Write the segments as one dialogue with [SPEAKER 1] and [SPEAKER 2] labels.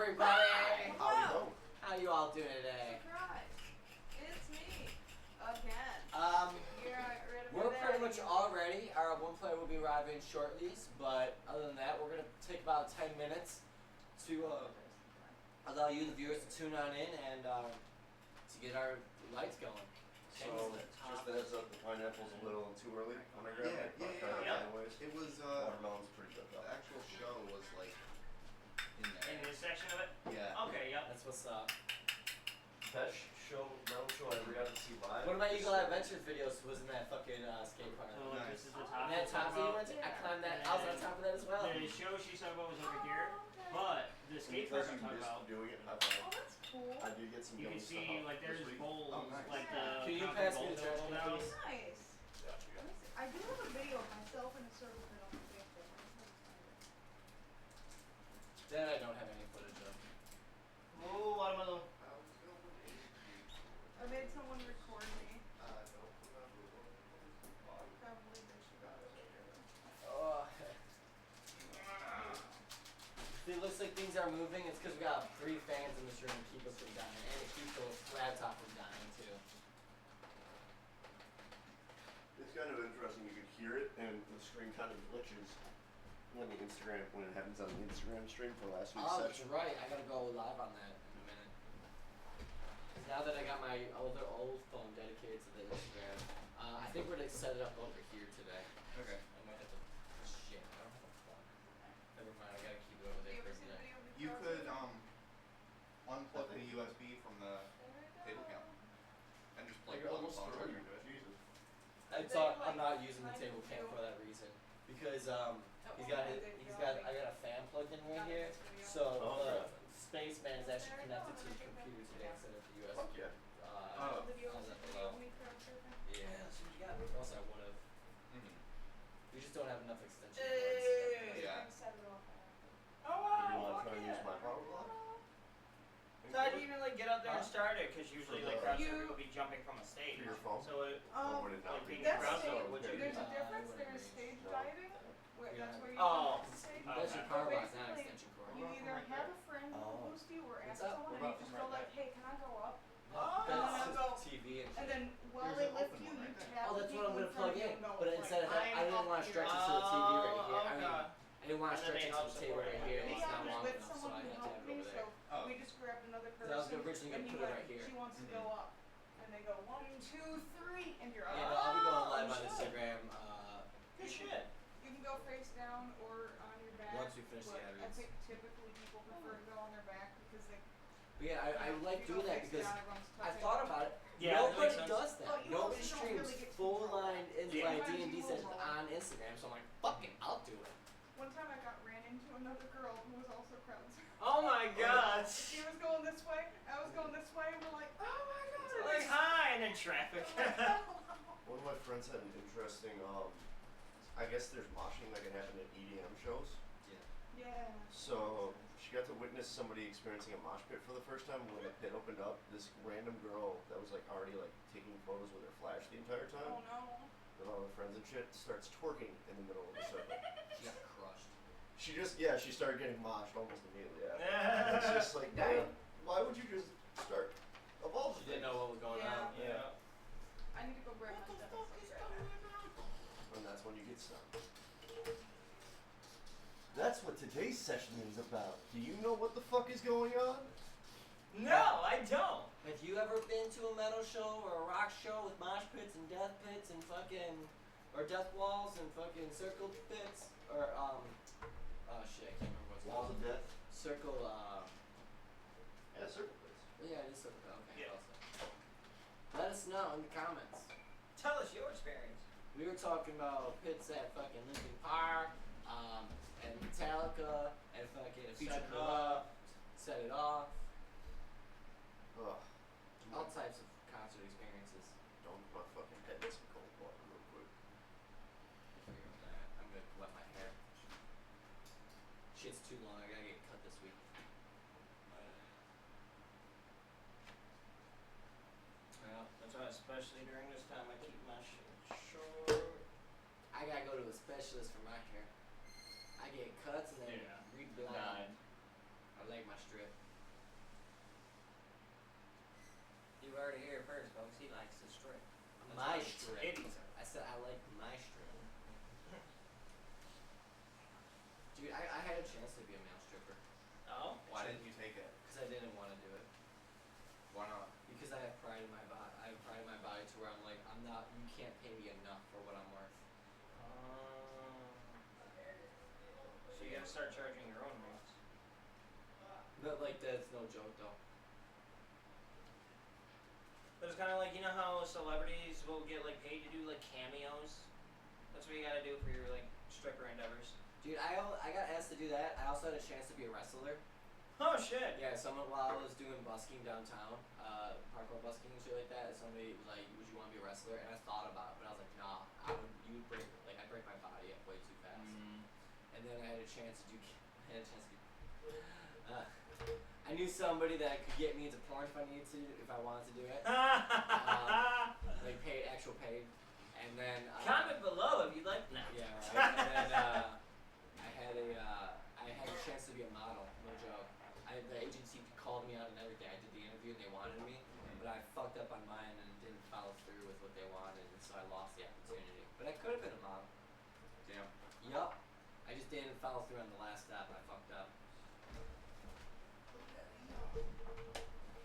[SPEAKER 1] everybody!
[SPEAKER 2] Hello!
[SPEAKER 1] How you all doing today?
[SPEAKER 2] Surprise! It's me! Again.
[SPEAKER 1] We're pretty much all ready. Our one player will be arriving shortly, but other than that, we're going to take about 10 minutes to allow you, the viewers, to tune on in and to get our lights going.
[SPEAKER 3] So, just a heads up, the pineapple's a little too early when I grabbed it.
[SPEAKER 4] Yeah.
[SPEAKER 3] Anyways.
[SPEAKER 4] It was,
[SPEAKER 3] watermelon's pretty good though.
[SPEAKER 4] the actual show was like, in there.
[SPEAKER 5] In this section of it?
[SPEAKER 4] Yeah.
[SPEAKER 5] Okay, yep.
[SPEAKER 1] That's what's up.
[SPEAKER 3] Best metal show I ever got to see live.
[SPEAKER 1] One of my Eagle Adventures videos was in that fucking skate park.
[SPEAKER 5] So
[SPEAKER 4] Nice.
[SPEAKER 5] this is the
[SPEAKER 1] And
[SPEAKER 5] top.
[SPEAKER 1] that top that you went to, I climbed that. I was on top of that as well.
[SPEAKER 5] The show she's talking about was over here, but the skate park I'm talking about,
[SPEAKER 3] doing it.
[SPEAKER 2] Oh, that's cool.
[SPEAKER 3] I did get some
[SPEAKER 5] you can
[SPEAKER 3] yummy
[SPEAKER 5] see
[SPEAKER 3] stuff
[SPEAKER 5] like there's
[SPEAKER 3] this week.
[SPEAKER 5] bowls,
[SPEAKER 4] Oh, nice.
[SPEAKER 5] like the
[SPEAKER 1] Can you
[SPEAKER 5] concrete
[SPEAKER 1] pass me the
[SPEAKER 5] bowls
[SPEAKER 1] trash
[SPEAKER 5] all
[SPEAKER 1] can,
[SPEAKER 5] down.
[SPEAKER 1] please?
[SPEAKER 2] Nice.
[SPEAKER 3] Yeah, we got
[SPEAKER 2] Let me see. I do have a video of myself in a circle pit on Facebook.
[SPEAKER 1] That I don't have any footage of.
[SPEAKER 5] Oh, watermelon.
[SPEAKER 2] I made someone record me.
[SPEAKER 4] I don't remember what
[SPEAKER 2] Probably that she got it later.
[SPEAKER 1] Oh. If it looks like things are moving, it's because we got 3 fans in this room to keep us from dying, and to keep the laptop from dying too.
[SPEAKER 3] It's kind of interesting. You could hear it, and the screen kind of glitches when it happens on the Instagram stream for last week's
[SPEAKER 1] Oh, that's
[SPEAKER 3] session.
[SPEAKER 1] right. I gotta go live on that in a minute. 'Cause now that I got my old phone dedicated to the Instagram, I think we're gonna set it up over here today.
[SPEAKER 4] Okay.
[SPEAKER 1] I might have to. Shit, I don't have a plug. Never mind. I gotta keep it over
[SPEAKER 2] Do
[SPEAKER 1] there
[SPEAKER 2] you
[SPEAKER 1] for
[SPEAKER 2] ever
[SPEAKER 1] a
[SPEAKER 2] see the
[SPEAKER 1] minute.
[SPEAKER 2] video of the
[SPEAKER 4] You
[SPEAKER 2] girls?
[SPEAKER 4] could, unplug the USB from the table cam and just plug
[SPEAKER 3] Like
[SPEAKER 4] the
[SPEAKER 3] almost
[SPEAKER 4] phone
[SPEAKER 3] through
[SPEAKER 4] charger
[SPEAKER 3] it.
[SPEAKER 4] into it.
[SPEAKER 3] Jesus.
[SPEAKER 1] I'm not using the table cam for that reason because I got a fan plugged in right here, so the Spaceman is actually connected to the computer today instead of the USB.
[SPEAKER 3] Fuck yeah.
[SPEAKER 4] Oh.
[SPEAKER 2] Video
[SPEAKER 1] on
[SPEAKER 2] of
[SPEAKER 1] that
[SPEAKER 2] the
[SPEAKER 1] below.
[SPEAKER 2] video of me crouch surfing.
[SPEAKER 1] Yeah, that's what you got. Or else I would have.
[SPEAKER 4] Mm-hmm.
[SPEAKER 1] We just don't have enough extension cords.
[SPEAKER 2] Hey,
[SPEAKER 4] Yeah.
[SPEAKER 2] I set it off.
[SPEAKER 5] Oh
[SPEAKER 3] Do you
[SPEAKER 5] wow,
[SPEAKER 3] want
[SPEAKER 5] fuck
[SPEAKER 3] to try and use
[SPEAKER 5] yeah.
[SPEAKER 3] my power block?
[SPEAKER 5] So I didn't even like get out there and start it because usually like crowd
[SPEAKER 2] You-
[SPEAKER 5] surfing would be jumping from a stage.
[SPEAKER 3] For your phone?
[SPEAKER 5] So it
[SPEAKER 3] Or would it not
[SPEAKER 5] like
[SPEAKER 3] be?
[SPEAKER 5] being
[SPEAKER 2] That's
[SPEAKER 5] crowd
[SPEAKER 2] stage.
[SPEAKER 5] surfing, would you?
[SPEAKER 2] There's a
[SPEAKER 1] I
[SPEAKER 2] difference.
[SPEAKER 1] wouldn't
[SPEAKER 2] There's
[SPEAKER 1] agree.
[SPEAKER 2] stage
[SPEAKER 3] No.
[SPEAKER 2] diving. Where
[SPEAKER 1] Yeah.
[SPEAKER 2] that's where you
[SPEAKER 5] Oh.
[SPEAKER 2] get the stage.
[SPEAKER 1] That's your
[SPEAKER 5] Okay.
[SPEAKER 1] power block, not
[SPEAKER 2] Basically,
[SPEAKER 1] extension cord.
[SPEAKER 2] You either have a friend who will boost you or
[SPEAKER 1] What's
[SPEAKER 2] ask
[SPEAKER 1] up?
[SPEAKER 2] someone
[SPEAKER 4] What
[SPEAKER 2] and you
[SPEAKER 4] about
[SPEAKER 2] just
[SPEAKER 4] from
[SPEAKER 2] go
[SPEAKER 4] right
[SPEAKER 2] like, hey, can I go up?
[SPEAKER 1] That's
[SPEAKER 2] Oh.
[SPEAKER 1] just TV and shit.
[SPEAKER 2] And then while
[SPEAKER 4] There's
[SPEAKER 2] they
[SPEAKER 4] an
[SPEAKER 2] lift
[SPEAKER 4] open
[SPEAKER 2] you,
[SPEAKER 4] one
[SPEAKER 2] you
[SPEAKER 4] right there.
[SPEAKER 2] tap
[SPEAKER 1] Oh,
[SPEAKER 2] the
[SPEAKER 1] that's what
[SPEAKER 2] people
[SPEAKER 1] I'm gonna
[SPEAKER 2] in front
[SPEAKER 1] plug
[SPEAKER 2] of you
[SPEAKER 1] in.
[SPEAKER 2] and go,
[SPEAKER 1] But instead of
[SPEAKER 2] like,
[SPEAKER 1] I didn't want to stretch it to the TV right here. I didn't want to
[SPEAKER 5] And then
[SPEAKER 1] stretch
[SPEAKER 5] they
[SPEAKER 1] it to
[SPEAKER 5] help
[SPEAKER 1] the table
[SPEAKER 5] support
[SPEAKER 1] right
[SPEAKER 5] it.
[SPEAKER 1] here.
[SPEAKER 2] Maybe
[SPEAKER 1] It's not
[SPEAKER 2] I was
[SPEAKER 1] long
[SPEAKER 2] with
[SPEAKER 1] enough, so
[SPEAKER 2] someone
[SPEAKER 1] I
[SPEAKER 2] who
[SPEAKER 1] had to
[SPEAKER 2] helped
[SPEAKER 1] have it
[SPEAKER 2] me,
[SPEAKER 1] over there.
[SPEAKER 2] so
[SPEAKER 4] Oh.
[SPEAKER 2] we just grabbed another person.
[SPEAKER 1] So I was originally
[SPEAKER 2] and
[SPEAKER 1] gonna
[SPEAKER 2] he
[SPEAKER 1] put it
[SPEAKER 2] went,
[SPEAKER 1] right here.
[SPEAKER 2] She wants to go up, and they go 1, 2, 3, and you're up.
[SPEAKER 1] Yeah, no, I'll be going live on
[SPEAKER 5] shit.
[SPEAKER 1] Instagram.
[SPEAKER 5] Good shit.
[SPEAKER 2] You can go face down or on your back.
[SPEAKER 1] Once we finish the
[SPEAKER 2] but I
[SPEAKER 1] evidence.
[SPEAKER 2] think typically people prefer to go on their back because they.
[SPEAKER 1] But yeah, I like
[SPEAKER 2] if you
[SPEAKER 1] doing
[SPEAKER 2] go
[SPEAKER 1] that
[SPEAKER 2] face
[SPEAKER 1] because
[SPEAKER 2] down, everyone's
[SPEAKER 1] I
[SPEAKER 2] touching.
[SPEAKER 1] thought about it.
[SPEAKER 5] Yeah, that
[SPEAKER 1] Nobody
[SPEAKER 5] makes sense.
[SPEAKER 1] does that.
[SPEAKER 2] Well, you
[SPEAKER 1] Nobody
[SPEAKER 2] also don't
[SPEAKER 1] streams
[SPEAKER 2] really get to
[SPEAKER 1] full
[SPEAKER 2] control
[SPEAKER 1] line
[SPEAKER 2] it.
[SPEAKER 1] in
[SPEAKER 5] Yeah.
[SPEAKER 1] like
[SPEAKER 2] Sometimes
[SPEAKER 1] D&D
[SPEAKER 2] you will
[SPEAKER 1] sessions
[SPEAKER 2] roll.
[SPEAKER 1] on Instagram, so I'm like, fuck it, I'll do it.
[SPEAKER 2] One time I got ran into another girl who was also crowd surfing.
[SPEAKER 5] Oh my god.
[SPEAKER 2] She was going this way, I was going this way, and we're like, oh my god.
[SPEAKER 5] Like hi, and then traffic.
[SPEAKER 3] One of my friends had an interesting, I guess there's moshing that can happen at EDM shows.
[SPEAKER 2] Yeah.
[SPEAKER 3] So she got to witness somebody experiencing a mosh pit for the first time when the pit opened up. This random girl that was like already like taking photos with her flash the entire
[SPEAKER 2] Oh
[SPEAKER 3] time
[SPEAKER 2] no.
[SPEAKER 3] with all her friends and shit starts twerking in the middle of the circle.
[SPEAKER 1] She got crushed.
[SPEAKER 3] She started getting moshed almost immediately. Yeah. It's just like, damn, why would you just start of all the
[SPEAKER 1] She didn't
[SPEAKER 3] things?
[SPEAKER 1] know what was going
[SPEAKER 2] Yeah.
[SPEAKER 1] on.
[SPEAKER 5] Yeah.
[SPEAKER 2] I need to go grab my stuff.
[SPEAKER 3] And that's when you get stung. That's what today's session is about. Do you know what the fuck is going on?
[SPEAKER 5] No, I don't.
[SPEAKER 1] Have you ever been to a metal show or a rock show with mosh pits and death pits and fucking, or death walls and fucking circle pits? Or, oh shit, I can't remember what's
[SPEAKER 3] Walls of
[SPEAKER 1] called.
[SPEAKER 3] death?
[SPEAKER 1] Circle,
[SPEAKER 3] Yeah, circle pits.
[SPEAKER 1] yeah, it is circle, okay.
[SPEAKER 5] Yeah.
[SPEAKER 1] Also. Let us know in the comments.
[SPEAKER 5] Tell us your experience.
[SPEAKER 1] We were talking about pits at fucking Linkin Park, and Metallica, and fucking
[SPEAKER 5] Set
[SPEAKER 1] Future
[SPEAKER 5] It
[SPEAKER 1] Corrupt, Set It Off,
[SPEAKER 3] Ugh.
[SPEAKER 1] all types of concert experiences.
[SPEAKER 3] Don't my fucking head in some cold water real quick.
[SPEAKER 1] I'm gonna wet my hair. Shit's too long, I gotta get cut this week.
[SPEAKER 5] Well, that's why especially during this time I keep my shit short.
[SPEAKER 1] I gotta go to a specialist for my hair. I get cuts and then
[SPEAKER 5] Yeah.
[SPEAKER 1] reblind.
[SPEAKER 5] Nine.
[SPEAKER 1] I like my strip.
[SPEAKER 5] You already hear it first, folks. He likes the strip.
[SPEAKER 1] My
[SPEAKER 5] That's
[SPEAKER 1] strip.
[SPEAKER 5] what his titties are.
[SPEAKER 1] I said I like my strip. Dude, I had a chance to be a male stripper.
[SPEAKER 5] Oh?
[SPEAKER 4] Why didn't you take it?
[SPEAKER 1] Because I didn't want to do it.
[SPEAKER 4] Why not?
[SPEAKER 1] Because I have pride in my body. I have pride in my body to where I'm like, I'm not, you can't pay me enough for what I'm worth.
[SPEAKER 5] So you gotta start charging your own rates.
[SPEAKER 1] But like, that's no joke though.
[SPEAKER 5] But it's kind of like, you know how celebrities will get like paid to do like cameos? That's what you gotta do for your like stripper endeavors.
[SPEAKER 1] Dude, I got asked to do that. I also had a chance to be a wrestler.
[SPEAKER 5] Oh shit!
[SPEAKER 1] Yeah, someone while I was doing busking downtown, parkour busking and shit like that, somebody was like, would you want to be a wrestler? And I thought about it, but I was like, nah, you would break, like, I'd break my body up way too fast. And then I had a chance to do, I knew somebody that could get me into porn if I needed to, if I wanted to do it. Like paid, actual paid. And then,
[SPEAKER 5] comment below if you'd like. No.
[SPEAKER 1] yeah, right. And then, I had a chance to be a model, no joke. The agency called me out and everything. I did the interview and they wanted me, but I fucked up on mine and didn't follow through with what they wanted, and so I lost the opportunity. But I could have been a model.
[SPEAKER 4] Damn.
[SPEAKER 1] Yup. I just didn't follow through on the last step and I fucked up.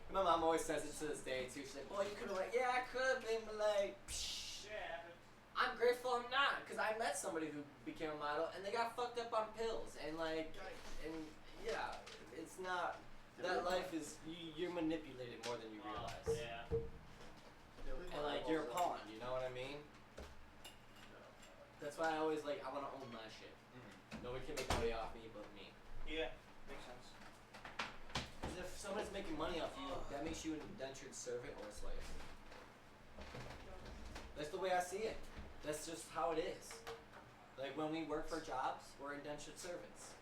[SPEAKER 1] And my mom always says it to this day too. She's like, "Boy, you could have went." Yeah, I could have been, but like, psh,
[SPEAKER 5] Yeah.
[SPEAKER 1] I'm grateful I'm not, because I met somebody who became a model and they got fucked up on pills and like, and yeah, it's not. That life is, you're manipulated more than you realize.
[SPEAKER 5] Yeah.
[SPEAKER 1] And like, you're a pawn, you know what I mean? That's why I always like, I want to own my shit. Nobody can make money off me but me.
[SPEAKER 5] Yeah. Makes sense.
[SPEAKER 1] Because if someone's making money off you, that makes you an indentured servant or a slave. That's the way I see it. That's just how it is. Like, when we work for jobs, we're indentured servants.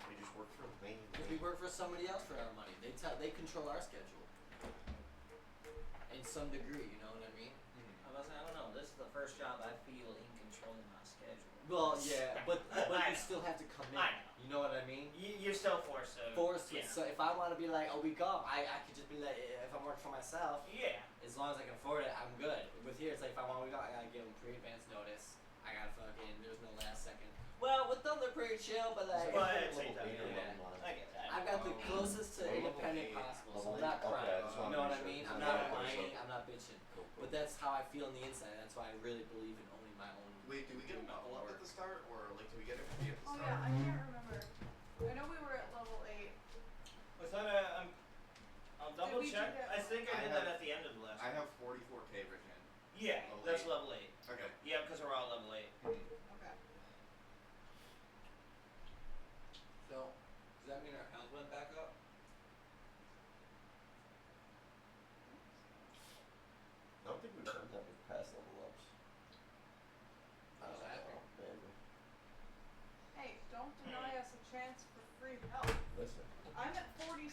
[SPEAKER 3] We just work for me.
[SPEAKER 1] If we work for somebody else for our money, they control our schedule. In some degree, you know what I mean?
[SPEAKER 5] I don't know. This is the first job I feel in controlling my schedule.
[SPEAKER 1] Well, yeah, but you still have to commit.
[SPEAKER 5] I know.
[SPEAKER 1] You know what I mean?
[SPEAKER 5] You're still forced to. Yeah.
[SPEAKER 1] So if I want to be like a week off, I could just be like, if I'm working for myself,
[SPEAKER 5] Yeah.
[SPEAKER 1] as long as I can afford it, I'm good. With here, it's like if I want a week off, I gotta give them pre-advance notice. I gotta fucking, there's no last second. Well, with them, they're pretty chill, but like,
[SPEAKER 5] But
[SPEAKER 3] Level
[SPEAKER 5] it's
[SPEAKER 3] eight or
[SPEAKER 1] yeah.
[SPEAKER 3] level nine?
[SPEAKER 5] I get that.
[SPEAKER 1] I've got the closest to
[SPEAKER 3] Level
[SPEAKER 1] independent
[SPEAKER 4] eight.
[SPEAKER 1] possible, so
[SPEAKER 3] Level
[SPEAKER 1] I'm not
[SPEAKER 3] eight. Okay,
[SPEAKER 1] crying.
[SPEAKER 3] I just wanna
[SPEAKER 1] You know what I
[SPEAKER 3] make
[SPEAKER 1] mean?
[SPEAKER 3] sure.
[SPEAKER 1] I'm
[SPEAKER 3] Yeah,
[SPEAKER 1] not
[SPEAKER 3] yeah,
[SPEAKER 1] whining,
[SPEAKER 3] so-
[SPEAKER 1] I'm not bitching.
[SPEAKER 3] Cool.
[SPEAKER 1] But that's how I feel on the inside. That's why I really believe in owning my own.
[SPEAKER 4] Wait, do we get a level up at the start, or like do we get everything at the
[SPEAKER 2] Oh
[SPEAKER 4] start?
[SPEAKER 2] yeah, I can't remember. I know we were at level 8.
[SPEAKER 5] Was that I'll double
[SPEAKER 2] we do
[SPEAKER 5] check.
[SPEAKER 2] that
[SPEAKER 5] I think I
[SPEAKER 4] I
[SPEAKER 5] did
[SPEAKER 4] have-
[SPEAKER 5] that at the end of the last
[SPEAKER 4] I
[SPEAKER 5] one.
[SPEAKER 4] have 44k written in.
[SPEAKER 5] Yeah,
[SPEAKER 4] level
[SPEAKER 5] that's
[SPEAKER 4] 8.
[SPEAKER 5] level 8.
[SPEAKER 4] Okay.
[SPEAKER 5] Yeah, because we're all level 8.
[SPEAKER 2] Okay.
[SPEAKER 1] So, does that mean our health went back up?
[SPEAKER 3] I don't think we've done that with past level ups.
[SPEAKER 1] How's that?
[SPEAKER 3] Maybe.
[SPEAKER 2] Hey, don't deny us a chance for free help.
[SPEAKER 3] Listen.
[SPEAKER 2] I'm at 47.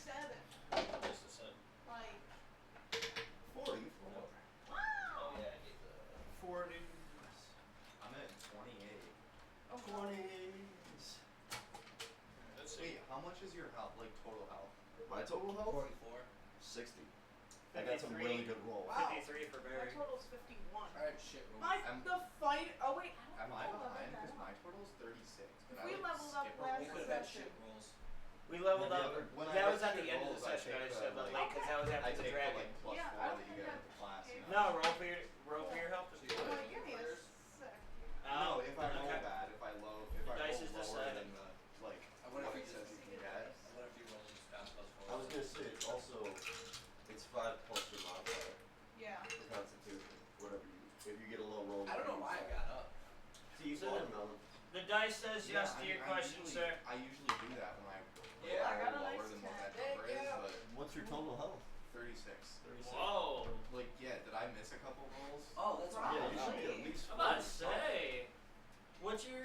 [SPEAKER 5] Just a sec.
[SPEAKER 2] Like,
[SPEAKER 3] 44.
[SPEAKER 2] wow.
[SPEAKER 5] Oh yeah, I need the 40.
[SPEAKER 4] I'm at 28.
[SPEAKER 2] Oh,
[SPEAKER 3] 20s.
[SPEAKER 5] Let's see.
[SPEAKER 4] Wait, how much is your health, like total health?
[SPEAKER 3] My total health?
[SPEAKER 5] 44.
[SPEAKER 3] 60. I got some
[SPEAKER 5] 53.
[SPEAKER 3] really good rolls.
[SPEAKER 2] Wow.
[SPEAKER 5] 53 for
[SPEAKER 2] My
[SPEAKER 5] Barry.
[SPEAKER 2] total's 51.
[SPEAKER 1] Alright, shit.
[SPEAKER 2] The fight. Oh wait, I
[SPEAKER 4] Am
[SPEAKER 2] don't
[SPEAKER 4] I
[SPEAKER 2] know.
[SPEAKER 4] behind? Because my total's 36.
[SPEAKER 2] If
[SPEAKER 4] Did
[SPEAKER 2] we
[SPEAKER 4] I, like,
[SPEAKER 2] leveled up
[SPEAKER 4] skip a
[SPEAKER 2] last
[SPEAKER 1] We
[SPEAKER 4] roll?
[SPEAKER 1] could have had
[SPEAKER 2] session.
[SPEAKER 1] shit rolls.
[SPEAKER 5] We leveled
[SPEAKER 3] Yeah,
[SPEAKER 5] up.
[SPEAKER 3] the other-
[SPEAKER 4] when I
[SPEAKER 5] That
[SPEAKER 4] have
[SPEAKER 5] was at
[SPEAKER 4] shit
[SPEAKER 5] the end of the
[SPEAKER 4] rolls, I
[SPEAKER 5] session. I
[SPEAKER 4] take
[SPEAKER 5] just
[SPEAKER 4] the,
[SPEAKER 5] said the
[SPEAKER 4] like-
[SPEAKER 5] late because that was
[SPEAKER 4] I
[SPEAKER 5] after the
[SPEAKER 4] take the
[SPEAKER 5] dragon.
[SPEAKER 4] like plus
[SPEAKER 2] Yeah, I
[SPEAKER 4] 4
[SPEAKER 2] don't
[SPEAKER 4] that you
[SPEAKER 2] think
[SPEAKER 4] get
[SPEAKER 2] that's
[SPEAKER 4] with the class.
[SPEAKER 2] okay.
[SPEAKER 4] You know?
[SPEAKER 5] No, roll for your health. Or
[SPEAKER 2] I'm like, give me a sec.
[SPEAKER 4] No, if I roll
[SPEAKER 5] okay.
[SPEAKER 4] bad, if I
[SPEAKER 5] Dice
[SPEAKER 4] roll
[SPEAKER 5] is
[SPEAKER 4] lower
[SPEAKER 5] decided.
[SPEAKER 4] than the like
[SPEAKER 1] I wonder
[SPEAKER 4] what
[SPEAKER 1] if
[SPEAKER 4] it
[SPEAKER 1] you
[SPEAKER 4] says
[SPEAKER 1] just-
[SPEAKER 4] you can get.
[SPEAKER 1] What if you roll just down plus 4?
[SPEAKER 3] I was gonna say it's also it's 5 plus your modifier
[SPEAKER 2] Yeah.
[SPEAKER 3] for Constitution. Whatever you if you get a low roll.
[SPEAKER 1] I don't know why I got up.
[SPEAKER 3] See you
[SPEAKER 5] So
[SPEAKER 3] watermelon.
[SPEAKER 5] The dice says
[SPEAKER 4] Yeah,
[SPEAKER 5] yes to
[SPEAKER 4] I
[SPEAKER 5] your
[SPEAKER 4] mean,
[SPEAKER 5] question,
[SPEAKER 4] usually,
[SPEAKER 5] sir.
[SPEAKER 4] I usually do that when I
[SPEAKER 1] Yeah, I
[SPEAKER 2] got a
[SPEAKER 4] roll
[SPEAKER 2] nice
[SPEAKER 4] lower than what that
[SPEAKER 2] 10.
[SPEAKER 4] number is,
[SPEAKER 1] Yeah.
[SPEAKER 4] but
[SPEAKER 3] What's your total health?
[SPEAKER 4] 36.
[SPEAKER 3] 36.
[SPEAKER 5] Whoa.
[SPEAKER 4] Like, yeah, did I miss a couple rolls?
[SPEAKER 1] Oh, that's right.
[SPEAKER 3] Yeah, you should be
[SPEAKER 2] Right.
[SPEAKER 3] at least
[SPEAKER 5] I'm about to
[SPEAKER 3] 40.
[SPEAKER 5] say. What's your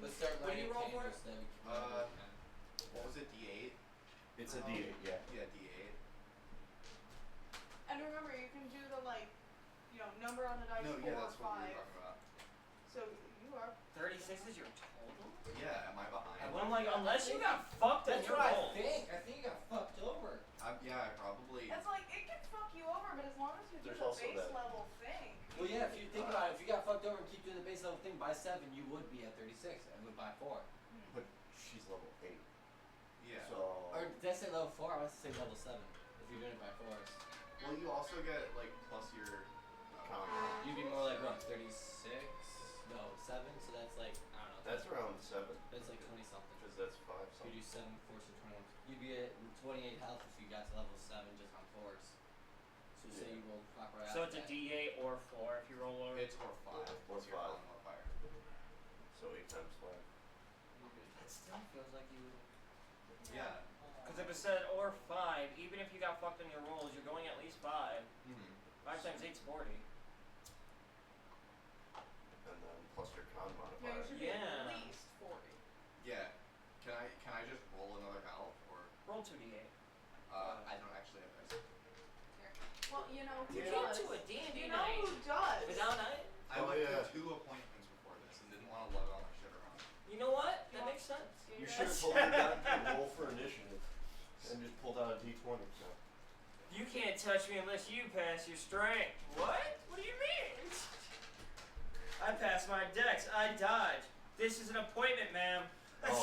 [SPEAKER 1] Let's start
[SPEAKER 5] What do you
[SPEAKER 1] learning
[SPEAKER 5] roll for?
[SPEAKER 1] changes, then we can-
[SPEAKER 4] What was it, D8?
[SPEAKER 3] It's a D8, yeah.
[SPEAKER 4] Yeah, D8.
[SPEAKER 2] And remember, you can do the like, number on the dice
[SPEAKER 4] No,
[SPEAKER 2] 4
[SPEAKER 4] yeah,
[SPEAKER 2] or
[SPEAKER 4] that's what we
[SPEAKER 2] 5.
[SPEAKER 4] were talking about.
[SPEAKER 2] So you are.
[SPEAKER 5] 36 is your total? rolled over?
[SPEAKER 4] Yeah, am I behind?
[SPEAKER 5] And I'm like, unless you got fucked in
[SPEAKER 1] That's
[SPEAKER 5] your
[SPEAKER 1] what I
[SPEAKER 5] rolls.
[SPEAKER 1] think. I think you got fucked over.
[SPEAKER 4] Yeah, I probably.
[SPEAKER 2] It's like, it can fuck you over, but as long as you do
[SPEAKER 3] There's
[SPEAKER 2] the
[SPEAKER 3] also
[SPEAKER 2] base
[SPEAKER 3] that-
[SPEAKER 2] level thing.
[SPEAKER 1] Well, yeah, if you think about it, if you got fucked over and keep doing the base level thing by 7, you would be at 36 and would by 4.
[SPEAKER 3] But she's level 8.
[SPEAKER 4] Yeah.
[SPEAKER 3] So.
[SPEAKER 1] Or did I say level 4? I must say level 7. If you're doing it by 4s.
[SPEAKER 4] Well, you also get like plus your.
[SPEAKER 1] You'd be more like what, 36? No, 7. So that's like I don't know.
[SPEAKER 3] That's around 7.
[SPEAKER 1] That's like 20 something.
[SPEAKER 3] Because that's 5
[SPEAKER 1] So you
[SPEAKER 3] something.
[SPEAKER 1] do 7, 4, so 21. You'd be at 28 health if you got to level 7 just on 4s. So say you roll clock right
[SPEAKER 5] So
[SPEAKER 1] after
[SPEAKER 5] it's a
[SPEAKER 1] that.
[SPEAKER 5] D8 or 4 if you roll over.
[SPEAKER 4] It's or 5.
[SPEAKER 3] Or
[SPEAKER 4] so you're
[SPEAKER 3] 5.
[SPEAKER 4] rolling up higher.
[SPEAKER 3] So 8 times 5.
[SPEAKER 1] That still feels like you.
[SPEAKER 4] Yeah.
[SPEAKER 5] Because if it said or 5, even if you got fucked in your rolls, you're going at least 5.
[SPEAKER 4] Mm-hmm.
[SPEAKER 5] 5 times 8's 40.
[SPEAKER 3] And then plus your con
[SPEAKER 2] Yeah,
[SPEAKER 3] modifier.
[SPEAKER 2] you should be
[SPEAKER 5] Yeah.
[SPEAKER 2] at least 40.
[SPEAKER 4] Yeah. Can I just roll another health or?
[SPEAKER 5] Roll 2d8.
[SPEAKER 4] I don't actually have dice.
[SPEAKER 2] Well, you know who
[SPEAKER 5] You
[SPEAKER 2] does.
[SPEAKER 5] came to a D&D
[SPEAKER 2] You know
[SPEAKER 5] night
[SPEAKER 2] who does.
[SPEAKER 5] without night?
[SPEAKER 4] I
[SPEAKER 3] Oh,
[SPEAKER 4] went
[SPEAKER 3] yeah.
[SPEAKER 4] through 2 appointments before this and didn't want to lug all my shit around.
[SPEAKER 5] You know what? That makes sense.
[SPEAKER 3] You should have told me not to roll for initiative. And just pulled out a d20. So.
[SPEAKER 5] You can't touch me unless you pass your strength. What? What do you mean? I passed my dex. I dodge. This is an appointment, ma'am.
[SPEAKER 3] Oh.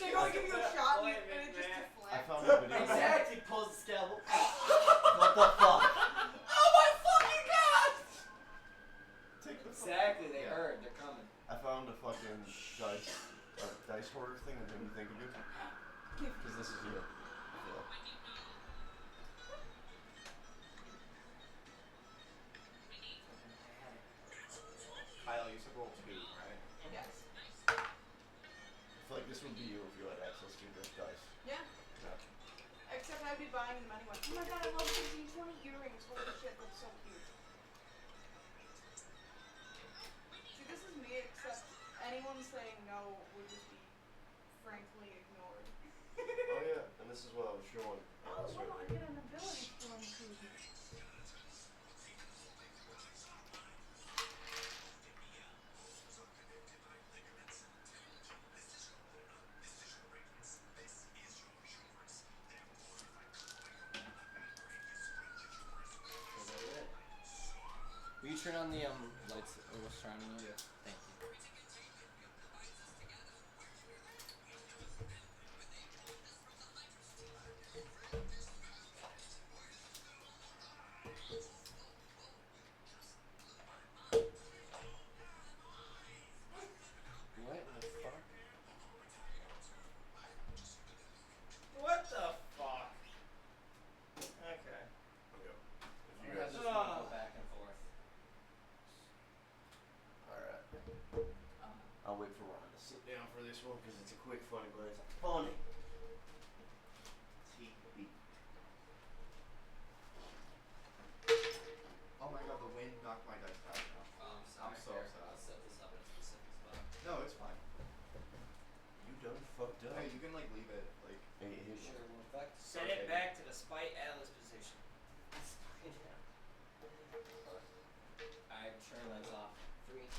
[SPEAKER 2] They're gonna give you a shot and it just
[SPEAKER 3] I
[SPEAKER 2] deflects.
[SPEAKER 3] found a video.
[SPEAKER 1] Exactly. Pulls the scalpel. What the fuck?
[SPEAKER 5] Oh my fucking god!
[SPEAKER 3] Take the
[SPEAKER 1] Exactly. They heard. They're coming.
[SPEAKER 3] I found a fucking dice hoarder thing that made me think of you. Because this is you. Yeah.
[SPEAKER 4] Kyle, you said roll 2, right?
[SPEAKER 2] Yes.
[SPEAKER 3] I feel like this would be you if you had access to this dice.
[SPEAKER 2] Yeah.
[SPEAKER 3] Yeah.
[SPEAKER 2] Except I'd be buying them anyway. Oh my god, I love these 20 earrings. Holy shit, that's so cute. See, this is me, except anyone saying no would just be frankly ignored.
[SPEAKER 3] Oh yeah, and this is what I was showing.
[SPEAKER 2] Oh, wow, I get an ability for improvement.
[SPEAKER 1] Will you turn on the lights or what's surrounding you?
[SPEAKER 3] Yeah.
[SPEAKER 1] Thank you. What the fuck?
[SPEAKER 5] What the fuck? Okay.
[SPEAKER 3] Okay. If you
[SPEAKER 1] I
[SPEAKER 3] guys.
[SPEAKER 1] just want to go back and forth.
[SPEAKER 3] Alright. I'll wait for Ron to sit down for this one because it's a quick, funny, but it's funny. TV.
[SPEAKER 4] Oh my god, the wind knocked my dice out now.
[SPEAKER 1] I'm
[SPEAKER 4] so
[SPEAKER 1] Here,
[SPEAKER 4] upset.
[SPEAKER 1] I'll set this up in a specific spot.
[SPEAKER 4] No, it's fine.
[SPEAKER 3] You done fucked up.
[SPEAKER 4] Hey, you can like leave it like.
[SPEAKER 3] Hey, hey,
[SPEAKER 1] Sure, will affect.
[SPEAKER 5] Set it back to the Spite Atlas position.
[SPEAKER 1] Alright, turn lights off. 3, 2.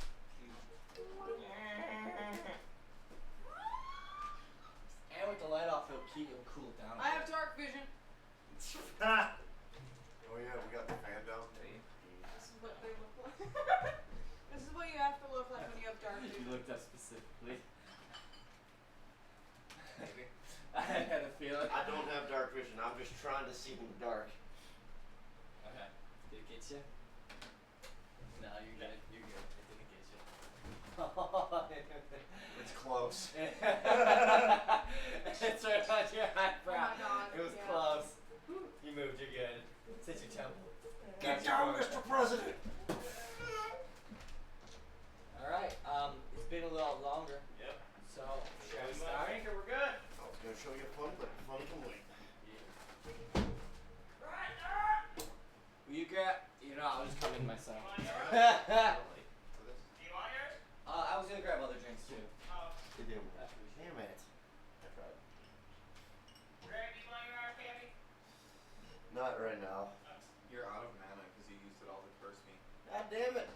[SPEAKER 1] And with the light off, it'll cool it down. a
[SPEAKER 2] I have
[SPEAKER 1] bit.
[SPEAKER 2] dark vision.
[SPEAKER 3] Oh yeah, we got the fan down.
[SPEAKER 2] This is what they look like. This is what you have to look like when you have dark
[SPEAKER 1] You
[SPEAKER 2] vision.
[SPEAKER 1] looked up specifically.
[SPEAKER 4] Maybe.
[SPEAKER 1] I had a feeling.
[SPEAKER 3] I don't have dark vision. I'm just trying to see in the dark.
[SPEAKER 1] Okay. Did it get you? No, you're good. You're good. It didn't get you.
[SPEAKER 3] It's close.
[SPEAKER 1] It's right on your eyebrow.
[SPEAKER 2] Oh my god,
[SPEAKER 1] It was
[SPEAKER 2] yeah.
[SPEAKER 1] close. You moved. You're good. Sit your temple.
[SPEAKER 3] Get
[SPEAKER 1] Got your
[SPEAKER 3] down,
[SPEAKER 1] foot.
[SPEAKER 3] Mr. President!
[SPEAKER 1] Alright, it's been a little longer.
[SPEAKER 5] Yep.
[SPEAKER 1] So, shall we start?
[SPEAKER 5] We're good.
[SPEAKER 3] I was gonna show you fun, but fun can wait.
[SPEAKER 1] Will you grab? You know, I'll just come in myself.
[SPEAKER 5] You want yours?
[SPEAKER 4] Really? For this?
[SPEAKER 5] Do you want yours?
[SPEAKER 1] I was gonna grab other drinks too.
[SPEAKER 5] Oh.
[SPEAKER 3] Damn it. I tried.
[SPEAKER 5] Greg, do you want your RPM?
[SPEAKER 3] Not right now.
[SPEAKER 4] You're out of mana because you used it all to curse me.
[SPEAKER 3] God damn it.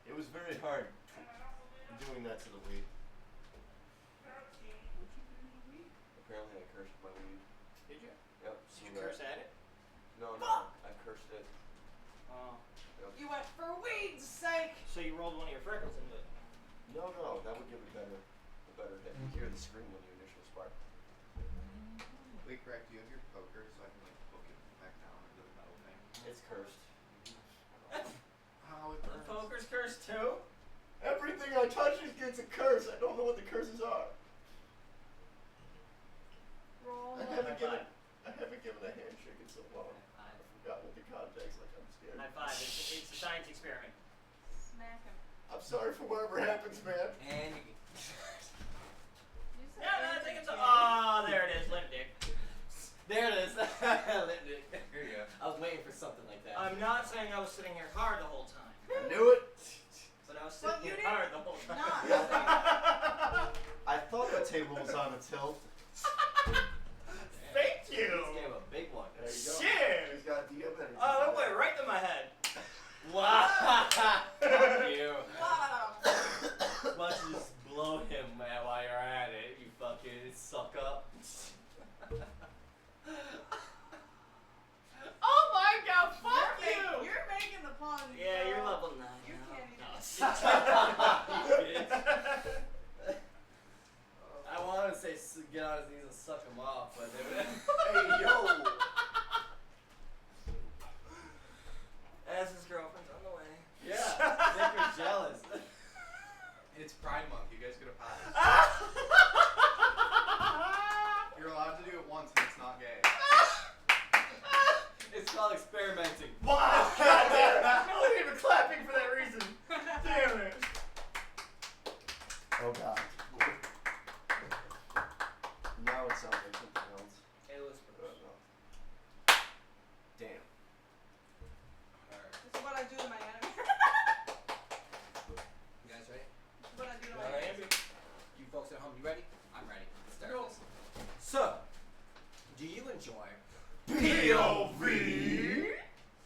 [SPEAKER 3] It was very hard doing that to the weed.
[SPEAKER 2] What'd you do to the weed?
[SPEAKER 3] Apparently I cursed my weed.
[SPEAKER 5] Did you?
[SPEAKER 3] Yep.
[SPEAKER 5] Did you curse at it?
[SPEAKER 3] No,
[SPEAKER 2] Fuck!
[SPEAKER 3] I cursed it.
[SPEAKER 5] Oh.
[SPEAKER 3] Yep.
[SPEAKER 2] You went for weed's sake!
[SPEAKER 5] So you rolled one of your freckles into it.
[SPEAKER 3] No, that would give it a better hit. You hear the scream when you initially spark.
[SPEAKER 4] Wait, correct. Do you have your poker so I can like hook it back down into the metal thing?
[SPEAKER 3] It's cursed.
[SPEAKER 4] How it
[SPEAKER 5] The
[SPEAKER 4] burns.
[SPEAKER 5] poker's cursed too?
[SPEAKER 3] Everything I touch gets a curse. I don't know what the curses are.
[SPEAKER 2] Roll.
[SPEAKER 3] I haven't given a handshake in so long.
[SPEAKER 5] High
[SPEAKER 3] I forgot what the context. Like I'm scared.
[SPEAKER 5] five. It's a science experiment.
[SPEAKER 2] Smack him.
[SPEAKER 3] I'm sorry for whatever happens, man.
[SPEAKER 1] And
[SPEAKER 2] You said
[SPEAKER 5] No, I think it's a.
[SPEAKER 2] anything.
[SPEAKER 5] Oh, there it is. Limp dick.
[SPEAKER 1] there it is.
[SPEAKER 3] Here you go.
[SPEAKER 1] I was waiting for something like that.
[SPEAKER 5] I'm not saying I was sitting here hard the whole time,
[SPEAKER 3] I knew it.
[SPEAKER 5] but I was
[SPEAKER 2] But
[SPEAKER 5] sitting
[SPEAKER 2] you
[SPEAKER 5] here hard the whole time.
[SPEAKER 2] Not.
[SPEAKER 3] I thought the table was on a tilt.
[SPEAKER 5] Thank
[SPEAKER 1] This
[SPEAKER 5] you.
[SPEAKER 1] gave a big one.
[SPEAKER 3] There you go.
[SPEAKER 5] Shit.
[SPEAKER 3] He's got DM energy.
[SPEAKER 5] Oh, it went right to my head.
[SPEAKER 1] Wow. Fuck you.
[SPEAKER 2] Wow.
[SPEAKER 1] Why don't you just blow him, man, while you're at it, you fucking suck up. Oh my god, fuck you!
[SPEAKER 2] You're making the pun.
[SPEAKER 5] Yeah, you're
[SPEAKER 2] bro.
[SPEAKER 5] level 9.
[SPEAKER 2] You
[SPEAKER 5] now.
[SPEAKER 2] can't even.
[SPEAKER 1] You bitch. I wanted to say get on his knees and suck him off, but they would.
[SPEAKER 3] Hey, yo.
[SPEAKER 5] As his girlfriend's on the way.
[SPEAKER 1] Yeah, make her jealous.
[SPEAKER 4] It's Pride Month. You guys could have passed. You're allowed to do it once and it's not gay.
[SPEAKER 1] It's called experimenting.
[SPEAKER 5] Wow! God damn it! I wasn't even clapping for that reason. Damn it.
[SPEAKER 3] Oh god. Now it sounds like something else.
[SPEAKER 5] It was
[SPEAKER 3] Damn.
[SPEAKER 2] This is what I do to my enemy.
[SPEAKER 1] You guys ready?
[SPEAKER 2] This is what I do to my
[SPEAKER 1] Alright.
[SPEAKER 2] enemy.
[SPEAKER 1] You folks at home, you ready? I'm ready. Let's start
[SPEAKER 2] Go.
[SPEAKER 1] this. So, do you enjoy
[SPEAKER 3] POV?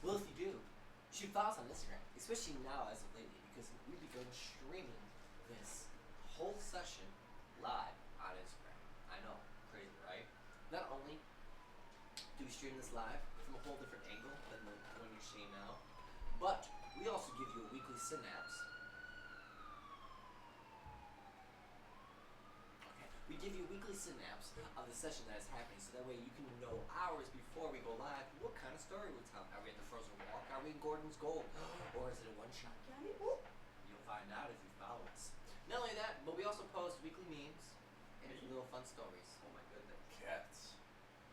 [SPEAKER 1] Well, if you do, you should follow us on Instagram, especially now as of lately, because we've begun streaming this whole session live on Instagram. I know, crazy, right? Not only do we stream this live from a whole different angle than the one you're seeing now, but we also give you a weekly synapse. Okay, we give you a weekly synapse of the session that is happening, so that way you can know hours before we go live what kind of story we're telling. Are we at the Frozen Walk? Are we in Gordon's Gold? Or is it a one-shot? You'll find out if you follow us. Not only that, but we also post weekly memes and little fun stories. Oh my goodness.
[SPEAKER 3] Cats.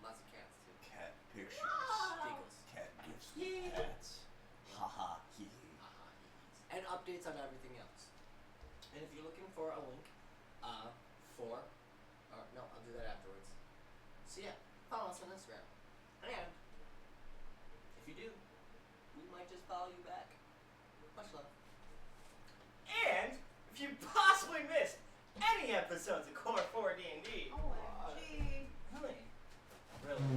[SPEAKER 1] Lots of cats too.
[SPEAKER 3] Cat pictures.
[SPEAKER 1] Giggles.
[SPEAKER 3] Cat gifts.
[SPEAKER 1] Yeah.
[SPEAKER 3] Cats. Haha. Hee hee.
[SPEAKER 1] And updates on everything else. And if you're looking for a link no, I'll do that afterwards. So yeah, follow us on Instagram. And if you do, we might just follow you back. Much love.
[SPEAKER 5] And if you possibly missed any episodes of Core 4 D&D,
[SPEAKER 2] OMG.
[SPEAKER 5] really, really,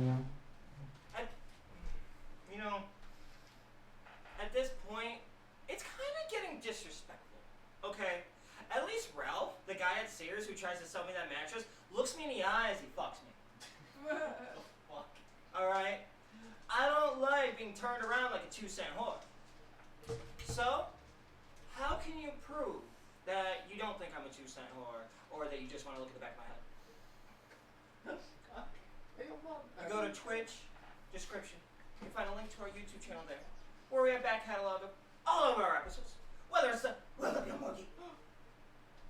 [SPEAKER 5] at this point, it's kind of getting disrespectful. Okay, at least Ralph, the guy at Sears who tries to sell me that mattress, looks me in the eye as he fucks me.
[SPEAKER 1] Fuck.
[SPEAKER 5] Alright? I don't like being turned around like a 2-cent whore. So, how can you prove that you don't think I'm a 2-cent whore, or that you just want to look at the back of my head? You go to Twitch, description. You find a link to our YouTube channel there, where we have back catalog of all of our episodes. Whether it's the Rúnatýr Monkey,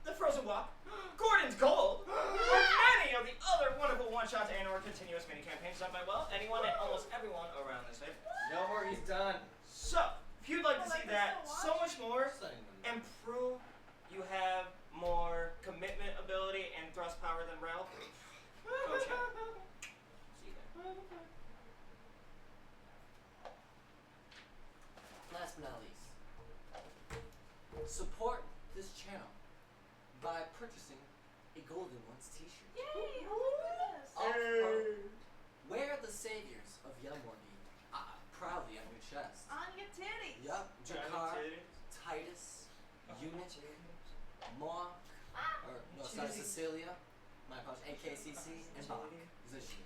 [SPEAKER 5] the Frozen Walk, Gordon's Gold, or many of the other wonderful one-shots and/or continuous mini-campaigns done by, well, anyone and almost everyone around this table.
[SPEAKER 1] No more, he's done.
[SPEAKER 5] So, if you'd like to see that so much more,
[SPEAKER 1] Sending them.
[SPEAKER 5] and prove you have more commitment ability and thrust power than Ralph, go check. See you there.
[SPEAKER 1] Last but not least, support this channel by purchasing a Golden Ones t-shirt.
[SPEAKER 2] Yay! Oh my goodness.
[SPEAKER 1] Wear the saviors of Yelmorgi proudly on your chest.
[SPEAKER 2] On your titties.
[SPEAKER 1] Yup, Jakar, Titus, Unit, Mawk,
[SPEAKER 5] And
[SPEAKER 1] Bach.
[SPEAKER 5] Xavier.
[SPEAKER 1] Is a she.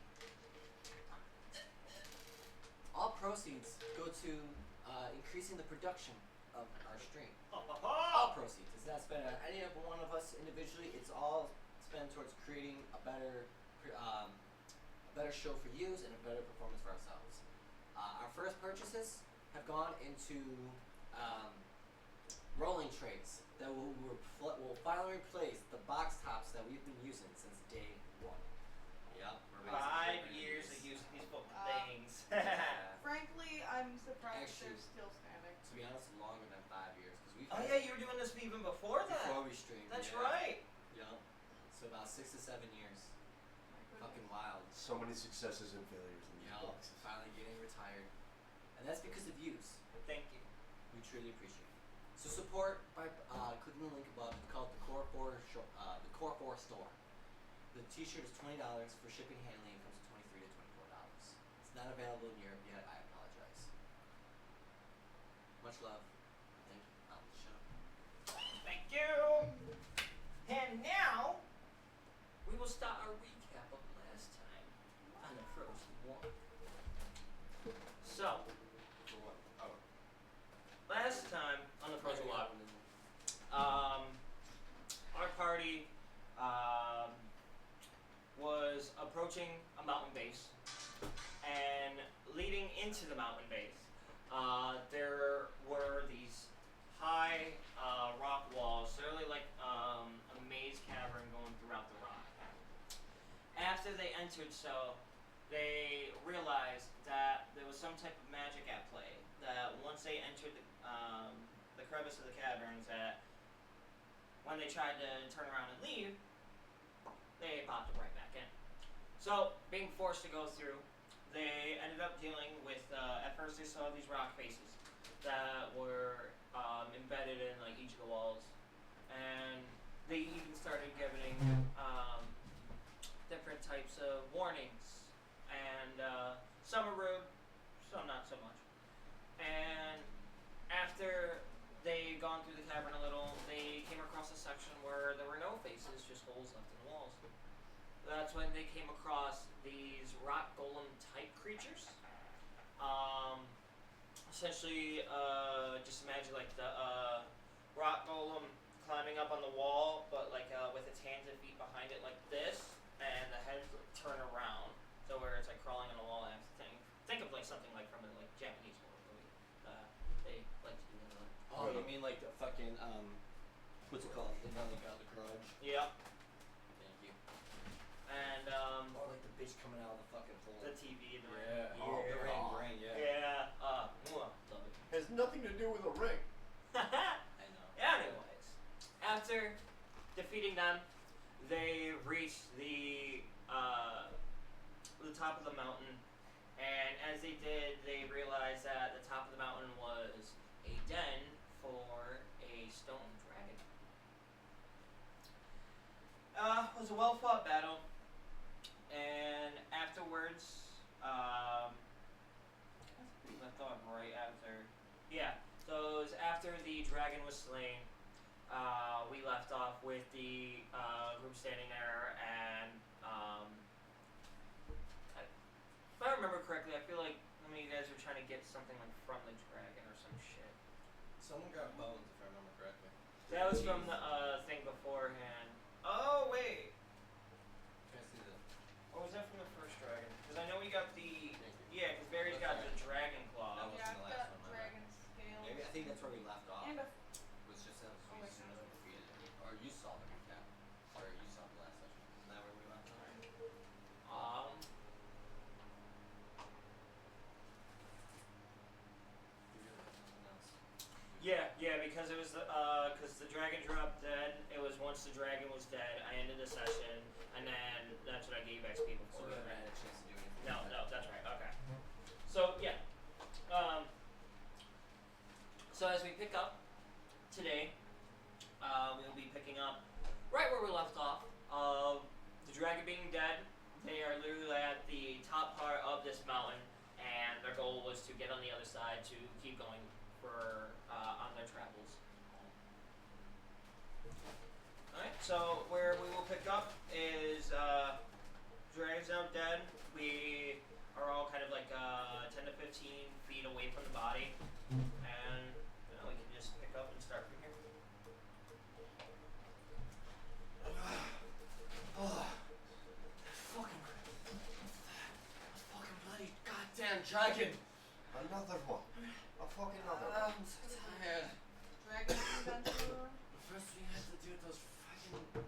[SPEAKER 1] All proceeds go to increasing the production of our stream. All proceeds. It's not spent on any of one of us individually. It's all spent towards creating a better show for you and a better performance for ourselves. Our first purchases have gone into rolling trays that will finally replace the box tops that we've been using since day one. Yep.
[SPEAKER 5] 5 years of using these fucking things.
[SPEAKER 2] Frankly, I'm surprised
[SPEAKER 1] Actually,
[SPEAKER 2] they're still standing.
[SPEAKER 1] To be honest, longer than 5 years because we.
[SPEAKER 5] Oh yeah, you were doing this even before that.
[SPEAKER 1] Before we streamed.
[SPEAKER 5] That's
[SPEAKER 1] yeah.
[SPEAKER 5] right.
[SPEAKER 1] Yep. So about 6 to 7 years.
[SPEAKER 2] My goodness.
[SPEAKER 1] Fucking wild.
[SPEAKER 3] So many successes and failures in these
[SPEAKER 1] Yep.
[SPEAKER 3] boxes.
[SPEAKER 1] Finally getting retired, and that's because of views.
[SPEAKER 5] Thank you.
[SPEAKER 1] We truly appreciate it. So support by clicking the link above. It's called the Core 4 the Core 4 store. The T-shirt is $20 for shipping and handling. It comes to $23 to $24. It's not available in Europe yet. I apologize. Much love. Thank you. Shut up.
[SPEAKER 5] Thank you. And now we will start our recap of last time on the Frozen 1. So
[SPEAKER 1] For what? Oh.
[SPEAKER 5] last time on the Frozen 1, our party was approaching a mountain base, and leading into the mountain base, there were these high rock walls, literally like a maze cavern going throughout the rock. After they entered, they realized that there was some type of magic at play. That once they entered the crevice of the caverns, that when they tried to turn around and leave, they popped it right back in. So, being forced to go through, they ended up dealing with, at first they saw these rock faces that were embedded in like each of the walls, and they even started giving different types of warnings, and some are rude, some not so much. And after they'd gone through the cavern a little, they came across a section where there were no faces, just holes left in the walls. That's when they came across these rock golem type creatures. Essentially, just imagine like the rock golem climbing up on the wall, but like with its hands and feet behind it like this, and the head turn around, so where it's like crawling on the wall. And think of like something like from a like Japanese horror movie. They like to do that.
[SPEAKER 1] Oh, you mean like the fucking what's it called? The Grudge.
[SPEAKER 5] Yep.
[SPEAKER 1] Thank you.
[SPEAKER 5] And
[SPEAKER 1] Or like the bitch coming out of the fucking hole.
[SPEAKER 5] the TV and the
[SPEAKER 1] Yeah.
[SPEAKER 5] ring.
[SPEAKER 1] Oh, the
[SPEAKER 5] Yeah.
[SPEAKER 1] ring, yeah.
[SPEAKER 5] Yeah. Love it.
[SPEAKER 3] Has nothing to do with a ring.
[SPEAKER 1] I know.
[SPEAKER 5] Anyways, after defeating them, they reached the top of the mountain, and as they did, they realized that the top of the mountain was a den for a stone dragon. It was a well-fought battle, and afterwards, I thought right after, yeah. So it was after the dragon was slain. We left off with the group standing there, and if I remember correctly, I feel like some of you guys were trying to get something like from the dragon or some shit.
[SPEAKER 1] Someone got bones, if I remember correctly.
[SPEAKER 5] That was from the thing beforehand. Oh wait,
[SPEAKER 1] Can I see that?
[SPEAKER 5] or was that from the first dragon? Because I know we got the because Barry's got the dragon claw.
[SPEAKER 1] That was
[SPEAKER 2] Yeah,
[SPEAKER 1] in the
[SPEAKER 2] I've
[SPEAKER 1] last
[SPEAKER 2] got
[SPEAKER 1] one,
[SPEAKER 2] dragon scales.
[SPEAKER 1] Maybe I think that's where we left off.
[SPEAKER 2] And a
[SPEAKER 1] Was just as
[SPEAKER 2] Oh,
[SPEAKER 1] we
[SPEAKER 2] wait,
[SPEAKER 1] as soon
[SPEAKER 2] no.
[SPEAKER 1] as we defeated it. Or you saw the recap. Or you saw the last session. Isn't that where we left off?
[SPEAKER 5] Yeah, because it was because the dragon dropped dead. It was once the dragon was dead, I ended the session, and then that's what I gave XP
[SPEAKER 1] So
[SPEAKER 5] before.
[SPEAKER 1] we haven't had a chance to do anything.
[SPEAKER 5] No,
[SPEAKER 1] with that.
[SPEAKER 5] that's right. Okay. So yeah. So as we pick up today, we'll be picking up right where we left off. The dragon being dead. They are literally at the top part of this mountain, and their goal was to get on the other side to keep going for on their travels. Alright, so where we will pick up is 15 feet away from the body, and we can just pick up and start from here.
[SPEAKER 1] Oh, fucking bloody goddamn dragon.
[SPEAKER 3] Another one. A fucking another one.
[SPEAKER 1] I'm so tired.
[SPEAKER 2] Dragon adventure.
[SPEAKER 1] First we had to do those fucking.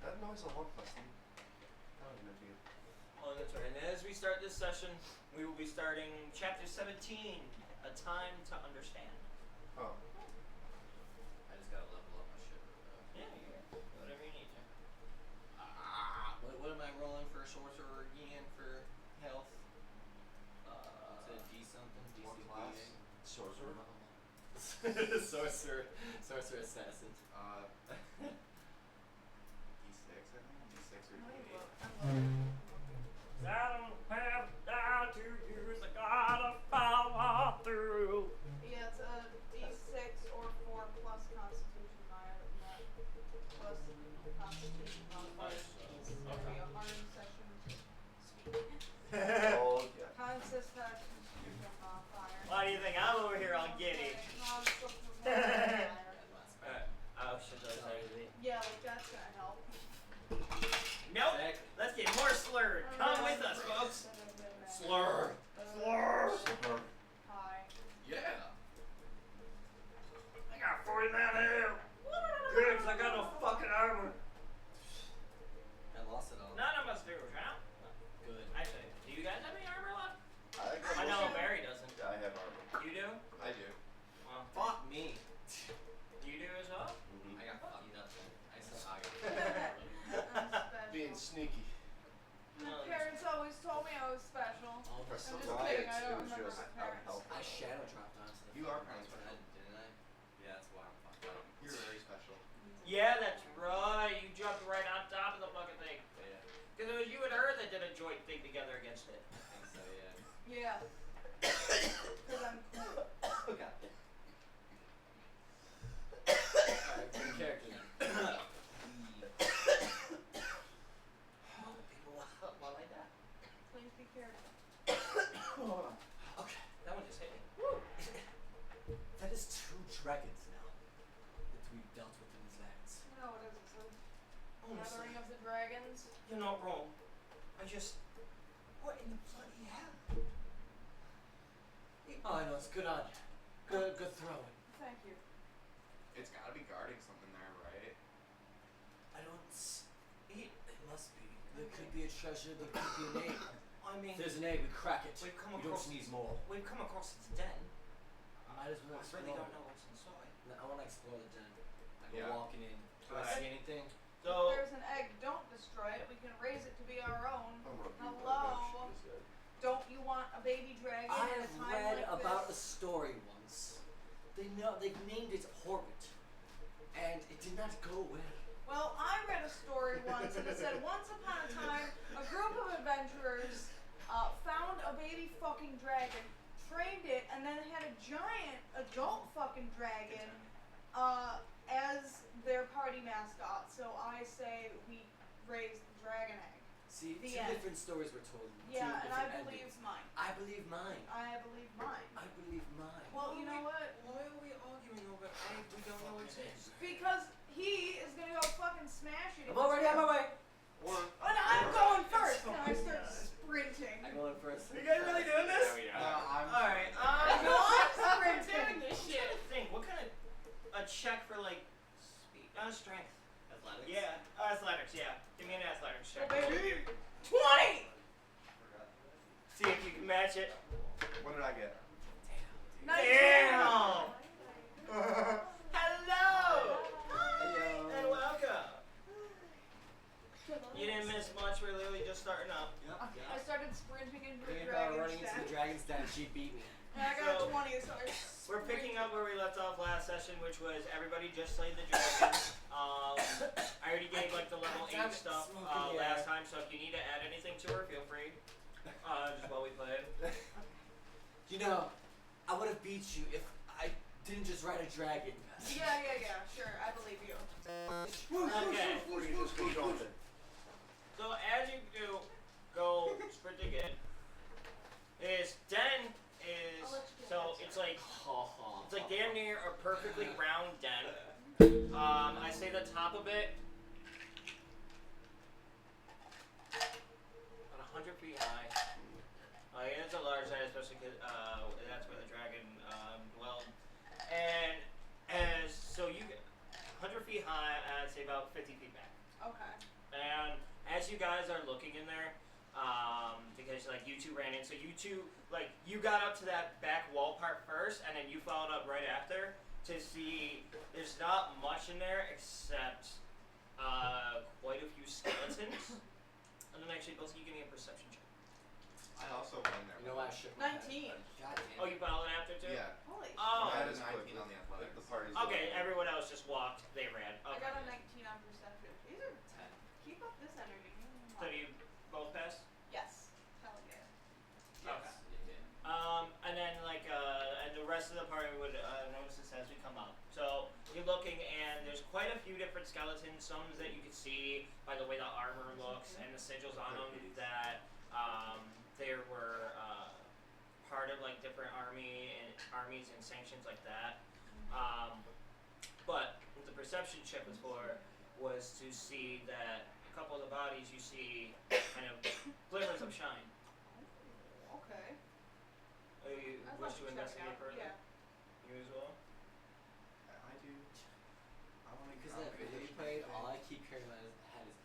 [SPEAKER 3] That noise a lot less than that was meant to be.
[SPEAKER 5] Oh, that's right. And as we start this session, we will be starting Chapter 17, A Time to Understand.
[SPEAKER 3] Oh.
[SPEAKER 1] I just gotta level up my shit.
[SPEAKER 5] Yeah, whatever you need to.
[SPEAKER 1] What am I rolling for sorcerer again for health? Is it D something?
[SPEAKER 3] What
[SPEAKER 1] DC
[SPEAKER 3] class? Sorcerer?
[SPEAKER 1] Sorcerer assassin.
[SPEAKER 4] D6, I think. D6 or
[SPEAKER 2] Let me
[SPEAKER 4] D8.
[SPEAKER 2] look. I'm
[SPEAKER 5] I don't have time to use, I gotta follow through.
[SPEAKER 2] Yeah, it's a D6 or 4 plus Constitution modifier, plus Constitution modifier. It's gonna be a hard session speaking.
[SPEAKER 3] Oh, yeah.
[SPEAKER 2] Constitution modifier.
[SPEAKER 5] Why do you think I'm over here all giddy? Oh, shit, those are easy.
[SPEAKER 2] Yeah, like that's gonna help.
[SPEAKER 5] Nope,
[SPEAKER 1] Exactly.
[SPEAKER 5] let's get more slurred. Come with us, folks.
[SPEAKER 1] Slur.
[SPEAKER 5] Slur.
[SPEAKER 3] Slur.
[SPEAKER 2] Hi.
[SPEAKER 1] Yeah.
[SPEAKER 5] I got 40 down here. Good, 'cause I got no fucking armor.
[SPEAKER 1] I lost it all.
[SPEAKER 5] None of us do, huh?
[SPEAKER 1] Good.
[SPEAKER 5] Actually, do you guys have any armor left?
[SPEAKER 3] I
[SPEAKER 5] I know
[SPEAKER 2] Yeah.
[SPEAKER 5] Barry doesn't.
[SPEAKER 3] I have armor.
[SPEAKER 5] You do?
[SPEAKER 4] I do.
[SPEAKER 5] Well,
[SPEAKER 1] Fuck me.
[SPEAKER 5] you do as well?
[SPEAKER 3] Mm-hmm.
[SPEAKER 1] I got fucked up. I suck.
[SPEAKER 2] I'm special.
[SPEAKER 3] Being sneaky.
[SPEAKER 2] My parents always told me I was special.
[SPEAKER 1] All
[SPEAKER 3] For
[SPEAKER 1] the
[SPEAKER 3] some
[SPEAKER 2] I'm just
[SPEAKER 3] riots,
[SPEAKER 2] kidding, I don't
[SPEAKER 3] it was
[SPEAKER 2] remember
[SPEAKER 3] just
[SPEAKER 2] my
[SPEAKER 3] out of
[SPEAKER 2] parents.
[SPEAKER 3] health.
[SPEAKER 1] I shadow dropped onto the
[SPEAKER 4] You are
[SPEAKER 1] fucking
[SPEAKER 4] kinda
[SPEAKER 1] bed, didn't I? Yeah, that's why I'm fucked up.
[SPEAKER 4] You're very special.
[SPEAKER 5] Yeah, that's right. You jumped right on top of the fucking thing.
[SPEAKER 1] Yeah.
[SPEAKER 5] Because it was you and her that did a joint thing together against it.
[SPEAKER 1] I think so, yeah.
[SPEAKER 2] Yeah. Because I'm cool.
[SPEAKER 1] Okay. Alright, new character then. People while I die.
[SPEAKER 2] Please be careful.
[SPEAKER 1] Okay.
[SPEAKER 5] That one just hit me.
[SPEAKER 1] That is 2 dragons now that we've dealt with in these lands.
[SPEAKER 2] No, it isn't. So,
[SPEAKER 5] Honestly,
[SPEAKER 2] Gathering of the Dragons.
[SPEAKER 5] you're not wrong. What in the bloody hell?
[SPEAKER 1] Oh, I know, it's good on you. Good throwing.
[SPEAKER 2] Thank you.
[SPEAKER 4] It's gotta be guarding something there, right?
[SPEAKER 1] I don't it must be. There could be a treasure, there could be an egg.
[SPEAKER 5] I mean,
[SPEAKER 1] If there's an egg, we crack it.
[SPEAKER 5] we've come
[SPEAKER 1] We don't
[SPEAKER 5] across
[SPEAKER 1] sneeze more.
[SPEAKER 5] We've come across its den.
[SPEAKER 1] Might as well
[SPEAKER 5] I
[SPEAKER 1] explore.
[SPEAKER 5] really don't know what's inside.
[SPEAKER 1] No, I want to explore the den. Like
[SPEAKER 4] Yeah.
[SPEAKER 1] we're walking in. Do I
[SPEAKER 5] Alright.
[SPEAKER 1] see anything?
[SPEAKER 2] If
[SPEAKER 5] So,
[SPEAKER 2] there's an egg, don't destroy it. We can raise it to be our own.
[SPEAKER 3] I'm gonna beat my
[SPEAKER 2] Hello?
[SPEAKER 3] bitch, she said.
[SPEAKER 2] Don't you want a baby dragon
[SPEAKER 1] I
[SPEAKER 2] at a
[SPEAKER 1] have
[SPEAKER 2] time
[SPEAKER 1] read
[SPEAKER 2] like
[SPEAKER 1] about a
[SPEAKER 2] this?
[SPEAKER 1] story once. They've named it Horbit, and it did not go well.
[SPEAKER 2] Well, I read a story once, and it said once upon a time, a group of adventurers found a baby fucking dragon, trained it, and then had a giant adult fucking dragon as their party mascot. So I say we raise the dragon egg.
[SPEAKER 1] See,
[SPEAKER 2] The
[SPEAKER 1] 2
[SPEAKER 2] end.
[SPEAKER 1] different stories were told.
[SPEAKER 2] Yeah,
[SPEAKER 1] 2
[SPEAKER 2] and I
[SPEAKER 1] different
[SPEAKER 2] believe
[SPEAKER 1] endings.
[SPEAKER 2] mine.
[SPEAKER 1] I believe mine.
[SPEAKER 2] I believe mine.
[SPEAKER 1] I believe mine.
[SPEAKER 2] Well, you know what?
[SPEAKER 5] why are we arguing over egg we don't know exists?
[SPEAKER 2] Because he is gonna go fucking smash it.
[SPEAKER 1] I'm already on my way.
[SPEAKER 2] And I'm going first, and I start sprinting.
[SPEAKER 1] I go in first.
[SPEAKER 5] You guys really doing this?
[SPEAKER 4] Yeah, we are.
[SPEAKER 5] Alright,
[SPEAKER 2] No, I'm sprinting.
[SPEAKER 5] this shit. I'm trying to think, what kind of a check for like speed? Strength.
[SPEAKER 1] Athletics.
[SPEAKER 5] Yeah, athletics, yeah. Give me an athletics check.
[SPEAKER 2] Oh, baby. 20!
[SPEAKER 5] See if you can match it.
[SPEAKER 4] What did I get?
[SPEAKER 5] Damn! Hello!
[SPEAKER 1] Hello.
[SPEAKER 5] And welcome. You didn't miss much, we're literally just starting up.
[SPEAKER 2] I started sprinting into the
[SPEAKER 1] Thinking about
[SPEAKER 2] dragon's
[SPEAKER 1] running into the
[SPEAKER 2] den.
[SPEAKER 1] dragon's den, she beat me.
[SPEAKER 2] And I got
[SPEAKER 5] So,
[SPEAKER 2] 20, so I
[SPEAKER 5] We're picking
[SPEAKER 2] sprinted.
[SPEAKER 5] up where we left off last session, which was everybody just slayed the dragon. I already gave like the level 8 stuff last time, so if you need to add anything to her, feel free. Just while we play.
[SPEAKER 1] You know, I would have beat you if I didn't just ride a dragon.
[SPEAKER 2] Yeah, sure, I believe you.
[SPEAKER 5] Okay.
[SPEAKER 3] Or you just go jumping.
[SPEAKER 5] So as you do go sprinting in, like it's a large site, especially because that's where the dragon dwelled. And as so you get 100 feet high, I'd say about 50 feet back.
[SPEAKER 2] Okay.
[SPEAKER 5] And as you guys are looking in there, because like you two ran in, so you two like you got up to that back wall part first, and then you followed up right after to see there's not much in there except quite a few skeletons. And then actually both of you give me a perception check.
[SPEAKER 4] I also went there.
[SPEAKER 1] You know what? I shook my head.
[SPEAKER 2] 19.
[SPEAKER 1] God damn.
[SPEAKER 5] Oh, you followed after too?
[SPEAKER 4] Yeah.
[SPEAKER 2] Holy
[SPEAKER 5] Oh.
[SPEAKER 4] I had a
[SPEAKER 3] Just
[SPEAKER 4] 19
[SPEAKER 3] quick,
[SPEAKER 4] on the athletics.
[SPEAKER 3] The party's
[SPEAKER 5] Okay,
[SPEAKER 3] over.
[SPEAKER 5] everyone else just walked. They ran.
[SPEAKER 2] I
[SPEAKER 5] Okay.
[SPEAKER 2] got a 19 on perception. These are
[SPEAKER 1] 10.
[SPEAKER 2] keep up this energy.
[SPEAKER 5] So do you both pass?
[SPEAKER 2] Yes. Hell yeah.
[SPEAKER 5] Okay.
[SPEAKER 1] Yeah.
[SPEAKER 5] And then like and the rest of the party would notice this as we come up. So you're looking, and there's quite a few different skeletons. Some that you can see by the way the armor looks and the sigils on them that there were part of like different armies and sanctions like that. But what the perception check was for was to see that a couple of the bodies you see kind of glimmers of shine.
[SPEAKER 2] Okay.
[SPEAKER 5] You
[SPEAKER 2] I'd
[SPEAKER 5] wish
[SPEAKER 2] like
[SPEAKER 5] to
[SPEAKER 2] check it
[SPEAKER 5] investigate
[SPEAKER 2] out.
[SPEAKER 5] further?
[SPEAKER 2] Yeah.
[SPEAKER 5] You as well?
[SPEAKER 4] I do. I want to
[SPEAKER 1] Because that video you played, all I keep hearing in my head is.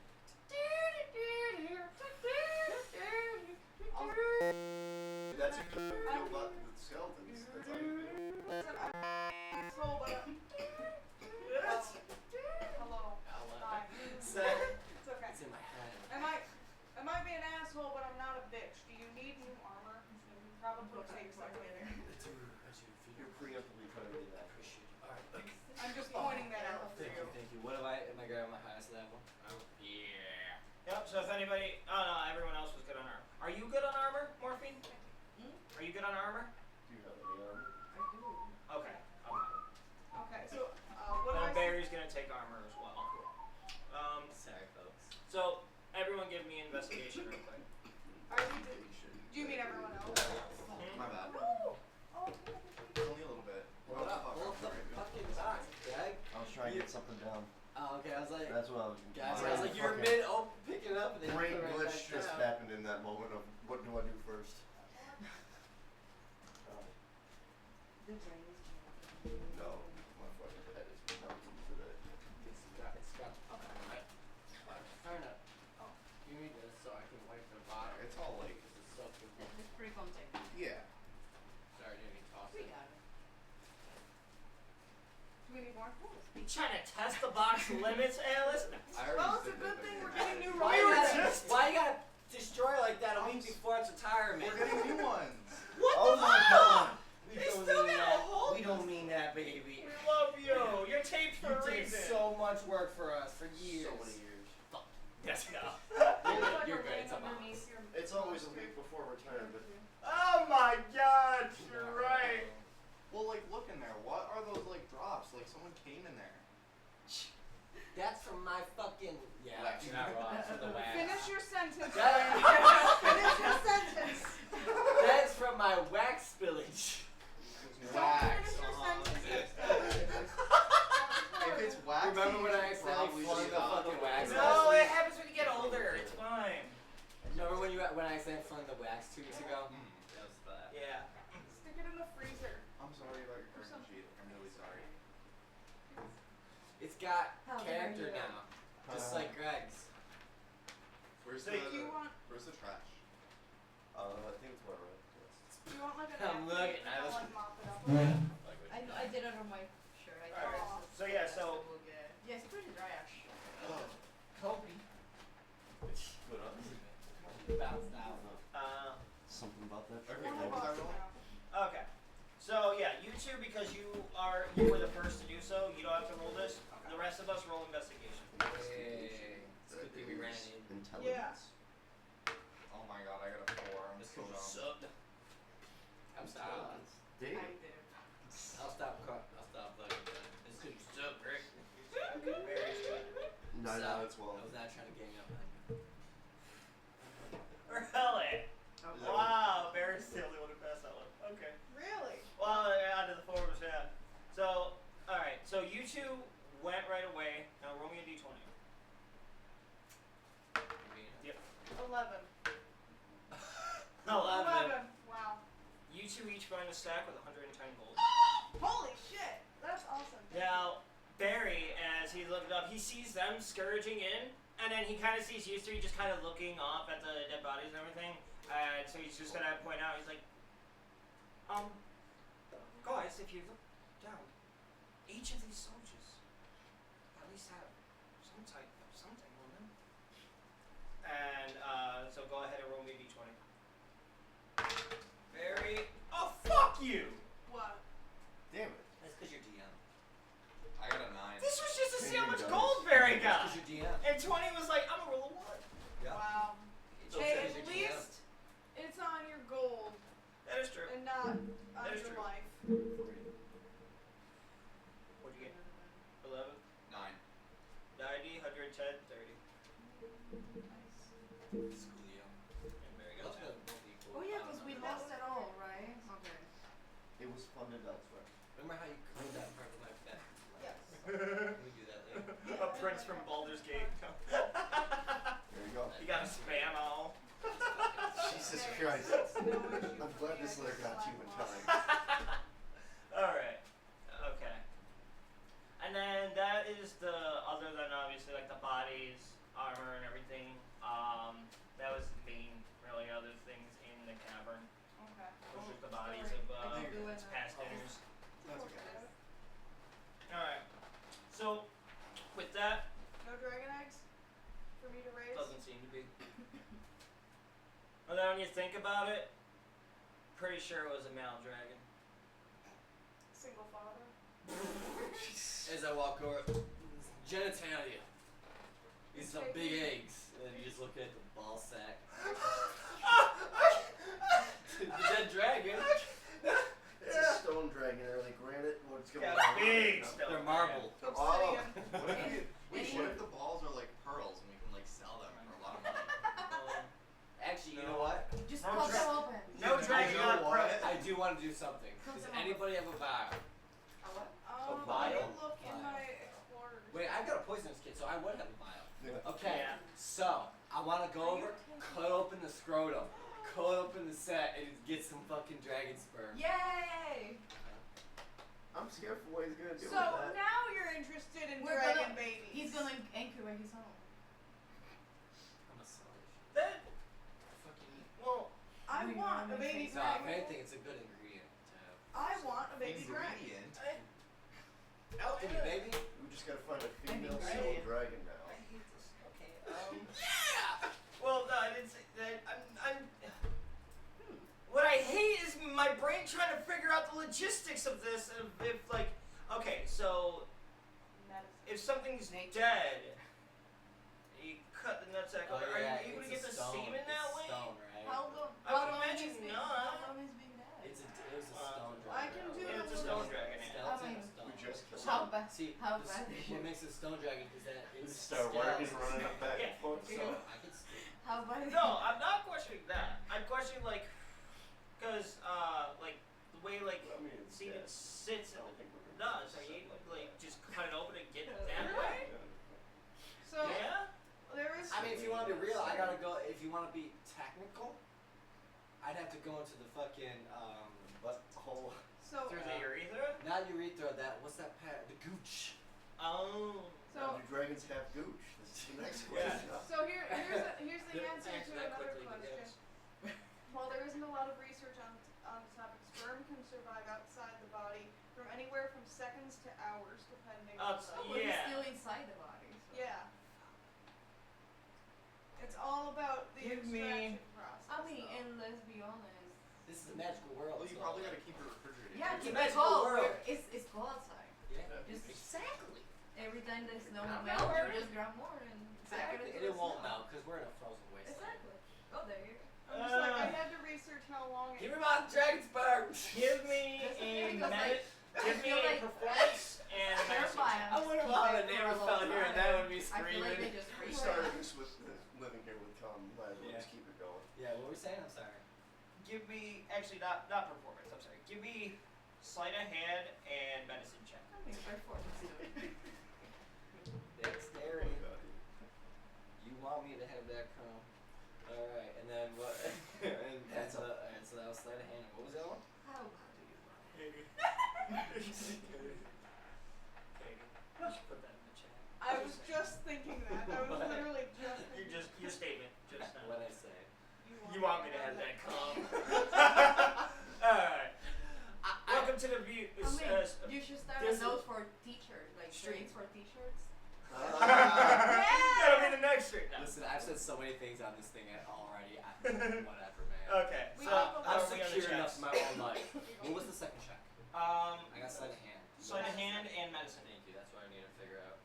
[SPEAKER 3] That's a good feel about the skeletons. That's how you feel.
[SPEAKER 2] Listen, I'm an asshole, but hello. Hi.
[SPEAKER 1] It's
[SPEAKER 2] It's okay.
[SPEAKER 1] in my head.
[SPEAKER 2] I might be an asshole, but I'm not a bitch. Do you need new armor? Probably take some later.
[SPEAKER 3] You're preemptively trying to do that.
[SPEAKER 1] Appreciate you. Alright.
[SPEAKER 2] I'm just pointing that out.
[SPEAKER 1] Thank you, thank you. What am I grabbing my highest level? Oh, yeah.
[SPEAKER 5] Yep, so if anybody. Oh no, everyone else was good on armor. Are you good on armor, Morphine? Are you good on armor?
[SPEAKER 3] Do you have any armor?
[SPEAKER 5] Okay.
[SPEAKER 2] Okay, so what do I see?
[SPEAKER 5] Barry's gonna take armor as well.
[SPEAKER 1] Sorry, folks.
[SPEAKER 5] So everyone give me investigation real quick.
[SPEAKER 2] Do you mean everyone else?
[SPEAKER 4] My bad.
[SPEAKER 2] Oh. Oh.
[SPEAKER 4] It's only a little bit.
[SPEAKER 1] Hold up, hold up the fucking box, Greg.
[SPEAKER 3] I was trying to get something down.
[SPEAKER 1] Oh, okay, I was like,
[SPEAKER 3] That's what I was.
[SPEAKER 1] guys,
[SPEAKER 3] my
[SPEAKER 1] I was like, you're
[SPEAKER 3] fucking
[SPEAKER 1] mid open, picking it up, and then
[SPEAKER 3] brain
[SPEAKER 1] you put it right
[SPEAKER 3] glitch
[SPEAKER 1] back
[SPEAKER 3] just
[SPEAKER 1] down.
[SPEAKER 3] happened in that moment of what do I do first? No, my fucking head is melting today.
[SPEAKER 1] It's got. Okay. Turn it.
[SPEAKER 2] Oh.
[SPEAKER 1] You need this so I can wipe the bottom.
[SPEAKER 4] It's all like,
[SPEAKER 1] This is so good.
[SPEAKER 6] It's pretty contact.
[SPEAKER 4] yeah.
[SPEAKER 1] Sorry, didn't mean to toss
[SPEAKER 6] We
[SPEAKER 1] it.
[SPEAKER 6] got it.
[SPEAKER 2] Do we need more?
[SPEAKER 5] You trying to test the box limits, Alice?
[SPEAKER 2] Well, it's a good thing we're getting new
[SPEAKER 1] Why you
[SPEAKER 2] robots.
[SPEAKER 1] gotta, why you gotta destroy like that a week before its retirement?
[SPEAKER 4] We're getting new ones.
[SPEAKER 5] What
[SPEAKER 3] Oh
[SPEAKER 5] the
[SPEAKER 3] my
[SPEAKER 5] fuck?
[SPEAKER 3] god!
[SPEAKER 1] We
[SPEAKER 5] They
[SPEAKER 1] don't
[SPEAKER 5] still
[SPEAKER 1] mean
[SPEAKER 5] got a
[SPEAKER 1] that.
[SPEAKER 5] hold?
[SPEAKER 1] We don't mean that, baby.
[SPEAKER 5] We love you. You're taped
[SPEAKER 1] You
[SPEAKER 5] for a
[SPEAKER 1] did
[SPEAKER 5] reason.
[SPEAKER 1] so much work for us for years.
[SPEAKER 3] So many years.
[SPEAKER 5] Yes, no.
[SPEAKER 1] You're good. It's a box.
[SPEAKER 3] It's always a week before retirement.
[SPEAKER 5] Oh my God, you're right.
[SPEAKER 4] Well, like, look in there. What are those, like, drops? Like, someone came in there.
[SPEAKER 1] That's from my fucking. Yeah,
[SPEAKER 4] Wax.
[SPEAKER 1] you're not wrong. It's from the wax.
[SPEAKER 2] Finish your sentence.
[SPEAKER 1] That-
[SPEAKER 2] Finish your sentence.
[SPEAKER 1] That's from my wax spillage.
[SPEAKER 2] Don't finish your sentence next time.
[SPEAKER 4] If it's waxy,
[SPEAKER 1] Remember when I
[SPEAKER 4] you should
[SPEAKER 1] accidentally
[SPEAKER 4] probably
[SPEAKER 1] flung the
[SPEAKER 4] stop.
[SPEAKER 1] fucking wax?
[SPEAKER 5] No, it happens when you get older. It's fine.
[SPEAKER 1] Remember when I accidentally flung the wax 2 weeks ago?
[SPEAKER 4] Mm.
[SPEAKER 1] That was bad.
[SPEAKER 5] Yeah.
[SPEAKER 2] Stick it in the freezer.
[SPEAKER 4] I'm sorry about your curtain sheet. I'm really sorry.
[SPEAKER 1] It's got
[SPEAKER 6] How
[SPEAKER 1] character
[SPEAKER 6] dare you.
[SPEAKER 1] now, just like Greg's.
[SPEAKER 4] Where's
[SPEAKER 5] So
[SPEAKER 4] the,
[SPEAKER 2] Do you want?
[SPEAKER 4] where's the trash?
[SPEAKER 3] I think it's my right. Yes.
[SPEAKER 2] Do you want like a
[SPEAKER 1] I'm
[SPEAKER 2] napkin?
[SPEAKER 1] looking, I
[SPEAKER 2] I'll
[SPEAKER 1] was-
[SPEAKER 2] like mop it up.
[SPEAKER 6] I did it on my shirt. I
[SPEAKER 5] Alright.
[SPEAKER 6] thought
[SPEAKER 5] So yeah, so
[SPEAKER 6] we'll get. Yeah, it's pretty dry actually.
[SPEAKER 1] Kobe.
[SPEAKER 3] Put on.
[SPEAKER 1] Bounced out.
[SPEAKER 3] Something about that.
[SPEAKER 4] Okay,
[SPEAKER 2] One
[SPEAKER 4] what
[SPEAKER 2] of
[SPEAKER 4] was I
[SPEAKER 2] us
[SPEAKER 4] rolling?
[SPEAKER 2] now.
[SPEAKER 5] okay. So yeah, you two because you were the first to do so. You don't have to roll this. The rest of us roll investigation.
[SPEAKER 1] Hey, it's a good thing we ran in.
[SPEAKER 3] Intelligence.
[SPEAKER 4] Oh my god, I got a 4. I'm
[SPEAKER 1] This
[SPEAKER 4] so
[SPEAKER 1] could
[SPEAKER 4] dumb.
[SPEAKER 1] suck. I'm stopping.
[SPEAKER 3] Dave.
[SPEAKER 6] I did.
[SPEAKER 1] I'll stop fucking that. This could suck, Rick.
[SPEAKER 5] Very good.
[SPEAKER 3] No,
[SPEAKER 1] So,
[SPEAKER 3] no, it's
[SPEAKER 1] I
[SPEAKER 3] well.
[SPEAKER 1] was not trying to gang up on you.
[SPEAKER 5] Really?
[SPEAKER 4] Is that
[SPEAKER 5] Wow, Barry's the only one who passed that one. Okay.
[SPEAKER 2] Really?
[SPEAKER 5] Well, yeah, to the forwards, yeah. So, alright, so you two went right away. Now roll me a d20. Yep.
[SPEAKER 2] 11.
[SPEAKER 5] No,
[SPEAKER 1] 11.
[SPEAKER 5] two each find a stack with 110 gold.
[SPEAKER 2] Holy shit! That's awesome.
[SPEAKER 5] Now, Barry, as he looked up, he sees them scourging in, and then he kind of sees you three just kind of looking off at the dead bodies and everything, and so he's just gonna point out, he's like, guys, if you look down, each of these soldiers at least have some type of something on them. And, so go ahead and roll me d20. Barry, oh, fuck you!
[SPEAKER 2] What?
[SPEAKER 3] Damn it.
[SPEAKER 1] That's because you're DM.
[SPEAKER 4] I got a 9.
[SPEAKER 5] This was just to see how much
[SPEAKER 3] Dice.
[SPEAKER 5] gold Barry
[SPEAKER 1] That's
[SPEAKER 5] got!
[SPEAKER 1] because you're DM.
[SPEAKER 5] And 20 was like, I'm gonna roll a 1.
[SPEAKER 1] Yeah.
[SPEAKER 2] Wow.
[SPEAKER 1] It's
[SPEAKER 2] Hey,
[SPEAKER 1] okay,
[SPEAKER 2] at
[SPEAKER 1] 'cause you're DM.
[SPEAKER 2] least it's on your gold
[SPEAKER 5] That is true.
[SPEAKER 2] and not on
[SPEAKER 5] That is
[SPEAKER 2] your
[SPEAKER 5] true.
[SPEAKER 2] life.
[SPEAKER 5] What'd you get? 11?
[SPEAKER 4] 9.
[SPEAKER 5] 90, 110, 30.
[SPEAKER 1] Schoolio.
[SPEAKER 5] And Barry got
[SPEAKER 1] Both
[SPEAKER 5] that.
[SPEAKER 1] of them both equal.
[SPEAKER 6] Oh yeah,
[SPEAKER 1] I don't
[SPEAKER 6] because we
[SPEAKER 1] remember.
[SPEAKER 6] lost it all, right? Okay.
[SPEAKER 3] It was funded elsewhere.
[SPEAKER 1] Remember how you cleaned that part of my bed?
[SPEAKER 2] Yes.
[SPEAKER 1] Can we do that later?
[SPEAKER 5] A prince from Baldur's Gate.
[SPEAKER 3] There you go.
[SPEAKER 5] You got a spam all.
[SPEAKER 3] Jesus
[SPEAKER 2] Hey,
[SPEAKER 3] Christ.
[SPEAKER 2] it's no issue
[SPEAKER 3] I'm
[SPEAKER 2] for
[SPEAKER 3] glad
[SPEAKER 2] me,
[SPEAKER 3] this
[SPEAKER 2] I
[SPEAKER 3] letter
[SPEAKER 2] just
[SPEAKER 3] got you
[SPEAKER 2] slap
[SPEAKER 3] in
[SPEAKER 2] them
[SPEAKER 3] time.
[SPEAKER 2] off.
[SPEAKER 5] Alright. Okay. And then that is the, other than obviously like the bodies, armor and everything, that was the main, really, other things in the cavern.
[SPEAKER 2] Okay.
[SPEAKER 5] Those are the bodies of,
[SPEAKER 6] I can do it.
[SPEAKER 5] its past dinners.
[SPEAKER 4] That's okay.
[SPEAKER 5] Alright. So, with that,
[SPEAKER 2] No dragon eggs for me to raise?
[SPEAKER 5] doesn't seem to be. And then when you think about it, pretty sure it was a male dragon.
[SPEAKER 2] Single father.
[SPEAKER 1] As I walk over, genitalia. These are big eggs. And then you just look at the ball sack. The dead dragon.
[SPEAKER 3] It's a stone dragon. They're like granite. What's going
[SPEAKER 5] Got
[SPEAKER 3] on?
[SPEAKER 5] a big
[SPEAKER 3] You know?
[SPEAKER 5] stone.
[SPEAKER 1] They're marble.
[SPEAKER 3] They're all-
[SPEAKER 2] Obsidian.
[SPEAKER 4] What if the balls are like pearls and we can like sell them for a lot of money?
[SPEAKER 1] Actually, you know what?
[SPEAKER 6] Just
[SPEAKER 5] No
[SPEAKER 6] cut
[SPEAKER 5] dra-
[SPEAKER 6] them open.
[SPEAKER 5] No
[SPEAKER 3] You
[SPEAKER 5] dragon
[SPEAKER 3] know
[SPEAKER 5] on
[SPEAKER 3] what?
[SPEAKER 5] pro.
[SPEAKER 1] I do want to do something. Does anybody have a vial?
[SPEAKER 6] A what?
[SPEAKER 1] A
[SPEAKER 2] I
[SPEAKER 1] vial?
[SPEAKER 2] didn't look in
[SPEAKER 1] Vial.
[SPEAKER 2] my explorers.
[SPEAKER 1] Wait, I got a poisonous kit, so I would have a vial.
[SPEAKER 3] Yeah.
[SPEAKER 1] Okay,
[SPEAKER 5] Yeah.
[SPEAKER 1] so I want to go over, cut open the scrotum, cut open the set, and get some fucking dragon sperm.
[SPEAKER 6] Yay!
[SPEAKER 3] I'm scared for what he's gonna do
[SPEAKER 2] So
[SPEAKER 3] with that.
[SPEAKER 2] now you're interested in
[SPEAKER 6] We're
[SPEAKER 2] dragon
[SPEAKER 6] gonna-
[SPEAKER 2] babies.
[SPEAKER 6] He's gonna incubate his own.
[SPEAKER 1] I'm a selfish.
[SPEAKER 5] That,
[SPEAKER 1] Fucking.
[SPEAKER 5] well,
[SPEAKER 2] I
[SPEAKER 6] We
[SPEAKER 2] want a
[SPEAKER 6] normally
[SPEAKER 2] baby
[SPEAKER 6] think-
[SPEAKER 1] No, if
[SPEAKER 2] dragon.
[SPEAKER 1] anything, it's a good ingredient to have.
[SPEAKER 2] I want a baby dragon.
[SPEAKER 4] Ingredient.
[SPEAKER 1] Out to you, baby.
[SPEAKER 3] We just gotta find a female
[SPEAKER 6] I
[SPEAKER 3] soul
[SPEAKER 5] hate-
[SPEAKER 3] dragon now.
[SPEAKER 5] I hate this. Okay, yeah! Well, no, I didn't say that. What I hate is my brain trying to figure out the logistics of this. If like, okay, so
[SPEAKER 2] Medicine.
[SPEAKER 5] if something's
[SPEAKER 6] Nature.
[SPEAKER 5] dead, you cut the nutsack.
[SPEAKER 1] Oh,
[SPEAKER 5] Are
[SPEAKER 1] yeah,
[SPEAKER 5] you able to
[SPEAKER 1] it's
[SPEAKER 5] get
[SPEAKER 1] a
[SPEAKER 5] the
[SPEAKER 1] stone.
[SPEAKER 5] semen
[SPEAKER 1] It's
[SPEAKER 5] that way?
[SPEAKER 1] stone, right?
[SPEAKER 6] How long?
[SPEAKER 5] I would
[SPEAKER 6] how long
[SPEAKER 5] imagine
[SPEAKER 6] he's been,
[SPEAKER 5] not.
[SPEAKER 6] How long he's been dead?
[SPEAKER 1] It was a stone dragon.
[SPEAKER 2] I can do
[SPEAKER 5] Yeah, it's a
[SPEAKER 2] little
[SPEAKER 5] stone
[SPEAKER 2] bit.
[SPEAKER 5] dragon. Yeah.
[SPEAKER 1] Skeleton
[SPEAKER 6] I mean,
[SPEAKER 1] stone.
[SPEAKER 3] We just killed
[SPEAKER 6] How
[SPEAKER 3] him.
[SPEAKER 6] bad?
[SPEAKER 1] See,
[SPEAKER 6] How
[SPEAKER 1] this-
[SPEAKER 6] bad?
[SPEAKER 1] what makes a stone dragon is that
[SPEAKER 3] We
[SPEAKER 1] it's
[SPEAKER 3] start working,
[SPEAKER 1] skeleton.
[SPEAKER 3] running up back and forth.
[SPEAKER 1] So I can still.
[SPEAKER 6] How bad?
[SPEAKER 5] No, I'm not questioning that. I'm questioning like, cause like the way like
[SPEAKER 3] I mean, it's
[SPEAKER 5] semen
[SPEAKER 3] dead.
[SPEAKER 5] sits
[SPEAKER 3] I
[SPEAKER 5] and
[SPEAKER 3] don't think we're gonna
[SPEAKER 5] does. Are
[SPEAKER 3] do
[SPEAKER 5] you
[SPEAKER 3] something
[SPEAKER 5] like just cut it open and get it
[SPEAKER 2] Really?
[SPEAKER 5] that way?
[SPEAKER 2] So
[SPEAKER 5] Yeah.
[SPEAKER 2] there is.
[SPEAKER 1] I mean, if you want to be real, I gotta go. If you want to be technical, I'd have to go into the fucking butthole.
[SPEAKER 2] So
[SPEAKER 5] Through the urethra?
[SPEAKER 1] Not urethra. That what's that pat? The gooch.
[SPEAKER 5] Oh.
[SPEAKER 3] Now,
[SPEAKER 2] so
[SPEAKER 3] do dragons have gooch? This is the next
[SPEAKER 5] Yeah.
[SPEAKER 3] question.
[SPEAKER 2] here's the answer to
[SPEAKER 5] Answer that
[SPEAKER 2] another
[SPEAKER 5] quickly,
[SPEAKER 2] question.
[SPEAKER 5] because-
[SPEAKER 2] While there isn't a lot of research on the topic, sperm can survive outside the body from anywhere from seconds to hours, depending on
[SPEAKER 5] Ups-
[SPEAKER 2] the.
[SPEAKER 6] Oh, but he's
[SPEAKER 5] Yeah.
[SPEAKER 6] still inside the body. So.
[SPEAKER 2] Yeah. It's all about the
[SPEAKER 6] You
[SPEAKER 2] extraction
[SPEAKER 6] mean-
[SPEAKER 2] process.
[SPEAKER 6] I mean,
[SPEAKER 2] though.
[SPEAKER 6] and let's be honest.
[SPEAKER 1] This is a magical world.
[SPEAKER 4] Well, you
[SPEAKER 1] so-
[SPEAKER 4] probably gotta keep it refrigerated.
[SPEAKER 6] Yeah,
[SPEAKER 1] It's a
[SPEAKER 6] keep it
[SPEAKER 1] magical
[SPEAKER 6] cold.
[SPEAKER 1] world.
[SPEAKER 6] It's cold outside.
[SPEAKER 1] Yeah.
[SPEAKER 6] Just
[SPEAKER 1] Exactly.
[SPEAKER 6] every time there's no
[SPEAKER 1] I'm not
[SPEAKER 6] melt,
[SPEAKER 1] worried.
[SPEAKER 6] you just grab more and stack
[SPEAKER 1] Exactly.
[SPEAKER 6] it
[SPEAKER 1] And
[SPEAKER 6] into
[SPEAKER 1] it
[SPEAKER 6] the
[SPEAKER 1] won't
[SPEAKER 6] snow.
[SPEAKER 1] melt because we're in a frozen wasteland.
[SPEAKER 6] Exactly. Oh, there you go.
[SPEAKER 2] I'm just like, I had to research how long
[SPEAKER 1] Give
[SPEAKER 2] it.
[SPEAKER 1] me my dragon sperm.
[SPEAKER 5] Give me
[SPEAKER 6] Just
[SPEAKER 5] a
[SPEAKER 6] because,
[SPEAKER 5] med-
[SPEAKER 6] I
[SPEAKER 5] give me
[SPEAKER 6] feel
[SPEAKER 5] a
[SPEAKER 6] like
[SPEAKER 5] performance and a medicine
[SPEAKER 6] Terrifying.
[SPEAKER 5] check.
[SPEAKER 1] I wonder
[SPEAKER 6] Keep
[SPEAKER 1] how
[SPEAKER 6] it
[SPEAKER 1] the
[SPEAKER 6] for
[SPEAKER 1] neighbors
[SPEAKER 6] a long
[SPEAKER 1] felt here and
[SPEAKER 6] time.
[SPEAKER 1] that would be
[SPEAKER 6] I feel like
[SPEAKER 1] screaming.
[SPEAKER 6] they just
[SPEAKER 3] We
[SPEAKER 6] freeze.
[SPEAKER 3] started this with living here with Tom. Might as well
[SPEAKER 1] Yeah.
[SPEAKER 3] just keep it going.
[SPEAKER 1] Yeah, what were we saying? I'm sorry.
[SPEAKER 5] Give me actually not performance. I'm sorry. Give me sleight of hand and medicine check.
[SPEAKER 6] I think performance too.
[SPEAKER 1] Dexterity. You want me to have that crumb. Alright, and then what? and so that was sleight of hand. What was the other one?
[SPEAKER 5] Katie. Katie. You should put that in the chat.
[SPEAKER 2] I was just thinking that. I was literally just
[SPEAKER 5] You
[SPEAKER 2] thinking.
[SPEAKER 5] just your statement just now.
[SPEAKER 1] What I say?
[SPEAKER 5] You want me to have that cum? Alright. Welcome to the view.
[SPEAKER 6] You should start
[SPEAKER 1] there's
[SPEAKER 6] a note for t-shirts, like
[SPEAKER 5] Street.
[SPEAKER 6] strings for t-shirts.
[SPEAKER 5] That'll be the next street. No.
[SPEAKER 1] Listen, I've said so many things on this thing already. Whatever, man.
[SPEAKER 5] Okay.
[SPEAKER 2] We
[SPEAKER 5] So
[SPEAKER 2] have a
[SPEAKER 5] how
[SPEAKER 1] I'm
[SPEAKER 5] are we on the
[SPEAKER 1] secure enough
[SPEAKER 5] checks?
[SPEAKER 1] in my own life. What was the second check? I got sleight of hand.
[SPEAKER 5] Sleight of hand and medicine.
[SPEAKER 1] Thank you. That's what I need to figure out.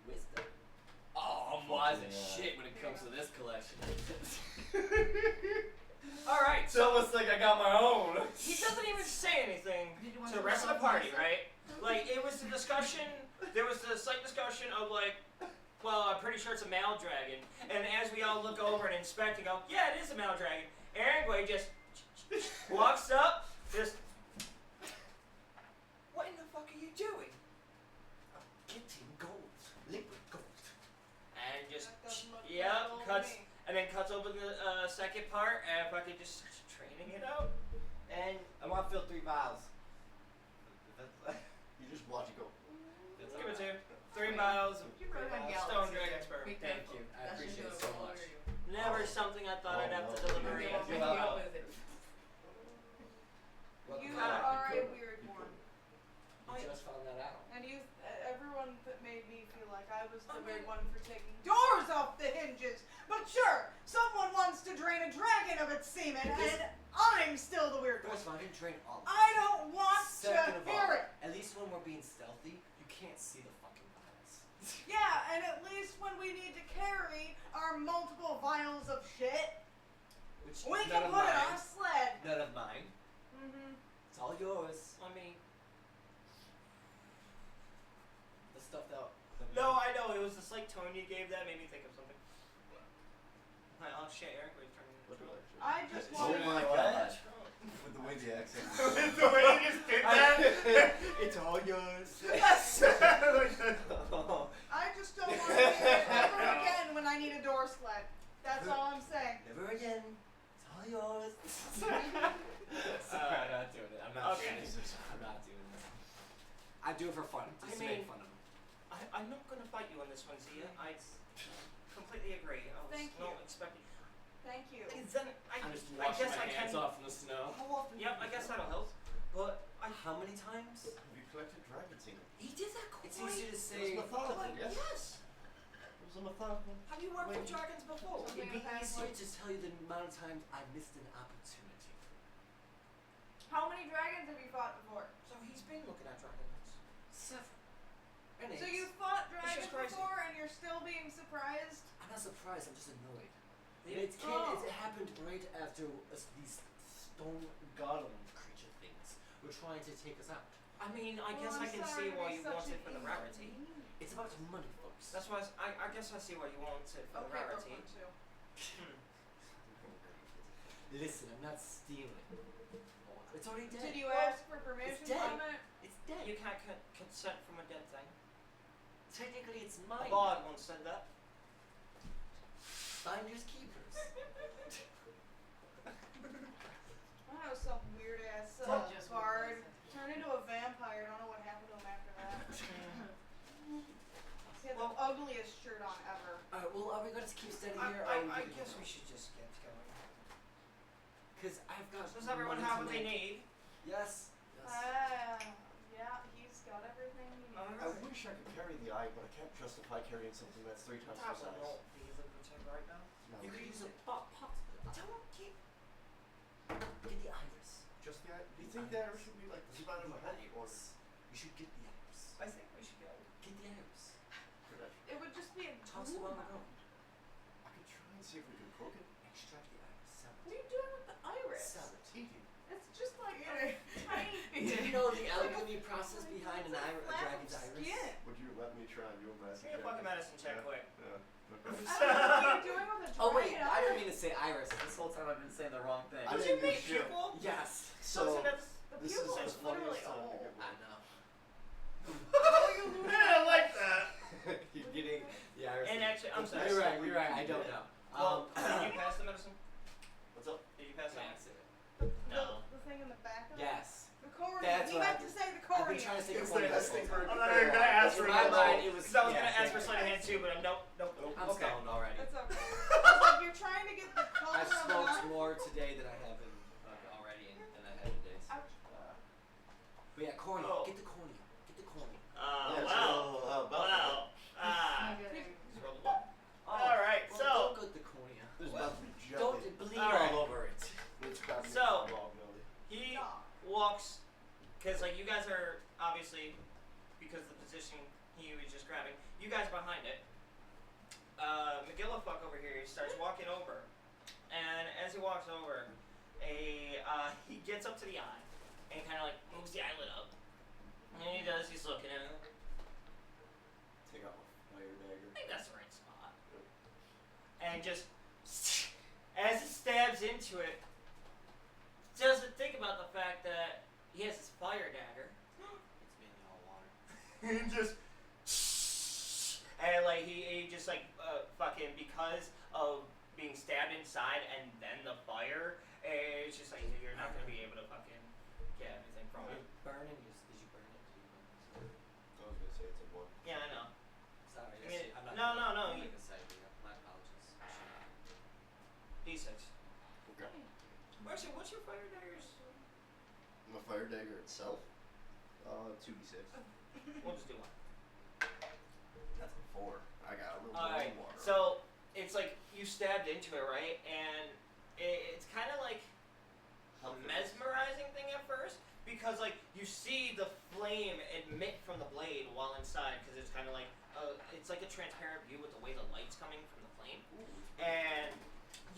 [SPEAKER 1] Wisdom. Oh, I'm wise as shit when it comes to this collection.
[SPEAKER 5] All right.
[SPEAKER 1] It's almost like I got my own.
[SPEAKER 5] He doesn't even say anything
[SPEAKER 6] Did you want
[SPEAKER 5] to the
[SPEAKER 6] to
[SPEAKER 5] rest of the
[SPEAKER 6] know
[SPEAKER 5] party,
[SPEAKER 6] medicine?
[SPEAKER 5] right? Like, it was the discussion, there was the slight discussion of like, well, I'm pretty sure it's a male dragon. And as we all look over and inspect and go, yeah, it is a male dragon. Arangway just walks up, just, what in the fuck are you doing?
[SPEAKER 1] I'm getting gold. Liquid gold.
[SPEAKER 5] And just,
[SPEAKER 2] That doesn't look
[SPEAKER 5] yep,
[SPEAKER 2] like gold to
[SPEAKER 5] cuts,
[SPEAKER 2] me.
[SPEAKER 5] and then cuts open the second part and fucking just starts training it out. And
[SPEAKER 1] I want to fill 3 vials.
[SPEAKER 3] You just watch it go.
[SPEAKER 5] give it to him. 3 miles of
[SPEAKER 6] You really have
[SPEAKER 5] stone
[SPEAKER 6] galaxies
[SPEAKER 5] dragon
[SPEAKER 6] there.
[SPEAKER 5] sperm.
[SPEAKER 6] Be
[SPEAKER 1] Thank
[SPEAKER 6] careful.
[SPEAKER 1] you. I
[SPEAKER 6] That
[SPEAKER 1] appreciate
[SPEAKER 6] should
[SPEAKER 1] it
[SPEAKER 6] go
[SPEAKER 1] so
[SPEAKER 6] all
[SPEAKER 1] much.
[SPEAKER 6] over you.
[SPEAKER 5] Never
[SPEAKER 3] Oh.
[SPEAKER 5] something I thought I'd have to
[SPEAKER 3] Oh, no.
[SPEAKER 5] deliver
[SPEAKER 6] You're
[SPEAKER 5] again.
[SPEAKER 6] the
[SPEAKER 1] You're welcome.
[SPEAKER 6] opposite.
[SPEAKER 2] You
[SPEAKER 5] God.
[SPEAKER 2] are a weird one.
[SPEAKER 1] You just found that out.
[SPEAKER 2] And everyone made me feel like I was the
[SPEAKER 5] I
[SPEAKER 2] weird
[SPEAKER 5] mean-
[SPEAKER 2] one for taking doors off the hinges. But sure, someone wants to drain a dragon of its semen, and I'm still the weird one.
[SPEAKER 1] First of all, I didn't drain all of it.
[SPEAKER 2] I don't want
[SPEAKER 1] Second
[SPEAKER 2] to
[SPEAKER 1] of
[SPEAKER 2] hear
[SPEAKER 1] all,
[SPEAKER 2] it.
[SPEAKER 1] at least when we're being stealthy, you can't see the fucking vials.
[SPEAKER 2] Yeah, and at least when we need to carry our multiple vials of shit,
[SPEAKER 1] Which
[SPEAKER 2] we
[SPEAKER 1] none
[SPEAKER 2] can
[SPEAKER 1] of
[SPEAKER 2] put it
[SPEAKER 1] mine.
[SPEAKER 2] on a sled.
[SPEAKER 1] None of mine.
[SPEAKER 2] Mm-hmm.
[SPEAKER 1] It's all yours.
[SPEAKER 5] I mean,
[SPEAKER 1] The stuff that.
[SPEAKER 5] no, I know. It was the slight tone you gave that made me think of something. Like, oh shit, Eric was turning
[SPEAKER 3] Look at that shit.
[SPEAKER 2] I just
[SPEAKER 3] Oh
[SPEAKER 2] want
[SPEAKER 3] my
[SPEAKER 1] What?
[SPEAKER 3] god. With the way the accent
[SPEAKER 5] The way you just did that.
[SPEAKER 3] It's all yours.
[SPEAKER 5] Yes.
[SPEAKER 2] I just don't want to hear it ever again when I need a door sled. That's all I'm saying.
[SPEAKER 1] Never again. It's all yours. Sorry, I'm not doing it. I'm not
[SPEAKER 5] Okay.
[SPEAKER 1] doing this. I'm not doing this. I do it for fun. Just to make fun of them.
[SPEAKER 5] I'm not gonna fight you on this one, Zia. I completely agree. I was
[SPEAKER 2] Thank
[SPEAKER 5] not
[SPEAKER 2] you.
[SPEAKER 5] expecting.
[SPEAKER 2] Thank you.
[SPEAKER 5] Because then
[SPEAKER 1] I'm just
[SPEAKER 5] I
[SPEAKER 1] washing
[SPEAKER 5] guess
[SPEAKER 1] my
[SPEAKER 5] I
[SPEAKER 1] hands
[SPEAKER 5] can.
[SPEAKER 1] off in the snow.
[SPEAKER 3] How often?
[SPEAKER 5] Yep, I guess that'll help. But
[SPEAKER 1] How many times?
[SPEAKER 3] Have you collected dragon semen?
[SPEAKER 5] he did that quite.
[SPEAKER 1] It's easy to
[SPEAKER 3] It
[SPEAKER 1] say.
[SPEAKER 3] was methodical,
[SPEAKER 5] Like,
[SPEAKER 3] yes?
[SPEAKER 5] yes.
[SPEAKER 3] It was a methodical.
[SPEAKER 5] Have you worked with dragons before?
[SPEAKER 1] It'd be easier to tell you the amount of times I missed an opportunity.
[SPEAKER 2] How many dragons have you fought before?
[SPEAKER 5] So he's been looking at dragons.
[SPEAKER 1] 7. And
[SPEAKER 2] So
[SPEAKER 1] 8.
[SPEAKER 2] you fought dragons
[SPEAKER 5] just crazy.
[SPEAKER 2] before and you're still being surprised?
[SPEAKER 1] I'm not surprised. I'm just annoyed.
[SPEAKER 5] Yeah.
[SPEAKER 1] It happened right after these stone golem creature things were trying to take us out.
[SPEAKER 5] I mean, I
[SPEAKER 2] Well,
[SPEAKER 5] guess
[SPEAKER 2] I'm
[SPEAKER 5] I can
[SPEAKER 2] sorry
[SPEAKER 5] see
[SPEAKER 2] to
[SPEAKER 5] why
[SPEAKER 2] be
[SPEAKER 5] you
[SPEAKER 2] such
[SPEAKER 5] want it
[SPEAKER 2] an
[SPEAKER 5] for the
[SPEAKER 2] evil
[SPEAKER 5] rarity.
[SPEAKER 2] being.
[SPEAKER 1] It's about money, folks.
[SPEAKER 5] That's why I guess I see why you want it for the
[SPEAKER 2] Okay,
[SPEAKER 5] rarity.
[SPEAKER 2] Brooklyn too.
[SPEAKER 1] Listen, I'm not stealing. It's already dead.
[SPEAKER 2] Did you ask for permission
[SPEAKER 1] dead.
[SPEAKER 2] from it?
[SPEAKER 1] It's dead.
[SPEAKER 5] You can't consent from a dead thing.
[SPEAKER 1] Technically, it's
[SPEAKER 5] A
[SPEAKER 1] mine.
[SPEAKER 5] bard once said that.
[SPEAKER 1] Finders keepers.
[SPEAKER 2] I was some weird ass
[SPEAKER 6] Not just one
[SPEAKER 2] bard.
[SPEAKER 6] person.
[SPEAKER 2] Turned into a vampire. Don't know what happened to him after that. He had
[SPEAKER 5] Well-
[SPEAKER 2] the ugliest shirt on ever.
[SPEAKER 1] Alright, well, are we going to keep standing here? or are
[SPEAKER 5] I
[SPEAKER 1] we
[SPEAKER 5] guess we should just get going.
[SPEAKER 1] Because I've got.
[SPEAKER 5] Does everyone
[SPEAKER 1] money
[SPEAKER 5] have
[SPEAKER 1] to
[SPEAKER 5] what they
[SPEAKER 1] make.
[SPEAKER 5] need?
[SPEAKER 1] Yes. Yes.
[SPEAKER 2] Yeah, he's got everything he needs.
[SPEAKER 3] I wish I could carry the eye, but I can't justify carrying something that's 3 times
[SPEAKER 5] That
[SPEAKER 3] the
[SPEAKER 5] will
[SPEAKER 3] size.
[SPEAKER 5] not be lucrative right now.
[SPEAKER 3] No.
[SPEAKER 1] You could use a pot.
[SPEAKER 5] Don't keep.
[SPEAKER 1] Get the iris.
[SPEAKER 3] Just the eye. Do you think the iris should be like the spot of my head, or
[SPEAKER 1] You should get the iris.
[SPEAKER 5] I think we should go.
[SPEAKER 1] Get the iris.
[SPEAKER 3] could I?
[SPEAKER 2] It would just be a
[SPEAKER 1] Toss it on the ground.
[SPEAKER 3] I could try and see if we could cook it.
[SPEAKER 1] Extract the iris. Sell
[SPEAKER 2] What are
[SPEAKER 1] it.
[SPEAKER 2] you doing with the iris?
[SPEAKER 1] Sell it.
[SPEAKER 3] Eating.
[SPEAKER 2] It's just like a tiny.
[SPEAKER 1] Did you know the alchemy process behind a dragon's iris?
[SPEAKER 2] Skin.
[SPEAKER 3] Would you let me try and do a medicine
[SPEAKER 5] Give me a fucking medicine check
[SPEAKER 3] Yeah.
[SPEAKER 5] quick.
[SPEAKER 3] Yeah. Okay.
[SPEAKER 2] I don't know what you're doing with a dragon.
[SPEAKER 1] Oh wait, I didn't mean to say iris. This whole time I've been saying the wrong thing.
[SPEAKER 3] I
[SPEAKER 5] Did you
[SPEAKER 3] didn't
[SPEAKER 5] make
[SPEAKER 3] do shit.
[SPEAKER 5] pupil?
[SPEAKER 1] Yes.
[SPEAKER 3] So
[SPEAKER 5] that's.
[SPEAKER 2] The
[SPEAKER 3] this
[SPEAKER 2] pupil
[SPEAKER 3] is
[SPEAKER 2] is
[SPEAKER 3] the
[SPEAKER 2] literally
[SPEAKER 3] funniest time to
[SPEAKER 2] old.
[SPEAKER 3] get
[SPEAKER 1] I know.
[SPEAKER 2] How are you losing
[SPEAKER 5] I like that.
[SPEAKER 1] You're getting the iris.
[SPEAKER 5] And actually, I'm sorry.
[SPEAKER 1] You're right. You're right. I don't know.
[SPEAKER 5] Well, did you pass the medicine?
[SPEAKER 3] What's up?
[SPEAKER 5] Did you pass it?
[SPEAKER 1] That's it.
[SPEAKER 5] No.
[SPEAKER 2] The thing in the back of it?
[SPEAKER 1] Yes.
[SPEAKER 2] The cord
[SPEAKER 1] That's
[SPEAKER 2] is
[SPEAKER 1] I smoked more today than I have in already than I have in days.
[SPEAKER 2] Ouch.
[SPEAKER 1] But yeah, cornea.
[SPEAKER 5] Oh.
[SPEAKER 1] Get the cornea. Get the cornea.
[SPEAKER 5] Wow. Wow. Just roll the one. All right,
[SPEAKER 1] Well,
[SPEAKER 5] so
[SPEAKER 1] don't get the cornea.
[SPEAKER 3] There's about to be
[SPEAKER 1] Don't
[SPEAKER 3] jelly.
[SPEAKER 1] bleed
[SPEAKER 5] Alright.
[SPEAKER 1] all over it.
[SPEAKER 3] It's about to be
[SPEAKER 5] So-
[SPEAKER 3] eyeball jelly.
[SPEAKER 5] he walks, because like you guys are obviously, because of the position he was just grabbing, you guys are behind it. McGillifuck over here starts walking over, and as he walks over, he gets up to the eye and kind of like moves the eyelid up, and he does. He's looking at it.
[SPEAKER 3] Take out my fire dagger.
[SPEAKER 5] I think that's the right spot. And just as he stabs into it, doesn't think about the fact that he has his fire dagger.
[SPEAKER 1] It's mainly all water.
[SPEAKER 5] And just and like he just like fucking because of being stabbed inside and then the fire, it's just like you're not gonna be able to fucking get everything from it.
[SPEAKER 1] Burning? Did you burn it? Did you burn it?
[SPEAKER 3] I was gonna say it's a one.
[SPEAKER 5] Yeah, I know.
[SPEAKER 1] Sorry.
[SPEAKER 5] I mean,
[SPEAKER 1] I'm not
[SPEAKER 5] no,
[SPEAKER 1] gonna-
[SPEAKER 5] no, no,
[SPEAKER 1] I'm
[SPEAKER 5] you-
[SPEAKER 1] not gonna say it. My apologies.
[SPEAKER 5] D6.
[SPEAKER 3] Okay.
[SPEAKER 5] Actually, what's your fire daggers?
[SPEAKER 3] The fire dagger itself. 2d6.
[SPEAKER 5] We'll just do one.
[SPEAKER 3] That's a 4. I got a little
[SPEAKER 5] Alright,
[SPEAKER 3] water.
[SPEAKER 5] so it's like you stabbed into it, right? And it's kind of like a mesmerizing thing at first because like you see the flame emit from the blade while inside because it's kind of like it's like a transparent view with the way the light's coming from the flame, and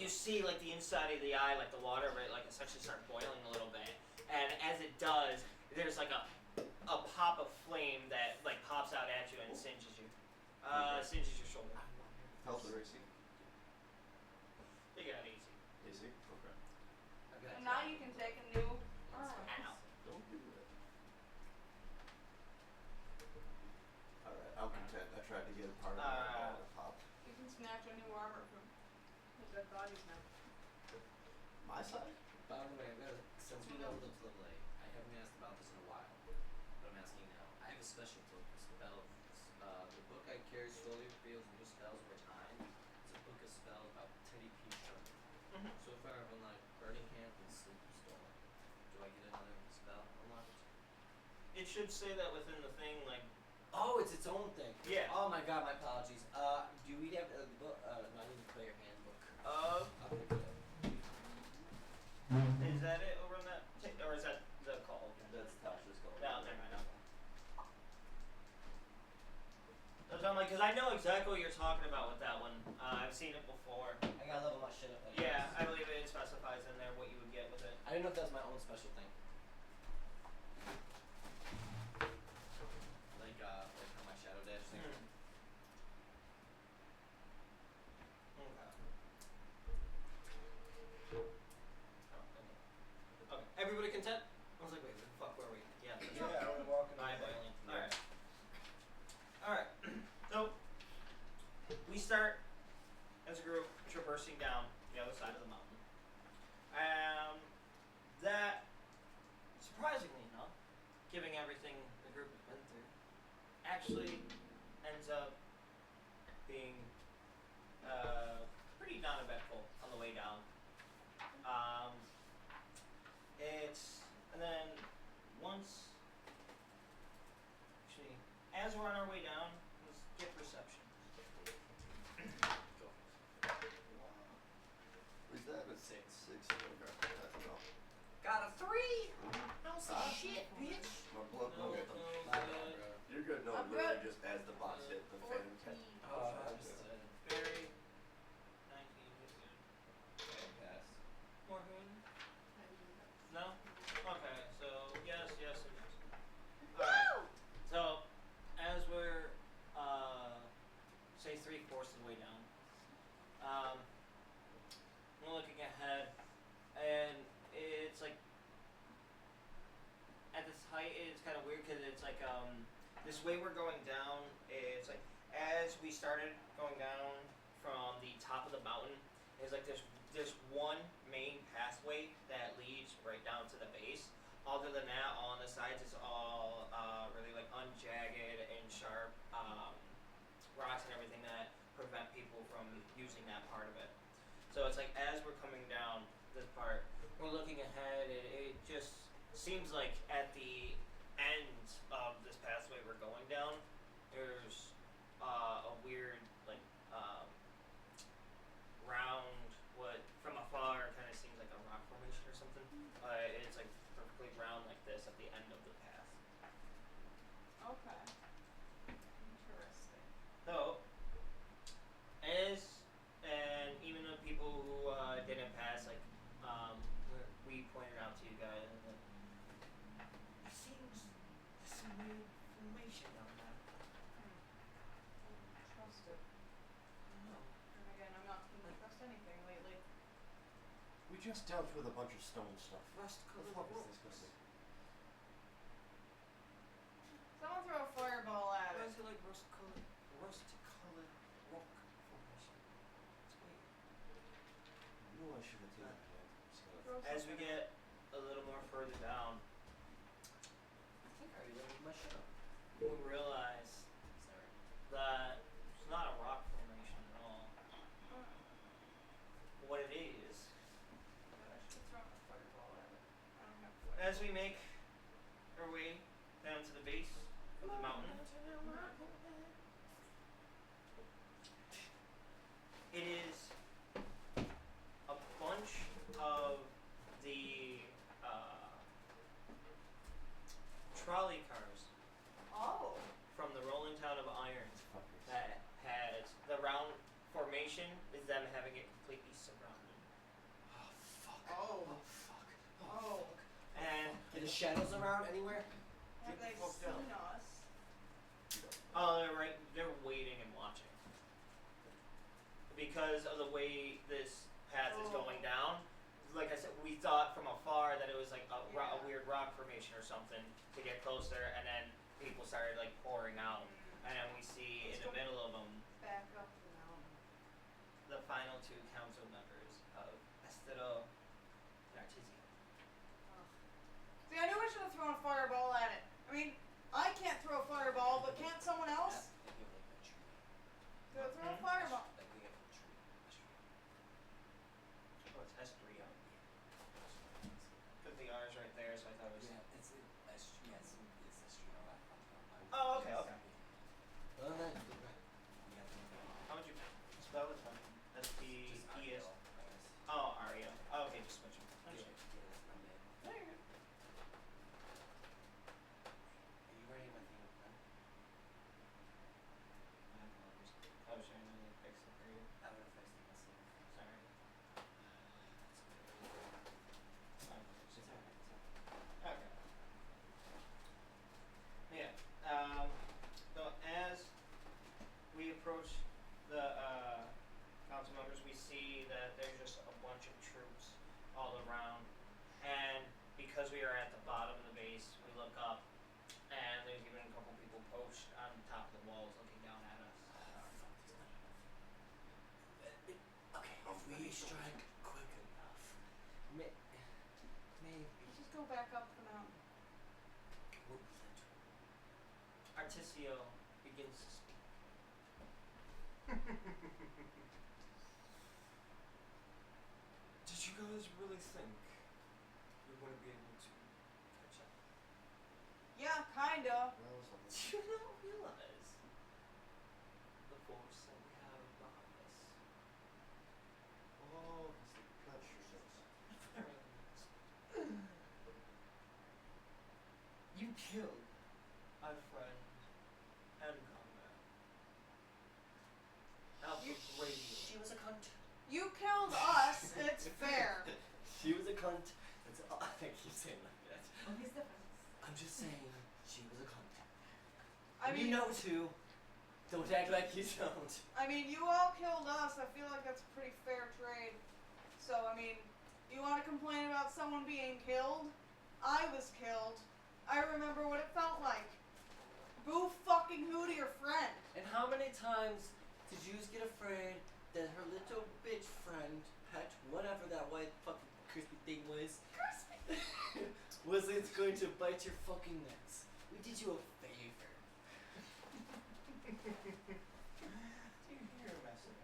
[SPEAKER 5] you see like the inside of the eye, like the water, right, like essentially start boiling a little bit, and as it does, there's like a pop of flame that like pops out at you and singes you, singes your shoulder.
[SPEAKER 3] Health or AC?
[SPEAKER 5] You got it easy.
[SPEAKER 3] AC? Okay.
[SPEAKER 1] I've got
[SPEAKER 2] And now you can take a new
[SPEAKER 5] Ow.
[SPEAKER 3] Don't do that. Alright, I'm content. I tried to get a part of it pop.
[SPEAKER 2] You can snatch a new armor from the dead bodies now.
[SPEAKER 3] My side?
[SPEAKER 1] By the way, since we leveled up to level 8, I haven't asked about this in a while, but I'm asking now. I have a special book spell. The book I carry slowly reveals new spells over time. It's a book of spells about Teddy P. Sharp.
[SPEAKER 5] Mhm.
[SPEAKER 1] So far I've unlocked Burning Hand and Sleepy Storm. Do I get another spell unlocked?
[SPEAKER 5] It should say that within the thing, like,
[SPEAKER 1] Oh, it's its own thing.
[SPEAKER 5] Yeah.
[SPEAKER 1] Oh my god, my apologies. Do we have the book? No, I need the player handbook. I'll pick it up.
[SPEAKER 5] is that it over on that, or is that the call?
[SPEAKER 3] That's Tasha's goal.
[SPEAKER 5] No, never mind. So I'm like, because I know exactly what you're talking about with that one. I've seen it before.
[SPEAKER 1] I gotta level my shit up. Like
[SPEAKER 5] Yeah,
[SPEAKER 1] this.
[SPEAKER 5] I believe it specifies in there what you would get with it.
[SPEAKER 1] I didn't know if that was my own special thing. Like how my shadow dash thing.
[SPEAKER 5] Okay. Okay. Everybody content? I was like, wait, where the fuck were we? Yeah.
[SPEAKER 3] Yeah, I was walking
[SPEAKER 5] Eyeballing. Alright. Alright. So, we start as a group traversing down the other side of the mountain. That, surprisingly enough, given everything the group has been through, actually ends up being pretty non-eventful on the way down. And then once, actually, as we're on our way down, let's get perception.
[SPEAKER 3] Is that a 6? 6. Okay. That's enough.
[SPEAKER 1] Got a 3! Don't say shit, bitch.
[SPEAKER 3] My blood
[SPEAKER 5] No,
[SPEAKER 3] okay.
[SPEAKER 5] good.
[SPEAKER 3] You're good. No,
[SPEAKER 2] I'm
[SPEAKER 3] literally
[SPEAKER 2] good.
[SPEAKER 3] just as the boss hit the phantom catch.
[SPEAKER 1] I'm just
[SPEAKER 5] Very 19 is good.
[SPEAKER 1] pass.
[SPEAKER 5] More who? No? Okay, so yes, yes, and yes. Alright. So as we're say 3/4 of the way down, we're looking ahead, and it's like at this height, it's kind of weird because it's like this way we're going down. It's like as we started going down from the top of the mountain, it's like there's one main pathway that leads right down to the base. Other than that, on the sides is all really like unjagged and sharp rocks and everything that prevent people from using that part of it. So it's like as we're coming seems like at the end of this pathway we're going down, there's a weird like round. What from afar kind of seems like a rock formation or something. It's like perfectly round like this at the end of the path.
[SPEAKER 2] Okay. Interesting.
[SPEAKER 5] So, and even the people who didn't pass, like, we pointed out to you guys, and it seems there's some weird formation down there.
[SPEAKER 2] Don't trust it.
[SPEAKER 5] No.
[SPEAKER 2] And again, I'm not gonna trust anything lately.
[SPEAKER 3] We just dealt with a bunch of stone stuff.
[SPEAKER 5] Rust
[SPEAKER 3] What the
[SPEAKER 5] colored
[SPEAKER 3] fuck is this
[SPEAKER 5] rocks.
[SPEAKER 3] gonna be?
[SPEAKER 2] Someone throw a fireball at
[SPEAKER 5] Why
[SPEAKER 2] it.
[SPEAKER 5] is it like rust colored rock formation? It's weird.
[SPEAKER 3] I knew I should have taken that.
[SPEAKER 2] Throw
[SPEAKER 5] As we
[SPEAKER 2] something
[SPEAKER 5] get a little more further down, I think I already limited my shit up. We realize that it's not a rock formation at all. What it is,
[SPEAKER 2] I should throw a fireball at it. I don't have fireball.
[SPEAKER 5] as we make our way down to the base of the mountain, it is a bunch of the trolley cars
[SPEAKER 2] Oh.
[SPEAKER 5] from the rolling town of Irons
[SPEAKER 3] Fuckers.
[SPEAKER 5] that has the round formation is them having it completely surrounded.
[SPEAKER 1] Oh fuck.
[SPEAKER 2] Oh.
[SPEAKER 1] Fuck.
[SPEAKER 2] Oh.
[SPEAKER 5] And
[SPEAKER 1] Are the shadows around anywhere?
[SPEAKER 2] Have
[SPEAKER 3] Get
[SPEAKER 2] they
[SPEAKER 3] the fuck
[SPEAKER 2] seen
[SPEAKER 3] down.
[SPEAKER 2] us?
[SPEAKER 5] they're waiting and watching. Because of the way this path is going down, like I said, we thought from afar that it was like a
[SPEAKER 2] Yeah.
[SPEAKER 5] weird rock formation or something to get closer, and then people started like pouring out, and then we see
[SPEAKER 2] Let's
[SPEAKER 5] in the
[SPEAKER 2] go
[SPEAKER 5] middle of them
[SPEAKER 2] back up the mountain.
[SPEAKER 5] the final two council members of Estero and Artizio.
[SPEAKER 2] See, I knew I should have thrown a fireball at it. I mean, I can't throw a fireball, but can't someone else?
[SPEAKER 1] Yeah, they give like a tree.
[SPEAKER 2] Go throw a fireball.
[SPEAKER 1] Like we have a tree.
[SPEAKER 5] Oh, it's Estrio. Because the R is right there, so I thought it was.
[SPEAKER 1] Yeah, it's yes, it's a tree.
[SPEAKER 5] Oh, okay, okay.
[SPEAKER 1] Other than that, you're right. We have to
[SPEAKER 5] How would you spell it? S-T-E-S.
[SPEAKER 1] just Ariel, I guess.
[SPEAKER 5] Oh, Ario. Oh, okay, just switch them.
[SPEAKER 1] Yeah, that's my name.
[SPEAKER 2] No, you're good.
[SPEAKER 1] Are you writing my thing up front?
[SPEAKER 5] I apologize. I was trying to like, fix it for you.
[SPEAKER 1] I would have fixed it myself.
[SPEAKER 5] Sorry. My apologies.
[SPEAKER 1] It's alright, it's alright.
[SPEAKER 5] Okay. Yeah. So as we approach the council members, we see that there's just a bunch of troops all around, and because we are at the bottom of the base, we look up, and there's even a couple people posted on top of the walls looking down at us.
[SPEAKER 1] Okay, if we strike quick enough, maybe
[SPEAKER 2] Just go back up the mountain.
[SPEAKER 1] we'll blend.
[SPEAKER 5] Articio begins to speak. Did you guys really think you're going to be able to catch up?
[SPEAKER 2] Yeah, kinda.
[SPEAKER 3] That was something.
[SPEAKER 5] Do you not realize the force that we have behind us?
[SPEAKER 3] Oh, that's yourselves.
[SPEAKER 5] You killed our friend and comrade. Alpha Radio.
[SPEAKER 1] She was a cunt.
[SPEAKER 2] You killed us. It's fair.
[SPEAKER 1] She was a cunt. That's all. I keep saying like that.
[SPEAKER 6] Oh, he's different.
[SPEAKER 1] I'm just saying, she was a cunt.
[SPEAKER 2] I mean,
[SPEAKER 1] you know too. Don't act like you don't.
[SPEAKER 2] I mean, you all killed us. I feel like that's a pretty fair trade. So, I mean, you want to complain about someone being killed? I was killed. I remember what it felt like. Boo fucking who to your friend?
[SPEAKER 1] And how many times did you get afraid that her little bitch friend, pet, whatever that white fucking crispy thing was, was it's going to bite your fucking necks? We did you a favor.
[SPEAKER 5] Do you hear a message?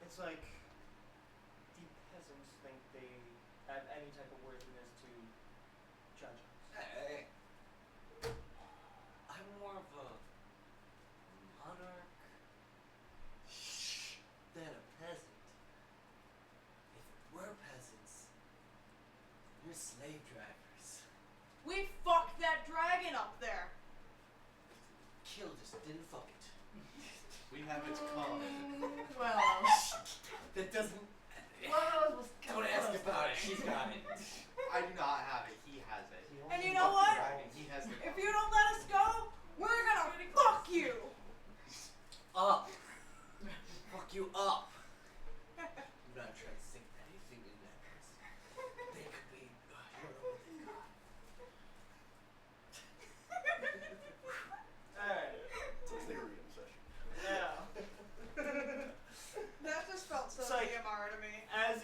[SPEAKER 5] It's like the peasants think they have any type of worthiness to judge us.
[SPEAKER 1] Hey. I'm more of a monarch than a peasant. If we're peasants, you're slave drivers.
[SPEAKER 2] We fucked that dragon up there.
[SPEAKER 1] Kill just didn't fuck it.
[SPEAKER 4] We have its cum.
[SPEAKER 6] Well,
[SPEAKER 1] That doesn't.
[SPEAKER 6] well, was
[SPEAKER 1] Don't ask about it. She's got it.
[SPEAKER 4] I do not have it. He has it.
[SPEAKER 2] And you know what?
[SPEAKER 4] He has the
[SPEAKER 2] If you don't let us go, we're gonna fuck you.
[SPEAKER 1] Up. Fuck you up. I'm not trying to sink anything in that person. They could be.
[SPEAKER 5] Alright.
[SPEAKER 3] It's a delirium session.
[SPEAKER 5] Yeah.
[SPEAKER 2] That just felt so
[SPEAKER 5] It's like-
[SPEAKER 2] AMR to me.
[SPEAKER 5] As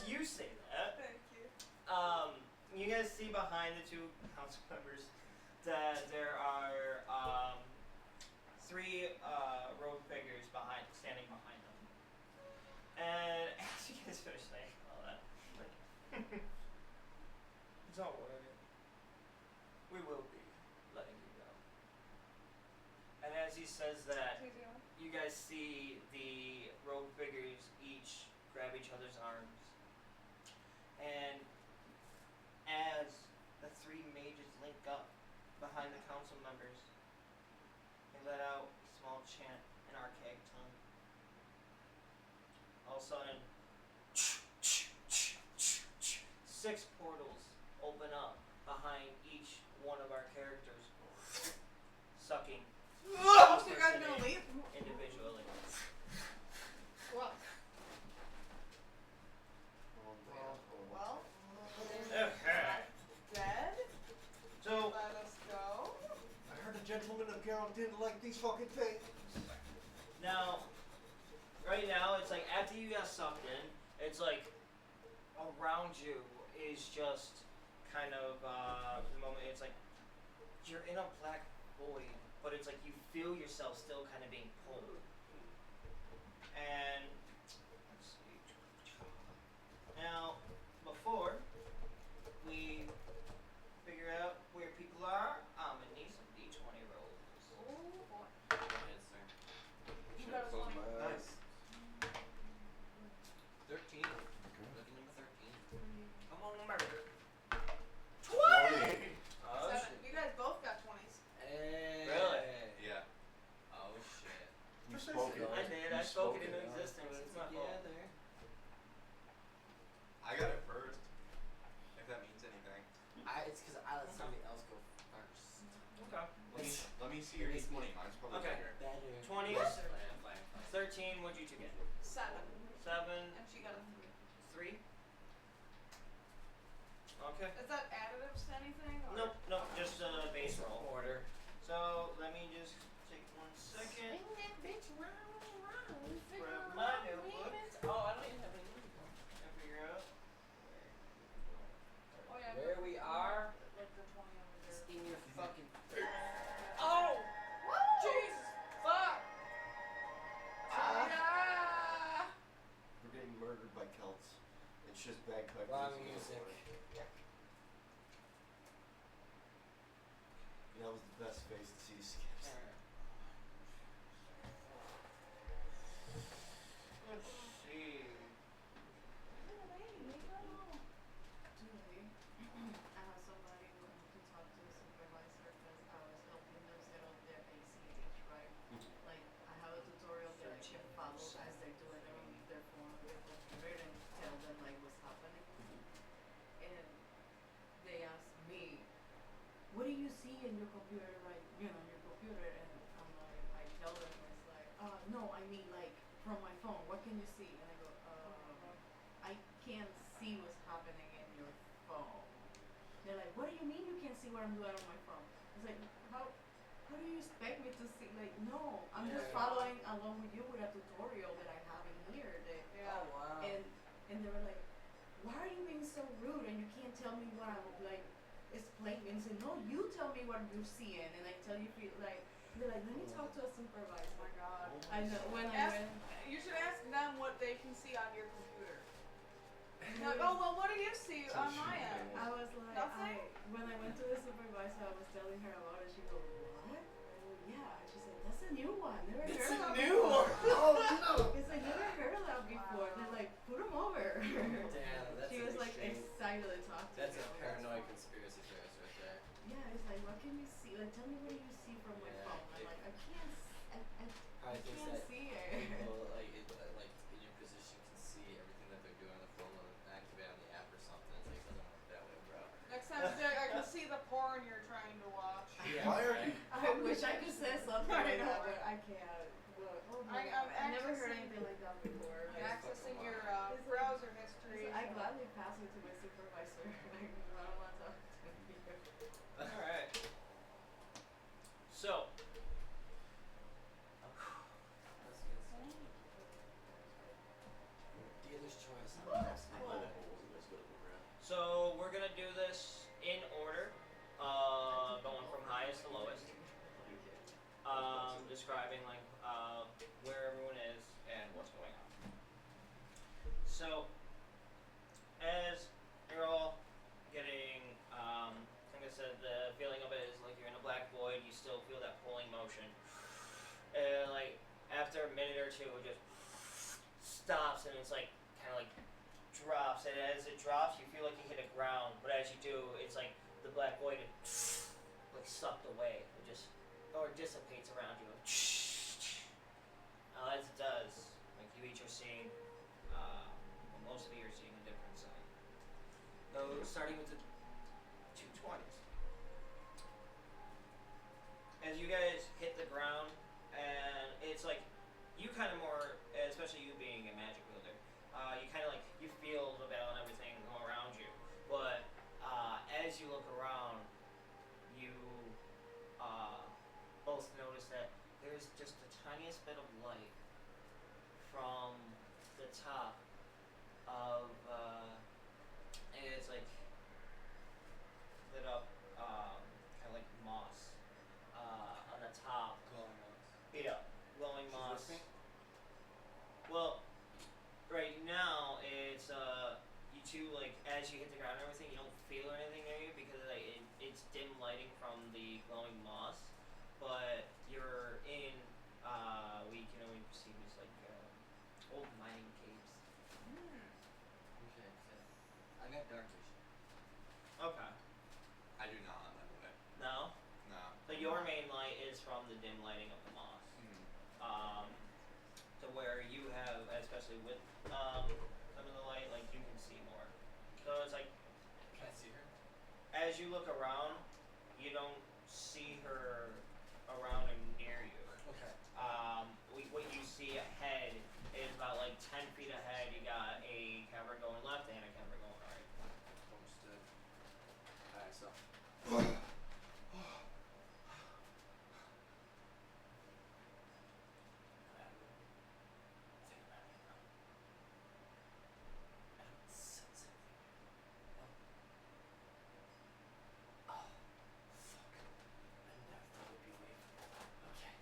[SPEAKER 5] you say that,
[SPEAKER 2] Thank you.
[SPEAKER 5] you guys see behind the two council members that there are three rogue figures standing behind them. And as you guys finish saying all that, like, don't worry, we will be letting you go. And as he says that, you guys see the rogue figures each grab each other's arms. And as the three mages link up behind the council members, they let out a small chant in archaic tongue. All of a sudden, 6 portals open up behind each one of our characters, sucking
[SPEAKER 2] Oh, so you guys gonna leave?
[SPEAKER 5] individually.
[SPEAKER 2] Well, well, dead.
[SPEAKER 5] So,
[SPEAKER 2] Let us go.
[SPEAKER 3] I heard the gentleman of Geralt didn't like these fucking things.
[SPEAKER 5] now, right now, it's like after you got sucked in, it's like around you is just kind of the moment. It's like you're in a black void, but it's like you feel yourself still kind of being pulled. And let's see. Now, before we figure out where people are, I'm gonna need some D20 rolls.
[SPEAKER 2] Oh boy.
[SPEAKER 1] Yes, sir.
[SPEAKER 2] You got a 20.
[SPEAKER 4] Nice.
[SPEAKER 1] 13. Lucky number 13.
[SPEAKER 5] Come on, murder.
[SPEAKER 3] 20!
[SPEAKER 5] Oh,
[SPEAKER 2] 7.
[SPEAKER 5] shit.
[SPEAKER 2] You guys both got 20s.
[SPEAKER 1] Hey.
[SPEAKER 5] Really?
[SPEAKER 4] Yeah.
[SPEAKER 1] Oh shit.
[SPEAKER 3] You spoke it.
[SPEAKER 5] I did. I
[SPEAKER 3] You
[SPEAKER 5] spoke it into
[SPEAKER 3] out.
[SPEAKER 5] existence. It's my fault.
[SPEAKER 1] Together.
[SPEAKER 4] I got it first. If that means anything.
[SPEAKER 1] It's because I let somebody else go first.
[SPEAKER 5] Okay.
[SPEAKER 4] Let me see your D20. Mine's probably
[SPEAKER 5] Okay.
[SPEAKER 4] bigger.
[SPEAKER 1] Better.
[SPEAKER 5] 20s.
[SPEAKER 1] Fine.
[SPEAKER 5] 13. What'd you two get?
[SPEAKER 2] 7.
[SPEAKER 5] 7.
[SPEAKER 2] And she got a 3.
[SPEAKER 5] 3. Okay.
[SPEAKER 2] Is that additives to anything? Or?
[SPEAKER 5] Nope. Nope. Just a base roll.
[SPEAKER 1] Order.
[SPEAKER 5] So let me just take 1 second.
[SPEAKER 6] that bitch round and round.
[SPEAKER 5] Grab my notebook.
[SPEAKER 1] Oh, I don't even have any music on.
[SPEAKER 5] And figure out
[SPEAKER 2] Oh yeah.
[SPEAKER 1] Where we are
[SPEAKER 2] Like the 20 over
[SPEAKER 1] is
[SPEAKER 2] there.
[SPEAKER 1] in your fucking.
[SPEAKER 2] Oh! Jesus! Fuck!
[SPEAKER 1] Ah!
[SPEAKER 3] We're getting murdered by Celts. It's just bagpipe
[SPEAKER 1] Wrong
[SPEAKER 3] music.
[SPEAKER 1] music.
[SPEAKER 3] That was the best face to see skips.
[SPEAKER 5] Let's see.
[SPEAKER 6] Today, I have somebody who can talk to the supervisor because I was helping them set up their ACH, right? Like, I have a tutorial that I can follow as they're doing it on their phone or their computer and tell them like what's happening. And they asked me, what do you see in your computer, right? You know, your computer, and I'm like, I tell them it's like, no, I mean like from my phone. What can you see? And I go, I can't see what's happening in your phone. They're like, what do you mean you can't see what I'm doing on my phone? It's like, how do you expect me to see? Like, no, I'm just
[SPEAKER 1] Yeah.
[SPEAKER 6] following along with you with a tutorial that I have in here. That,
[SPEAKER 2] Yeah.
[SPEAKER 1] Oh wow.
[SPEAKER 6] and they were like, why are you being so rude and you can't tell me what I'm like explain and say, no, you tell me what you're seeing and I tell you like they're like, let me talk to a supervisor.
[SPEAKER 2] Oh my god.
[SPEAKER 6] I know when I
[SPEAKER 2] Ask,
[SPEAKER 6] went
[SPEAKER 2] you should ask them what they can see on your computer. No, oh well, what do you see on my end?
[SPEAKER 6] I was like,
[SPEAKER 2] Nothing?
[SPEAKER 6] when I went to the supervisor, I was telling her about it. She goes, what? I go, yeah. She said, that's a new one. Never
[SPEAKER 1] It's
[SPEAKER 6] heard
[SPEAKER 1] a
[SPEAKER 6] of
[SPEAKER 1] new
[SPEAKER 6] before.
[SPEAKER 1] one. Oh no.
[SPEAKER 6] It's like, never heard of that before. They're like, put them over.
[SPEAKER 1] Damn, that's
[SPEAKER 6] She
[SPEAKER 1] an
[SPEAKER 6] was like
[SPEAKER 1] extreme.
[SPEAKER 6] excited to talk to
[SPEAKER 1] That's
[SPEAKER 6] me.
[SPEAKER 1] a paranoid conspiracy theorist right there.
[SPEAKER 6] Yeah, it's like, what can you see? Like, tell me what do you see from my
[SPEAKER 1] Yeah,
[SPEAKER 6] phone? I'm like, I can't, I
[SPEAKER 1] Probably thinks
[SPEAKER 6] can't
[SPEAKER 1] that
[SPEAKER 6] see it.
[SPEAKER 1] people like in your position can see everything that they're doing on the phone and activate on the app or something. It's like, it doesn't work that way, bro.
[SPEAKER 2] Next time I can see the porn you're trying to watch.
[SPEAKER 1] Yeah,
[SPEAKER 3] Why are
[SPEAKER 1] right.
[SPEAKER 6] I wish I could say something
[SPEAKER 2] I
[SPEAKER 6] like
[SPEAKER 2] know,
[SPEAKER 6] that, but
[SPEAKER 2] right?
[SPEAKER 6] I can't. But, oh
[SPEAKER 2] I'm
[SPEAKER 6] my God. I've never heard
[SPEAKER 2] accessing-
[SPEAKER 6] anything like that before.
[SPEAKER 2] I'm
[SPEAKER 1] Yeah.
[SPEAKER 2] accessing your
[SPEAKER 6] It's like-
[SPEAKER 2] browser history.
[SPEAKER 6] I
[SPEAKER 2] so-
[SPEAKER 6] gladly pass it to my supervisor. Like, I don't want to talk to you.
[SPEAKER 5] Alright. So.
[SPEAKER 1] Dealer's choice.
[SPEAKER 5] So we're gonna do this in order, going from highest to lowest. Describing like where everyone is and what's going on. So as you're all getting, like I said, the feeling of it is like you're in a black void. You still feel that pulling motion. And like after a minute or two, it just stops and it's like kind of like drops. And as it drops, you feel like you hit a ground. But as you do, it's like the black void like sucked away. It just or dissipates around you. As it does, like you each are seeing, well, most of you are seeing a different side. Though starting with the 220s. As you guys hit the ground, and it's like you kind of more, especially you being a magic wielder, you kind of like you feel the battle and everything go around you. But as you look around, you both notice that there's just the tiniest bit of light from the top of it's like lit up kind of like moss on the top.
[SPEAKER 1] Glowing ones.
[SPEAKER 5] Yeah, glowing
[SPEAKER 1] She's
[SPEAKER 5] moss.
[SPEAKER 1] with me?
[SPEAKER 5] Well, right now it's you two like as you hit the ground and everything, you don't feel anything near you because like it's dim lighting from the glowing moss. But you're in we can only see these like old mining caves.
[SPEAKER 1] Okay, I got dark vision.
[SPEAKER 5] Okay.
[SPEAKER 4] I do not, by the way.
[SPEAKER 5] No?
[SPEAKER 4] No.
[SPEAKER 5] So your main light is from the dim lighting of the moss. To where you have, especially with some of the light, like you can see more. So it's like
[SPEAKER 1] Can I see her?
[SPEAKER 5] as you look around, you don't see her around and near you.
[SPEAKER 1] Okay.
[SPEAKER 5] What you see ahead is about like 10 feet ahead. You got a cavern going left and a cavern going right.
[SPEAKER 1] Understood. Alright, so. I don't sense anything. Oh, fuck. I never thought it'd be me. Okay.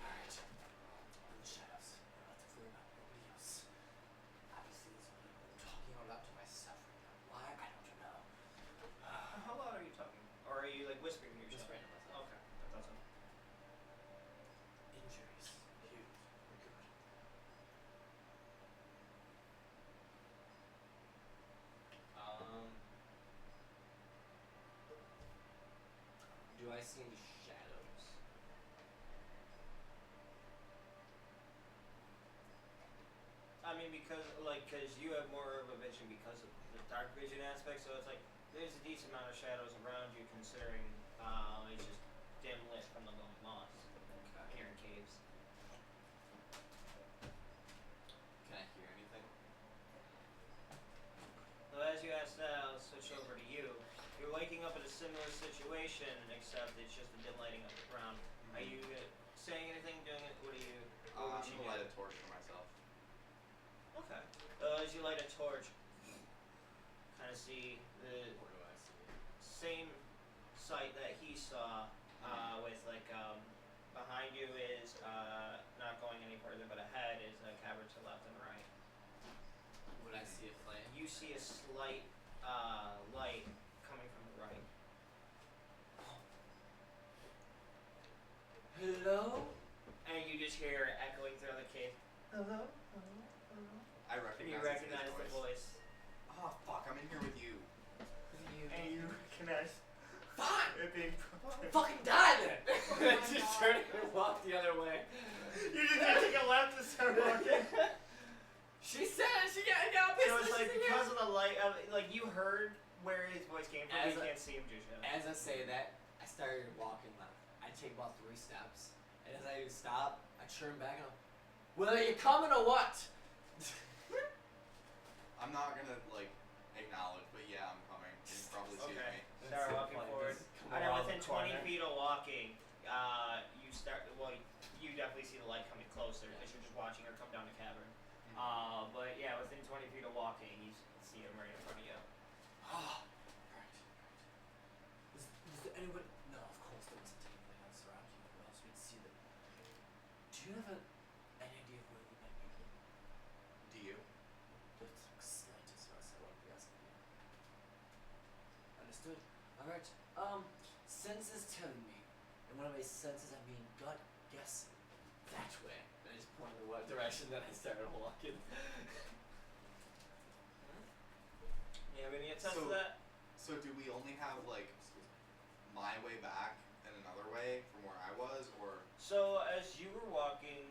[SPEAKER 1] Alright. In the shadows. I'm about to clear out nobody else. Obviously, this is what I'm talking out loud to myself right now. Why? I don't know.
[SPEAKER 5] How loud are you talking? Or are you like whispering to yourself?
[SPEAKER 1] Whispering to myself.
[SPEAKER 5] Okay, that doesn't.
[SPEAKER 1] Injuries. Huge. We're good. Do I see any shadows?
[SPEAKER 5] I mean, because you have more of a vision because of the dark vision aspect. So it's like there's a decent amount of shadows around you, considering it's just dim lit from the glowing moss here in caves.
[SPEAKER 4] Can I hear anything?
[SPEAKER 5] So as you ask that, I'll switch over to you. You're waking up in a similar situation, except it's just the dim lighting of the ground. Are you saying anything, doing it? What are you? What
[SPEAKER 4] I'm
[SPEAKER 5] would you
[SPEAKER 4] gonna
[SPEAKER 5] do?
[SPEAKER 4] light a torch for myself.
[SPEAKER 5] Okay. As you light a torch, kind of see the
[SPEAKER 1] Or do I see it?
[SPEAKER 5] same sight that he saw. With like behind you is not going any further, but ahead is a cavern to left and right.
[SPEAKER 1] Would I see a flame
[SPEAKER 5] you see a slight light coming from the right.
[SPEAKER 1] Hello?
[SPEAKER 5] And you just hear it echoing through the cave. Hello?
[SPEAKER 4] I
[SPEAKER 5] And you
[SPEAKER 4] recognize
[SPEAKER 5] recognize the voice.
[SPEAKER 4] Oh fuck! I'm in here with you.
[SPEAKER 5] And you recognize
[SPEAKER 1] Fine!
[SPEAKER 5] it being
[SPEAKER 1] Fucking die then! Just turn and walk the other way.
[SPEAKER 5] You just need to take a left and start walking.
[SPEAKER 1] She said she got pissed.
[SPEAKER 5] So it's like because of the light, like you heard where his voice came from,
[SPEAKER 1] As
[SPEAKER 5] but you
[SPEAKER 1] a-
[SPEAKER 5] can't see him just yet.
[SPEAKER 1] As I say that, I started walking left. I take about 3 steps. And as I stop, I turn back and I'm, well, are you coming or what?
[SPEAKER 4] I'm not gonna like acknowledge, but yeah, I'm coming. You can probably see
[SPEAKER 5] Okay.
[SPEAKER 4] me.
[SPEAKER 5] Start
[SPEAKER 1] so
[SPEAKER 5] walking
[SPEAKER 1] funny,
[SPEAKER 5] forward.
[SPEAKER 1] just come
[SPEAKER 5] And then
[SPEAKER 1] around
[SPEAKER 5] within
[SPEAKER 1] the
[SPEAKER 5] 20
[SPEAKER 1] corner.
[SPEAKER 5] feet of walking, you start. Well, you definitely see the light coming closer as you're just watching her come down the cavern. But yeah, within 20 feet of walking, you see him right in front of you.
[SPEAKER 1] Oh, right. Was there anybody? No, of course there wasn't anybody else around you who else we'd see them. Do you have an idea of where we might be?
[SPEAKER 4] Do you?
[SPEAKER 1] The slightest of us, I won't be asking you. Understood. Alright. Senses telling me, and when I say senses, I mean gut guessing. That way. And I just pointed in what direction, then I started walking.
[SPEAKER 5] You have any sense
[SPEAKER 4] So-
[SPEAKER 5] of that?
[SPEAKER 4] So do we only have like my way back and another way from where I was, or
[SPEAKER 5] So as you were walking,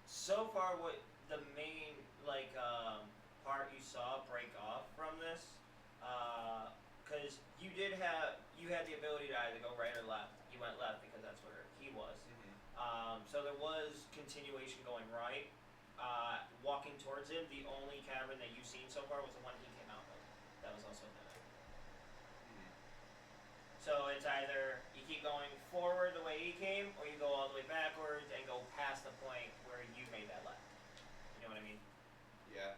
[SPEAKER 5] so far what the main part you saw break off from this, because you had the ability to either go right or left. You went left because that's where he was. So there was continuation going right. Walking towards him, the only cavern that you've seen so far was the one he came out of. That was also there. So it's either you keep going forward the way he came, or you go all the way backwards and go past the point where you made that left. You know what I mean?
[SPEAKER 4] yeah?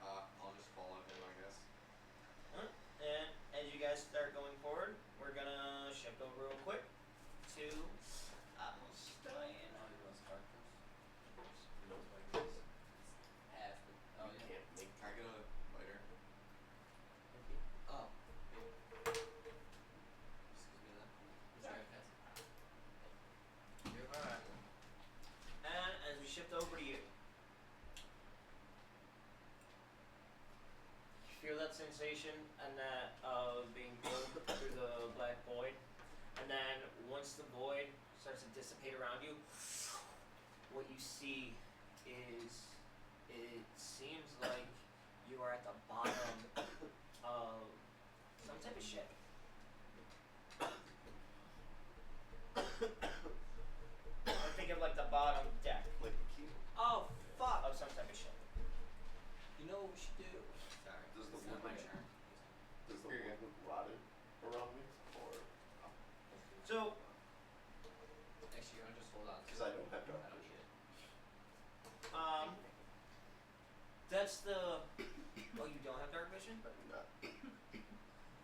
[SPEAKER 4] I'll just follow him, I guess.
[SPEAKER 5] And as you guys start going forward, we're gonna shift over real quick to Alstein.
[SPEAKER 1] Oh,
[SPEAKER 3] You
[SPEAKER 1] yeah.
[SPEAKER 3] can't make
[SPEAKER 4] Can I get a lighter?
[SPEAKER 1] Oh. Excuse me then. Sorry, guys. You're alright.
[SPEAKER 5] And as we shift over to you, you feel that sensation and that of being pulled through the black void. And then once the void starts to dissipate around you, what you see is it seems like you are at the bottom of some type of ship. Or think of like the bottom deck
[SPEAKER 3] like the key.
[SPEAKER 1] Oh, fuck.
[SPEAKER 5] of some type of ship.
[SPEAKER 1] You know what we should do? Sorry.
[SPEAKER 3] Does the
[SPEAKER 1] it's not
[SPEAKER 3] wood
[SPEAKER 1] my
[SPEAKER 3] look-
[SPEAKER 1] turn.
[SPEAKER 3] Does the
[SPEAKER 4] Here you
[SPEAKER 3] wood look rotted around me, or
[SPEAKER 5] So
[SPEAKER 1] Actually, you want to just hold on.
[SPEAKER 3] because I don't have dark
[SPEAKER 1] I don't
[SPEAKER 3] vision?
[SPEAKER 1] need it.
[SPEAKER 5] that's the. Oh, you don't have dark vision?
[SPEAKER 3] No,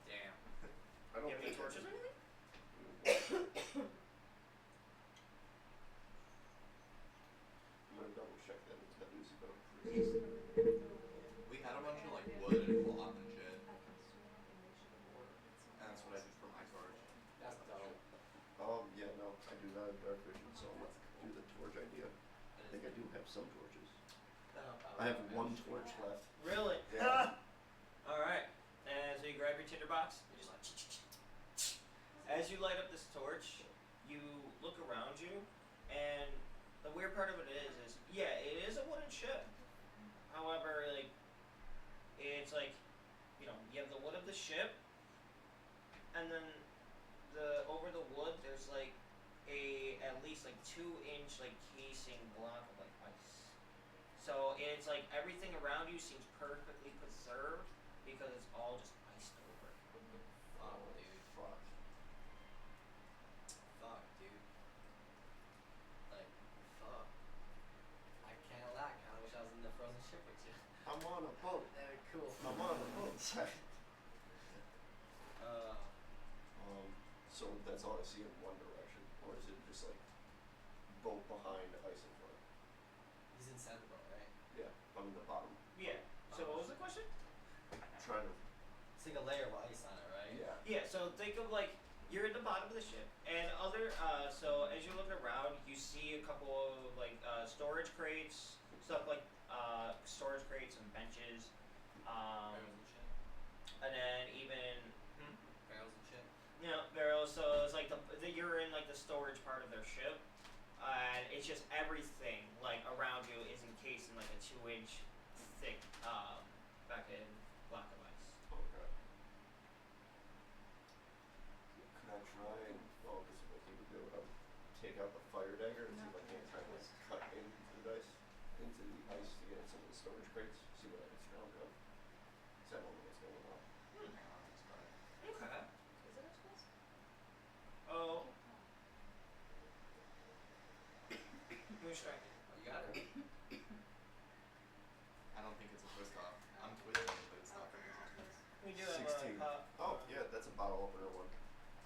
[SPEAKER 1] Damn.
[SPEAKER 3] I don't
[SPEAKER 5] You have any
[SPEAKER 3] think I
[SPEAKER 5] torches
[SPEAKER 3] do.
[SPEAKER 5] or anything?
[SPEAKER 3] I'm gonna double check that with Talusi, but I'm pretty sure.
[SPEAKER 4] We had a bunch of like wood and cloth and shit, and that's what I did for my torch.
[SPEAKER 1] That's dope.
[SPEAKER 3] Yeah, no, I do not have dark vision, so I'm gonna do the torch idea. I think I do have some torches. I have one torch left.
[SPEAKER 5] Really?
[SPEAKER 3] Yeah.
[SPEAKER 5] Alright. And so you grab your tinderbox, you just like. As you light up this torch, you look around you, and the weird part of it is yeah, it is a wooden ship. However, like, it's like, you know, you have the wood of the ship, and then over the wood, there's like at least like 2-inch like casing block of like ice. So it's like everything around you seems perfectly preserved because it's all just iced over.
[SPEAKER 1] Fuck, dude.
[SPEAKER 3] Fuck.
[SPEAKER 1] Fuck, dude. Like, fuck. I can't lie. Kinda wish I was in the frozen ship with you.
[SPEAKER 3] I'm on a boat.
[SPEAKER 1] That'd be cool.
[SPEAKER 3] I'm on a boat. So that's all I see in one direction, or is it just like boat behind, ice in front?
[SPEAKER 1] He's inside the boat, right?
[SPEAKER 3] Yeah, I'm in the bottom.
[SPEAKER 5] Yeah. So what was the question?
[SPEAKER 1] like a layer of ice on it, right?
[SPEAKER 3] Yeah.
[SPEAKER 5] Yeah, so think of like you're at the bottom of the ship, and so as you're looking around, you see a couple of like storage crates, stuff like storage crates and benches,
[SPEAKER 1] Barrels and shit.
[SPEAKER 5] and then even
[SPEAKER 1] Barrels and shit.
[SPEAKER 5] you know barrels. So it's like you're in like the storage part of their ship, and it's just everything like around you is encased in like a 2-inch thick fucking block of ice.
[SPEAKER 3] Okay. Could I try and, well, this is what we would do, take out the fire dagger and see if I can try to cut into the ice to get at some of the storage crates, see what I can surround it up. Because I don't know what's going on.
[SPEAKER 5] Okay.
[SPEAKER 6] Is it a twist?
[SPEAKER 5] Oh. Who's striking?
[SPEAKER 1] Oh, you got it.
[SPEAKER 4] I don't think it's a twist off. I'm twisting it, but it's not gonna be.
[SPEAKER 6] Twist.
[SPEAKER 5] We do have
[SPEAKER 3] 16.
[SPEAKER 5] a
[SPEAKER 3] Oh, yeah, that's a bottle opener one.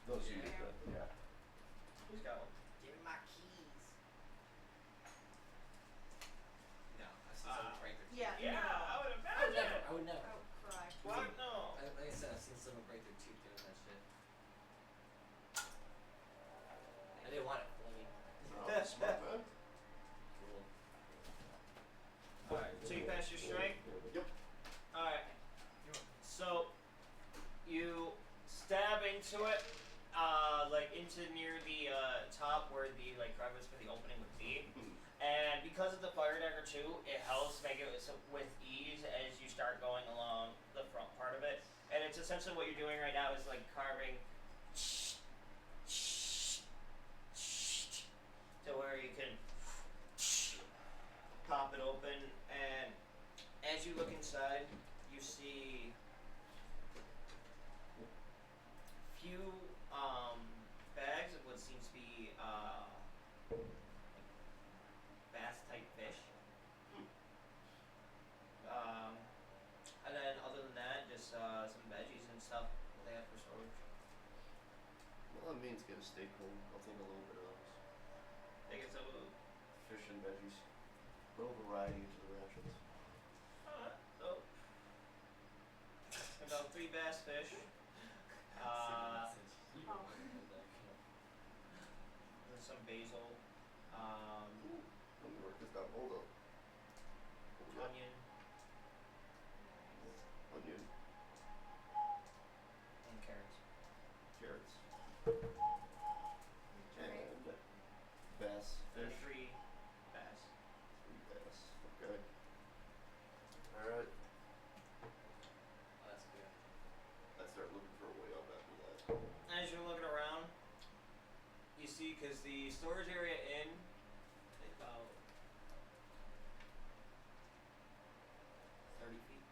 [SPEAKER 3] Those
[SPEAKER 1] Yeah.
[SPEAKER 3] use that, yeah.
[SPEAKER 5] Who's got one?
[SPEAKER 1] Give me my keys. No, I see someone break their teeth.
[SPEAKER 2] Yeah.
[SPEAKER 5] Yeah,
[SPEAKER 2] No.
[SPEAKER 5] I would
[SPEAKER 1] I would
[SPEAKER 5] imagine.
[SPEAKER 1] never. I would never.
[SPEAKER 6] I would cry.
[SPEAKER 5] Fuck no.
[SPEAKER 1] Like I said, I've seen someone break their teeth doing that shit. I didn't want it for me.
[SPEAKER 3] Oh, smart man.
[SPEAKER 1] Cool.
[SPEAKER 5] Alright, so you pass your strike?
[SPEAKER 3] Yep.
[SPEAKER 5] Alright. So you stab into it, like into near the top where the like crevice for the opening would be. And because of the fire dagger too, it helps make it with ease as you start going along the front part of it. And it's essentially what you're doing right now is like carving to where you can pop it open, and as you look inside, you see few bags of what seems to be bass type fish. And then other than that, just some veggies and stuff that they have for storage.
[SPEAKER 3] Well, that means get a steak home. I'll take a little bit of those.
[SPEAKER 5] They get some
[SPEAKER 3] Fish and veggies. A little variety into the rations.
[SPEAKER 5] so about 3 bass fish. There's some basil,
[SPEAKER 3] Let me work this down. Hold up. Hold up.
[SPEAKER 5] onion,
[SPEAKER 3] Onion.
[SPEAKER 5] and carrots.
[SPEAKER 3] Carrots. And bass
[SPEAKER 5] And
[SPEAKER 3] fish.
[SPEAKER 5] 3 bass.
[SPEAKER 3] 3 bass. Okay. Alright.
[SPEAKER 1] Oh, that's good.
[SPEAKER 3] I start looking for a way up after that.
[SPEAKER 5] As you're looking around, you see, because the storage area in is about 30 feet.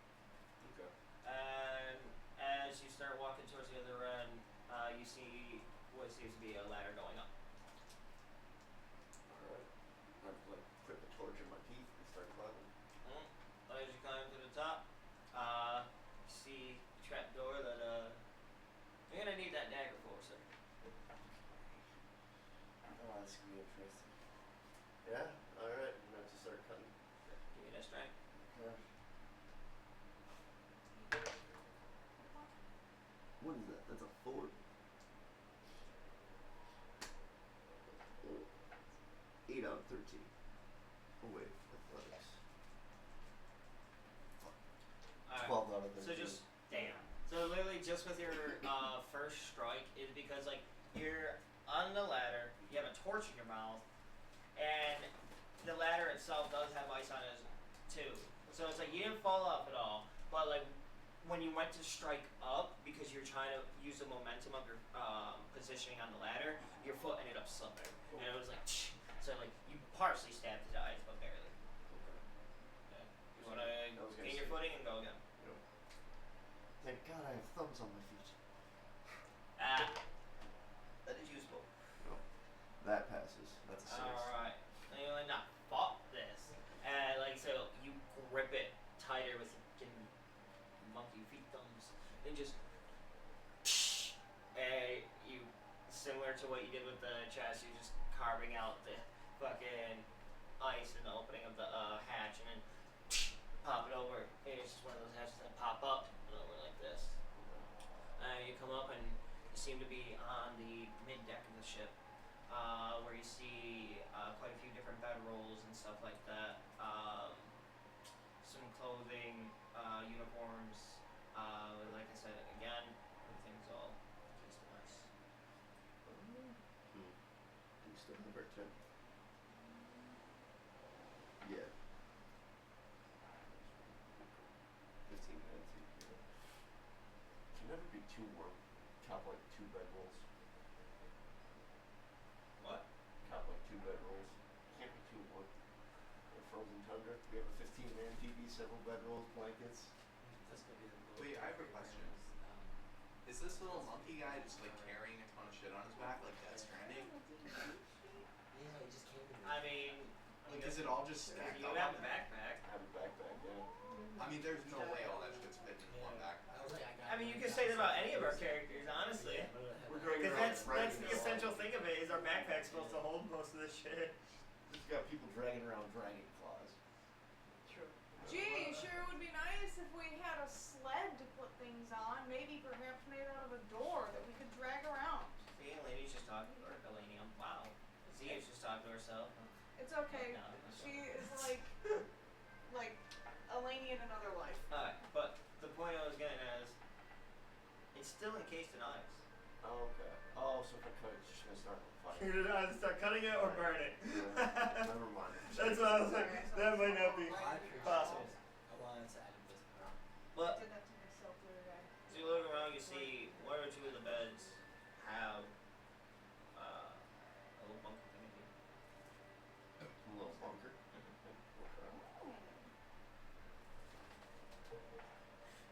[SPEAKER 3] Okay.
[SPEAKER 5] And as you start walking towards the other end, you see what seems to be a ladder going up.
[SPEAKER 3] Alright. I'm like put the torch in my teeth and start climbing.
[SPEAKER 5] As you climb to the top, you see a trap door that you're gonna need that dagger for, sir.
[SPEAKER 3] Oh, that's gonna be interesting. Yeah? Alright. I'm gonna have to start cutting.
[SPEAKER 5] Give me that strength.
[SPEAKER 3] Okay. What is that? That's a 4. 8 out of 13. Oh wait, athletics.
[SPEAKER 5] Alright.
[SPEAKER 3] 12 out of 13.
[SPEAKER 5] So just damn. So literally, just with your first strike, is because like you're on the ladder, you have a torch in your mouth, and the ladder itself does have ice on it too. So it's like you didn't fall off at all, but like when you went to strike up, because you're trying to use the momentum of your positioning on the ladder, your foot ended up slipping, and it was like so like you partially stabbed his eyes, but barely. Okay. You wanna
[SPEAKER 3] I was gonna
[SPEAKER 5] gain your
[SPEAKER 3] say-
[SPEAKER 5] footing and go again.
[SPEAKER 3] Yep. Thank God I have thumbs on my feet.
[SPEAKER 5] That is useful.
[SPEAKER 3] That passes. That's a 6.
[SPEAKER 5] Alright. And you're like, nah, fuck this. And like, so you grip it tighter with your monkey feet thumbs. And just. And you, similar to what you did with the chest, you're just carving out the fucking ice in the opening of the hatch and then pop it over. And it's just one of those hatches that pop up and over like this. seem to be on the mid deck of the ship, where you see quite a few different bedrolls and stuff like that. Some clothing, uniforms. Like I said, again, everything's all just nice.
[SPEAKER 3] Do we still have our 10? Yeah. 15 minutes. Yeah. Can never be too warm. Cap like 2 bed rolls.
[SPEAKER 5] What?
[SPEAKER 3] Cap like 2 bed rolls. Can't be too warm. Or frozen tundra. We have a 15-man TV, several bed rolls, blankets.
[SPEAKER 1] That's gonna be the
[SPEAKER 4] Wait, I have a question. Is this little monkey guy just like carrying a ton of shit on his back like Death Stranding?
[SPEAKER 1] Yeah, he just came in.
[SPEAKER 5] I mean,
[SPEAKER 4] Like, is it all just stacked
[SPEAKER 5] you
[SPEAKER 4] up?
[SPEAKER 5] have
[SPEAKER 4] on
[SPEAKER 5] a
[SPEAKER 4] there?
[SPEAKER 5] backpack.
[SPEAKER 3] I have a backpack, yeah.
[SPEAKER 4] I mean, there's no way all that shit's fitting in one backpack.
[SPEAKER 1] I was like, I got
[SPEAKER 5] I mean, you could say that about any of our characters, honestly.
[SPEAKER 3] We're going
[SPEAKER 5] Because
[SPEAKER 3] around
[SPEAKER 5] that's
[SPEAKER 3] dragging
[SPEAKER 5] the
[SPEAKER 3] this
[SPEAKER 5] essential thing of it is our backpack's supposed to hold most of this shit.
[SPEAKER 3] Just got people dragging around dragon claws.
[SPEAKER 6] True.
[SPEAKER 2] Gee, sure would be nice if we had a sled to put things on, maybe perhaps made out of a door that we could drag around.
[SPEAKER 5] See, Eleni's just talking to her, Elenium. Wow. Zia's just talking to herself.
[SPEAKER 2] It's okay.
[SPEAKER 5] No,
[SPEAKER 2] She is like Eleni in another life.
[SPEAKER 5] Alright, but the point I was getting at is, it's still encased in ice.
[SPEAKER 3] Oh, okay. Oh, so if I cut it, it's just gonna start on fire.
[SPEAKER 5] You're gonna either start cutting it or burn it.
[SPEAKER 3] Never mind.
[SPEAKER 5] That's what I was like, that might not be
[SPEAKER 1] I appreciate
[SPEAKER 5] possible.
[SPEAKER 1] it. I wanted to add this part.
[SPEAKER 6] I
[SPEAKER 5] But
[SPEAKER 6] did that to myself the other day.
[SPEAKER 5] as you look around, you see one or two of the beds have a little bunker thing in here.
[SPEAKER 3] A little bunker.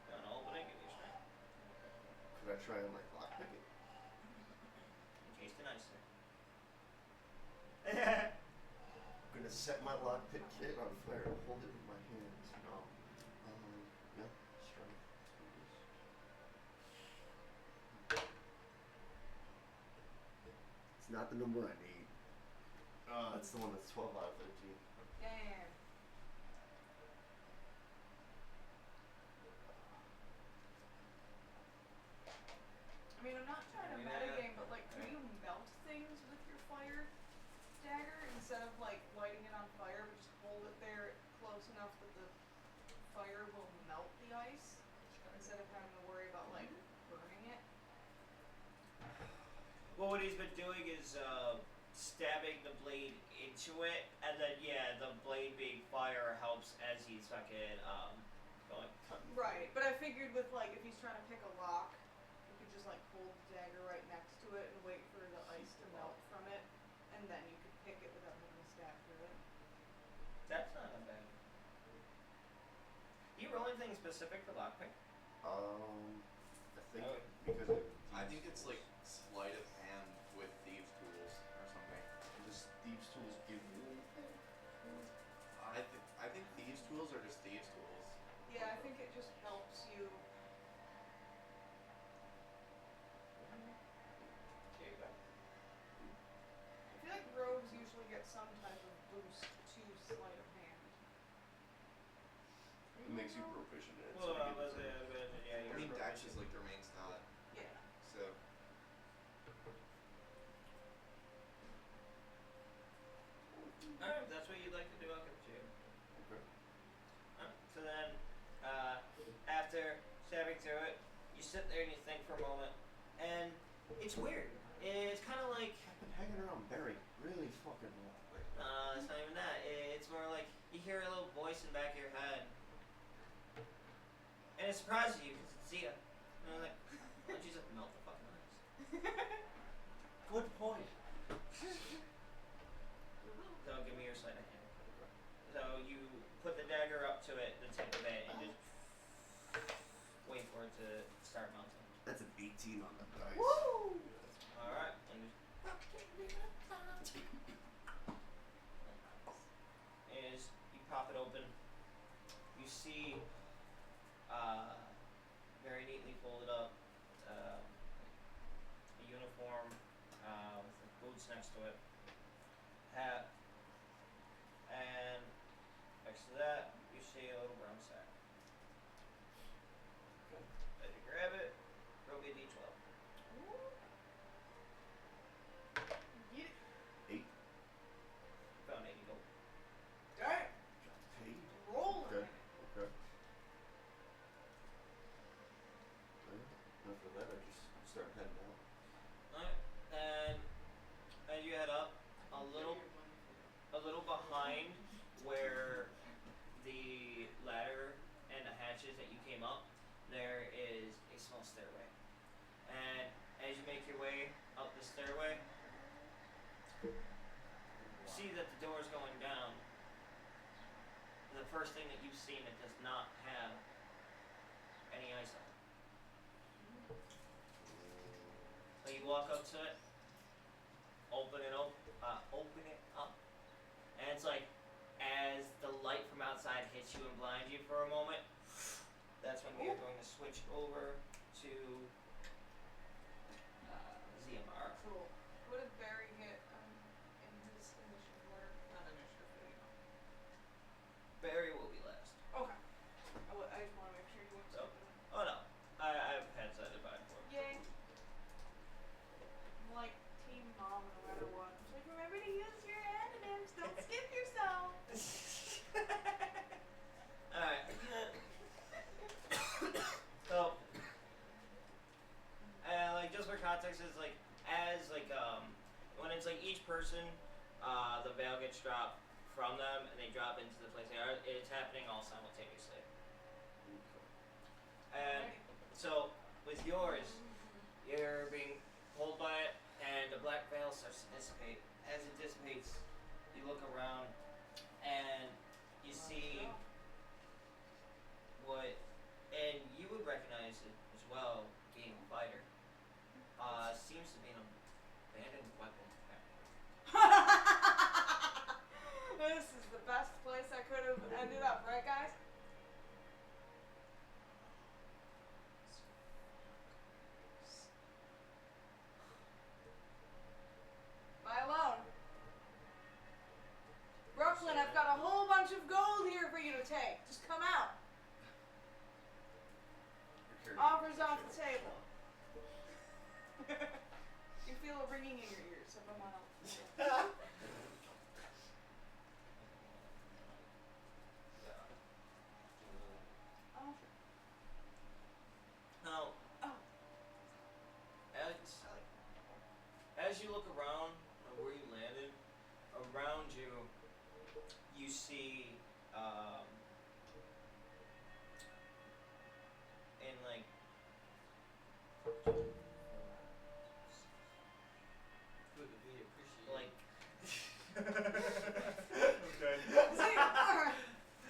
[SPEAKER 5] Got an opening in your strength.
[SPEAKER 3] Could I try and like lockpick it?
[SPEAKER 5] Encased in ice, sir.
[SPEAKER 3] I'm gonna set my lockpick kit on fire and hold it with my hands. No. Yeah, strength. It's not the number I need. It's the one that's 12 out of 13.
[SPEAKER 2] Damn. I mean, I'm not trying to metagame, but like, could you melt things with your fire dagger instead of like lighting it on fire, but just hold it there close enough that the fire will melt the ice instead of having to worry about like burning it?
[SPEAKER 5] Well, what he's been doing is stabbing the blade into it, and then yeah, the blade being fire helps as he's fucking going.
[SPEAKER 2] Right, but I figured with like if he's trying to pick a lock, you could just like hold the dagger right next to it and wait for the ice to melt from it, and then you could pick it without having to stab through it.
[SPEAKER 5] That's not a bad. You roll anything specific for lockpick?
[SPEAKER 3] I think
[SPEAKER 5] Oh.
[SPEAKER 3] because of
[SPEAKER 4] I think it's like sleight of hand with thieves' tools or something.
[SPEAKER 3] does thieves' tools give you anything?
[SPEAKER 4] I think thieves' tools are just thieves' tools.
[SPEAKER 2] Yeah, I think it just helps you.
[SPEAKER 5] Here you go.
[SPEAKER 2] I feel like rogues usually get some type of boost to sleight of hand.
[SPEAKER 3] It makes you proficient in it.
[SPEAKER 5] Well,
[SPEAKER 3] so you get
[SPEAKER 5] yeah,
[SPEAKER 4] I
[SPEAKER 5] you're
[SPEAKER 4] mean,
[SPEAKER 5] proficient.
[SPEAKER 4] Dex is like their main stat,
[SPEAKER 2] Yeah.
[SPEAKER 4] so
[SPEAKER 5] Alright, that's what you'd like to do, I'll give it to you.
[SPEAKER 3] Okay.
[SPEAKER 5] Alright, so then, after stabbing through it, you sit there and you think for a moment, and it's weird. It's kind of like,
[SPEAKER 3] I've been hanging around Barry really fucking well lately.
[SPEAKER 5] it's not even that. It's more like you hear a little voice in the back of your head, and it surprises you because it's Zia. And I'm like, why don't you just melt the fucking ice?
[SPEAKER 1] Good point.
[SPEAKER 5] So give me your sleight of hand. So you put the dagger up to it, the tip of it, and just wait for it to start melting.
[SPEAKER 3] That's an 18 on the dice.
[SPEAKER 2] Woo!
[SPEAKER 5] Alright, and as you pop it open, you see very neatly folded up a uniform with the boots next to it, hat, and next to that you see a little brown sack.
[SPEAKER 3] Okay.
[SPEAKER 5] As you grab it, roll me a d12.
[SPEAKER 3] after that, I just start heading out.
[SPEAKER 5] Alright, and as you head up, a little behind where the ladder and the hatches that you came up, there is a small stairway. And as you make your way up the stairway, you see that the door is going down. And the first thing that you've seen that does not have any ice on it. So you walk up to it, open it up, and it's like as the light from outside hits you and blinds you for a moment, that's when we are going to switch over to ZMR.
[SPEAKER 2] Cool. What did Barry get in his initiative order? Not initiative, but you know.
[SPEAKER 5] Barry will be last.
[SPEAKER 2] Okay. I just want to make sure you went
[SPEAKER 5] So,
[SPEAKER 2] something.
[SPEAKER 5] oh no, I've had that divided for.
[SPEAKER 2] Yay. I'm like Team Mom no matter what. She's like, remember to use your additives. Don't skip yourself.
[SPEAKER 5] Alright. So, like just for context, is like as like when it's like each person, the veil gets dropped from them and they drop into the place they are. It's happening all simultaneously. And so with yours, you're being pulled by it, and the black veil starts to dissipate. As it dissipates, you look around and you see what, and you would recognize it as well, being a fighter. Seems to be an abandoned weapon factory.
[SPEAKER 2] This is the best place I could have ended up, right, guys? Am I alone? Brooklyn, I've got a whole bunch of gold here for you to take. Just come out.
[SPEAKER 3] Your character
[SPEAKER 2] Offers
[SPEAKER 3] can
[SPEAKER 2] off
[SPEAKER 3] show.
[SPEAKER 2] the table. You feel a ringing in your ears. I'm a Oh.
[SPEAKER 5] Now,
[SPEAKER 2] Oh.
[SPEAKER 5] as you look around where you landed, around you, you see in like
[SPEAKER 1] Good to be appreciated.
[SPEAKER 5] like
[SPEAKER 2] ZR,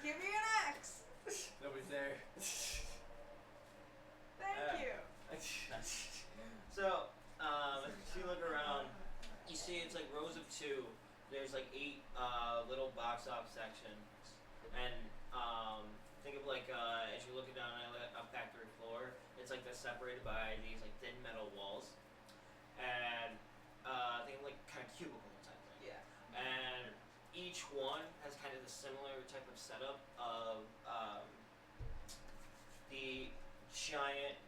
[SPEAKER 2] give me an X.
[SPEAKER 1] Nobody's there.
[SPEAKER 2] Thank you.
[SPEAKER 5] So, if you look around, you see it's like rows of two. There's like 8 little box off sections, and think of like as you're looking down a factory floor, it's like they're separated by these like thin metal walls, and think of like kind of cubicle type thing.
[SPEAKER 2] Yeah.
[SPEAKER 5] And each one has kind of the similar type of setup of the giant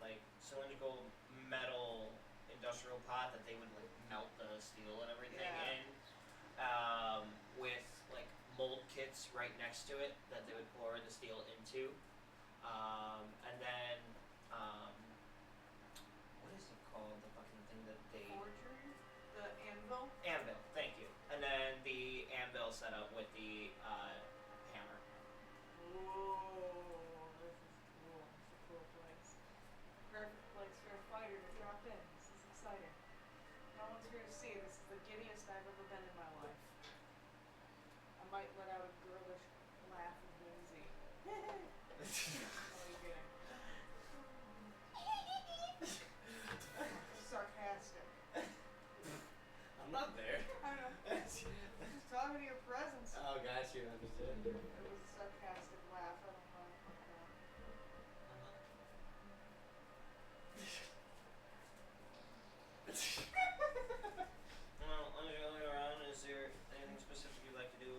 [SPEAKER 5] like cylindrical metal industrial pot that they would like melt the steel and everything
[SPEAKER 2] Yeah.
[SPEAKER 5] in, with like mold kits right next to it that they would pour the steel into, and then what is it called, the fucking thing that they
[SPEAKER 2] Forgery. The anvil.
[SPEAKER 5] anvil, thank you, and then the anvil set up with the hammer.
[SPEAKER 2] Whoa, this is cool. It's a cool place. Perfect place for a fighter to drop in. This is exciting. No one's here to see. This is the giddiest I've ever been in my life. I might let out a girlish laugh of whimsy. What are you getting? Sarcastic.
[SPEAKER 1] I'm not there.
[SPEAKER 2] I don't know. Just talking to your presence.
[SPEAKER 1] Oh, got you. Understood.
[SPEAKER 2] It was a sarcastic laugh. I don't know.
[SPEAKER 5] Well, as you're going around, is there anything specific you'd like to do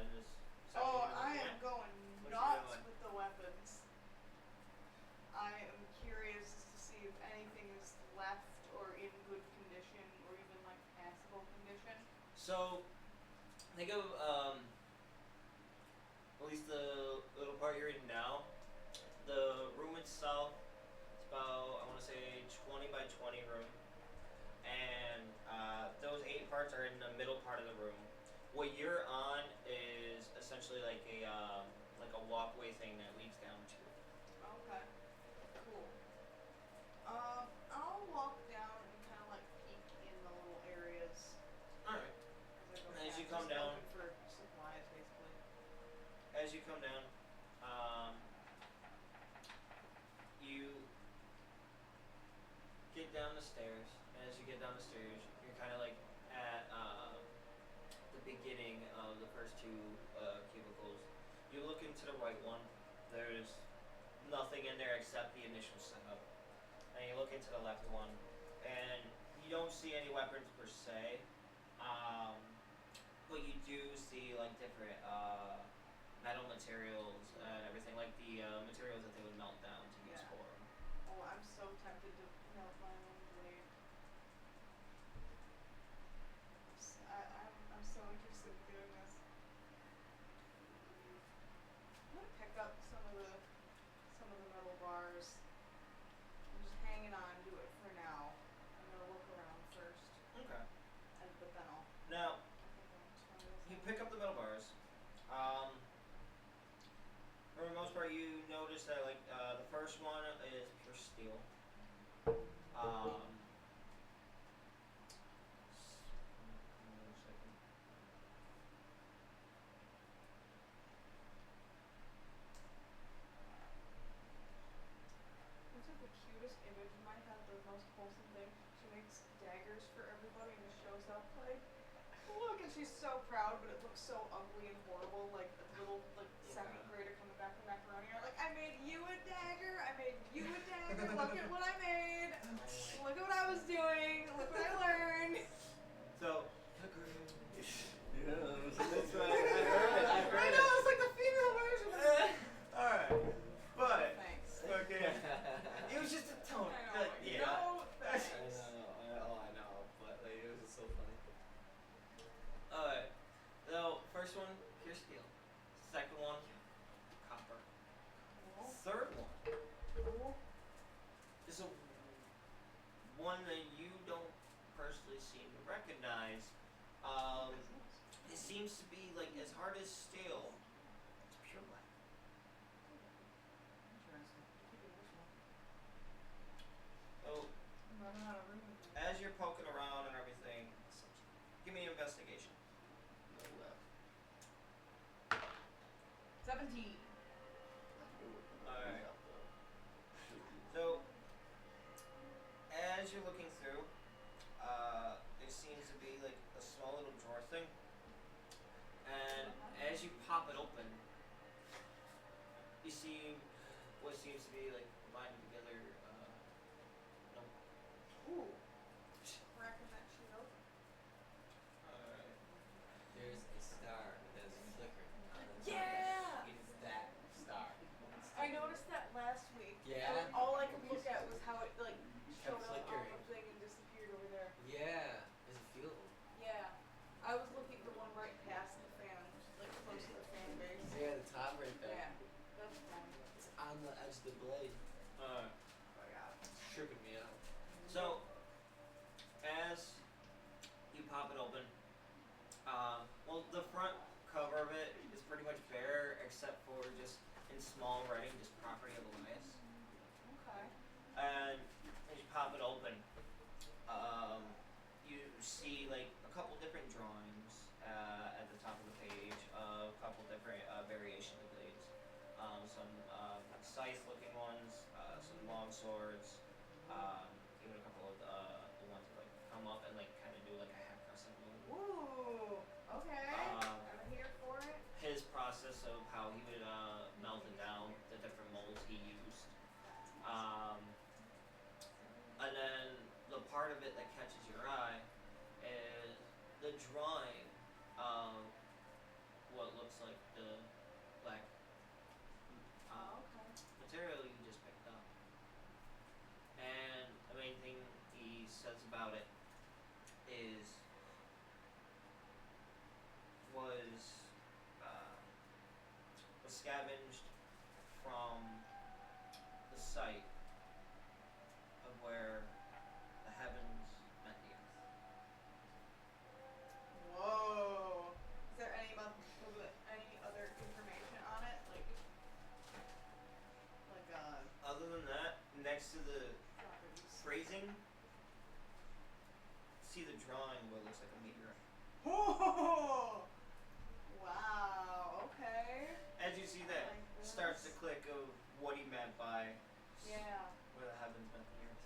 [SPEAKER 5] in this section?
[SPEAKER 2] Oh,
[SPEAKER 5] you're
[SPEAKER 2] I
[SPEAKER 5] looking
[SPEAKER 2] am
[SPEAKER 5] at?
[SPEAKER 2] going
[SPEAKER 5] What you
[SPEAKER 2] nuts
[SPEAKER 5] doing?
[SPEAKER 2] with the weapons. I am curious to see if anything is left or in good condition or even like passable condition.
[SPEAKER 5] So, think of at least the little part you're in now. The room itself about, I want to say, 20 by 20 room. And those 8 parts are in the middle part of the room. What you're on is essentially like a walkway thing that leads down to.
[SPEAKER 2] Okay. Cool. I'll walk down and kind of like peek in the little areas
[SPEAKER 5] Alright.
[SPEAKER 2] as I go
[SPEAKER 5] As you
[SPEAKER 2] past,
[SPEAKER 5] come
[SPEAKER 2] just
[SPEAKER 5] down-
[SPEAKER 2] looking for supplies, basically.
[SPEAKER 5] As you come down, you get down the stairs. And as you get down the stairs, you're kind of like at the beginning of the first 2 cubicles. You look into the right one. There's nothing in there except the initial setup. And you look into the left one, and you don't see any weapons per se. But you do see like different metal materials and everything, like the materials that they would melt down to use
[SPEAKER 2] Yeah.
[SPEAKER 5] for 'em.
[SPEAKER 2] Oh, I'm so tempted to melt my own blade. I'm so interested in doing this. I'm gonna pick up some of the metal bars. I'm just hanging on to it for now. I'm gonna look around first,
[SPEAKER 5] Okay.
[SPEAKER 2] but then I'll.
[SPEAKER 5] Now,
[SPEAKER 2] I think I'll try this
[SPEAKER 5] you
[SPEAKER 2] out.
[SPEAKER 5] pick up the metal bars. For the most part, you notice that like the first one is pure steel. One second.
[SPEAKER 2] What's like the cutest image in my head, the most wholesome thing? She makes daggers for everybody in the shows I'll play. Look, and she's so proud, but it looks so ugly and horrible, like a little like second grader coming back from macaroni. You're like, I made you a dagger, I made you a dagger, look at what I made. Look at what I was doing, look what I learned.
[SPEAKER 5] So,
[SPEAKER 3] Yeah,
[SPEAKER 5] that's right. I heard
[SPEAKER 2] I
[SPEAKER 5] it.
[SPEAKER 2] know, it's like the female version of it.
[SPEAKER 5] Alright. But,
[SPEAKER 2] Thanks.
[SPEAKER 5] okay. It was just a tone.
[SPEAKER 2] I know,
[SPEAKER 5] Like,
[SPEAKER 2] you
[SPEAKER 5] yeah.
[SPEAKER 2] know, thanks.
[SPEAKER 1] I know, but like, it was just so funny.
[SPEAKER 5] Alright. So, first one, pure steel. Second one, copper.
[SPEAKER 2] Cool.
[SPEAKER 5] Third one
[SPEAKER 2] Cool.
[SPEAKER 5] is a one that you don't personally seem to recognize. It seems to be like as hard as steel. It's pure black.
[SPEAKER 2] Interesting. Keep it this one.
[SPEAKER 5] So,
[SPEAKER 2] I'm running out of room with it.
[SPEAKER 5] as you're poking around and everything, give me an investigation.
[SPEAKER 3] No left.
[SPEAKER 2] 17.
[SPEAKER 5] Alright. So, as you're looking through, there seems to be like a small little drawer thing. And as you pop it open, you see what seems to be like combined together. No.
[SPEAKER 2] Ooh. Cracking that shit open.
[SPEAKER 5] Alright.
[SPEAKER 1] There's a star that is flickering on the
[SPEAKER 2] Yeah!
[SPEAKER 1] It's that star.
[SPEAKER 2] I noticed that last week.
[SPEAKER 1] Yeah?
[SPEAKER 2] And all I could look at was how it like showed up on
[SPEAKER 1] flickering.
[SPEAKER 2] the thing and disappeared over there.
[SPEAKER 1] Yeah. There's a few of them.
[SPEAKER 2] Yeah. I was looking at the one right past the fan, like close to the fan base.
[SPEAKER 1] Yeah, the top right there.
[SPEAKER 2] Yeah. That's fun.
[SPEAKER 1] It's on the edge of the blade.
[SPEAKER 5] Alright.
[SPEAKER 1] It's tripping me out.
[SPEAKER 5] So, as you pop it open, well, the front cover of it is pretty much bare, except for just in small writing, just property of Elias.
[SPEAKER 2] Okay.
[SPEAKER 5] And as you pop it open, you see like a couple different drawings at the top of the page, a couple different variation of blades, some scythe-looking ones, some long swords, even a couple of the ones that like come up and like kind of do like a half crescent moon.
[SPEAKER 2] Ooh. Okay. I'm here for it.
[SPEAKER 5] His process of how he would melt it down, the different molds he used. And then the part of it that catches your eye is the drawing of what looks like the black
[SPEAKER 2] Okay.
[SPEAKER 5] material you just picked up. And the main thing he says about it is was scavenged from the site next to the phrasing, see the drawing where it looks like a meteor.
[SPEAKER 2] Oh, wow. Okay.
[SPEAKER 5] As you see that,
[SPEAKER 2] like this.
[SPEAKER 5] starts to click of what he meant by
[SPEAKER 2] Yeah.
[SPEAKER 5] where the heavens met the earth.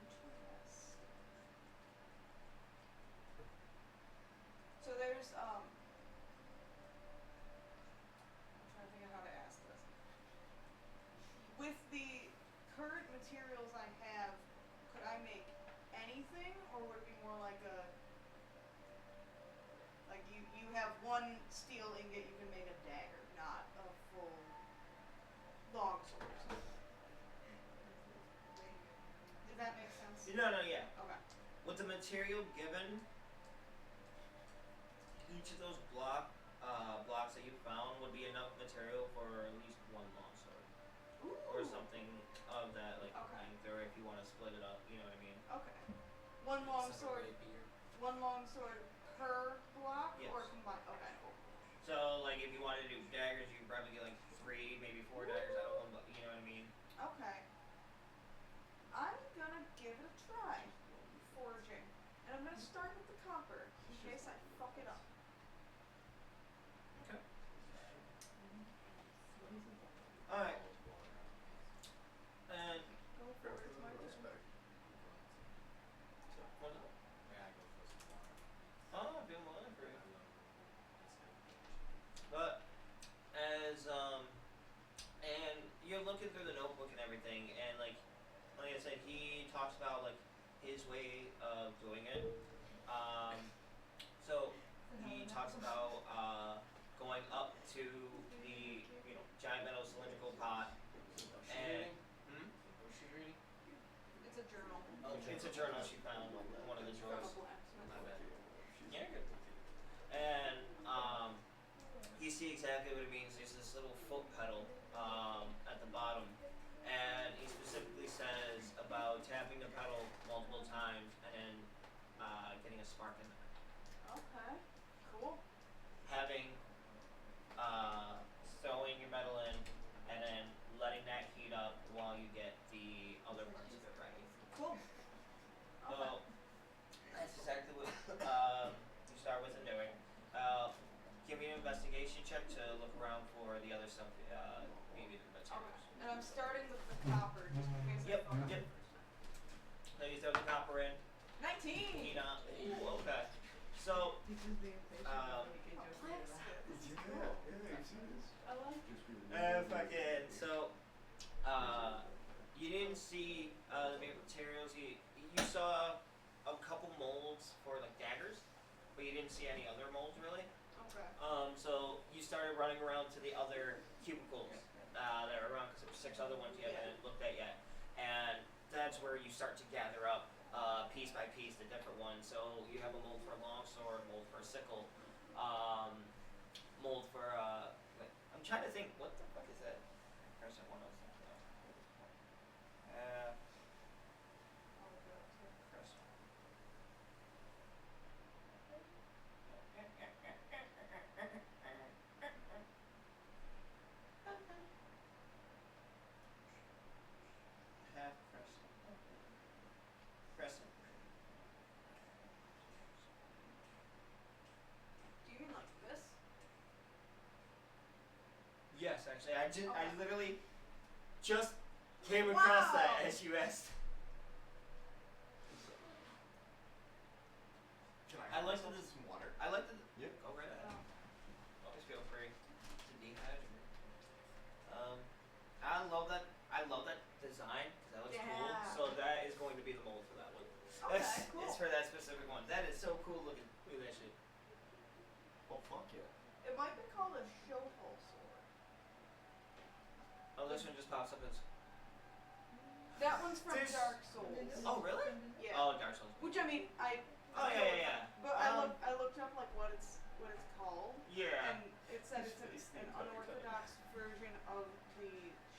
[SPEAKER 2] Interesting. So there's I'm trying to think of how to ask this. With the current materials I have, could I make anything, or would it be more like you have one steel ingot, you can make a dagger, not a full long sword or something? Did that make sense?
[SPEAKER 5] No, yeah.
[SPEAKER 2] Okay.
[SPEAKER 5] With the material given, each of those blocks that you found would be enough material for at least one longsword. Or
[SPEAKER 2] Ooh.
[SPEAKER 5] something of that, like,
[SPEAKER 2] Okay.
[SPEAKER 5] length, or if you want to split it up, you know what I mean?
[SPEAKER 2] Okay. One long sword.
[SPEAKER 1] Separate beer.
[SPEAKER 2] One long sword per block,
[SPEAKER 5] Yes.
[SPEAKER 2] or combined? Okay.
[SPEAKER 5] So, like, if you wanted to do daggers, you could probably get, like, 3, maybe 4 daggers out of one, you know what I mean?
[SPEAKER 2] Okay. I'm gonna give it a try. Forging. And I'm gonna start with the copper, in case I fuck it up.
[SPEAKER 5] Okay. Alright. And,
[SPEAKER 2] Go for it, it's my turn.
[SPEAKER 3] Respect.
[SPEAKER 5] what is it?
[SPEAKER 4] Yeah, I go for some water.
[SPEAKER 5] Oh, I've been willing for you. But, as, and you're looking through the notebook and everything, and, like I said, he talks about, like, his way of doing it. So, he talks about, going up to the, giant metal cylindrical pot, and,
[SPEAKER 1] What's she reading?
[SPEAKER 2] It's a journal.
[SPEAKER 1] Oh,
[SPEAKER 5] it's a journal she found in one of the
[SPEAKER 2] From a
[SPEAKER 5] drawers.
[SPEAKER 2] blacksmith.
[SPEAKER 1] My bad.
[SPEAKER 5] Yeah, good. And you see exactly what it means. There's this little foot pedal at the bottom, and he specifically says about tapping the pedal multiple times and then getting a spark in there.
[SPEAKER 2] Okay. Cool.
[SPEAKER 5] Having throwing your metal in and then letting that heat up while you get the other parts of it ready.
[SPEAKER 2] Cool. Okay.
[SPEAKER 5] So that's exactly what you start with and doing. Give me an investigation check to look around for the other stuff, maybe the materials.
[SPEAKER 2] Okay. And I'm starting with the copper, just in case
[SPEAKER 5] Yep,
[SPEAKER 2] I fuck
[SPEAKER 5] yep.
[SPEAKER 2] up the first time.
[SPEAKER 5] So you throw the copper in,
[SPEAKER 2] 19!
[SPEAKER 5] heat up. Ooh, okay. So,
[SPEAKER 2] I like
[SPEAKER 5] fucking, so, you didn't see the main materials. You saw a couple molds for like daggers, but you didn't see any other molds really.
[SPEAKER 2] Okay.
[SPEAKER 5] So you started running around to the other cubicles that are around, because there were 6 other ones you haven't looked at yet, and that's where you start to gather up piece by piece the different ones. So you have a mold for a longsword, mold for a sickle, mold for wait, I'm trying to think, what the fuck is that? There's one I was thinking of. Crescent. Half crescent. Crescent.
[SPEAKER 2] Do you mean like this?
[SPEAKER 5] Yes, actually, I literally just came across that
[SPEAKER 2] Wow.
[SPEAKER 5] as you asked.
[SPEAKER 4] Can
[SPEAKER 5] I like
[SPEAKER 4] myself
[SPEAKER 5] this-
[SPEAKER 4] some water?
[SPEAKER 5] I like the.
[SPEAKER 3] Yep.
[SPEAKER 5] Go right ahead.
[SPEAKER 2] Oh.
[SPEAKER 5] Always feel free to dehydrate. I love that design because that looks cool.
[SPEAKER 2] Yeah.
[SPEAKER 5] So that is going to be the mold for that one.
[SPEAKER 2] Okay,
[SPEAKER 5] That's,
[SPEAKER 2] cool.
[SPEAKER 5] It's for that specific one. That is so cool looking. Look at that shit.
[SPEAKER 3] Oh fuck yeah.
[SPEAKER 2] It might be called a shovel sword.
[SPEAKER 5] Oh, this one just pops up as.
[SPEAKER 2] That one's from
[SPEAKER 5] This-
[SPEAKER 2] Dark Souls.
[SPEAKER 5] Oh, really?
[SPEAKER 2] Yeah.
[SPEAKER 5] Oh, Dark Souls.
[SPEAKER 2] Which I mean,
[SPEAKER 5] Oh yeah.
[SPEAKER 2] But I looked up like what it's called,
[SPEAKER 5] Yeah.
[SPEAKER 2] and it said it's an unorthodox version of the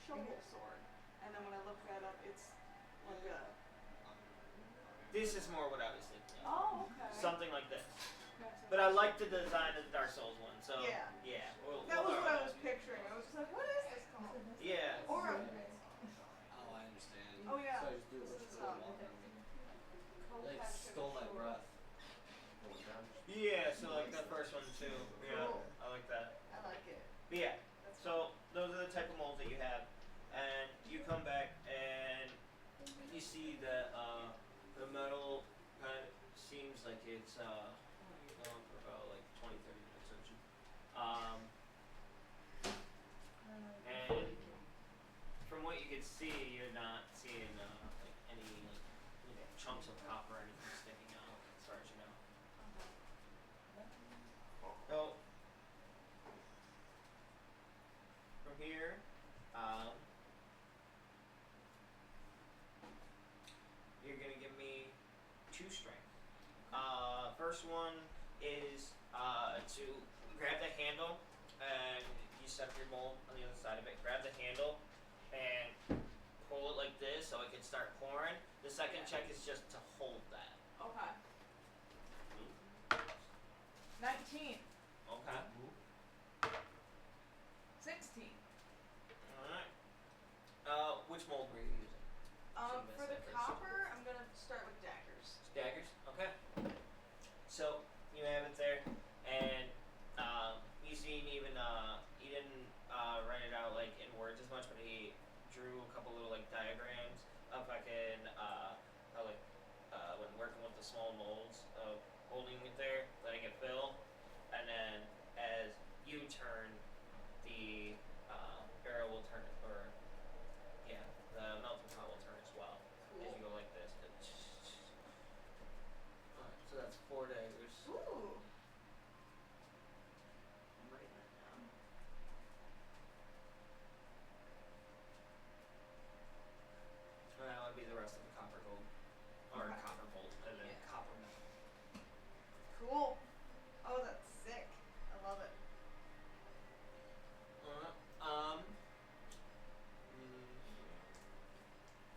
[SPEAKER 2] shovel sword. And then when I looked that up, it's like a.
[SPEAKER 5] This is more what I was thinking.
[SPEAKER 2] Oh, okay.
[SPEAKER 5] Something like this.
[SPEAKER 2] That's
[SPEAKER 5] But I like the design of the Dark Souls one, so
[SPEAKER 2] Yeah.
[SPEAKER 5] We'll
[SPEAKER 2] That was
[SPEAKER 5] go
[SPEAKER 2] what I
[SPEAKER 5] with
[SPEAKER 2] was picturing. I was just like, what is this called?
[SPEAKER 5] that. Yeah.
[SPEAKER 2] Or a.
[SPEAKER 1] Oh, I stole my breath.
[SPEAKER 3] Going down.
[SPEAKER 5] Yeah, so like that first one too. Yeah,
[SPEAKER 6] Cool.
[SPEAKER 5] I like that.
[SPEAKER 6] I like it.
[SPEAKER 5] But yeah,
[SPEAKER 6] That's
[SPEAKER 5] so those are the type of molds that you have, and you come back and you see that the metal kind of seems like it's going for about like 20-30 minutes or so. And from what you can see, you're not seeing like any like chunks of copper or anything sticking out, as far as you know. So from here, you're gonna give me 2 strength. First one is to grab the handle, and you set your mold on the other side of it. Grab the handle and pull it like this so it can start pouring. The second check is just to hold that.
[SPEAKER 2] Okay. 19.
[SPEAKER 5] Okay.
[SPEAKER 2] 16.
[SPEAKER 5] Alright. Which mold were you using?
[SPEAKER 2] For the copper, I'm gonna start with daggers.
[SPEAKER 5] Daggers? Okay. So you have it there, and you see he didn't write it out like in words as much, but he drew a couple little like diagrams of fucking how like when working with the small molds of holding it there, letting it fill, and then as you turn, the barrel will turn, or yeah, the melting pot will turn as well. As you go like this. Alright, so that's 4 daggers.
[SPEAKER 2] Ooh. I'm writing that down.
[SPEAKER 5] And that would be the rest of the copper gold. Or
[SPEAKER 2] Okay.
[SPEAKER 5] copper gold, and then
[SPEAKER 2] Yeah.
[SPEAKER 5] copper metal.
[SPEAKER 2] Cool. Oh, that's sick. I love it.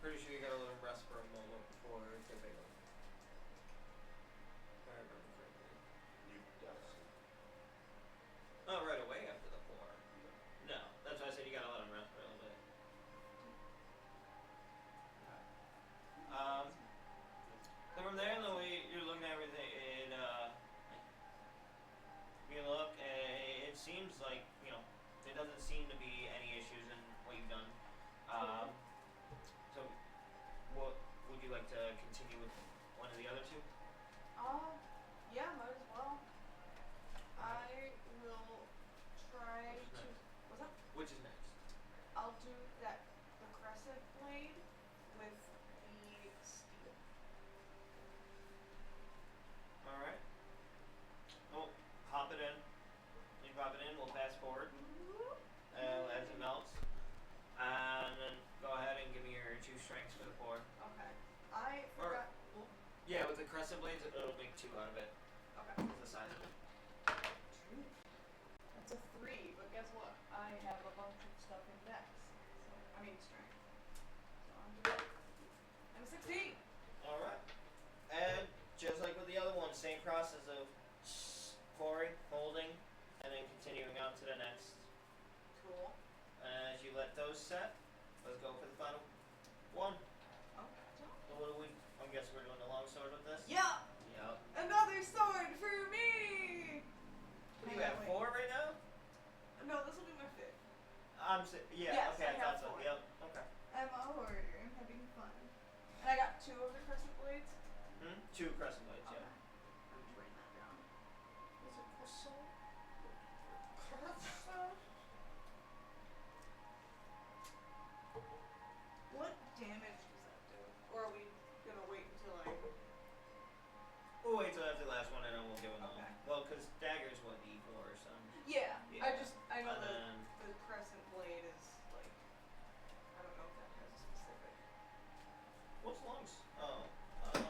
[SPEAKER 5] Pretty sure you gotta let them rest for a moment before dipping them. If I remember correctly.
[SPEAKER 3] You douse it.
[SPEAKER 5] Oh, right away after the pour. No, that's why I said you gotta let them rest for a little bit. So from there, the way you're looking at everything, you look, it seems like, there doesn't seem to be any issues in what you've done. So, what would you like to continue with one of the other 2?
[SPEAKER 2] Yeah, might as well. I will try to. What's up?
[SPEAKER 5] Which is next?
[SPEAKER 2] I'll do the crescent blade with the steel.
[SPEAKER 5] Alright. Well, pop it in. You pop it in, we'll fast forward. As it melts. And then go ahead and give me your 2 strengths for the pour.
[SPEAKER 2] Okay. I forgot.
[SPEAKER 5] Yeah, with the crescent blades, it'll make 2 out of it.
[SPEAKER 2] Okay.
[SPEAKER 5] It's the size of it.
[SPEAKER 2] That's a 3, but guess what? I have a bunch of stuff in dex. So I mean strength. So I'm 16.
[SPEAKER 5] Alright. And just like with the other one, same process of pouring, holding, and then continuing on to the next.
[SPEAKER 2] Cool.
[SPEAKER 5] As you let those set, let's go for the final one.
[SPEAKER 2] Okay.
[SPEAKER 5] So what do we, I'm guessing we're doing the long sword with this?
[SPEAKER 2] Yeah.
[SPEAKER 5] Yep.
[SPEAKER 2] Another sword for me.
[SPEAKER 5] What do you have, 4 right now?
[SPEAKER 2] No, this will be my 5th.
[SPEAKER 5] Yeah,
[SPEAKER 2] Yes,
[SPEAKER 5] okay,
[SPEAKER 2] I have
[SPEAKER 5] thought so.
[SPEAKER 2] 4.
[SPEAKER 5] Yep, okay.
[SPEAKER 2] I'm a hoarder. I'm having fun. And I got 2 of the crescent blades.
[SPEAKER 5] 2 crescent blades,
[SPEAKER 2] Okay.
[SPEAKER 5] yeah.
[SPEAKER 2] I'm just writing that down. Was it crescent? Crescent? What damage does that do? Or are we gonna wait until I...
[SPEAKER 5] We'll wait till after the last one and then we'll give them all.
[SPEAKER 2] Okay.
[SPEAKER 5] Well, because dagger's what, D4 or something.
[SPEAKER 2] Yeah,
[SPEAKER 5] Yeah.
[SPEAKER 2] I know
[SPEAKER 5] And
[SPEAKER 2] that
[SPEAKER 5] then,
[SPEAKER 2] the crescent blade is like... I don't know if that has a specific...
[SPEAKER 5] what's long sword? Oh, that's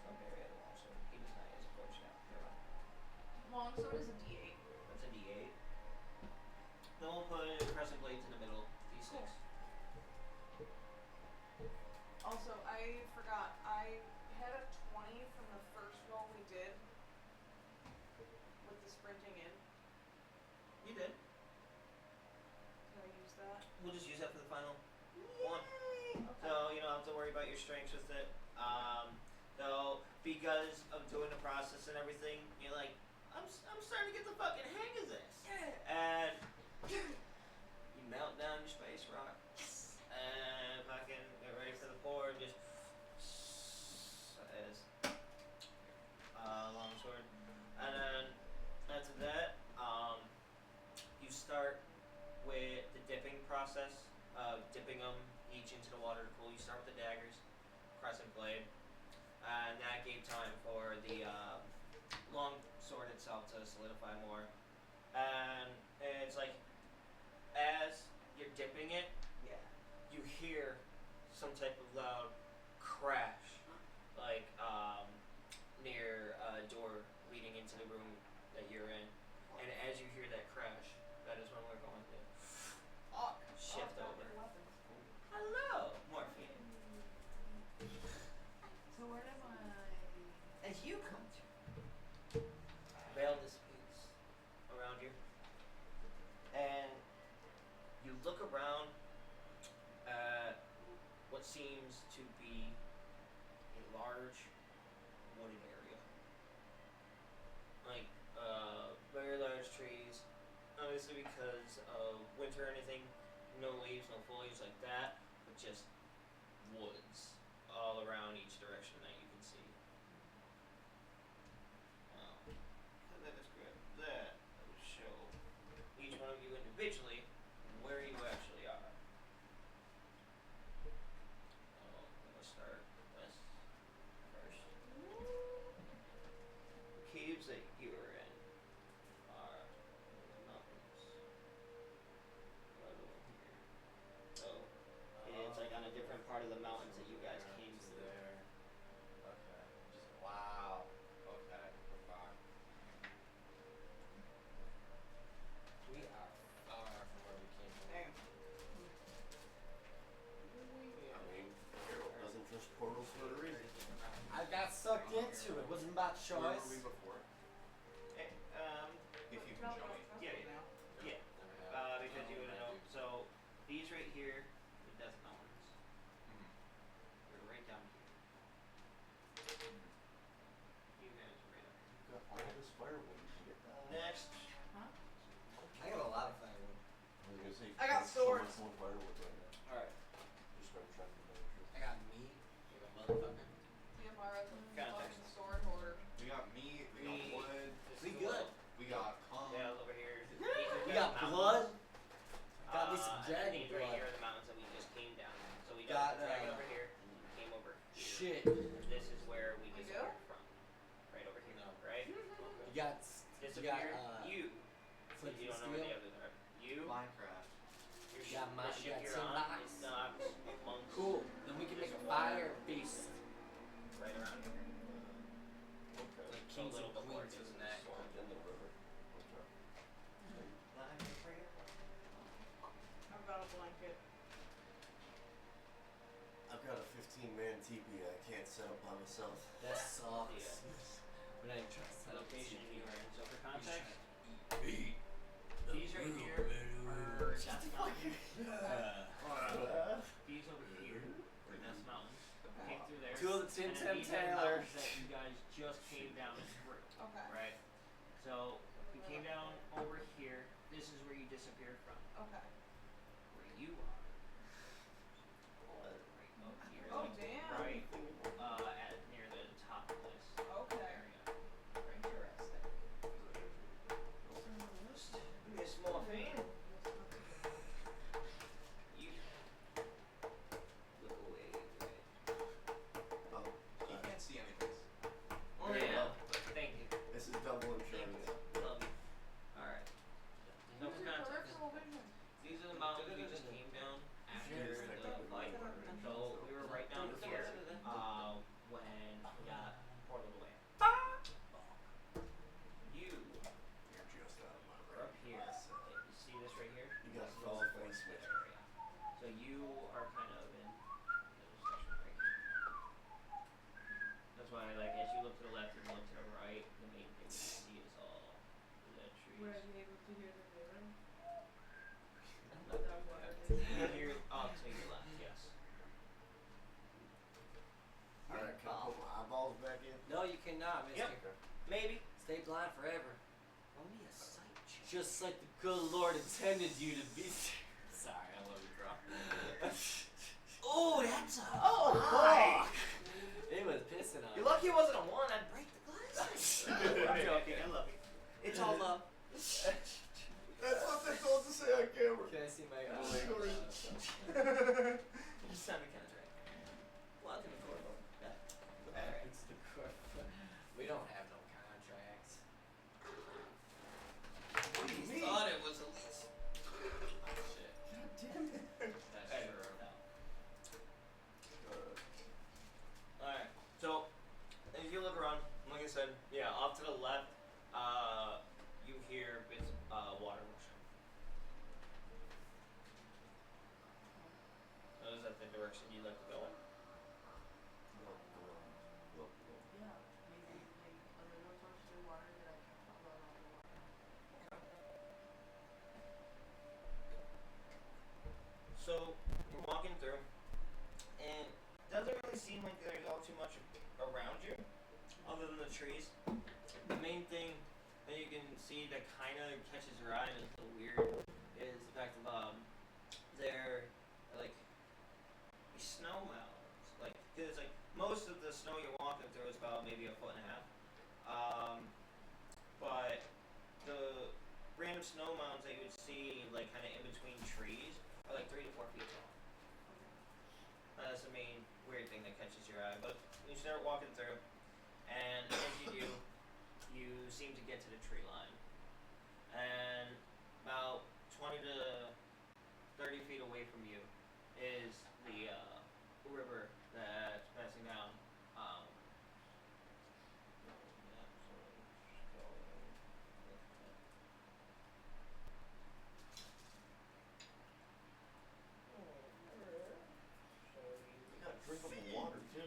[SPEAKER 5] not very other long sword. He does not use a forge now. Never mind.
[SPEAKER 2] Longsword is a D8.
[SPEAKER 5] That's a D8. Then we'll put crescent blades in the middle. D6.
[SPEAKER 2] Cool. Also, I forgot, I had a 20 from the first roll we did with the sprinting in.
[SPEAKER 5] You did.
[SPEAKER 2] Can I use that?
[SPEAKER 5] We'll just use that for the final one.
[SPEAKER 2] Yay! Okay.
[SPEAKER 5] So you don't have to worry worry about your strengths with it. Though because of doing the process and everything, you're like, I'm starting to get the fucking hang of this. And you melt down your space rock and fucking get ready for the pour. Just as longsword, and then after that, you start with the dipping process of dipping them each into the water to cool. You start with the daggers, crescent blade, and that gave time for the long sword itself to solidify more. And it's like, as you're dipping it, you hear some type of loud crash, like near a door leading into the room that you're in. And as you hear that crash, that is when we're going to shift over. Hello, Morphine.
[SPEAKER 6] So where am I?
[SPEAKER 5] As you come to, veil dissipates around you, and you look around at what seems to be a large wooded area. Like, very large trees, obviously because of winter or anything, no leaves, no foliage like that, but just woods all around each direction that you can see. How did I describe that? I would show each one of you individually where you actually are. I'm gonna start west first. The caves that you are in are in the mountains. Right over here. So it's like on a different part of the mountains that you guys came through.
[SPEAKER 1] There. Okay. Just wow. Okay. We're far. We are far from where we came from.
[SPEAKER 2] Damn.
[SPEAKER 3] I mean, Harold doesn't trust portals for a reason.
[SPEAKER 1] I got sucked into it. It wasn't about
[SPEAKER 4] Where were
[SPEAKER 1] choice.
[SPEAKER 4] we before?
[SPEAKER 5] Hey,
[SPEAKER 4] If you can show me.
[SPEAKER 5] yeah, because you would know. So these right here, the Desert Mountains.
[SPEAKER 4] Mhm.
[SPEAKER 5] They're right down here. You guys are right up here.
[SPEAKER 3] You got all this firewood. Did you get that?
[SPEAKER 5] Next,
[SPEAKER 1] I got a lot of firewood.
[SPEAKER 3] I was gonna say,
[SPEAKER 2] I got
[SPEAKER 3] there's so much
[SPEAKER 2] swords.
[SPEAKER 3] more firewood right now.
[SPEAKER 5] alright.
[SPEAKER 3] Just started trying to know the truth.
[SPEAKER 1] I got meat. You got motherfucker.
[SPEAKER 2] Tamara's a
[SPEAKER 5] Context.
[SPEAKER 2] fucking sword hoarder.
[SPEAKER 4] We got meat, we got wood,
[SPEAKER 1] We good.
[SPEAKER 4] we got cum.
[SPEAKER 5] Yeah, over here.
[SPEAKER 1] We got blood. Got me some
[SPEAKER 5] And
[SPEAKER 1] dragon
[SPEAKER 5] these right
[SPEAKER 1] blood.
[SPEAKER 5] here are the mountains that we just came down. So we
[SPEAKER 1] Got,
[SPEAKER 5] got the dragon
[SPEAKER 1] uh,
[SPEAKER 5] over here, came over here.
[SPEAKER 1] Shit.
[SPEAKER 5] This is where we
[SPEAKER 2] We
[SPEAKER 5] disappeared from. Right over here,
[SPEAKER 1] No.
[SPEAKER 5] right?
[SPEAKER 1] You got.
[SPEAKER 5] Disappeared. You.
[SPEAKER 1] Flint
[SPEAKER 5] You
[SPEAKER 1] and
[SPEAKER 5] don't know where
[SPEAKER 1] steel.
[SPEAKER 5] the others are. You.
[SPEAKER 4] Minecraft.
[SPEAKER 5] Your
[SPEAKER 1] You got
[SPEAKER 5] the ship
[SPEAKER 1] you got
[SPEAKER 5] you're
[SPEAKER 1] tin
[SPEAKER 5] on
[SPEAKER 1] box.
[SPEAKER 5] is docks amongst
[SPEAKER 1] Cool. Then we can make a fire beast.
[SPEAKER 5] right around here.
[SPEAKER 3] Okay.
[SPEAKER 1] Like
[SPEAKER 5] So a
[SPEAKER 1] kings
[SPEAKER 5] little
[SPEAKER 1] and
[SPEAKER 5] before it
[SPEAKER 1] queens.
[SPEAKER 5] gets to that.
[SPEAKER 3] Swamp in the river. Okay.
[SPEAKER 2] I've got a blanket.
[SPEAKER 3] I've got a 15-man teepee I can't set up by myself.
[SPEAKER 1] That sucks.
[SPEAKER 5] Yeah.
[SPEAKER 1] But I ain't trying to set up
[SPEAKER 5] Location
[SPEAKER 1] a
[SPEAKER 5] you are in. So for
[SPEAKER 1] He's
[SPEAKER 5] context,
[SPEAKER 1] trying to eat.
[SPEAKER 5] these right here are Death Mountains.
[SPEAKER 3] Uh,
[SPEAKER 5] These over here are Death Mountains. Came through there.
[SPEAKER 1] Two of the Tim
[SPEAKER 5] And
[SPEAKER 1] Tam
[SPEAKER 5] then these are the
[SPEAKER 1] Taylors.
[SPEAKER 5] mountains that you guys just came down through.
[SPEAKER 2] Okay.
[SPEAKER 5] Right. So we came down over here. This is where you disappeared from.
[SPEAKER 2] Okay.
[SPEAKER 5] Where you are. Right up here.
[SPEAKER 2] Oh,
[SPEAKER 5] like,
[SPEAKER 2] damn.
[SPEAKER 5] Right. At near the top of this
[SPEAKER 2] Okay.
[SPEAKER 5] area. Interesting. Miss Morphine. You look away.
[SPEAKER 3] oh,
[SPEAKER 4] You can't see anything.
[SPEAKER 5] Oh
[SPEAKER 3] There you
[SPEAKER 5] yeah.
[SPEAKER 3] go.
[SPEAKER 5] Thank you.
[SPEAKER 3] this is double
[SPEAKER 5] Thank
[SPEAKER 3] insurance.
[SPEAKER 5] you. Love you. Alright. No
[SPEAKER 2] Use your
[SPEAKER 5] context.
[SPEAKER 2] peripheral vision.
[SPEAKER 5] These are the mountains we just came down after the fight. So we were right down here when we got portaled away. You
[SPEAKER 3] You're just out of my
[SPEAKER 5] are up here. You see this right here?
[SPEAKER 3] You got
[SPEAKER 5] This is
[SPEAKER 3] fall
[SPEAKER 5] the
[SPEAKER 3] face
[SPEAKER 5] forest
[SPEAKER 3] with
[SPEAKER 5] area. So you are kind of in this section right here. That's why, like, as you look to the left and look to the right, the main thing you see is all the dead trees.
[SPEAKER 6] Were you able to hear the river?
[SPEAKER 5] You hear off to your left, yes.
[SPEAKER 1] cannot, Miss
[SPEAKER 5] Yep.
[SPEAKER 1] Kicker.
[SPEAKER 5] Maybe.
[SPEAKER 1] Stay blind forever.
[SPEAKER 5] Only a sight check.
[SPEAKER 1] Just like the good Lord intended you to be.
[SPEAKER 4] Sorry, I love you, bro.
[SPEAKER 5] Oh, that's a.
[SPEAKER 4] Oh,
[SPEAKER 5] hi.
[SPEAKER 1] It was pissing on
[SPEAKER 5] You're
[SPEAKER 1] me.
[SPEAKER 5] lucky it wasn't a 1. I'd break the glasses. I'm joking. I love you. It's all love.
[SPEAKER 3] That's what they're told to say on camera.
[SPEAKER 1] Can I see my
[SPEAKER 3] Illegally.
[SPEAKER 5] You just signed a contract. Welcome to Corvo. Yeah. Alright.
[SPEAKER 1] It's the court. We don't have no contracts.
[SPEAKER 5] You thought it was a lease.
[SPEAKER 4] Oh, shit.
[SPEAKER 6] God damn it.
[SPEAKER 4] That's
[SPEAKER 5] Hey,
[SPEAKER 4] true.
[SPEAKER 5] no. Alright. So, if you look around, like I said, yeah, off to the left, you hear bits water rushing. So is that the direction you'd like to go in?
[SPEAKER 6] Yeah, maybe like a little towards the water that I can follow along the water.
[SPEAKER 5] So, you're walking through, and it doesn't really seem like there's all too much around you, other than the trees. The main thing that you can see that kind of catches your eye and is a little weird is the fact of, they're, like, these snow mounds. Like, cause, like, most of the snow you're walking through is about maybe 1.5 feet. But the random snow mounds that you would see, like, kind of in between trees are like 3 to 4 feet tall. That's the main weird thing that catches your eye. But you start walking through, and as you do, you seem to get to the tree line. And about 20 to 30 feet away from you is the river that's passing down.
[SPEAKER 3] You got drinkable water, too.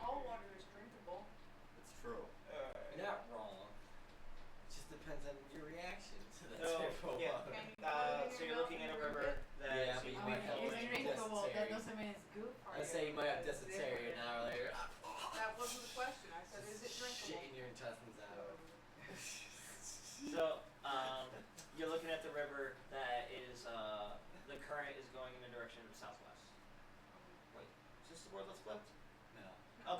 [SPEAKER 2] All water is drinkable.
[SPEAKER 3] It's true.
[SPEAKER 1] You're not wrong. It just depends on your reaction to the
[SPEAKER 5] So,
[SPEAKER 1] terrible
[SPEAKER 5] yeah.
[SPEAKER 1] water.
[SPEAKER 2] Can you put it in
[SPEAKER 5] So
[SPEAKER 2] your
[SPEAKER 5] you're
[SPEAKER 2] mouth
[SPEAKER 5] looking
[SPEAKER 2] and
[SPEAKER 5] at a
[SPEAKER 2] drink
[SPEAKER 5] river
[SPEAKER 2] it?
[SPEAKER 5] that
[SPEAKER 1] Yeah, but
[SPEAKER 5] seems
[SPEAKER 1] you
[SPEAKER 6] I
[SPEAKER 1] might
[SPEAKER 6] mean,
[SPEAKER 1] have
[SPEAKER 6] it's
[SPEAKER 1] like
[SPEAKER 6] drinkable. That
[SPEAKER 1] dysentery.
[SPEAKER 6] doesn't mean it's good for
[SPEAKER 1] I
[SPEAKER 6] you.
[SPEAKER 1] say you might have
[SPEAKER 6] It's
[SPEAKER 1] dysentery an
[SPEAKER 6] different.
[SPEAKER 1] hour later.
[SPEAKER 2] That wasn't the question. I said, is it drinkable?
[SPEAKER 1] Shitting your intestines out.
[SPEAKER 5] So, you're looking at the river that is, the current is going in the direction of southwest. Wait, is this the word that's flipped?
[SPEAKER 1] No.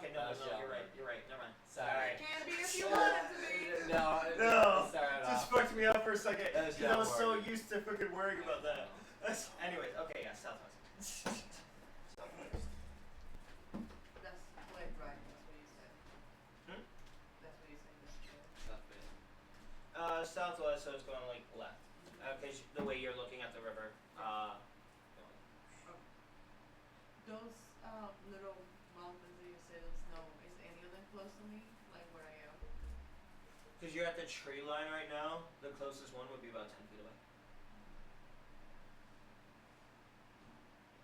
[SPEAKER 5] Okay, no,
[SPEAKER 1] No,
[SPEAKER 5] you're right, never mind.
[SPEAKER 1] Sorry.
[SPEAKER 2] It can be if you want it to be.
[SPEAKER 1] No,
[SPEAKER 5] No,
[SPEAKER 1] sorry
[SPEAKER 5] just
[SPEAKER 1] off.
[SPEAKER 5] fucked me up for a second,
[SPEAKER 1] That was
[SPEAKER 5] because I was so
[SPEAKER 1] not
[SPEAKER 5] used to freaking worrying about that. Anyways, okay, yeah, southwest.
[SPEAKER 3] Southwest.
[SPEAKER 6] That's quite right. That's what you said.
[SPEAKER 5] Hmm?
[SPEAKER 6] That's what you said. That's right.
[SPEAKER 5] Southwest, so it's going like left. Because the way you're looking at the river,
[SPEAKER 6] Those little mountains that you said of snow, is any of them close to me? Like where I am?
[SPEAKER 5] because you're at the tree line right now, the closest one would be about 10 feet away.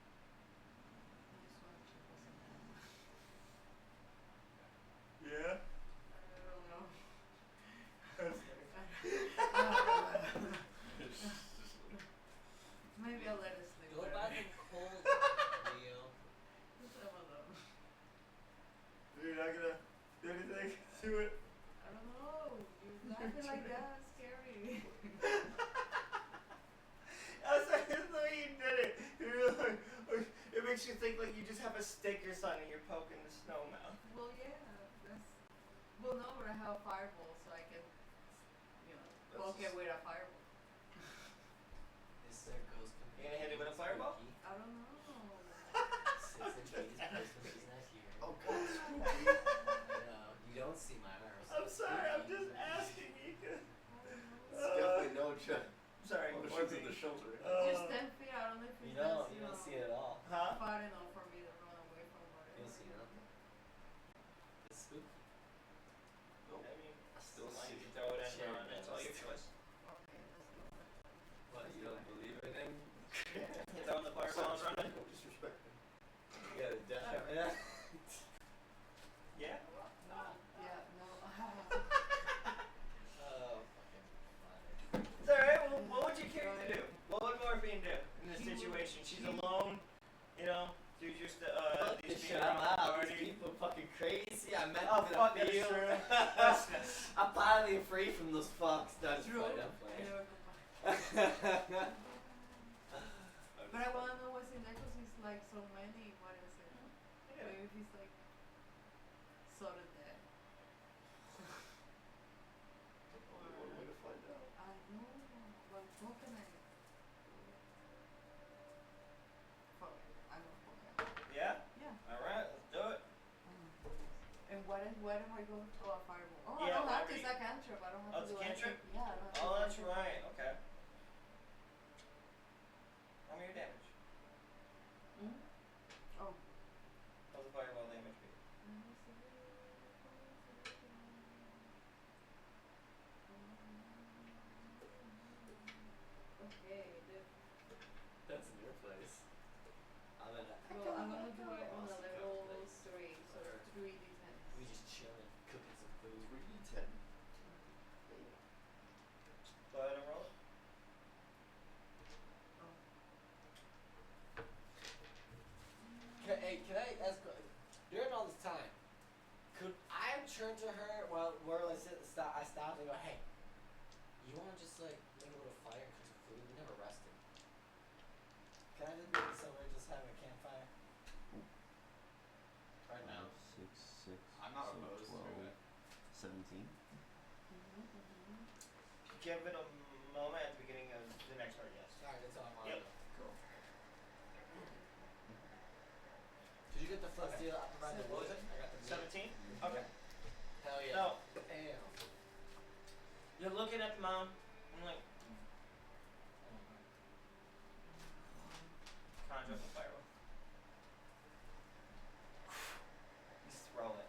[SPEAKER 6] I just want to check what's in there.
[SPEAKER 5] Yeah?
[SPEAKER 6] I don't know. Maybe I'll let it sleep.
[SPEAKER 1] Go
[SPEAKER 6] whatever.
[SPEAKER 1] by the cold wheel.
[SPEAKER 6] Some of them.
[SPEAKER 5] You're not gonna do anything to it?
[SPEAKER 6] I don't know. You're laughing like that. It's scary.
[SPEAKER 5] I was like, that's the way you did it. You're like, it makes you think like you just have a stick or something and you're poking the snow mound.
[SPEAKER 6] Well, yeah. That's. Well, no, but I have a fireball, so I can, poke it with a fireball.
[SPEAKER 1] Is there ghost
[SPEAKER 5] You gonna hit it with a fireball?
[SPEAKER 6] I don't know.
[SPEAKER 1] Sits in Katie's place when she's not here.
[SPEAKER 3] Oh, God, spooky.
[SPEAKER 1] No, you don't see my arms.
[SPEAKER 5] I'm sorry, I'm just asking Ika.
[SPEAKER 3] It's definitely no check.
[SPEAKER 5] Sorry,
[SPEAKER 3] Oh,
[SPEAKER 5] more
[SPEAKER 3] she's in the
[SPEAKER 5] thing.
[SPEAKER 3] shelter.
[SPEAKER 6] Just 10 feet. I don't know if
[SPEAKER 1] You
[SPEAKER 6] it's
[SPEAKER 1] don't see it at all.
[SPEAKER 5] Huh?
[SPEAKER 6] far enough for me to run away from whatever.
[SPEAKER 1] You don't see nothing. It's spooky.
[SPEAKER 3] Nope.
[SPEAKER 5] I mean,
[SPEAKER 3] I still
[SPEAKER 5] fine,
[SPEAKER 3] see
[SPEAKER 5] you can throw it in
[SPEAKER 1] Sure,
[SPEAKER 5] or it's all your choice.
[SPEAKER 6] Okay, let's go.
[SPEAKER 1] What, you don't believe it? And
[SPEAKER 5] You throw in the fireball and run it?
[SPEAKER 3] No disrespect.
[SPEAKER 1] you got a death.
[SPEAKER 5] Yeah?
[SPEAKER 6] No, yeah, no.
[SPEAKER 1] Oh, fucking fine.
[SPEAKER 5] It's alright, well, what would your character do? What would Morphine do in this situation? She's alone, you know, these
[SPEAKER 1] Fuck
[SPEAKER 5] people
[SPEAKER 1] this shit,
[SPEAKER 5] around
[SPEAKER 1] I'm
[SPEAKER 5] the
[SPEAKER 1] out.
[SPEAKER 5] party.
[SPEAKER 1] These people fucking crazy.
[SPEAKER 6] But I wanna know what's in there because it's like so many. What is it? Maybe if it's like sort of dead.
[SPEAKER 3] Only one way to find out.
[SPEAKER 6] I know. Well, poking it. Fuck it. I'm gonna poke it.
[SPEAKER 5] Yeah?
[SPEAKER 6] Yeah.
[SPEAKER 5] Alright, let's do it.
[SPEAKER 6] And what am I going to? Oh, a fireball. Oh,
[SPEAKER 5] Yeah,
[SPEAKER 6] I don't have to.
[SPEAKER 5] whatever
[SPEAKER 6] It's a cantrip. I don't have
[SPEAKER 5] Oh,
[SPEAKER 6] to
[SPEAKER 5] it's
[SPEAKER 6] do
[SPEAKER 5] a cantrip?
[SPEAKER 6] anything. Yeah, I don't have to
[SPEAKER 5] Oh,
[SPEAKER 6] do
[SPEAKER 5] that's
[SPEAKER 6] anything.
[SPEAKER 5] right. Okay. How many damage?
[SPEAKER 6] Hmm? Oh.
[SPEAKER 5] How's the fireball damage be?
[SPEAKER 6] Okay,
[SPEAKER 1] That's in your place. I'm in a.
[SPEAKER 6] well, I'm gonna do it on a
[SPEAKER 1] Awesome
[SPEAKER 6] level
[SPEAKER 1] place.
[SPEAKER 6] 3, so
[SPEAKER 1] Alright.
[SPEAKER 6] 3d10.
[SPEAKER 1] We just chilling, cooking some food.
[SPEAKER 3] 3d10.
[SPEAKER 5] Go ahead and roll it.
[SPEAKER 1] Can I ask, during all this time, could I turn to her, well, more or less I stopped and go, hey, you want to just like make a little fire and cook some food? We never rested. Can I just be somewhere just having a campfire? Right now.
[SPEAKER 3] 6, 6.
[SPEAKER 4] I'm not
[SPEAKER 3] so
[SPEAKER 4] opposed to
[SPEAKER 3] 12,
[SPEAKER 4] it.
[SPEAKER 3] 17.
[SPEAKER 5] Give it a moment at the beginning of the next part, yes.
[SPEAKER 1] Alright, that's all I want.
[SPEAKER 5] Yep.
[SPEAKER 1] Cool. Did you get the flux deal? I provided the
[SPEAKER 5] What was it?
[SPEAKER 1] I got the meat.
[SPEAKER 5] 17? Okay.
[SPEAKER 1] Hell yeah.
[SPEAKER 5] So,
[SPEAKER 1] Damn.
[SPEAKER 5] you're looking at the mound, and like, conjure up a fireball. You just throw it.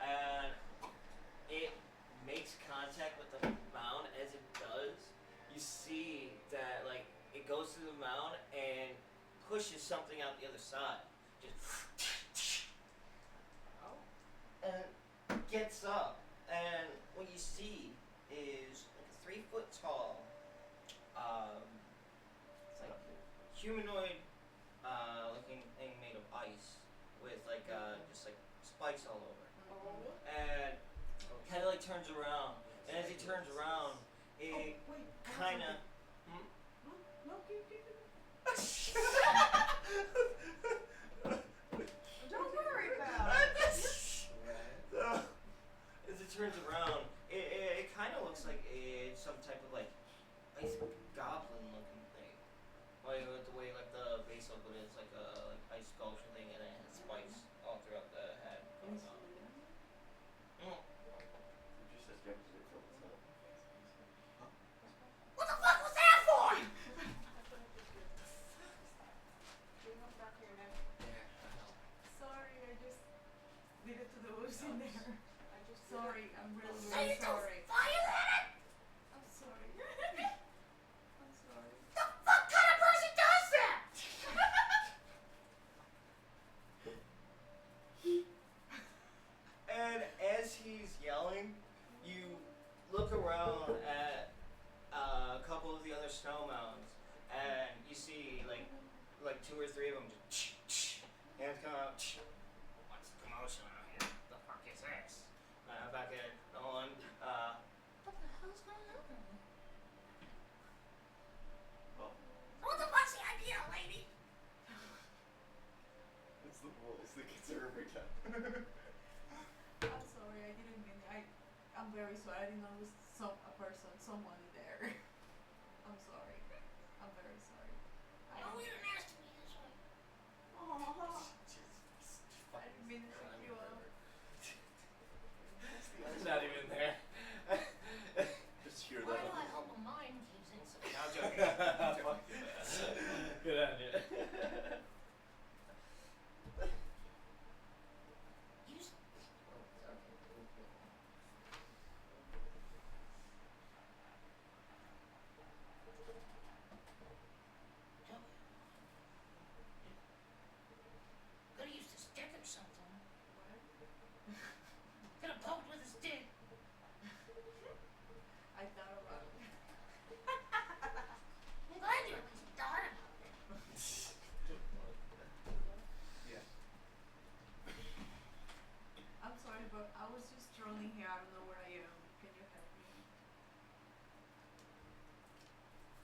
[SPEAKER 5] And it makes contact with the mound. As it does, you see that like it goes through the mound and pushes something out the other side. Just and gets up, and what you see is like a 3-foot tall, it's like humanoid looking thing made of ice with like just like spikes all over. And kind of like turns around, and as he turns around, it kind of.
[SPEAKER 2] No, keep it. Don't worry about it.
[SPEAKER 5] So, as it turns around, it kind of looks like it's some type of like ice goblin looking thing. Like with the way like the base of it is like a like ice sculpture thing, and it has spikes all throughout the head.
[SPEAKER 3] It just says deficit from the top.
[SPEAKER 5] What the fuck was that for?
[SPEAKER 2] Bring them back here now.
[SPEAKER 6] Sorry, I just needed to do what's in there.
[SPEAKER 2] I just
[SPEAKER 6] Sorry, I'm really,
[SPEAKER 5] So
[SPEAKER 6] really
[SPEAKER 5] you throw
[SPEAKER 6] sorry.
[SPEAKER 5] fire at it?
[SPEAKER 6] I'm sorry. I'm sorry.
[SPEAKER 5] The fuck kind of person does that? And as he's yelling, you look around at a couple of the other snow mounds, and you see like 2 or 3 of them just hands come out. What's the commotion out here? The fuck is this? Back at the one. What the hell's going on?
[SPEAKER 3] Oh,
[SPEAKER 5] What the fuck's the idea, lady?
[SPEAKER 3] it's the rules that gets her every time.
[SPEAKER 6] I'm sorry, I didn't mean I'm very sorry. I didn't know it was someone there. I'm sorry. I'm very sorry. I didn't mean to freak you out.
[SPEAKER 1] It's not even there.
[SPEAKER 3] Just hear
[SPEAKER 7] Why
[SPEAKER 3] that.
[SPEAKER 7] do I hope a mine keeps inside?
[SPEAKER 5] I'm joking. I'm joking.
[SPEAKER 1] Good on you.
[SPEAKER 7] You s-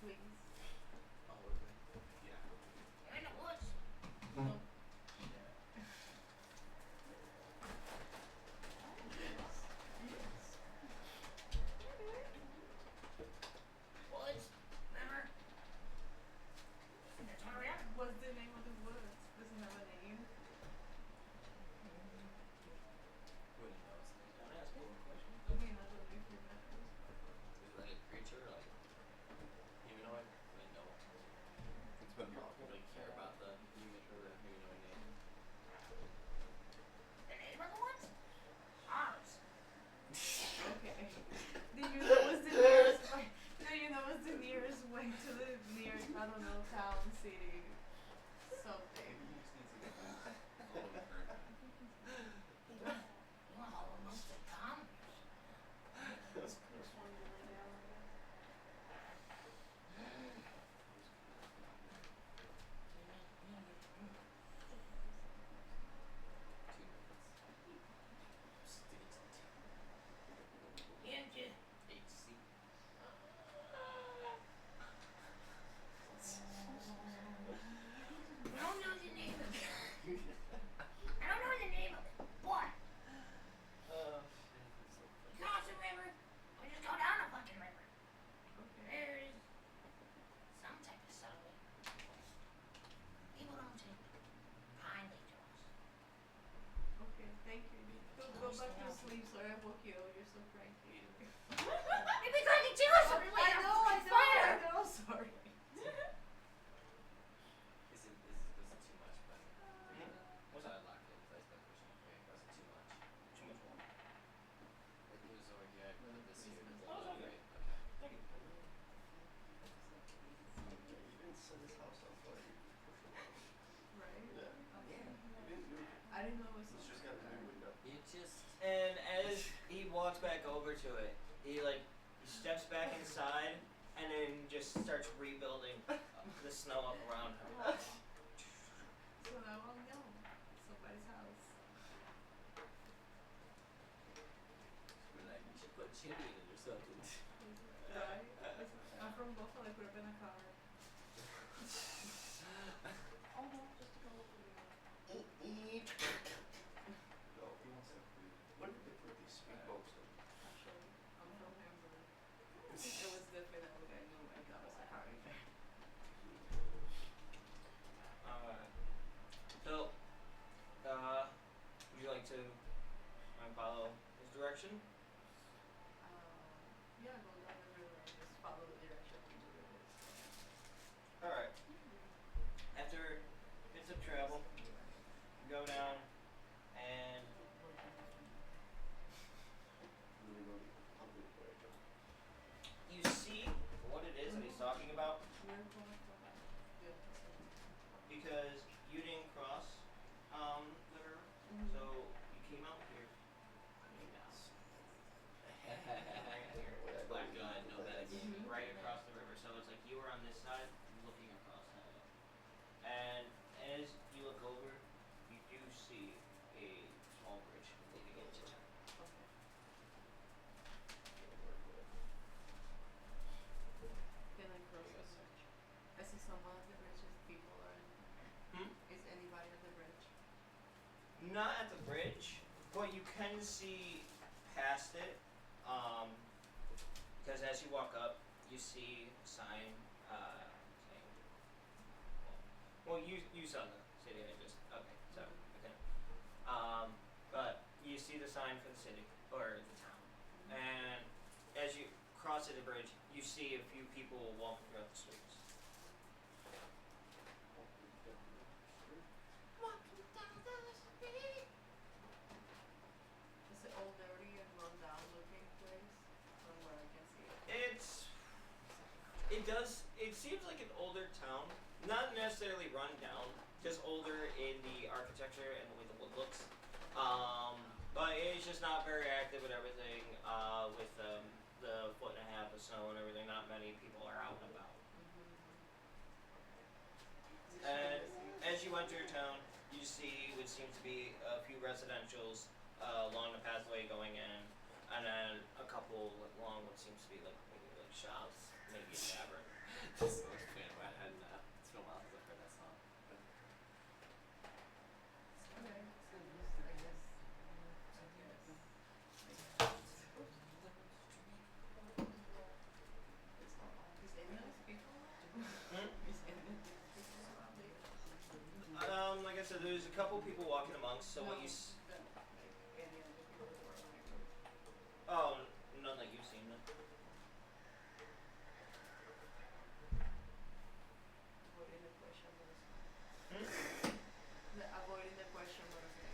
[SPEAKER 6] please.
[SPEAKER 4] Oh, we're good. Yeah.
[SPEAKER 7] You're in the woods.
[SPEAKER 6] Nope.
[SPEAKER 7] Woods. Remember? That's where we are.
[SPEAKER 6] What's the name of the woods? Does it have a name?
[SPEAKER 4] Wouldn't know.
[SPEAKER 5] Don't ask me a question.
[SPEAKER 6] Okay, not the name for that.
[SPEAKER 1] Is it like a creature, like humanoid? Wait, no.
[SPEAKER 3] It's been
[SPEAKER 1] You don't
[SPEAKER 3] popular.
[SPEAKER 1] really care about the humanoid name.
[SPEAKER 7] The name of the woods? Ours.
[SPEAKER 6] Okay. Do you know what's the nearest way? Do you know what's the nearest way to the nearest, I don't know, town, city, something?
[SPEAKER 4] Maybe he just needs to get back a little bit further.
[SPEAKER 7] You want all of us to come?
[SPEAKER 2] Just one to lay down, I guess.
[SPEAKER 7] And you.
[SPEAKER 1] HC.
[SPEAKER 7] I don't know the name of it. I don't know the name of it. What? You cross the river, or just go down a fucking river.
[SPEAKER 6] Okay.
[SPEAKER 7] There's some type of settlement. People don't take kindly to us.
[SPEAKER 6] Okay, thank you. Go back to sleep, sorry I woke you up, you're so cranky.
[SPEAKER 7] You'd be cranky too if somebody
[SPEAKER 6] I
[SPEAKER 7] lit
[SPEAKER 6] know,
[SPEAKER 7] a fire.
[SPEAKER 6] sorry.
[SPEAKER 1] Is it too much, but
[SPEAKER 5] What's that?
[SPEAKER 1] I locked it because I spent personal frame. Was it too much?
[SPEAKER 5] Too much water.
[SPEAKER 1] It was over here. I put this here.
[SPEAKER 5] Oh, it's okay.
[SPEAKER 1] Okay.
[SPEAKER 5] Thank you.
[SPEAKER 3] Yeah, you didn't set his house on fire. You just pushed him out.
[SPEAKER 6] Right?
[SPEAKER 3] Yeah.
[SPEAKER 6] Okay.
[SPEAKER 3] You didn't do it.
[SPEAKER 6] I didn't know it was
[SPEAKER 3] He's just got a new window.
[SPEAKER 1] You just.
[SPEAKER 5] And as he walks back over to it, he steps back inside and then just starts rebuilding the snow up around him.
[SPEAKER 6] So now I'll know. It's somebody's house.
[SPEAKER 1] Like, you should put chili in it or something.
[SPEAKER 6] Right? I'm from Buffalo, I grew up in a car.
[SPEAKER 2] Oh no, just to go over
[SPEAKER 3] No, he wants that food. When did they put these speedboats in?
[SPEAKER 6] Actually, I'm from Hamburg. It was definitely, I knew my dad was a car in there.
[SPEAKER 5] So, would you like to follow his direction?
[SPEAKER 6] Yeah, go down the river and just follow the direction of the river.
[SPEAKER 5] Alright. After bits of travel, you go down and
[SPEAKER 3] Really know the public way, but
[SPEAKER 5] you see what it is that he's talking about
[SPEAKER 6] We're going from the
[SPEAKER 5] because you didn't cross the river.
[SPEAKER 6] Mhm.
[SPEAKER 5] So you came out here, came down, right here,
[SPEAKER 1] Black guy, no bad again.
[SPEAKER 6] Mhm.
[SPEAKER 5] right across the river. So it's like you were on this side looking across that way. And as you look over, you do see a small bridge leading into town.
[SPEAKER 6] Okay. Can I cross the bridge? I see someone at the bridge, is people are in there.
[SPEAKER 5] Hmm?
[SPEAKER 6] Is anybody at the bridge?
[SPEAKER 5] Not at the bridge, but you can see past it. Because as you walk up, you see a sign saying, well, you saw the city. I just okay, so okay. But you see the sign for the city or the town, and as you cross the bridge, you see a few people walking throughout the streets.
[SPEAKER 6] Walking down the street. Is it all dirty and run down looking place? From where I can see it.
[SPEAKER 5] It seems like an older town, not necessarily run down, just older in the architecture and the way the wood looks. But it's just not very active and everything. With the foot and a half of snow and everything, not many people are out and about. And as you enter town, you see what seems to be a few residentials along the pathway going in, and then a couple along what seems to be like maybe like shops, maybe a tavern. couple people walking amongst. So what you?
[SPEAKER 6] Any other people who are in my group.
[SPEAKER 5] Oh, none that you've seen. Then.
[SPEAKER 6] Avoiding the question, but it's fine.
[SPEAKER 5] Hmm?
[SPEAKER 6] Avoiding the question, but okay.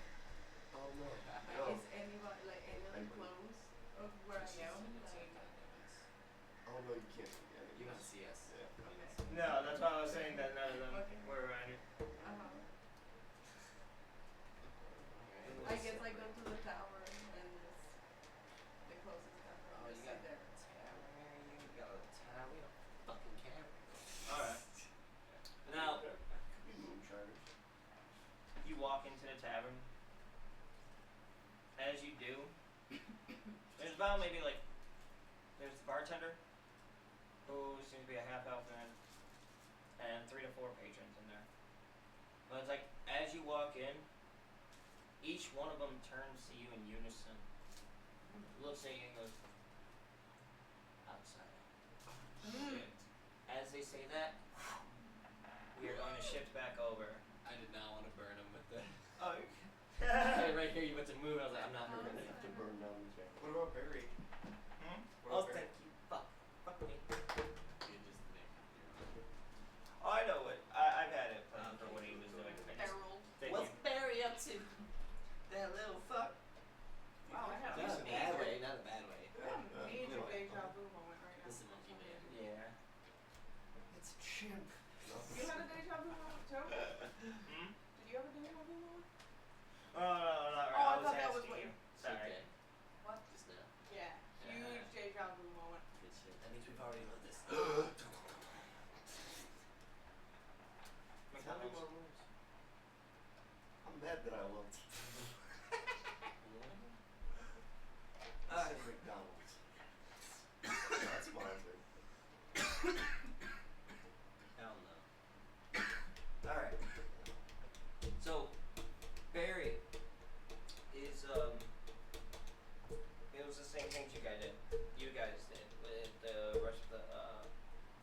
[SPEAKER 3] Oh no.
[SPEAKER 6] Like,
[SPEAKER 3] No.
[SPEAKER 6] is anybody, like, any of them close of where I am? Like,
[SPEAKER 3] Oh no, you can't see any.
[SPEAKER 1] You don't see us.
[SPEAKER 3] Yeah.
[SPEAKER 6] okay.
[SPEAKER 5] No, that's why I was saying that none of them
[SPEAKER 6] Okay.
[SPEAKER 5] were around you.
[SPEAKER 6] Uh-huh.
[SPEAKER 1] Alright.
[SPEAKER 6] I guess I go to the tower and just the closest tower
[SPEAKER 1] Oh,
[SPEAKER 6] and
[SPEAKER 1] you
[SPEAKER 6] just
[SPEAKER 1] got
[SPEAKER 6] sit there.
[SPEAKER 1] tower. You got a tower. We don't fucking care.
[SPEAKER 5] All right. Now
[SPEAKER 3] Could be moonshiners.
[SPEAKER 5] you walk into the tavern. As you do, there's about maybe like there's the bartender, who seems to be a half elf man, and 3 to 4 patrons in there. But it's like as you walk in, each one of them turns to you in unison, looks at you and goes, "Outside."
[SPEAKER 1] Shit.
[SPEAKER 5] As they say that, we are going to shift back over.
[SPEAKER 1] I did not want to burn him with the.
[SPEAKER 5] Oh.
[SPEAKER 1] Right here, you went to move. I was like, I'm not
[SPEAKER 3] We're
[SPEAKER 1] moving
[SPEAKER 3] gonna
[SPEAKER 1] it.
[SPEAKER 3] have to burn down the town.
[SPEAKER 4] What about Barry?
[SPEAKER 5] Hmm?
[SPEAKER 4] What
[SPEAKER 5] Oh,
[SPEAKER 4] about Barry?
[SPEAKER 5] thank you. Fuck me.
[SPEAKER 1] You just make.
[SPEAKER 5] Oh, I know it. I've had it planned for what he was doing. I just,
[SPEAKER 6] Harold.
[SPEAKER 5] thank
[SPEAKER 1] What's
[SPEAKER 5] you.
[SPEAKER 1] Barry up to? That little fuck.
[SPEAKER 2] Wow, I have
[SPEAKER 1] Not
[SPEAKER 2] a
[SPEAKER 1] a bad
[SPEAKER 2] major,
[SPEAKER 1] way. Not a bad way.
[SPEAKER 2] I have a major
[SPEAKER 3] no.
[SPEAKER 2] deja vu moment right now.
[SPEAKER 1] Listen, monkey man.
[SPEAKER 5] Yeah.
[SPEAKER 3] It's a chimp.
[SPEAKER 2] You had a deja vu moment too?
[SPEAKER 5] Hmm?
[SPEAKER 2] Did you have a deja vu moment?
[SPEAKER 5] Oh, no, not right.
[SPEAKER 2] Oh, I
[SPEAKER 5] was
[SPEAKER 2] thought that was
[SPEAKER 5] asking
[SPEAKER 2] what
[SPEAKER 5] you.
[SPEAKER 2] you-
[SPEAKER 5] Sorry.
[SPEAKER 1] Okay.
[SPEAKER 2] What?
[SPEAKER 1] Just now.
[SPEAKER 2] Yeah, huge deja vu moment.
[SPEAKER 1] Good shit. That means we've already done this.
[SPEAKER 3] Tell me
[SPEAKER 5] McDonald's.
[SPEAKER 3] more rules. I'm mad that I loved. I said McDonald's. That's sponsored.
[SPEAKER 1] Hell no.
[SPEAKER 5] Alright. So, Barry is, it was the same things you guys did with the rest of the,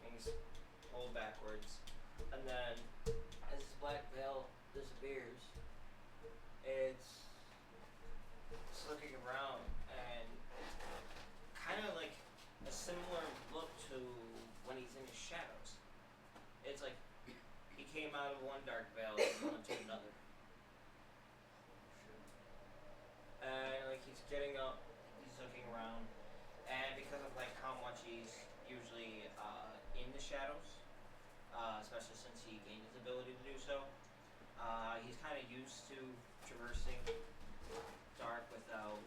[SPEAKER 5] things pulled backwards. And then, as his black veil disappears, it's looking around and kind of like a similar look to when he's in his shadows. It's like he came out of one dark veil and went to another. And like he's getting up, he's looking around, and because of like how much he's usually in the shadows, especially since he gained his ability to do so, he's kind of used to traversing dark without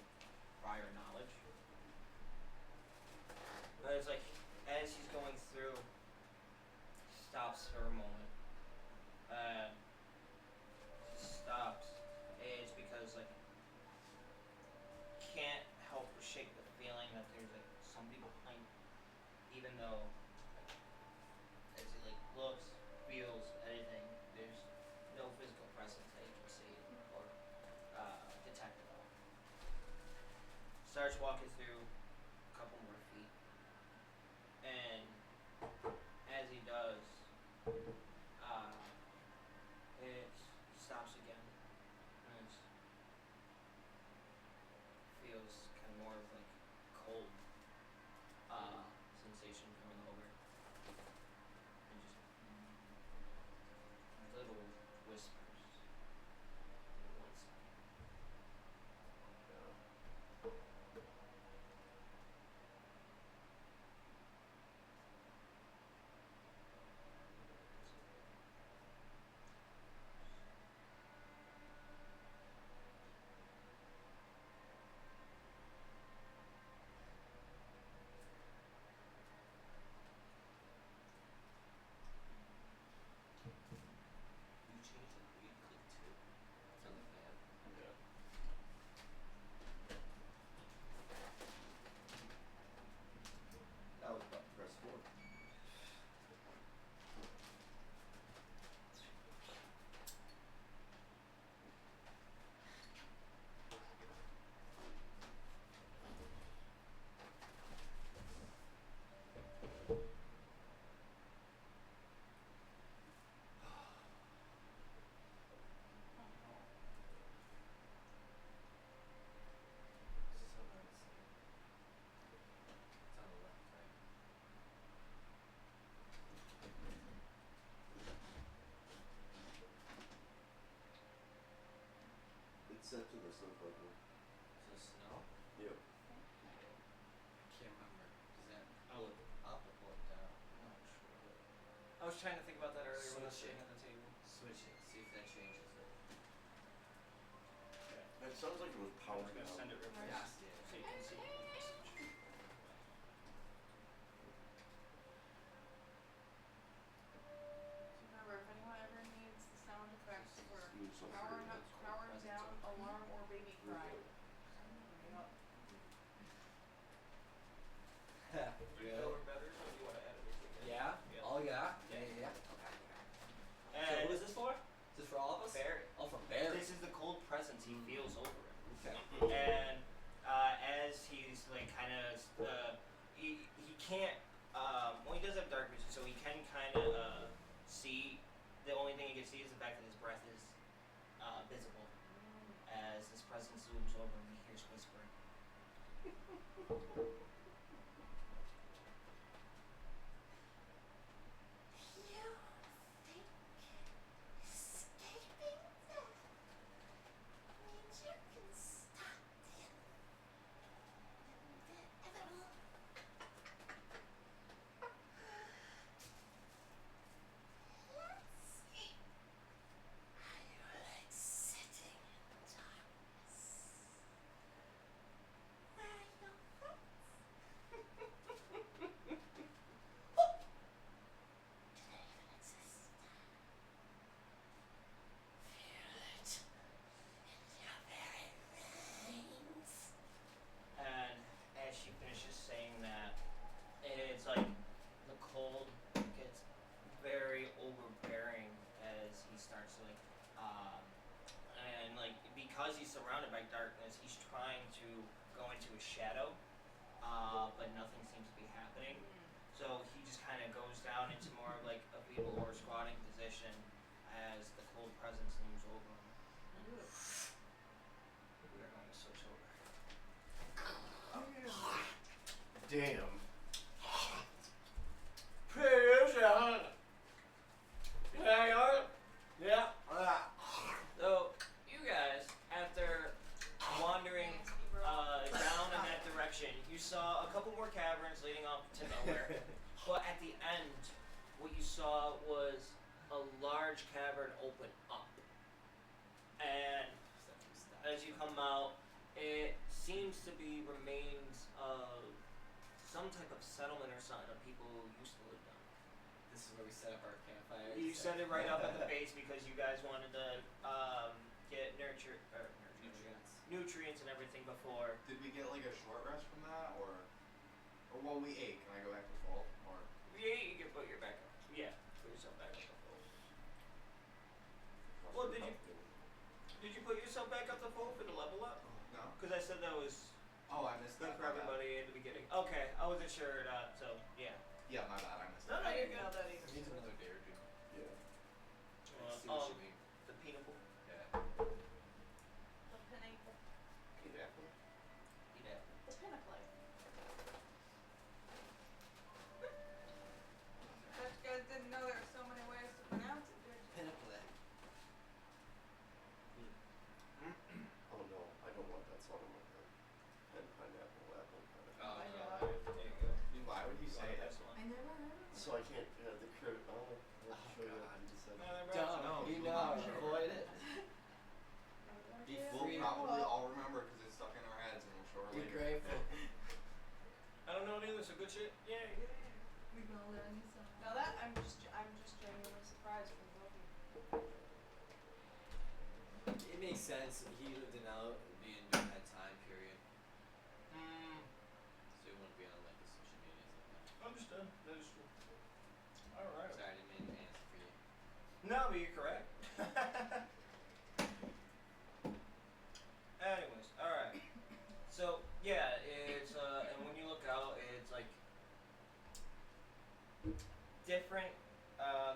[SPEAKER 5] prior knowledge. But it's like as he's going through, he stops for a moment. He stops. It's because like can't help but shake the feeling that there's like somebody behind him, even though as he like looks, feels, anything, there's no physical presence that you can see or detect at all. Starts walking through a couple more feet, and as he does, it stops again, and it feels kind of more of like cold sensation coming over, and just little whispers on one side.
[SPEAKER 3] a snowflake one.
[SPEAKER 1] So snow?
[SPEAKER 3] Yep.
[SPEAKER 1] I can't remember. Is that
[SPEAKER 5] I'll look.
[SPEAKER 1] up or down? I'm not sure.
[SPEAKER 5] I was trying to think about that earlier when I was
[SPEAKER 1] Switch
[SPEAKER 5] sitting
[SPEAKER 1] it.
[SPEAKER 5] at the table.
[SPEAKER 1] Switch it. See if that changes it.
[SPEAKER 3] That sounds like it was
[SPEAKER 5] I'm
[SPEAKER 3] powered
[SPEAKER 5] just gonna
[SPEAKER 3] down.
[SPEAKER 5] send it real quick
[SPEAKER 1] Yes.
[SPEAKER 5] so you can see the message.
[SPEAKER 2] So remember, if anyone ever needs the sound effects for
[SPEAKER 3] Use some
[SPEAKER 2] powering
[SPEAKER 3] for
[SPEAKER 2] up,
[SPEAKER 3] it.
[SPEAKER 2] powering down, alarm, or baby cry,
[SPEAKER 3] Really?
[SPEAKER 2] bring up.
[SPEAKER 5] Do you feel we're better, or do you want to edit it again?
[SPEAKER 1] Yeah?
[SPEAKER 5] Yeah.
[SPEAKER 1] Oh yeah? Yeah. Okay.
[SPEAKER 5] And
[SPEAKER 1] So who is this for? Is this for all of us?
[SPEAKER 5] Barry.
[SPEAKER 1] Oh, for Barry.
[SPEAKER 5] This is the cold presence he feels over it.
[SPEAKER 1] Okay.
[SPEAKER 5] And as he's like kind of he can't well, he does have dark vision, so he can kind of see. The only thing he can see is the fact that his breath is visible as this presence zooms over and he hears whispering.
[SPEAKER 7] You think escaping death means you can stop the inevitable? Let's see. How you like sitting in darkness? Where are your friends? Oh! Do they even exist? Feel it in your very veins.
[SPEAKER 5] And as she finishes saying that, it's like the cold gets very overbearing as he starts to and like because he's surrounded by darkness, he's trying to go into a shadow, but nothing seems to be happening. So he just kind of goes down into more of like a fetal or squatting position as the cold presence looms over him. We are going to switch over.
[SPEAKER 3] Damn.
[SPEAKER 1] Yeah.
[SPEAKER 5] So you guys, after wandering
[SPEAKER 2] Nasty, bro.
[SPEAKER 5] down in that direction, you saw a couple more caverns leading up to nowhere. But at the end, what you saw was a large cavern open up. And as you come out, it seems to be remains of some type of settlement or something that people used to live down.
[SPEAKER 1] This is where we set up our campfire.
[SPEAKER 5] You set it right up at the base because you guys wanted to get nutrients and everything before.
[SPEAKER 4] Did we get like a short rest from that, or while we ate? Can I go back to full? Or
[SPEAKER 5] Yeah, you can put your back up. Yeah, put yourself back up. Well, did you put yourself back up to full for the level up?
[SPEAKER 4] no?
[SPEAKER 5] Because I said that was
[SPEAKER 4] Oh, I missed
[SPEAKER 5] good
[SPEAKER 4] that.
[SPEAKER 5] for
[SPEAKER 4] my bad.
[SPEAKER 5] everybody in the beginning. Okay, I wasn't sure. So yeah.
[SPEAKER 4] Yeah, my bad. I missed
[SPEAKER 5] No,
[SPEAKER 4] that.
[SPEAKER 5] no,
[SPEAKER 2] I
[SPEAKER 5] you're
[SPEAKER 2] didn't
[SPEAKER 5] good.
[SPEAKER 2] know that either.
[SPEAKER 4] Needs another day or two.
[SPEAKER 3] Yeah.
[SPEAKER 1] I see what you mean.
[SPEAKER 5] The peanut butter.
[SPEAKER 4] Yeah.
[SPEAKER 2] The pinnacle.
[SPEAKER 3] Eat apple.
[SPEAKER 5] Eat that.
[SPEAKER 2] The pinnacle. Bet you guys didn't know there were so many ways to pronounce it, did you?
[SPEAKER 1] Pinnacle.
[SPEAKER 3] Oh no, I don't want that song in my head. And pineapple, apple, pineapple.
[SPEAKER 1] Oh,
[SPEAKER 2] I
[SPEAKER 1] no.
[SPEAKER 2] know.
[SPEAKER 5] There you go.
[SPEAKER 4] Why would he
[SPEAKER 5] You
[SPEAKER 4] say
[SPEAKER 5] wanted
[SPEAKER 4] it?
[SPEAKER 5] this one?
[SPEAKER 6] I never heard of it.
[SPEAKER 3] So I can't the credit. I'll show you what
[SPEAKER 1] God.
[SPEAKER 3] you just said.
[SPEAKER 5] No, they're
[SPEAKER 1] Dumb.
[SPEAKER 4] No,
[SPEAKER 1] you
[SPEAKER 4] we'll
[SPEAKER 1] know,
[SPEAKER 4] not show
[SPEAKER 1] avoid it. Be
[SPEAKER 2] Yeah.
[SPEAKER 4] We'll
[SPEAKER 1] free.
[SPEAKER 4] probably all remember because it's stuck in our heads, and we'll show her
[SPEAKER 1] Be
[SPEAKER 4] later.
[SPEAKER 1] grateful.
[SPEAKER 5] I don't know any of this. So good shit. Yeah.
[SPEAKER 6] We're gonna learn this song.
[SPEAKER 2] Now that I'm just genuinely surprised from both of you.
[SPEAKER 1] It makes sense. He lived in being during that time period, so he wouldn't be on like the social medias like that.
[SPEAKER 5] Understood. That is true. All right.
[SPEAKER 1] Sorry, I didn't mean to answer for you.
[SPEAKER 5] No, but you're correct. Anyways, all right. So yeah, it's and when you look out, it's like different.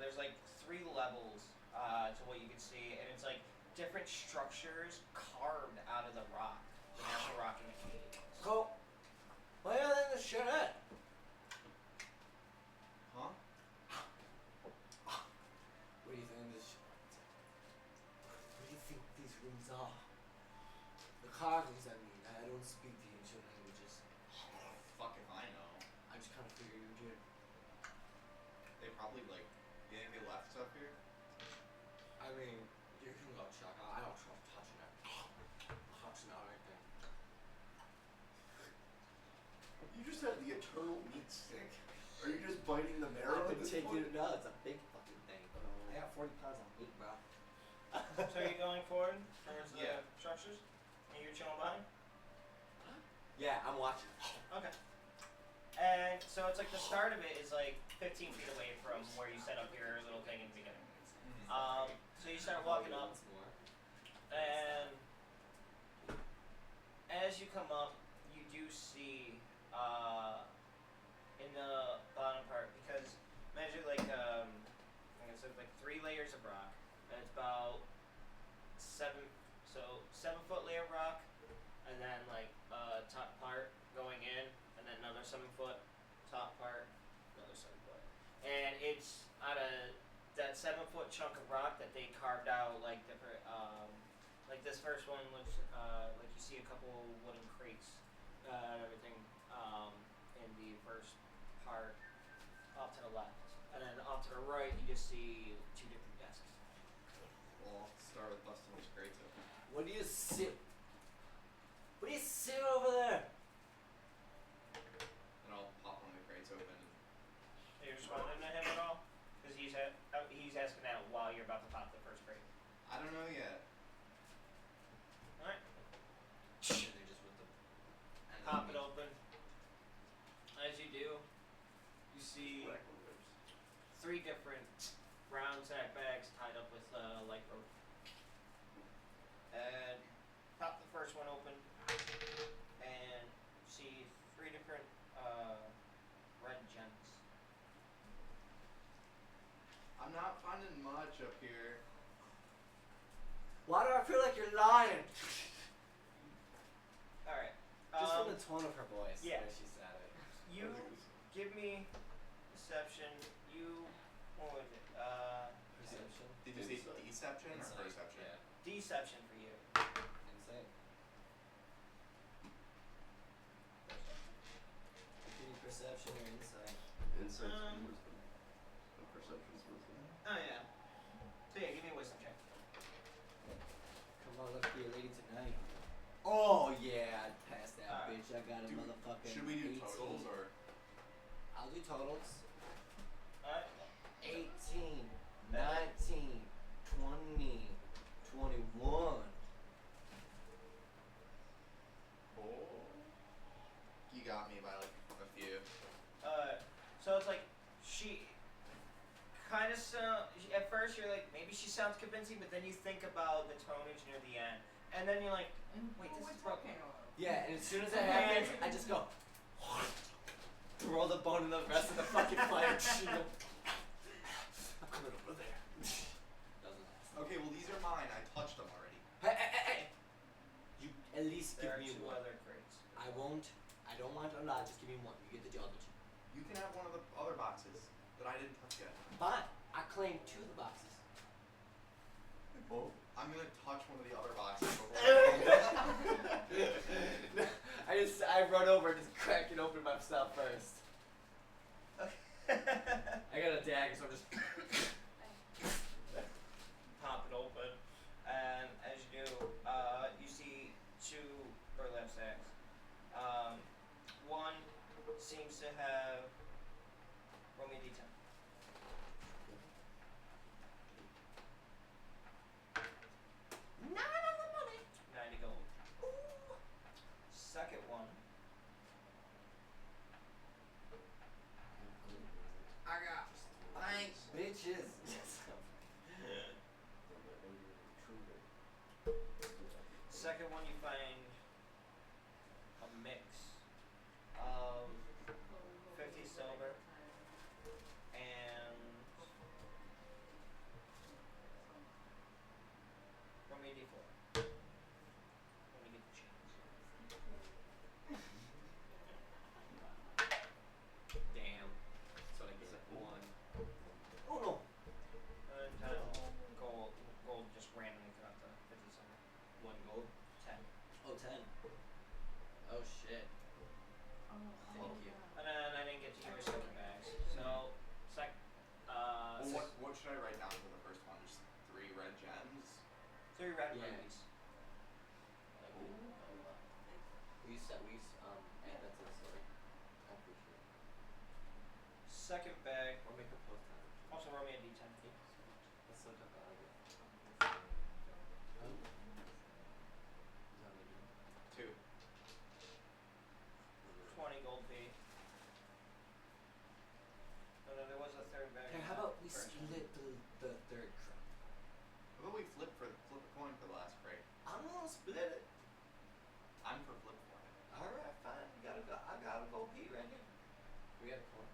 [SPEAKER 5] There's like 3 levels to what you can see, and it's like different structures carved out of the rock, the natural rock in the cave.
[SPEAKER 1] So, why are they in the shit at?
[SPEAKER 4] Huh?
[SPEAKER 1] What do you think this? What do you think these rooms are? speak the ancient languages.
[SPEAKER 4] Fuck if I know.
[SPEAKER 1] I just kind of figured you did.
[SPEAKER 4] They probably like. You think they left stuff here?
[SPEAKER 1] I mean, you can go check. I don't trust touching it. Touching out anything.
[SPEAKER 3] You just had the eternal meat stick. Are you just biting the marrow
[SPEAKER 1] I've
[SPEAKER 3] at
[SPEAKER 1] been
[SPEAKER 3] this
[SPEAKER 1] taking
[SPEAKER 3] point?
[SPEAKER 1] it. No, it's a big fucking thing. I got 40 pounds on meat, bro.
[SPEAKER 5] So you're going forward towards the
[SPEAKER 4] Yeah.
[SPEAKER 5] structures? And you're chilling behind?
[SPEAKER 1] Yeah, I'm watching.
[SPEAKER 5] Okay. And so it's like the start of it is like 15 feet away from where you set up your little thing in the beginning. So you start walking up,
[SPEAKER 1] Once more.
[SPEAKER 5] and as you come up, you do see in the bottom part, because measure like I guess it's like 3 layers of rock, and it's about 7-foot layer of rock, and then like top part going in, and then another 7-foot top part, another 7-foot, and it's out of that 7-foot chunk of rock that they carved out like different like this first one looks like you see a couple wooden crates and everything in the first part off to the left, and then off to the right you just see 2 different desks.
[SPEAKER 4] Well, I'll start with busting these crates open.
[SPEAKER 1] What do you see? What do you see over there?
[SPEAKER 4] Then I'll pop one of the crates open.
[SPEAKER 5] Are you responding to him at all? Because he's asking that while you're about to pop the first crate.
[SPEAKER 4] I don't know yet.
[SPEAKER 5] Alright.
[SPEAKER 1] And they just with the
[SPEAKER 5] Pop it open. As you do, you see 3 different brown sack bags tied up with light rope. And pop the first one open, and see 3 different red gems.
[SPEAKER 4] I'm not finding much up here.
[SPEAKER 1] Why do I feel like you're lying?
[SPEAKER 5] Alright.
[SPEAKER 1] Just from the tone of her voice.
[SPEAKER 5] yeah.
[SPEAKER 1] The way she said it.
[SPEAKER 5] You give me deception. What was it?
[SPEAKER 1] Perception.
[SPEAKER 4] Did you say deception or
[SPEAKER 1] Insight.
[SPEAKER 4] perception?
[SPEAKER 1] Yeah.
[SPEAKER 5] Deception for you.
[SPEAKER 1] Insane. Give me perception or insight.
[SPEAKER 3] Insight's wisdom. And perception's wisdom.
[SPEAKER 5] Oh yeah. So yeah, give me a wisdom check.
[SPEAKER 1] Come on, let's be a lady tonight. Oh yeah, I'd pass that
[SPEAKER 5] Alright.
[SPEAKER 1] bitch. I got a motherfucking
[SPEAKER 4] Should we do
[SPEAKER 1] 18.
[SPEAKER 4] totals or?
[SPEAKER 1] I'll do totals.
[SPEAKER 5] Alright.
[SPEAKER 1] 18, 19, 20, 21.
[SPEAKER 4] Oh. You got me by like a few.
[SPEAKER 5] So it's like she kind of at first you're like maybe she sounds convincing, but then you think about the tonage near the end, and then you're like, wait, this is broken.
[SPEAKER 1] Yeah, and as soon as that happens, I just go throw the bone in the rest of the fucking fire shield. I'm coming over there. Doesn't last.
[SPEAKER 4] Okay, well these are mine. I touched them already.
[SPEAKER 1] Hey! You at least
[SPEAKER 5] There
[SPEAKER 1] give
[SPEAKER 5] are
[SPEAKER 1] me
[SPEAKER 5] 2
[SPEAKER 1] one.
[SPEAKER 5] other crates.
[SPEAKER 1] I don't want a lot, just give me one. You get the other 2.
[SPEAKER 4] You can have one of the other boxes that I didn't touch yet.
[SPEAKER 1] Fine. I claim 2 of the boxes.
[SPEAKER 3] Oh.
[SPEAKER 4] I'm gonna touch one of the other boxes before.
[SPEAKER 1] I run over and just crack it open myself first. I got a dagger, so I'm just
[SPEAKER 5] Pop it open, and as you do, you see 2 burlap sacks. One seems to have. Roll me a d10.
[SPEAKER 7] 9 on the money.
[SPEAKER 5] 90 gold. Second one.
[SPEAKER 1] I got thanks, bitches.
[SPEAKER 5] Second one, you find a mix of 50 silver and
[SPEAKER 4] what should I write down for the first one? Just 3 red gems?
[SPEAKER 5] 3 red
[SPEAKER 1] Yeah.
[SPEAKER 5] rubies.
[SPEAKER 1] We add that to the story. I appreciate it.
[SPEAKER 5] Second bag.
[SPEAKER 1] Or make a post on it.
[SPEAKER 5] Also roll me a d10, please.
[SPEAKER 1] Let's look up that idea.
[SPEAKER 4] 2.
[SPEAKER 5] 20 gold fee. And then there was a third bag.
[SPEAKER 1] Hey, how about we
[SPEAKER 5] First.
[SPEAKER 1] split the third crate?
[SPEAKER 4] How about we flip a coin for the last crate?
[SPEAKER 1] I'm gonna split it.
[SPEAKER 4] I'm for flip for it.
[SPEAKER 1] Alright, fine. I gotta go pee right here. We got a coin.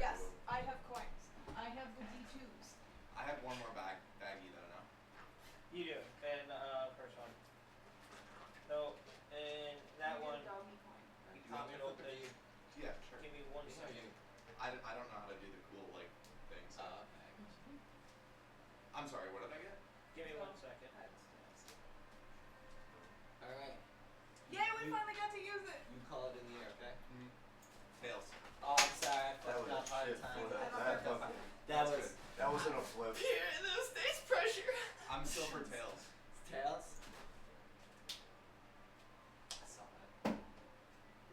[SPEAKER 2] Yes, I have coins. I have the D2s.
[SPEAKER 4] I have one more baggie though, no?
[SPEAKER 5] You do. And first one. So, and that
[SPEAKER 2] You
[SPEAKER 5] one,
[SPEAKER 2] get a doggy coin.
[SPEAKER 5] we
[SPEAKER 1] You
[SPEAKER 5] pop
[SPEAKER 1] want me
[SPEAKER 5] it
[SPEAKER 1] to flip
[SPEAKER 5] open.
[SPEAKER 1] it to you?
[SPEAKER 4] Yeah, sure.
[SPEAKER 5] Give me 1
[SPEAKER 1] Me or
[SPEAKER 5] second.
[SPEAKER 1] you?
[SPEAKER 4] I don't know how to do the cool like things.
[SPEAKER 1] Okay.
[SPEAKER 4] I'm sorry. What did I get?
[SPEAKER 5] Give me
[SPEAKER 2] So-
[SPEAKER 5] 1 second.
[SPEAKER 1] Alright.
[SPEAKER 2] Yay, we
[SPEAKER 1] You-
[SPEAKER 2] finally got to use it!
[SPEAKER 1] You call it in the air, okay?
[SPEAKER 4] Tails.
[SPEAKER 1] Oh, I'm sorry. I
[SPEAKER 3] That
[SPEAKER 1] fucked
[SPEAKER 3] was a
[SPEAKER 1] up hard
[SPEAKER 3] shit
[SPEAKER 1] time.
[SPEAKER 3] flip.
[SPEAKER 2] I don't
[SPEAKER 3] That
[SPEAKER 2] know.
[SPEAKER 3] fucking-
[SPEAKER 1] That
[SPEAKER 4] That's
[SPEAKER 1] was
[SPEAKER 4] good.
[SPEAKER 3] That wasn't a flip.
[SPEAKER 1] here in the stage pressure.
[SPEAKER 4] I'm still for tails.
[SPEAKER 1] Tails. I saw that.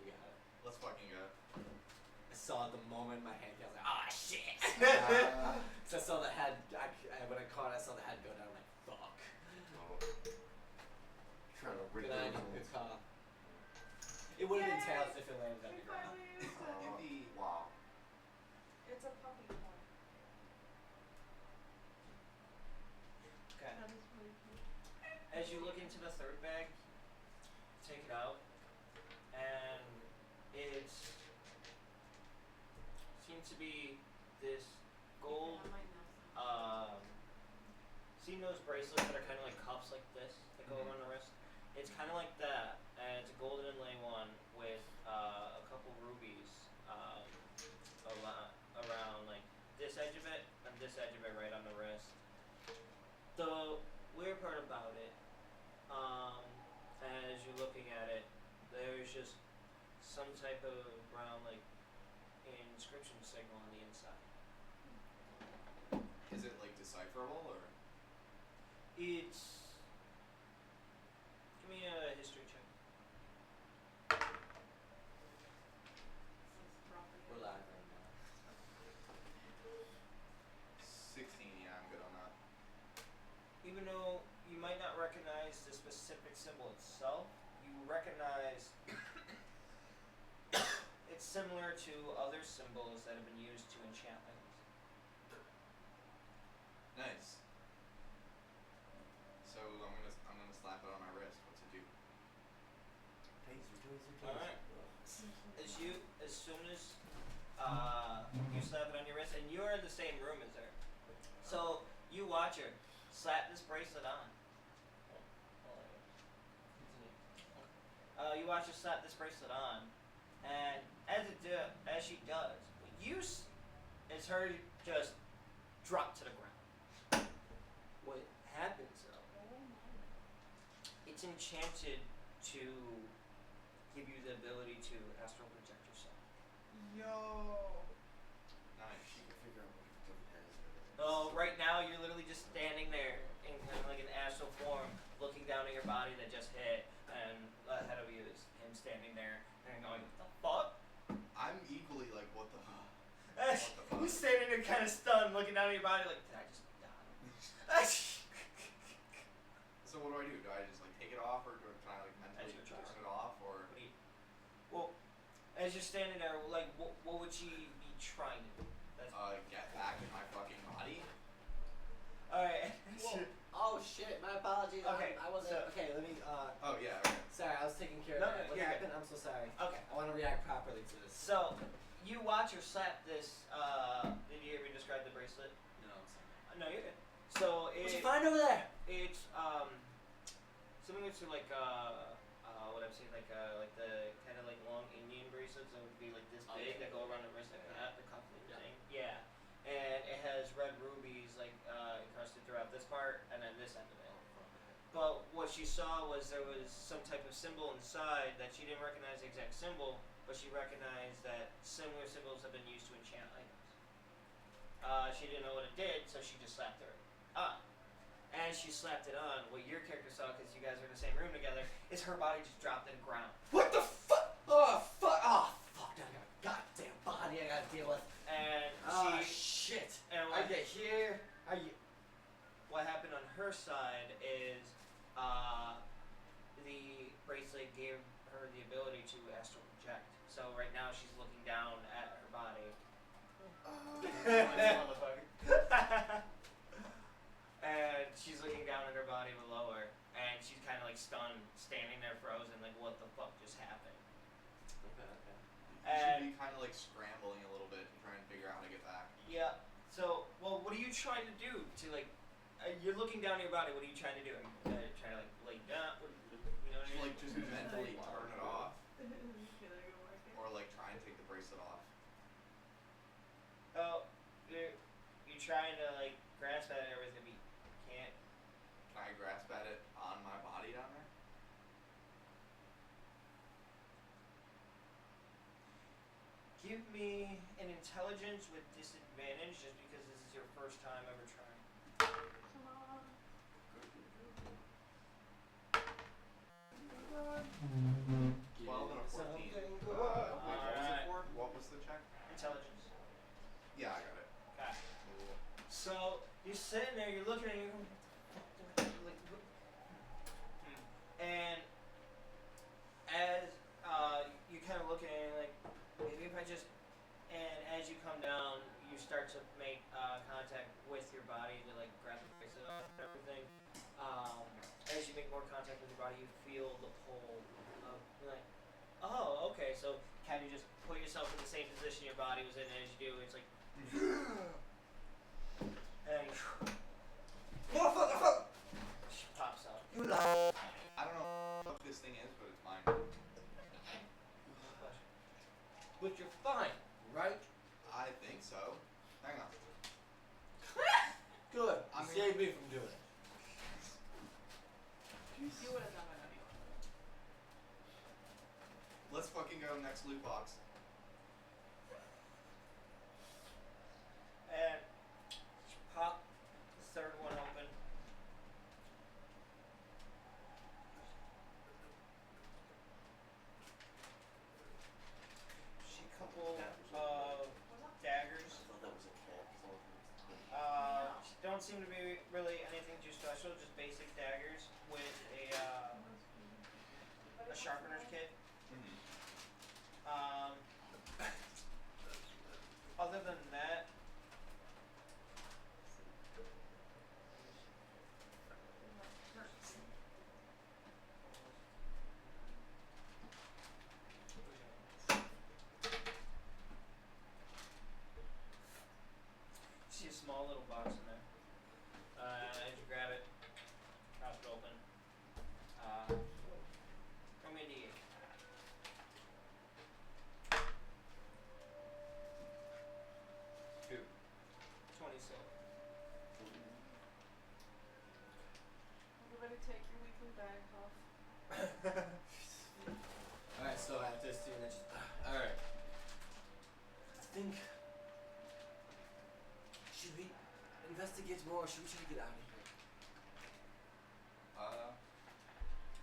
[SPEAKER 1] You got it.
[SPEAKER 4] Let's fucking go.
[SPEAKER 1] I saw it the moment my hand goes like, ah shit.
[SPEAKER 3] Ah.
[SPEAKER 1] So I saw the head. When I caught it, I saw the head go down. I'm like, fuck.
[SPEAKER 3] Oh. Trying to rid
[SPEAKER 1] Good
[SPEAKER 3] of
[SPEAKER 1] idea.
[SPEAKER 3] it.
[SPEAKER 1] Good call. It would have been
[SPEAKER 2] Yay!
[SPEAKER 1] tails if it landed on
[SPEAKER 2] We
[SPEAKER 1] the ground.
[SPEAKER 2] finally used it.
[SPEAKER 4] Yippee.
[SPEAKER 3] Wow.
[SPEAKER 2] It's a puppy coin.
[SPEAKER 5] Okay.
[SPEAKER 6] That is really cute.
[SPEAKER 5] As you look into the third bag, take it out, and it seems to be this gold.
[SPEAKER 6] Yeah, I might know some.
[SPEAKER 5] Seen those bracelets that are kind of like cuffs like this that go around the wrist? It's kind of like that, and it's a golden inlay one with a couple rubies around like this edge of it and this edge of it right on the wrist. The weird part about it, as you're looking at it, there's just some type of brown like inscription signal on the inside.
[SPEAKER 4] Is it like decipherable or?
[SPEAKER 5] It's. Give me a history check.
[SPEAKER 6] This is property.
[SPEAKER 1] We're live right now.
[SPEAKER 4] 16. Yeah, I'm good on that.
[SPEAKER 5] Even though you might not recognize the specific symbol itself, you recognize it's similar to other symbols that have been used to enchant items.
[SPEAKER 4] Nice. So I'm gonna slap it on my wrist. What's it do?
[SPEAKER 5] Alright. As soon as you slap it on your wrist, and you're in the same room as her, so you watch her slap this bracelet on. You watch her slap this bracelet on, and as she does, what you is her just drop to the ground. What happens though? It's enchanted to give you the ability to astral project yourself.
[SPEAKER 2] Yo.
[SPEAKER 4] Nice.
[SPEAKER 3] She can figure out what the fuck that is.
[SPEAKER 5] Oh, right now you're literally just standing there in kind of like an astral form, looking down at your body that just hit, and ahead of you is him standing there and going, "What the fuck?"
[SPEAKER 4] I'm equally like, what the fuck?
[SPEAKER 5] He's standing there kind of stunned, looking down at your body like, "Did I just die?"
[SPEAKER 4] So what do? Do I just like take it off, or can I like mentally
[SPEAKER 5] That's your
[SPEAKER 4] turn
[SPEAKER 5] choice.
[SPEAKER 4] it off, or?
[SPEAKER 5] Well, as you're standing there, like, what would she be trying to do? That's
[SPEAKER 4] Get back in my fucking body.
[SPEAKER 5] all right.
[SPEAKER 1] Whoa. Oh shit, my apologies.
[SPEAKER 5] Okay,
[SPEAKER 1] I wasn't.
[SPEAKER 5] so-
[SPEAKER 1] Okay, let me.
[SPEAKER 4] Oh yeah. Okay.
[SPEAKER 1] Sorry, I was taking care of
[SPEAKER 5] No,
[SPEAKER 1] that. What
[SPEAKER 5] you're good.
[SPEAKER 1] happened? I'm so sorry.
[SPEAKER 5] Okay.
[SPEAKER 1] I want to react properly to this.
[SPEAKER 5] So, you watch her slap this. Did you hear me describe the bracelet?
[SPEAKER 1] No, I'm sorry.
[SPEAKER 5] No, you're good. So
[SPEAKER 1] What'd you find over there?
[SPEAKER 5] it's similar to like what I'm saying, like the kind of like long Indian bracelets that would be like this big
[SPEAKER 1] Okay.
[SPEAKER 5] that go around the wrist like that, the cufflink
[SPEAKER 1] Yeah.
[SPEAKER 5] thing. Yeah. And it has red rubies like encrusted throughout this part and then this end of it. But what she saw was there was some type of symbol inside that she didn't recognize the exact symbol, but she recognized that similar symbols have been used to enchant items. she didn't know what it did, so she just slapped her on. As she slapped it on, what your character saw, because you guys were in the same room together, is her body just dropped to the ground.
[SPEAKER 1] What the fuck? Oh fuck! Oh fuck! I got a goddamn body I gotta deal with.
[SPEAKER 5] And
[SPEAKER 1] shit!
[SPEAKER 5] And
[SPEAKER 1] I get here.
[SPEAKER 5] what happened on her side is the bracelet gave her the ability to astral project. So right now she's looking down at her body. Motherfucker. And she's looking down at her body below her, and she's kind of like stunned, standing there frozen, like what the fuck just happened?
[SPEAKER 4] Okay. You
[SPEAKER 5] And
[SPEAKER 4] should be kind of like scrambling a little bit and trying to figure out how to get back.
[SPEAKER 5] yeah. So, well, what are you trying to do to like? You're looking down at your body. What are you trying to do? Are you trying to like lay down? You know what I mean?
[SPEAKER 4] Like just mentally turn it off,
[SPEAKER 6] Can I go work it?
[SPEAKER 4] or like try and take the bracelet off.
[SPEAKER 5] Oh, you're trying to like grasp at it, everything, but you can't.
[SPEAKER 4] Can I grasp at it on my body down there?
[SPEAKER 5] Give me an intelligence with disadvantage, just because this is your first time ever trying.
[SPEAKER 2] Come on.
[SPEAKER 4] 12 and a 14.
[SPEAKER 1] Something
[SPEAKER 4] Wait,
[SPEAKER 1] good.
[SPEAKER 4] what was it
[SPEAKER 5] Alright.
[SPEAKER 4] for? What was the check?
[SPEAKER 5] Intelligence.
[SPEAKER 4] Yeah, I got it.
[SPEAKER 5] Okay.
[SPEAKER 4] Cool.
[SPEAKER 5] So you're sitting there, you're looking at it, you're going, and as you kind of looking at it, like maybe if I just, and as you come down, you start to make contact with your body to like grab the bracelet off and everything. As you make more contact with your body, you feel the pull of, you're like, oh, okay, so kind of just put yourself in the same position your body was in as you do. It's like, and
[SPEAKER 1] Motherfucker!
[SPEAKER 5] she pops out.
[SPEAKER 1] You lie.
[SPEAKER 4] I don't know what this thing is, but it's mine.
[SPEAKER 1] But you're fine, right?
[SPEAKER 4] I think so. Hang on.
[SPEAKER 1] Good.
[SPEAKER 4] I
[SPEAKER 1] You
[SPEAKER 4] mean-
[SPEAKER 1] saved me from doing it.
[SPEAKER 6] You would have done it anyway.
[SPEAKER 4] Let's fucking go next loot box.
[SPEAKER 5] And pop the third one open. See a couple of daggers.
[SPEAKER 3] I thought that was a cat.
[SPEAKER 5] Don't seem to be really anything too special, just basic daggers with a sharpener's kit. Other than that, see a small little box in there. As you grab it, pop it open. Throw me a D8. 20 silver.
[SPEAKER 2] Everybody take your weekly bag off.
[SPEAKER 1] Alright, so after this scene, just. Alright. I think. Should we investigate more or should we try to get out of here?
[SPEAKER 4] Uh,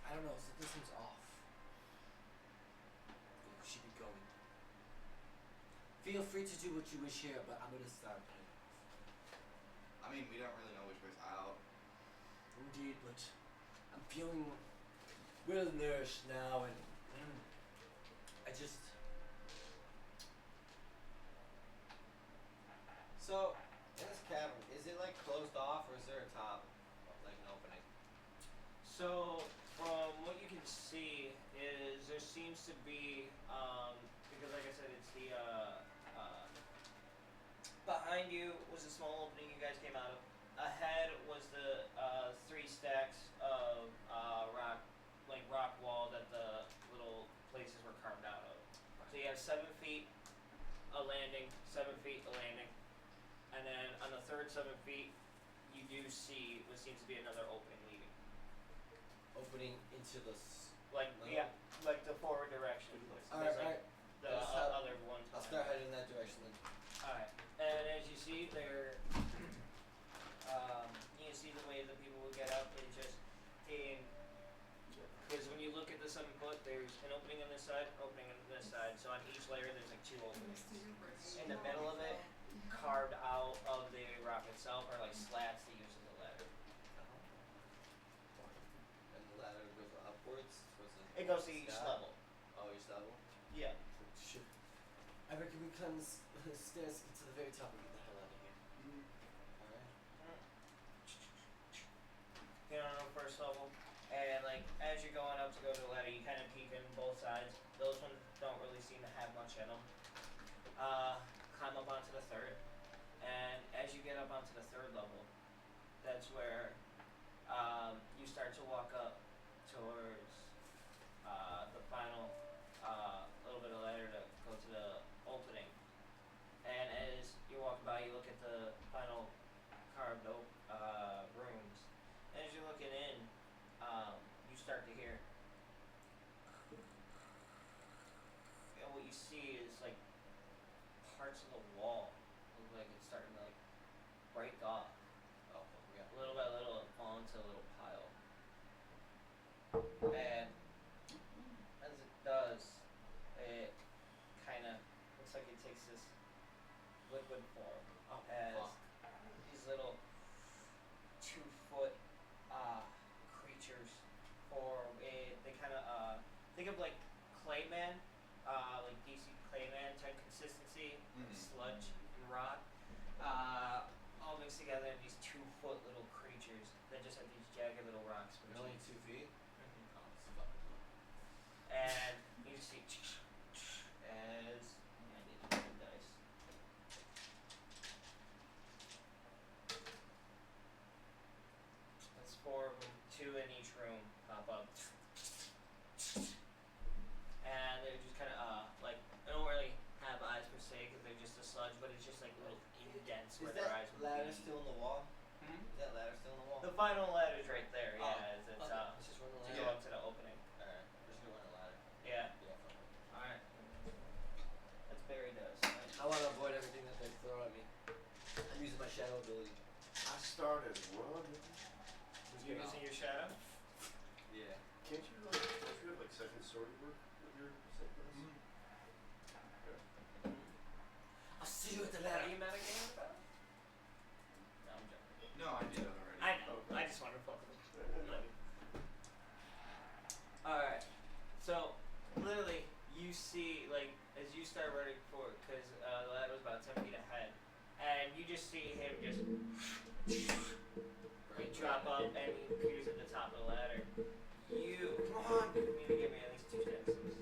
[SPEAKER 1] I don't know, something seems off. We should be going. Feel free to do what you wish here, but I'm gonna start playing off.
[SPEAKER 4] I mean, we don't really know which way's out.
[SPEAKER 1] Indeed, but I'm feeling well nourished now, and I just.
[SPEAKER 8] So, in this cavern, is it like closed off or is there a top? Like an opening?
[SPEAKER 5] So, from what you can see, is there seems to be, because like I said, it's the, behind you was a small opening you guys came out of. Ahead was the, 3 stacks of, rock wall that the little places were carved out of. So you have 7 feet a landing, 7 feet a landing. And then on the third 7 feet, you do see what seems to be another opening leading.
[SPEAKER 1] Opening into the.
[SPEAKER 5] Like,
[SPEAKER 1] No.
[SPEAKER 5] yeah, like the forward direction.
[SPEAKER 1] Alright,
[SPEAKER 5] There's like
[SPEAKER 1] alright.
[SPEAKER 5] the
[SPEAKER 1] Let's have-
[SPEAKER 5] other ones.
[SPEAKER 1] I'll start heading in that direction then.
[SPEAKER 5] Alright. And as you see, there the 7 foot, there's an opening on this side, opening on this side. So on each layer, there's like 2 openings. In the middle of it, carved out of the rock itself, are like slats that use as a ladder.
[SPEAKER 8] And the ladder goes upwards towards the
[SPEAKER 5] It goes to each
[SPEAKER 8] sky?
[SPEAKER 5] level.
[SPEAKER 8] Oh, each level?
[SPEAKER 5] Yeah.
[SPEAKER 1] Shit. I reckon we climb the stairs to get to the very top and get the hell out of here.
[SPEAKER 8] Alright.
[SPEAKER 5] Get on the first level, and like as you're going up to go to the ladder, you kind of peek in both sides. Those ones don't really seem to have much in them. Climb up onto the third, and as you get up onto the third level, that's where you start to walk up towards the final little bit of ladder to go to the opening. And as you're walking by, you look at the final carved rooms. And as you're looking in, you start to hear. And what you see is like parts of the wall look like it's starting to like break off.
[SPEAKER 8] Oh, yeah.
[SPEAKER 5] Little by little, it fall into a little pile. And as it does, it kind of looks like it takes this liquid form
[SPEAKER 8] Oh,
[SPEAKER 5] as
[SPEAKER 8] fuck.
[SPEAKER 5] these little 2 foot creatures form. They kind of think of like Clayman, like DC Clayman type consistency,
[SPEAKER 4] Mhm.
[SPEAKER 5] sludge and rock, all mixed together in these 2 foot little creatures that just have these jagged little rocks.
[SPEAKER 1] They're only 2 feet.
[SPEAKER 5] Mhm.
[SPEAKER 1] Oh, it's fucking low.
[SPEAKER 5] And you just see as I need to roll the dice. That's 4 of them, 2 in each room pop up. And they're just kind of like they don't really have eyes per se because they're just a sludge, but it's just like little indents where
[SPEAKER 8] Is
[SPEAKER 5] their
[SPEAKER 8] that
[SPEAKER 5] eyes would
[SPEAKER 8] ladder
[SPEAKER 5] be.
[SPEAKER 8] still in the wall?
[SPEAKER 5] Hmm?
[SPEAKER 8] Is that ladder still in the wall?
[SPEAKER 5] The final ladder's right there.
[SPEAKER 8] Oh,
[SPEAKER 5] Yeah, it's
[SPEAKER 8] okay. Let's just run the
[SPEAKER 5] to
[SPEAKER 8] ladder.
[SPEAKER 5] go up to the opening.
[SPEAKER 8] Alright, we're just gonna run a ladder.
[SPEAKER 5] Yeah.
[SPEAKER 8] Yeah, fuck it.
[SPEAKER 5] All right. That's Barry does.
[SPEAKER 1] I want to avoid everything that they throw at me. I'm using my shadow ability.
[SPEAKER 3] I started running.
[SPEAKER 5] You using your shadow?
[SPEAKER 8] Yeah.
[SPEAKER 3] Can't you don't you have like second story work with your set class?
[SPEAKER 1] I'll see you at the
[SPEAKER 5] Are
[SPEAKER 1] ladder.
[SPEAKER 5] you metagaming about? No, I'm joking.
[SPEAKER 4] No, I did that already.
[SPEAKER 5] I know.
[SPEAKER 3] Okay.
[SPEAKER 5] I just wanted to fuck with him. Alright. So, literally, you see, like, as you start running forward, because the ladder was about 10 feet ahead, and you just see him just drop up, and he appears at the top of the ladder. You, come on, you need to give me at least 2 dex saves.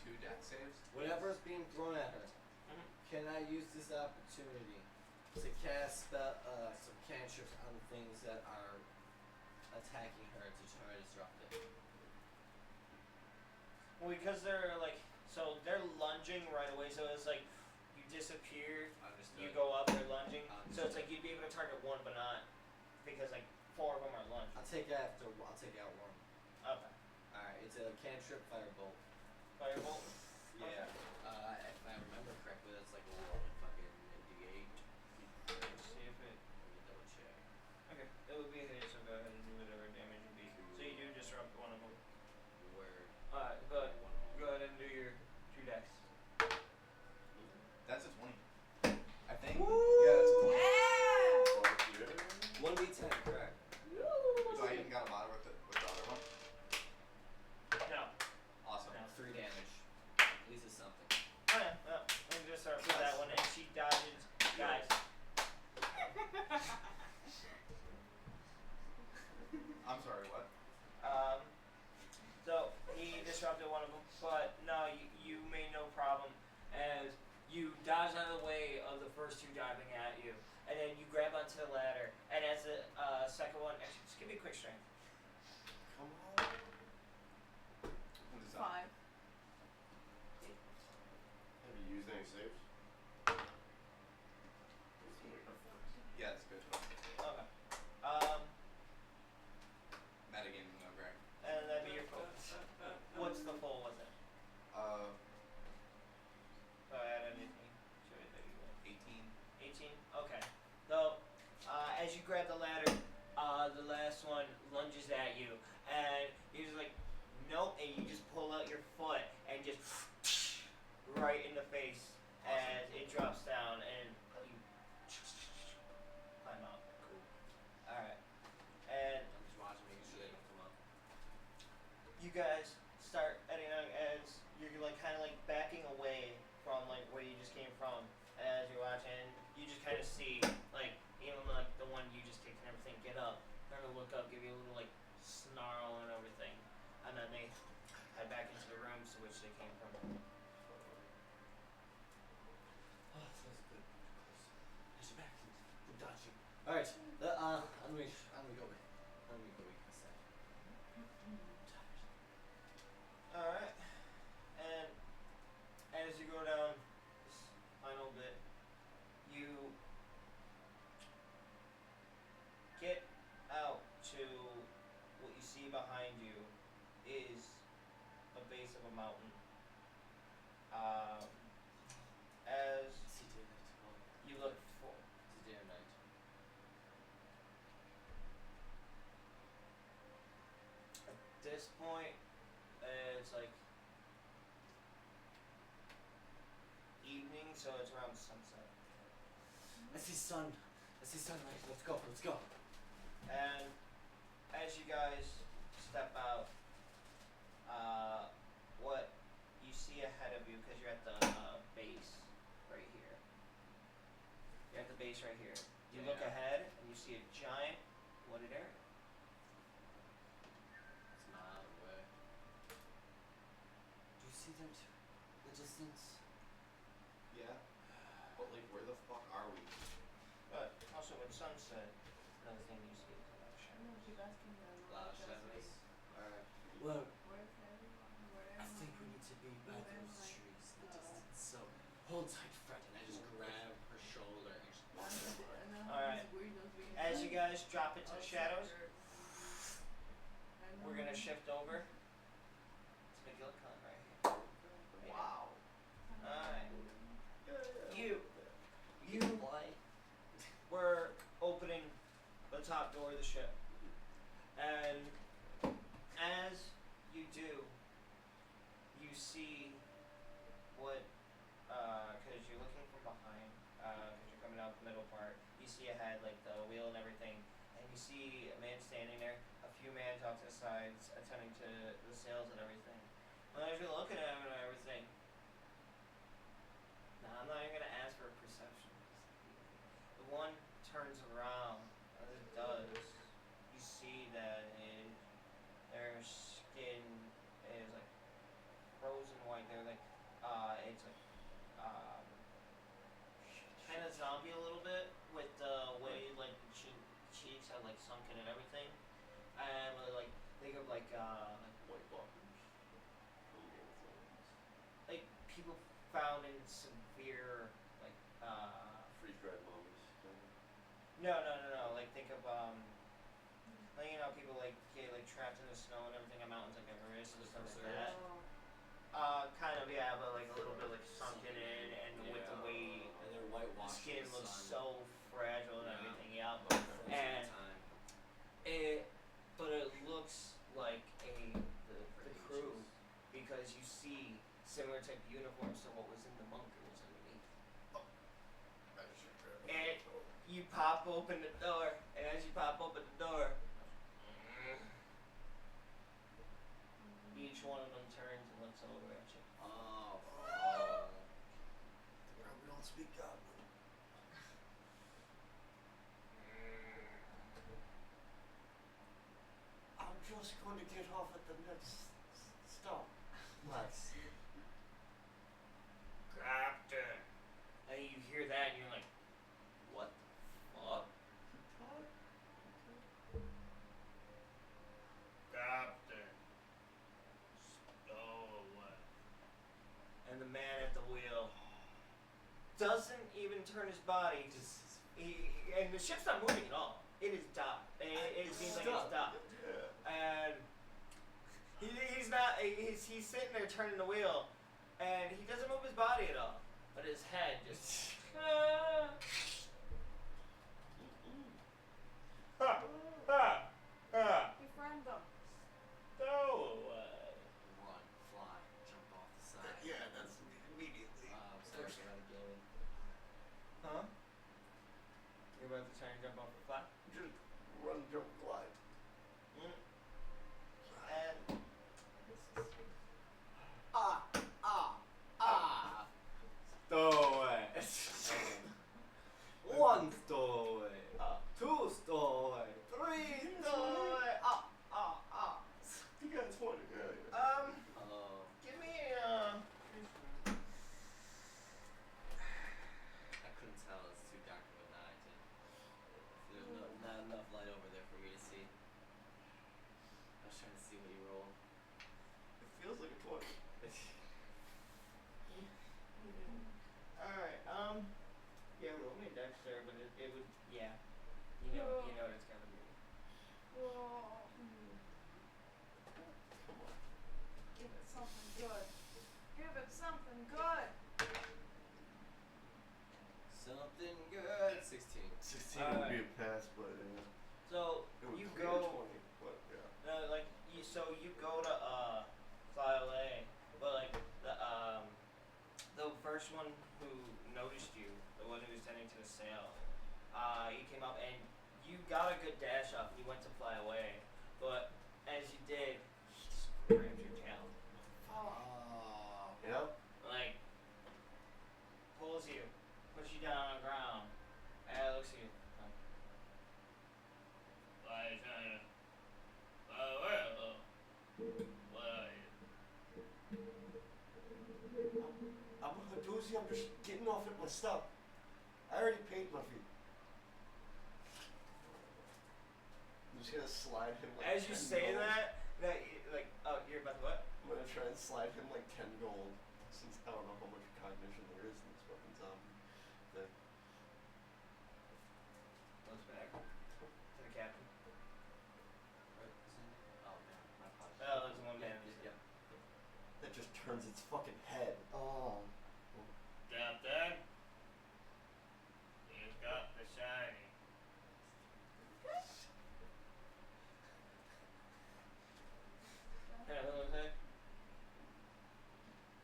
[SPEAKER 4] 2 death saves.
[SPEAKER 1] Whatever is being thrown at her,
[SPEAKER 5] Mhm.
[SPEAKER 1] can I use this opportunity to cast some cantrips on things that are attacking her to try to disrupt it?
[SPEAKER 5] Well, because they're like, so they're lunging right away, so it's like, you disappear,
[SPEAKER 8] Understood.
[SPEAKER 5] you go up, they're lunging, so it's like you'd be able to target one, but not, because like 4 of them are lunging.
[SPEAKER 1] I'll take out one.
[SPEAKER 5] Okay.
[SPEAKER 1] Alright, it's a cantrip firebolt.
[SPEAKER 5] Firebolt?
[SPEAKER 8] Yeah. If I remember correctly, that's like a little fucking D8.
[SPEAKER 5] Let's see if it,
[SPEAKER 8] Let me double check.
[SPEAKER 5] okay, it would be a hit, so go ahead and do whatever damage would be. So you do disrupt one of them.
[SPEAKER 8] Where?
[SPEAKER 5] Alright, go ahead and do your 2 dex.
[SPEAKER 4] That's a 20. I think. Yeah, that's a 20.
[SPEAKER 2] Yeah!
[SPEAKER 3] Fuck yeah.
[SPEAKER 1] 1d10, correct.
[SPEAKER 4] So I even got a bother with the other one.
[SPEAKER 5] No.
[SPEAKER 4] Awesome.
[SPEAKER 5] No.
[SPEAKER 8] 3 damage. At least it's something.
[SPEAKER 5] Oh yeah, no. Let me just start with that one, and she dodges. Guys.
[SPEAKER 4] I'm sorry, what?
[SPEAKER 5] So he disrupted one of them, but no, you made no problem as you dodge out of the way of the first 2 diving at you, and then you grab onto the ladder, and as the second one, actually, just give me a quick strength.
[SPEAKER 3] Come on.
[SPEAKER 4] What is that?
[SPEAKER 2] 5.
[SPEAKER 3] Have you used any saves?
[SPEAKER 4] Yeah, it's good.
[SPEAKER 5] Okay.
[SPEAKER 4] Metagaming, no, Greg.
[SPEAKER 5] And that'd be your focus. What's the full, was it? So I add anything to it that you want.
[SPEAKER 4] 18.
[SPEAKER 5] 18? Okay. So, as you grab the ladder, the last one lunges at you, and he's like Nope, and you just pull out your foot and just right in the face as it drops down and you climb out.
[SPEAKER 4] Cool.
[SPEAKER 5] Alright. And
[SPEAKER 8] I'm just watching, making sure they don't come up.
[SPEAKER 5] you guys start heading out as you're like kind of like backing away from like where you just came from. As you're watching, you just kind of see like even like the one you just kicked and everything get up, kind of look up, give you a little like snarl and everything, and then they head back into the rooms to which they came from.
[SPEAKER 1] Oh, that was good. Close. Back. We're dodging. Alright, let me go. Let me go.
[SPEAKER 5] Alright. And as you go down this final bit, you get out to what you see behind you is a base of a mountain. As
[SPEAKER 1] See day night.
[SPEAKER 5] you look for
[SPEAKER 8] It's day or night.
[SPEAKER 5] at this point, it's like evening, so it's around sunset.
[SPEAKER 1] I see sun. I see sunlight. Let's go. Let's go.
[SPEAKER 5] And as you guys step out, what you see ahead of you, because you're at the base right here. You're at the base right here. You look
[SPEAKER 8] Yeah.
[SPEAKER 5] ahead and you see a giant wooded area.
[SPEAKER 8] It's miles away.
[SPEAKER 1] Do you see them too? The distance.
[SPEAKER 3] Yeah. But like, where the fuck are we?
[SPEAKER 5] But also with sunset, another thing you see is a lot of shadows.
[SPEAKER 6] Keep asking them.
[SPEAKER 8] A lot of shadows. Alright.
[SPEAKER 1] Look,
[SPEAKER 6] Where's everyone? Where
[SPEAKER 1] I
[SPEAKER 6] am
[SPEAKER 1] think we need to be by
[SPEAKER 6] Well, then,
[SPEAKER 1] those
[SPEAKER 6] like,
[SPEAKER 1] trees in the distance. So hold tight, Fred.
[SPEAKER 8] And I just grab her shoulder and just
[SPEAKER 5] Alright. As you guys drop into the shadows, we're gonna shift over. Let's make it look con right here.
[SPEAKER 3] Wow.
[SPEAKER 5] Alright.
[SPEAKER 3] Yeah.
[SPEAKER 5] You were opening the top door of the ship. And as you do, you see what, because you're looking from behind, because you're coming out the middle part, you see ahead, like the wheel and everything, and you see a man standing there, a few men off to the sides, attending to the sails and everything. And as you're looking at him and everything, now I'm not even going to ask for a perception. The one turns around, as it does, you see that their skin is like frozen white. They're like, it's like, kind of zombie a little bit with the way like the cheeks have like sunken and everything. And like, think of like
[SPEAKER 3] White walkers.
[SPEAKER 5] like people found in severe like
[SPEAKER 3] Freeze dried mummies.
[SPEAKER 5] no, like think of like you know people like get like trapped in the snow and everything on mountains like Everest and stuff like that. Kind of, yeah, but like a little bit like sunken in, and with the way
[SPEAKER 1] And they're
[SPEAKER 5] the
[SPEAKER 1] whitewashed.
[SPEAKER 5] skin
[SPEAKER 1] in the
[SPEAKER 5] looks
[SPEAKER 1] sun.
[SPEAKER 5] so fragile and
[SPEAKER 8] Yeah.
[SPEAKER 5] everything, yeah.
[SPEAKER 8] Frozen
[SPEAKER 5] And
[SPEAKER 8] time.
[SPEAKER 5] but it looks like the crew, because you see similar type uniforms to what was in the bunkers underneath. And you pop open the door, and as you pop open the door, each one of them turns and looks over at you.
[SPEAKER 8] Oh, fuck.
[SPEAKER 3] We don't speak Goblin.
[SPEAKER 1] I'm just going to get off at the next stop. Max.
[SPEAKER 5] Captain. And you hear that and you're like, what the fuck? Captain. Stowaway. And the man at the wheel doesn't even turn his body. And the ship's not moving at all. It is docked. It seems like it's docked.
[SPEAKER 3] Yeah.
[SPEAKER 5] And he's not. He's sitting there turning the wheel, and he doesn't move his body at all. But his head just.
[SPEAKER 2] Befriend them.
[SPEAKER 5] Stowaway. to try and jump off the flat?
[SPEAKER 3] Just run, jump, glide.
[SPEAKER 5] And stowaway. One stowaway. Two stowaway. Three stowaway.
[SPEAKER 3] You got 20. Yeah.
[SPEAKER 5] Give me
[SPEAKER 8] I couldn't tell. It's too dark of a night, and there's not enough light over there for me to see. I was trying to see what you rolled.
[SPEAKER 3] It feels like a 20.
[SPEAKER 5] Alright, yeah, roll me a Dexter, but it would, yeah. You know what it's gonna be.
[SPEAKER 2] Whoa.
[SPEAKER 3] Come on.
[SPEAKER 2] Give it something good. Give it something good.
[SPEAKER 8] Something good. 16.
[SPEAKER 3] 16 would be a pass, but
[SPEAKER 5] So,
[SPEAKER 3] it would
[SPEAKER 5] you
[SPEAKER 3] clear
[SPEAKER 5] go,
[SPEAKER 3] 20. But yeah.
[SPEAKER 5] you go to, fly away, but like, the first one who noticed you, the one who was tending to the sail, you came up and you got a good dash off and you went to fly away, but as you did, he just grabbed your tail.
[SPEAKER 3] Yeah?
[SPEAKER 5] Like, pulls you, puts you down on the ground, and looks at you. Why are you trying to fly away? What are you?
[SPEAKER 3] I'm a doozy. I'm just getting off at my stuff. I already paid my fee. I'm just gonna slide him like
[SPEAKER 5] As you
[SPEAKER 3] 10
[SPEAKER 5] say
[SPEAKER 3] gold.
[SPEAKER 5] you're about to what?
[SPEAKER 3] I'm gonna try and slide him like 10 gold, since I don't know how much cognition there is in this fucking zombie thing.
[SPEAKER 5] Looks back to the captain.
[SPEAKER 8] Right? Oh man, my apologies.
[SPEAKER 5] Oh, there's one man.
[SPEAKER 8] Yep.
[SPEAKER 3] That just turns its fucking head. Oh.
[SPEAKER 5] Captain, you got the shiny. Yeah, what was that?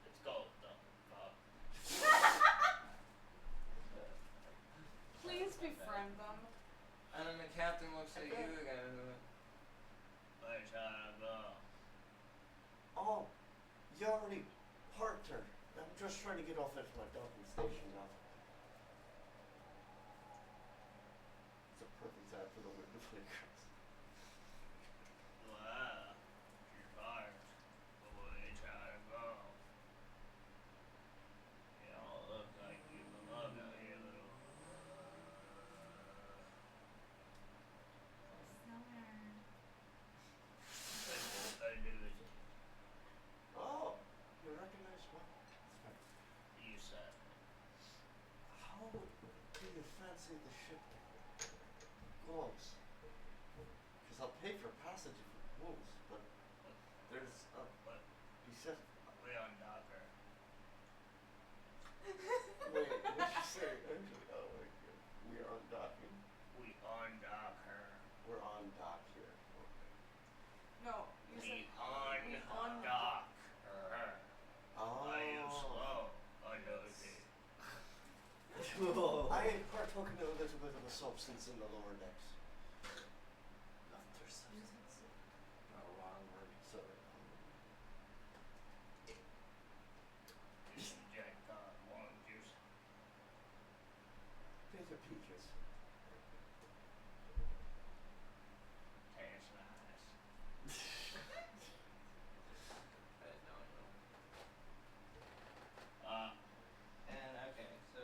[SPEAKER 5] It's gold, though.
[SPEAKER 2] Please befriend them.
[SPEAKER 5] And then the captain looks at you again. Where you trying to go?
[SPEAKER 3] Oh, you already parked her. I'm just trying to get off at my docking station now. It's a perfect time for the wind to play across.
[SPEAKER 5] Wow, you're fired. But where you trying to go? You don't look like you belong out here, little. I do it.
[SPEAKER 3] Oh, you recognize what?
[SPEAKER 5] You said.
[SPEAKER 3] How do you fancy the ship golems? Because I'll pay for passage if it moves, but there's a...
[SPEAKER 5] What?
[SPEAKER 3] He said...
[SPEAKER 5] We on Docker.
[SPEAKER 3] Wait, what did you say? Actually, oh my god. We are on docking.
[SPEAKER 5] We on Docker.
[SPEAKER 3] We're on dock here. Okay.
[SPEAKER 2] No, you
[SPEAKER 5] We
[SPEAKER 2] said
[SPEAKER 5] on
[SPEAKER 2] we on
[SPEAKER 5] Docker.
[SPEAKER 3] Oh.
[SPEAKER 5] Are you slow? I know it.
[SPEAKER 3] I partook in a little bit of a substance in the lower decks.
[SPEAKER 8] There's substance. Not a wrong word.
[SPEAKER 3] Sorry.
[SPEAKER 5] This is Jack Warm Juice.
[SPEAKER 3] These are peaches.
[SPEAKER 5] Tastes nice.
[SPEAKER 8] I didn't know.
[SPEAKER 5] And okay, so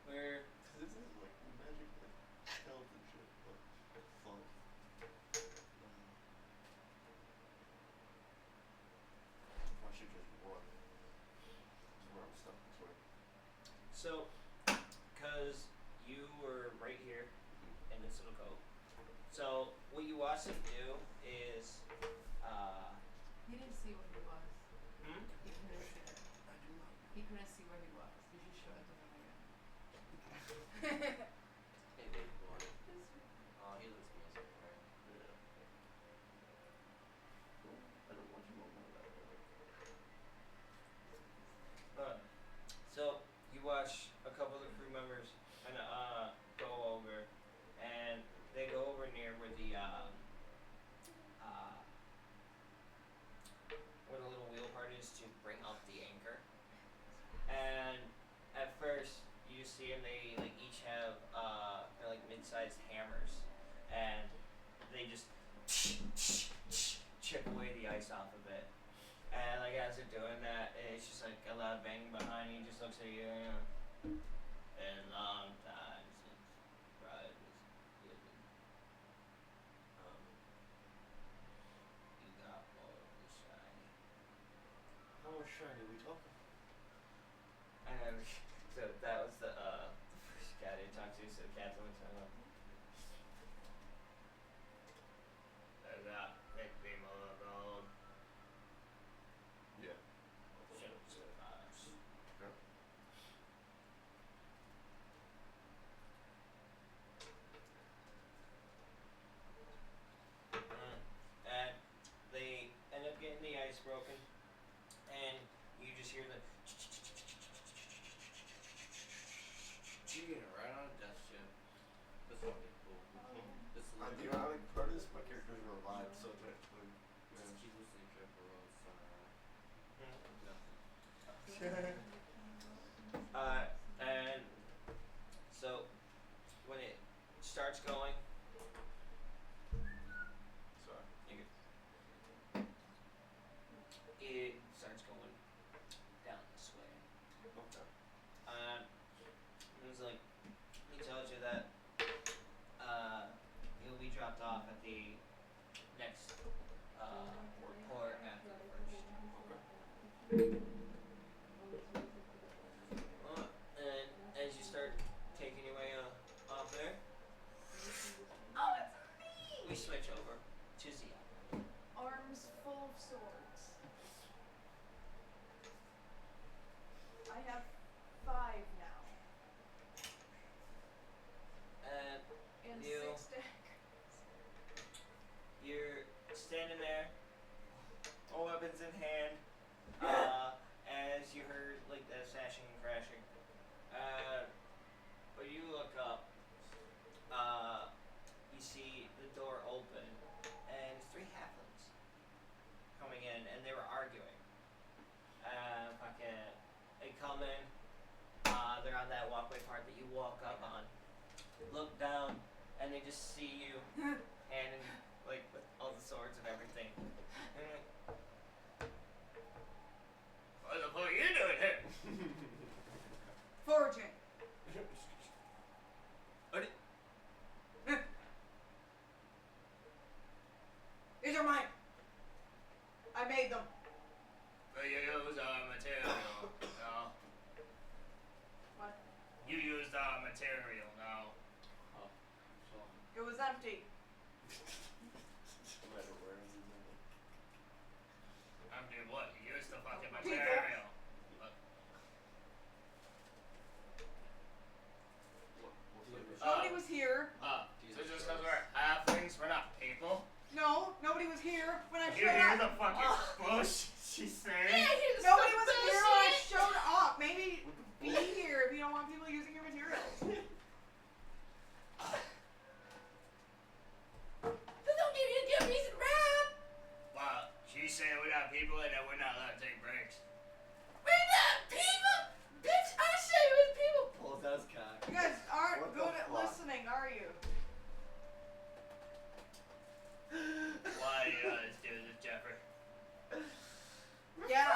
[SPEAKER 5] we're
[SPEAKER 3] This is like magic, like skeleton shit, but fun. I should just run. That's where I'm stuck this way.
[SPEAKER 5] so because you were right here in this little coat. So what you watch him do is
[SPEAKER 6] He didn't see where he was.
[SPEAKER 5] hmm?
[SPEAKER 6] He couldn't see it. He couldn't see where he was. Did you show it to him again?
[SPEAKER 8] Hey, baby boy. Oh, he looks amazing, right?
[SPEAKER 3] Yeah. I don't want you moving that way.
[SPEAKER 5] So you watch a couple of the crew members and go over decent-sized hammers, and they just chip away the ice off of it. And like as they're doing that, it's just like a loud bang behind you. He just looks at you. Been a long time since pride was given. You got more of the shiny.
[SPEAKER 3] How much shiny are we talking?
[SPEAKER 5] And so that was the first guy they talked to. So the captain was talking about. I got 50 more gold.
[SPEAKER 3] Yeah.
[SPEAKER 5] Should survive.
[SPEAKER 3] Okay.
[SPEAKER 5] And they end up getting the ice broken, and you just hear the.
[SPEAKER 8] You're getting right on a death ship. This will be cool. This will
[SPEAKER 3] The ironic part is my characters are revived, so technically.
[SPEAKER 8] Just keep listening to everyone's
[SPEAKER 5] And so when it starts going,
[SPEAKER 3] Sorry.
[SPEAKER 5] it starts going down this way.
[SPEAKER 3] Okay.
[SPEAKER 5] It was like he tells you that you'll be dropped off at the next port after the first. And as you start taking your way off there,
[SPEAKER 2] Oh, it's me!
[SPEAKER 5] we switch over to Zia.
[SPEAKER 2] Arms full of swords. I have 5 now.
[SPEAKER 5] And
[SPEAKER 2] And
[SPEAKER 5] You-
[SPEAKER 2] 6 daggers.
[SPEAKER 5] you're standing there, all weapons in hand, as you heard like the smashing and crashing. But you look up, you see the door open, and 3 halflings coming in, and they were arguing. They come in, they're on that walkway part that you walk up on, look down, and they just see you, and like with all the swords and everything. And they're like, what the fuck are you doing here?
[SPEAKER 2] Foraging. These are mine. I made them.
[SPEAKER 5] But you use our material, no?
[SPEAKER 2] What?
[SPEAKER 5] You used our material, no?
[SPEAKER 2] It was empty.
[SPEAKER 3] No matter where you live.
[SPEAKER 5] I mean, what? You used the fucking
[SPEAKER 2] People.
[SPEAKER 5] material.
[SPEAKER 3] What flavors?
[SPEAKER 2] Nobody was here.
[SPEAKER 5] So just because we're halflings, we're not people?
[SPEAKER 2] No, nobody was here when I
[SPEAKER 5] You
[SPEAKER 2] showed
[SPEAKER 5] hear
[SPEAKER 2] up.
[SPEAKER 5] the fucking bush she's saying?
[SPEAKER 2] Nobody was here when I showed up. Maybe be here if you don't want people using your materials.
[SPEAKER 5] Well, she's saying we got people and that we're not allowed to take breaks.
[SPEAKER 8] Pulls out his cock.
[SPEAKER 2] You guys aren't
[SPEAKER 3] What the
[SPEAKER 2] good at
[SPEAKER 3] fuck?
[SPEAKER 2] listening, are you?
[SPEAKER 5] Why do you guys do this, Jeffrey?
[SPEAKER 2] Yeah.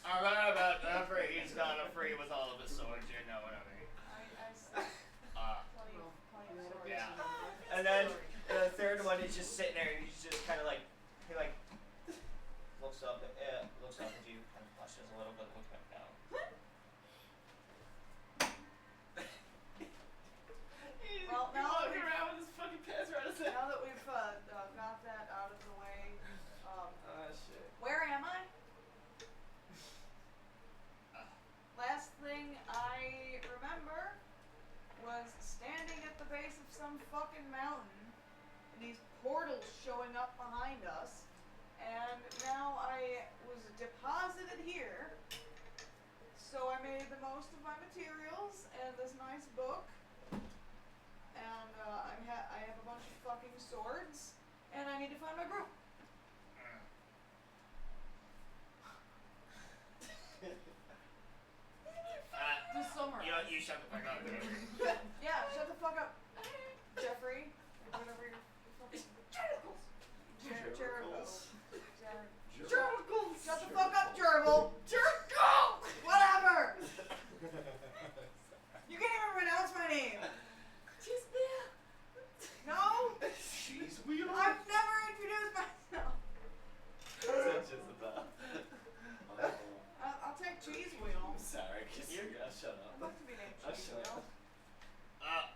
[SPEAKER 5] I'm right about Jeffrey. He's not a free with all of his swords, you know what I mean.
[SPEAKER 2] I see plenty of swords.
[SPEAKER 5] Yeah. And then the third one is just sitting there and he's just kind of like, he like looks up at you, kind of flushes a little bit, looks back down.
[SPEAKER 2] Well, now that we've,
[SPEAKER 8] around with his fucking pants around his head.
[SPEAKER 2] now that we've got that out of the way,
[SPEAKER 8] Shit.
[SPEAKER 2] where am I? Last thing I remember was standing at the base of some fucking mountain, and these portals showing up behind us, and now I was deposited here, so I made the most of my materials and this nice book, and I have a bunch of fucking swords, and I need to find my group.
[SPEAKER 6] The summer.
[SPEAKER 5] You shut the I got it.
[SPEAKER 2] Yeah, shut the fuck up, Jeffrey. Whatever your fucking.
[SPEAKER 3] Jericles.
[SPEAKER 2] Jericles. Shut the fuck up, Gerbil. Jericles. Whatever. You can't even pronounce my name.
[SPEAKER 8] Cheese beer.
[SPEAKER 2] No.
[SPEAKER 3] Cheese wheel.
[SPEAKER 2] I've never introduced myself.
[SPEAKER 8] That's just about.
[SPEAKER 2] I'll take cheese wheel.
[SPEAKER 8] I'm sorry, kiss your girl. Shut
[SPEAKER 2] I'd
[SPEAKER 8] up.
[SPEAKER 2] like to be named
[SPEAKER 8] I'll
[SPEAKER 2] cheese
[SPEAKER 8] shut
[SPEAKER 2] wheel.
[SPEAKER 8] up.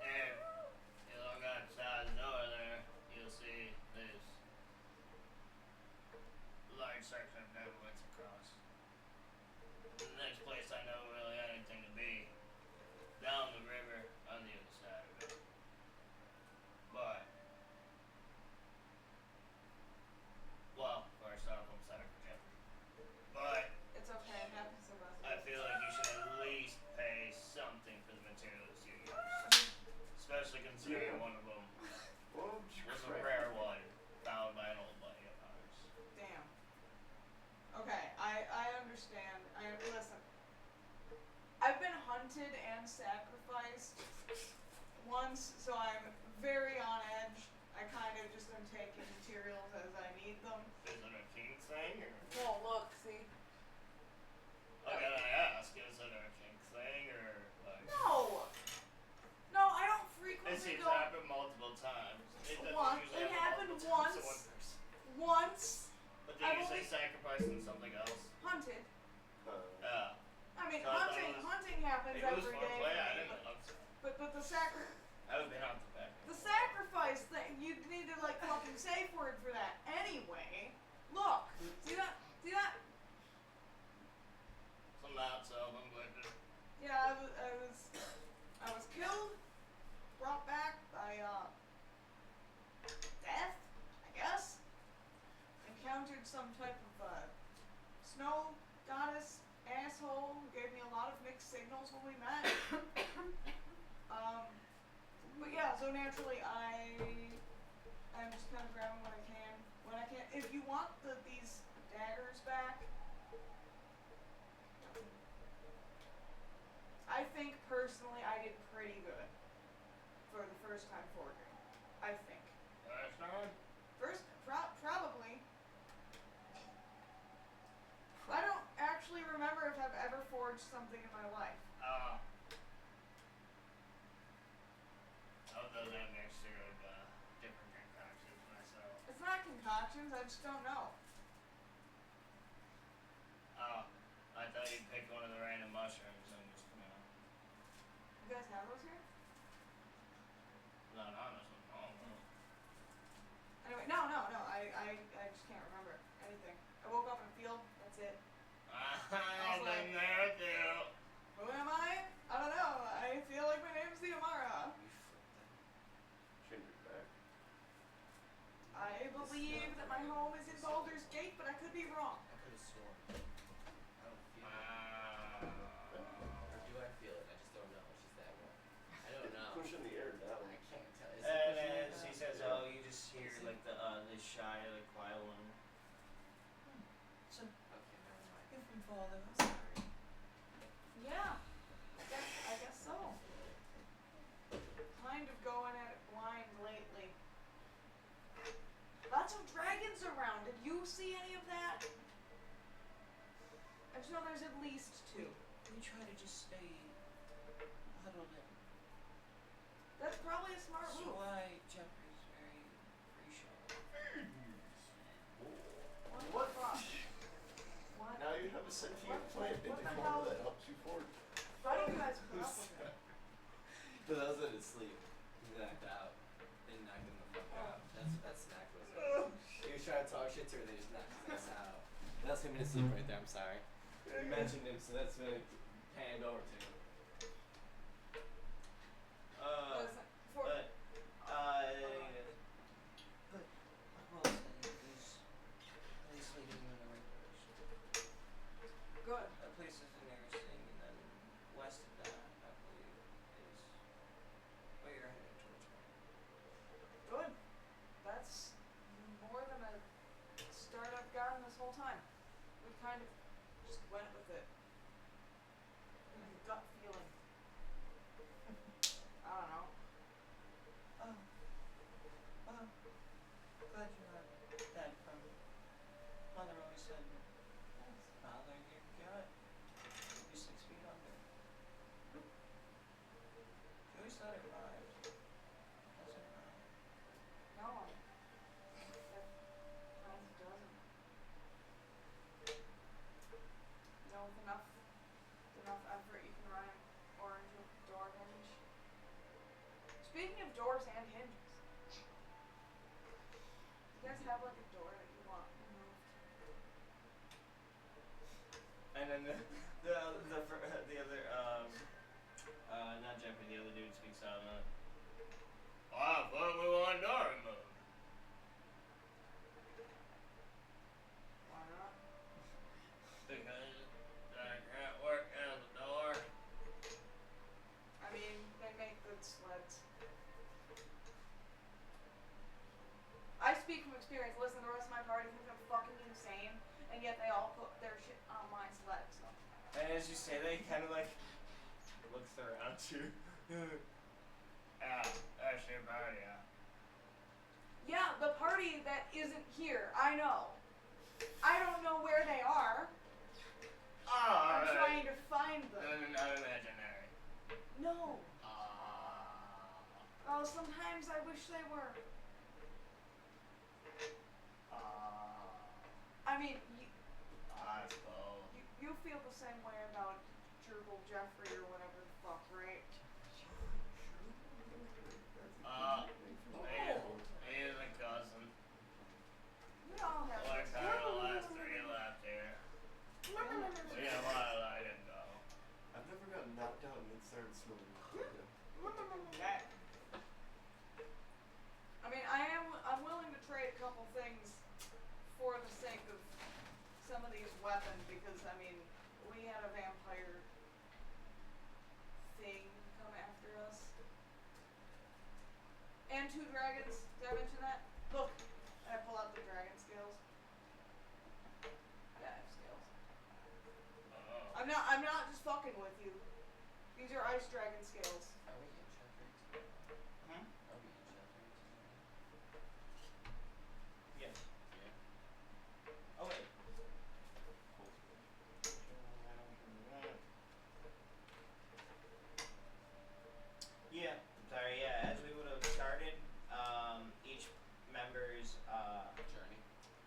[SPEAKER 5] If you look outside the door there, you'll see this large section of never went across. The next place I know really anything to be, down the river on the other side of it. But, well, first off, I'm sorry for Jeffrey. But,
[SPEAKER 2] It's okay. It happens to us.
[SPEAKER 5] I feel like you should at least pay something for the materials you use. Especially considering one of them
[SPEAKER 3] Oh,
[SPEAKER 5] was a rare one found by an old buddy of ours.
[SPEAKER 2] Damn. Okay, I understand. Listen. I've been hunted and sacrificed once, so I'm very on edge. I kind of just am taking materials as I need them.
[SPEAKER 5] Is it a king thing or?
[SPEAKER 2] Oh, look, see?
[SPEAKER 5] I gotta ask, is it a king thing or like?
[SPEAKER 2] No! No, I don't
[SPEAKER 5] It
[SPEAKER 2] frequently
[SPEAKER 5] seems
[SPEAKER 2] go.
[SPEAKER 5] to happen multiple times. It doesn't
[SPEAKER 2] Once.
[SPEAKER 5] usually
[SPEAKER 2] It
[SPEAKER 5] happen
[SPEAKER 2] happened
[SPEAKER 5] multiple times to
[SPEAKER 2] once.
[SPEAKER 5] one person.
[SPEAKER 2] Once
[SPEAKER 5] But do
[SPEAKER 2] I've
[SPEAKER 5] you say
[SPEAKER 2] only-
[SPEAKER 5] sacrificing something else?
[SPEAKER 2] hunted.
[SPEAKER 5] Yeah.
[SPEAKER 2] I mean,
[SPEAKER 5] So I thought it was-
[SPEAKER 2] hunting happens
[SPEAKER 5] Maybe it was
[SPEAKER 2] every
[SPEAKER 5] fun
[SPEAKER 2] day
[SPEAKER 5] play.
[SPEAKER 2] for
[SPEAKER 5] I
[SPEAKER 2] me,
[SPEAKER 5] didn't know.
[SPEAKER 2] but the sacri-
[SPEAKER 5] I haven't been out the back.
[SPEAKER 2] the sacrifice thing, you need to like fucking safe word for that anyway. Look, see that? See that?
[SPEAKER 5] Some not so, I'm glad to.
[SPEAKER 2] Yeah, I was killed, brought back by death, I guess. Encountered some type of snow goddess asshole who gave me a lot of mixed signals when we met. But yeah, so naturally I'm just kind of grabbing what I can when I can. If you want these daggers back, I think personally I did pretty good for the first time forging. I think.
[SPEAKER 5] That's not.
[SPEAKER 2] Probably. I don't actually remember if I've ever forged something in my life.
[SPEAKER 5] Other than mixture of different concoctions myself.
[SPEAKER 2] It's not concoctions, I just don't know.
[SPEAKER 5] I thought you'd pick one of the random mushrooms and just,
[SPEAKER 2] You guys have those here?
[SPEAKER 5] not honest with
[SPEAKER 2] Anyway, no, I just can't remember anything. I woke up in a field, that's it.
[SPEAKER 5] I've been there too.
[SPEAKER 2] Who am I? I don't know. I feel like my name's Theomara.
[SPEAKER 3] Change it back.
[SPEAKER 2] I believe that my home is in Baldur's Gate, but I could be wrong.
[SPEAKER 8] I could have sworn. I don't feel it. Or do I feel it? I just don't know. It's just that way. I don't know.
[SPEAKER 3] Push in the air down.
[SPEAKER 8] I can't tell. Is it
[SPEAKER 5] And
[SPEAKER 8] pushing it
[SPEAKER 5] as he
[SPEAKER 8] down?
[SPEAKER 5] says, oh, you just hear like the shy, like quiet one.
[SPEAKER 8] Okay, never mind.
[SPEAKER 5] If we fall, then
[SPEAKER 8] I'm sorry.
[SPEAKER 2] Yeah, I guess so. Kind of going at it blind lately. Lots of dragons around. Did you see any of that? I just know there's at least two.
[SPEAKER 5] We try to just stay huddled in.
[SPEAKER 2] That's probably a smart
[SPEAKER 5] So
[SPEAKER 2] move.
[SPEAKER 5] why Jeffrey's very appreciative.
[SPEAKER 2] What the fuck? What?
[SPEAKER 3] Now you have a sentient
[SPEAKER 2] What-
[SPEAKER 3] plant in
[SPEAKER 2] what
[SPEAKER 3] the
[SPEAKER 2] the
[SPEAKER 3] corner
[SPEAKER 2] hell?
[SPEAKER 3] that helps you forge.
[SPEAKER 2] Why do you guys put up with it?
[SPEAKER 8] Because I was in his sleep. He knocked out. They knocked him the fuck out. That's what that snack was. He was trying to talk shit to her, they just knocked his ass out. That's him in his sleep right there, I'm sorry. You mentioned him, so that's when it panned over to him.
[SPEAKER 2] Listen, for,
[SPEAKER 5] But what I will say is, at least leading you in the right direction.
[SPEAKER 2] good.
[SPEAKER 5] That place is the nearest thing, and then west of that, I believe, is where you're headed towards.
[SPEAKER 2] Good. That's more than a start I've gotten this whole time. We kind of just went with it.
[SPEAKER 5] said, Father, you got maybe 6 feet under. She always thought it rhymed. Doesn't rhyme.
[SPEAKER 2] No. That sounds doesn't. No, with enough effort you can rhyme orange with door hinge. Speaking of doors and hinges, you guys have like a door that you want removed?
[SPEAKER 5] And then the other not jumping, the other dude speaks out. I thought we want door removed.
[SPEAKER 2] Why not?
[SPEAKER 5] Because I can't work out the door.
[SPEAKER 2] I mean, they make good sleds. I speak from experience. Listen, the rest of my party thinks I'm fucking insane, and yet they all put their shit on my sled. So.
[SPEAKER 5] And as you say that, he kind of like looks around you. That's your party, yeah.
[SPEAKER 2] Yeah, the party that isn't here. I know. I don't know where they are. I'm trying to find them.
[SPEAKER 5] Not imaginary.
[SPEAKER 2] No. Oh, sometimes I wish they were. I mean,
[SPEAKER 5] I suppose.
[SPEAKER 2] you feel the same way about Gerbil Jeffrey or whatever the fuck, right?
[SPEAKER 5] He is a cousin.
[SPEAKER 2] We all have
[SPEAKER 5] Like
[SPEAKER 2] this.
[SPEAKER 5] how the last 3 left here. We have a lot of let it go.
[SPEAKER 3] I've never gotten knocked out and then started smoking.
[SPEAKER 2] Okay. I mean, I'm willing to trade a couple things for the sake of some of these weapons because, I mean, we had a vampire thing come after us. And 2 dragons. Did I mention that? Look, I pull out the dragon scales. Yeah, I have scales. I'm not just fucking with you. These are ice dragon scales.
[SPEAKER 8] Are we in chapter 2?
[SPEAKER 5] Hmm?
[SPEAKER 8] Are we in chapter 2?
[SPEAKER 5] Yes.
[SPEAKER 8] Yeah.
[SPEAKER 5] Oh wait. Yeah. Sorry. Yeah. As we would have started, each member's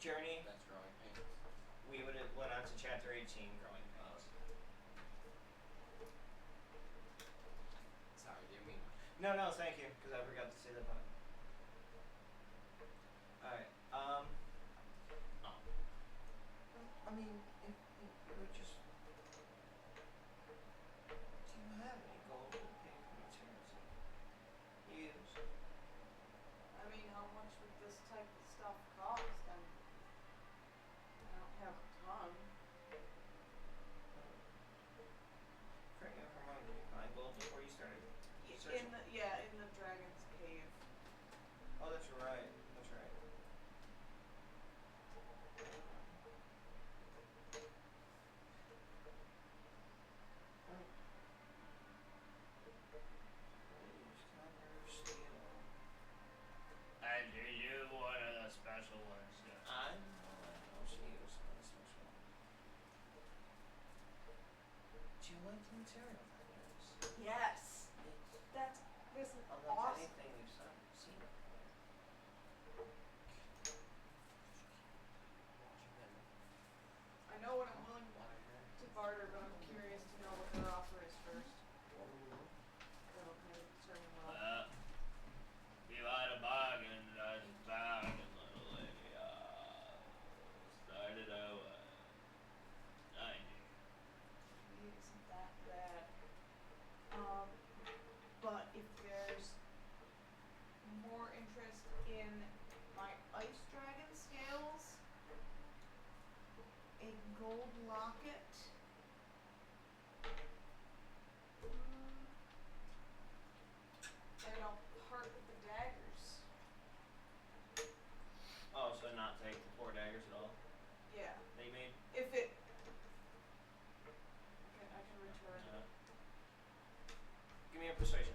[SPEAKER 5] journey,
[SPEAKER 8] That's growing pains.
[SPEAKER 5] we would have went on to chapter 18, growing pains.
[SPEAKER 8] Sorry, didn't mean.
[SPEAKER 5] No, thank you, because I forgot to say that part. Alright, I mean, if you would just... Do you have any gold to pay for materials you use?
[SPEAKER 2] I mean, how much would this type of stuff cost? I don't have a ton.
[SPEAKER 5] Correct me if I'm wrong, did you find gold before you started?
[SPEAKER 2] In the dragon's cave.
[SPEAKER 5] Oh, that's right, that's right. And are you one of the special ones? I know she was one of the special ones. Do you like the material vendors?
[SPEAKER 2] Yes. This is
[SPEAKER 5] Unlike
[SPEAKER 2] awesome.
[SPEAKER 5] anything we've seen.
[SPEAKER 2] I know what I'm willing to barter, but I'm curious to know what their offer is first. That'll kind of determine what I'll
[SPEAKER 5] If you had a bargain, I'd bargain, little lady. Started out 90.
[SPEAKER 2] Maybe isn't that bad. But if there's more interest in my ice dragon scales, a gold locket, and I'll part with the daggers.
[SPEAKER 5] Oh, so not take the 4 daggers at all?
[SPEAKER 2] Yeah.
[SPEAKER 5] They made.
[SPEAKER 2] If it. I can return.
[SPEAKER 5] Give me a persuasion.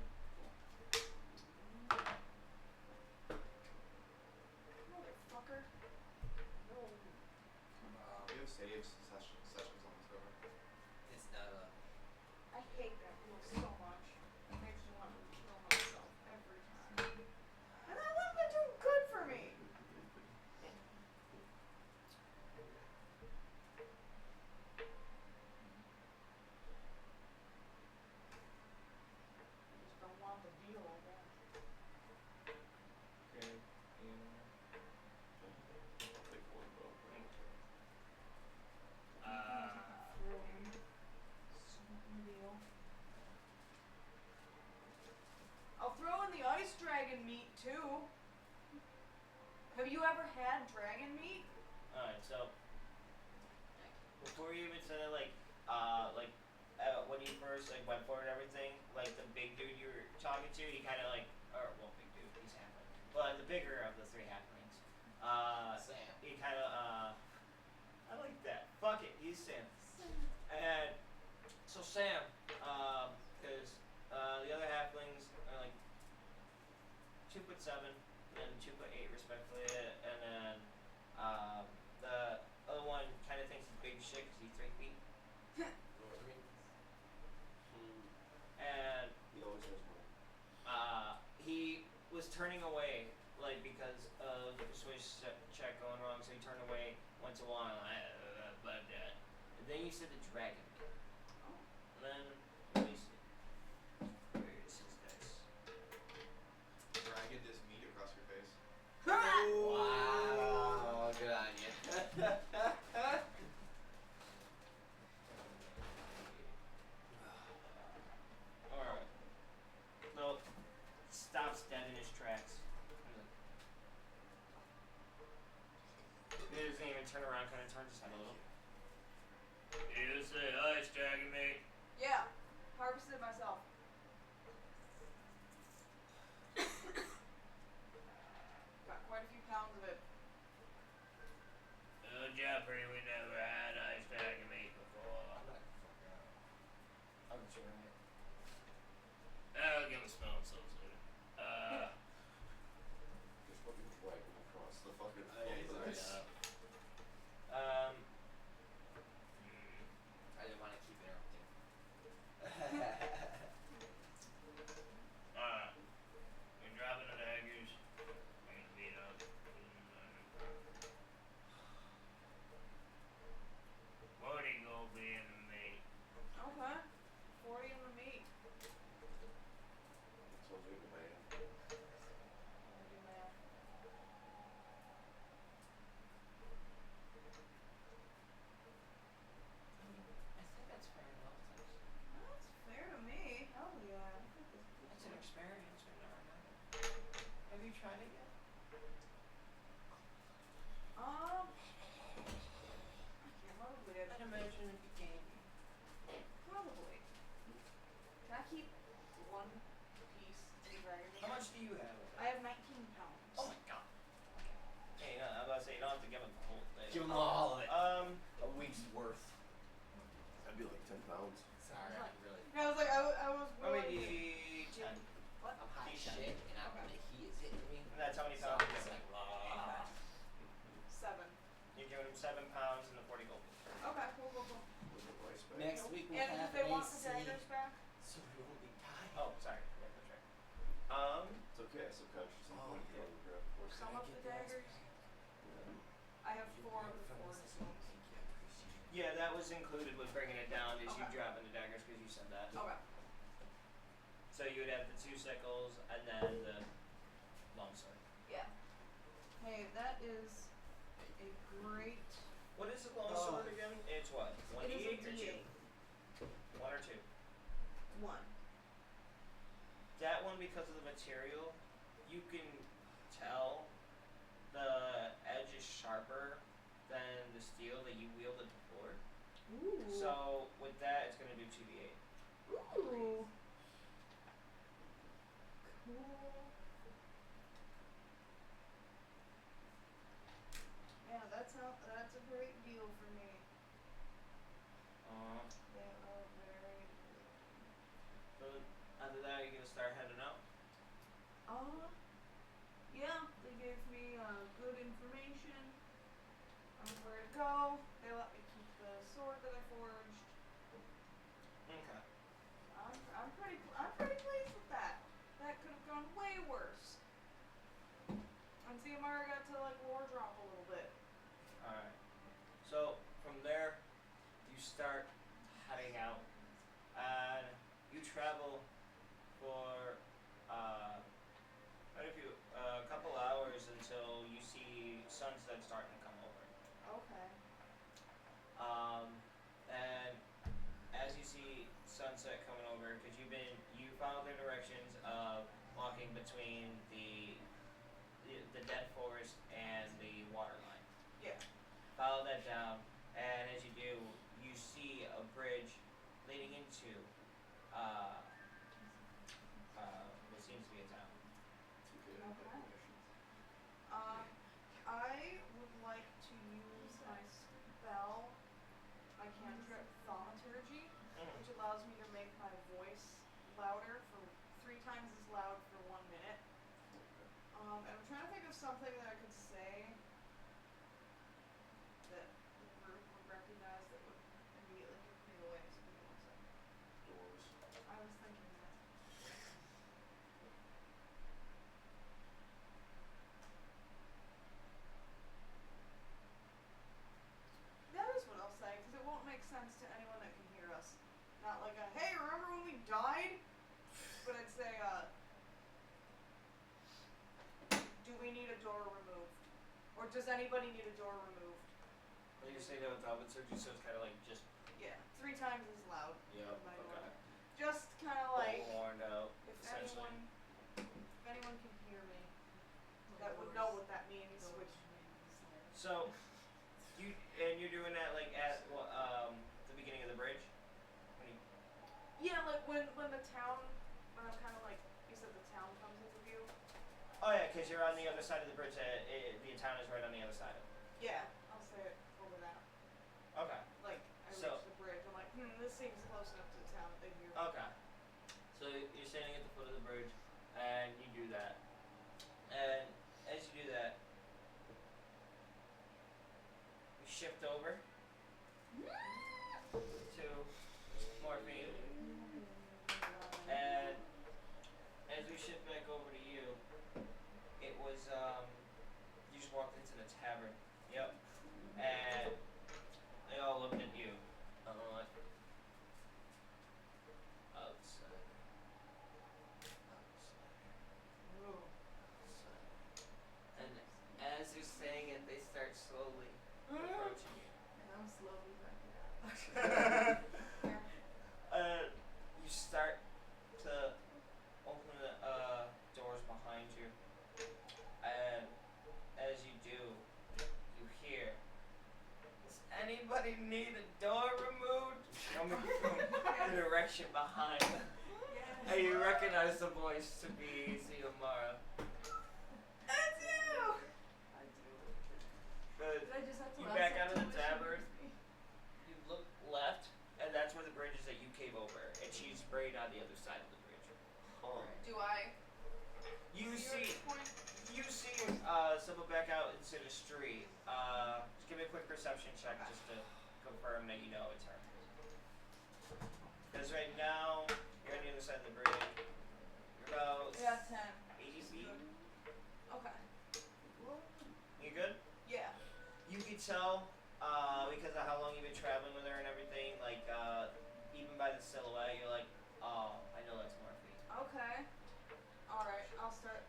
[SPEAKER 2] Motherfucker. No.
[SPEAKER 3] You
[SPEAKER 2] dragon meat too. Have you ever had dragon meat?
[SPEAKER 5] Alright, so before you even said it, when you first like went for it and everything, like the big dude you were talking to, he kind of like, or well, big dude, he's halfling, but the bigger of the three halflings,
[SPEAKER 8] Sam.
[SPEAKER 5] he kind of, I like that. Fuck it, he's Sam. And so Sam, because the other halflings are like 2'7" and 2'8" respectively, and then the other one kind of thinks he's big as shit because he's 3 feet. And
[SPEAKER 3] He always has one.
[SPEAKER 5] he was turning away, like because of the persuasion check going wrong, so he turned away, went to one, but and then you said the dragon. And then let me see. Where is his dice?
[SPEAKER 4] Dragon this meat across your face.
[SPEAKER 8] Wow, good on you.
[SPEAKER 5] Alright. No, stops dead in his tracks. He doesn't even turn around, kind of turns his head a little. You say hi, dragon mate.
[SPEAKER 2] Yeah, harvested myself. Got quite a few pounds of it.
[SPEAKER 5] Oh, Jeopardy, we never had ice dragon meat before.
[SPEAKER 8] I'm sure right.
[SPEAKER 5] I'll give him a smell so soon.
[SPEAKER 3] Just fucking drag him across the fucking
[SPEAKER 8] Oh, yeah, he's
[SPEAKER 3] floor.
[SPEAKER 8] already up. I didn't want to keep interrupting.
[SPEAKER 5] We're dropping the daggers. We're gonna beat up. 40 gold being the meat.
[SPEAKER 2] Okay. 40 in the meat.
[SPEAKER 3] Sounds like a man.
[SPEAKER 2] I'll do math.
[SPEAKER 8] I think that's fair enough.
[SPEAKER 2] That's fair to me. Hell yeah. I think this is
[SPEAKER 8] It's an experience we never had. Have you tried it yet?
[SPEAKER 2] I can't remember if we did.
[SPEAKER 8] I'd imagine it'd be gamey.
[SPEAKER 2] Probably. Can I keep one piece of the dragon meat?
[SPEAKER 5] How much do you have?
[SPEAKER 2] I have 19 pounds.
[SPEAKER 8] Oh my god.
[SPEAKER 5] Hey, no, I'm about to say, you don't have to give him the whole thing.
[SPEAKER 8] Give him all of it.
[SPEAKER 3] A week's worth. That'd be like 10 pounds.
[SPEAKER 8] Sorry, I'm really.
[SPEAKER 2] Yeah, I was like, I was
[SPEAKER 5] How many
[SPEAKER 2] willing to-
[SPEAKER 5] 10?
[SPEAKER 2] What?
[SPEAKER 8] I'm high as
[SPEAKER 5] D10.
[SPEAKER 8] shit, and I'm the heat is hitting me.
[SPEAKER 5] And that's how many
[SPEAKER 8] So
[SPEAKER 5] pounds?
[SPEAKER 8] it's like,
[SPEAKER 2] Okay. 7.
[SPEAKER 5] You're giving him 7 pounds and the 40 gold.
[SPEAKER 2] Okay, cool, cool, cool.
[SPEAKER 3] Was it rice bag?
[SPEAKER 8] Next week we'll
[SPEAKER 2] And
[SPEAKER 8] have
[SPEAKER 2] if they
[SPEAKER 8] an
[SPEAKER 2] want the
[SPEAKER 8] AC,
[SPEAKER 2] daggers back?
[SPEAKER 8] so we won't be dying.
[SPEAKER 5] Oh, sorry. Yeah, that's right.
[SPEAKER 3] It's okay, I subconsciously
[SPEAKER 8] Oh,
[SPEAKER 3] put it
[SPEAKER 8] yeah.
[SPEAKER 3] on the grab.
[SPEAKER 2] Or some of the daggers? I have 4 of the 4 stones.
[SPEAKER 5] Yeah, that was included with bringing it down, is you
[SPEAKER 2] Okay.
[SPEAKER 5] dropping the daggers because you said that.
[SPEAKER 2] Okay.
[SPEAKER 5] So you would have the 2 sickles and then the longsword.
[SPEAKER 2] Yeah. Hey, that is a great.
[SPEAKER 5] What is the longsword again? It's what? 1
[SPEAKER 2] It is a
[SPEAKER 5] D8 or 2?
[SPEAKER 2] D8.
[SPEAKER 5] 1 or 2?
[SPEAKER 2] 1.
[SPEAKER 5] That one, because of the material, you can tell the edge is sharper than the steel that you wielded before.
[SPEAKER 2] Ooh.
[SPEAKER 5] So with that, it's gonna do 2d8.
[SPEAKER 2] Ooh. Cool. Yeah, that's a great deal for me. They are very good.
[SPEAKER 5] So after that, you're gonna start heading out.
[SPEAKER 2] Yeah, they gave me good information on where to go. They let me keep the sword that I forged.
[SPEAKER 5] Okay.
[SPEAKER 2] I'm pretty pleased with that. That could have gone way worse. And Mara got to like war drop a little bit.
[SPEAKER 5] Alright. So from there, you start heading out, and you travel for quite a couple hours until you see sunset starting to come over.
[SPEAKER 2] Okay.
[SPEAKER 5] And as you see sunset coming over, because you follow the directions of walking between the dead forest and the water line.
[SPEAKER 2] Yeah.
[SPEAKER 5] Follow that down, and as you do, you see a bridge leading into what seems to be a town.
[SPEAKER 2] Okay. I would like to use my spell, my cantrip, thaumaturgy, which allows me to make my voice louder for 3 times as loud for 1 minute. And I'm trying to think of something that I could say that the group would recognize that would immediately give me away. So give me 1 second.
[SPEAKER 3] Doors.
[SPEAKER 2] I was thinking that. That is what I'll say, because it won't make sense to anyone that can hear us. Not like a, hey, remember when we died? But I'd say, do we need a door removed? Or does anybody need a door removed?
[SPEAKER 5] Well, you're saying that with thaumaturgy, so it's kind of like just
[SPEAKER 2] Yeah, 3 times as loud.
[SPEAKER 5] Yep,
[SPEAKER 2] in my
[SPEAKER 5] okay.
[SPEAKER 2] door. Just kind of like,
[SPEAKER 5] warned out,
[SPEAKER 2] if
[SPEAKER 5] essentially.
[SPEAKER 2] anyone can hear me, that would know what that means, which,
[SPEAKER 5] So, you're doing that like at the beginning of the bridge? When you,
[SPEAKER 2] yeah, like when the town, when I'm kind of like, you said the town comes into view?
[SPEAKER 5] oh yeah, because you're on the other side of the bridge. The town is right on the other side of it.
[SPEAKER 2] Yeah, I'll say it over that.
[SPEAKER 5] Okay.
[SPEAKER 2] Like, I
[SPEAKER 5] So-
[SPEAKER 2] reach the bridge, I'm like, this seems close enough to the town that they hear.
[SPEAKER 5] Okay. So you're standing at the foot of the bridge, and you do that. And as you do that, you shift over to morphine, and as we shift back over to you, it was you just walked into the tavern. Yep. And they all looked at you. Like, outside.
[SPEAKER 2] Ooh.
[SPEAKER 8] And as you're saying it, they start slowly approaching you.
[SPEAKER 6] And I'm slowly backing out.
[SPEAKER 5] You start to open the doors behind you, and as you do, you hear, "Does anybody need a door removed?" coming from the direction behind them.
[SPEAKER 6] Yes.
[SPEAKER 8] And you recognize the voice to be Xiomara.
[SPEAKER 2] That's you!
[SPEAKER 6] I do.
[SPEAKER 5] Good.
[SPEAKER 6] Did I just have to
[SPEAKER 5] You
[SPEAKER 6] laugh
[SPEAKER 5] back
[SPEAKER 6] so
[SPEAKER 5] out of the
[SPEAKER 6] much she
[SPEAKER 5] tavern?
[SPEAKER 6] hears me?
[SPEAKER 5] You look left, and that's where the bridge is that you came over, and she's right on the other side of the bridge.
[SPEAKER 3] Huh.
[SPEAKER 2] Do I
[SPEAKER 5] You
[SPEAKER 2] see
[SPEAKER 5] see,
[SPEAKER 2] her point?
[SPEAKER 5] someone back out into the street. Just give me a quick perception check just to confirm that you know it's her. Because right now, you're on the other side of the bridge. You're about
[SPEAKER 2] Yeah, 10.
[SPEAKER 5] 80 feet.
[SPEAKER 2] Okay.
[SPEAKER 5] You good?
[SPEAKER 2] Yeah.
[SPEAKER 5] You could tell, because of how long you've been traveling with her and everything, like, even by the silhouette, you're like, oh, I know that's Morphe.
[SPEAKER 2] Okay. Alright, I'll start.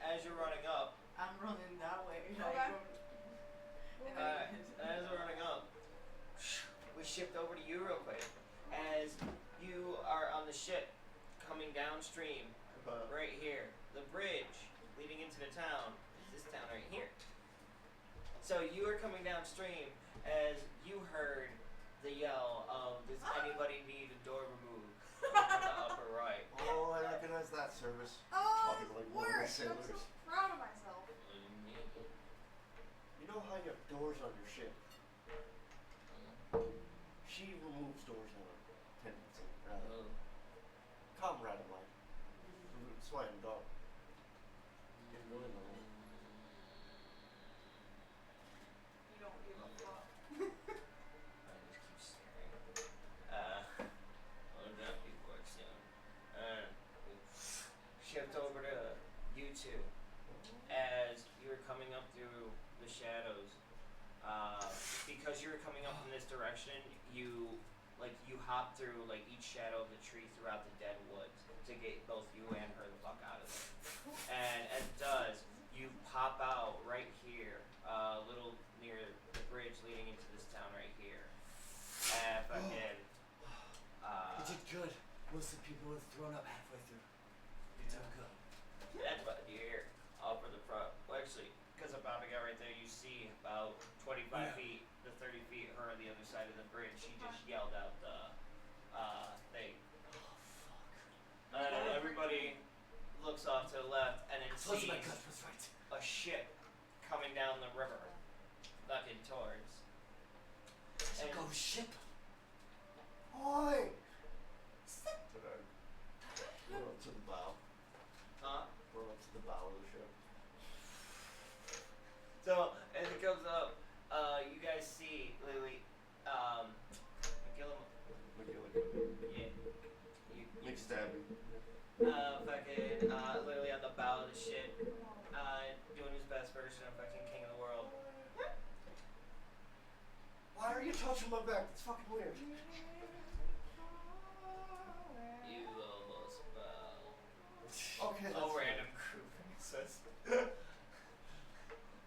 [SPEAKER 5] As you're running up,
[SPEAKER 6] I'm running that way.
[SPEAKER 2] Okay.
[SPEAKER 5] as we're running up, we shift over to you real quick. As you are on the ship coming downstream, right here, the bridge leading into the town is this town right here. So you are coming downstream as you heard the yell of, "Does anybody need a door removed?" from the upper right.
[SPEAKER 3] Oh, I recognize that service.
[SPEAKER 2] Oh,
[SPEAKER 3] Talking like
[SPEAKER 2] this
[SPEAKER 3] one of the
[SPEAKER 2] works! I'm so
[SPEAKER 3] sailors.
[SPEAKER 2] proud of myself.
[SPEAKER 3] You know how you have doors on your ship? She removes doors on her tendency. Comrade of mine. That's why I'm dog. Getting really low.
[SPEAKER 2] You don't give a fuck.
[SPEAKER 5] I just keep staring. I'll not be bored soon. Shift over to you two. As you were coming up through the shadows, because you were coming up in this direction, you hop through like each shadow of the tree throughout the dead woods to get both you and her the fuck out of there. And as it does, you pop out right here, a little near the bridge leading into this town right here. And fucking,
[SPEAKER 8] You did good. Most of the people was thrown up halfway through.
[SPEAKER 1] Too good.
[SPEAKER 5] That's what you hear off in the front. Well, actually, because I'm bobbing out right there, you see about 25 feet to 30 feet her on the other side of the bridge. She just yelled out the thing.
[SPEAKER 1] Oh fuck.
[SPEAKER 5] And everybody looks off to the left and then
[SPEAKER 1] Close to
[SPEAKER 5] sees
[SPEAKER 1] my gut was right.
[SPEAKER 5] a ship coming down the river, looking towards.
[SPEAKER 1] Let's go ship.
[SPEAKER 3] Oi! But we're up to the bow.
[SPEAKER 5] Huh?
[SPEAKER 3] We're up to the bow of the ship.
[SPEAKER 5] So, as it comes up, you guys see Lily, yeah,
[SPEAKER 3] McStabby.
[SPEAKER 5] fucking, Lily on the bow of the ship, doing his best version of fucking King of the World.
[SPEAKER 3] Why are you touching my back? That's fucking weird.
[SPEAKER 5] You almost fell.
[SPEAKER 3] Okay,
[SPEAKER 5] A
[SPEAKER 3] that's
[SPEAKER 5] random crew princess.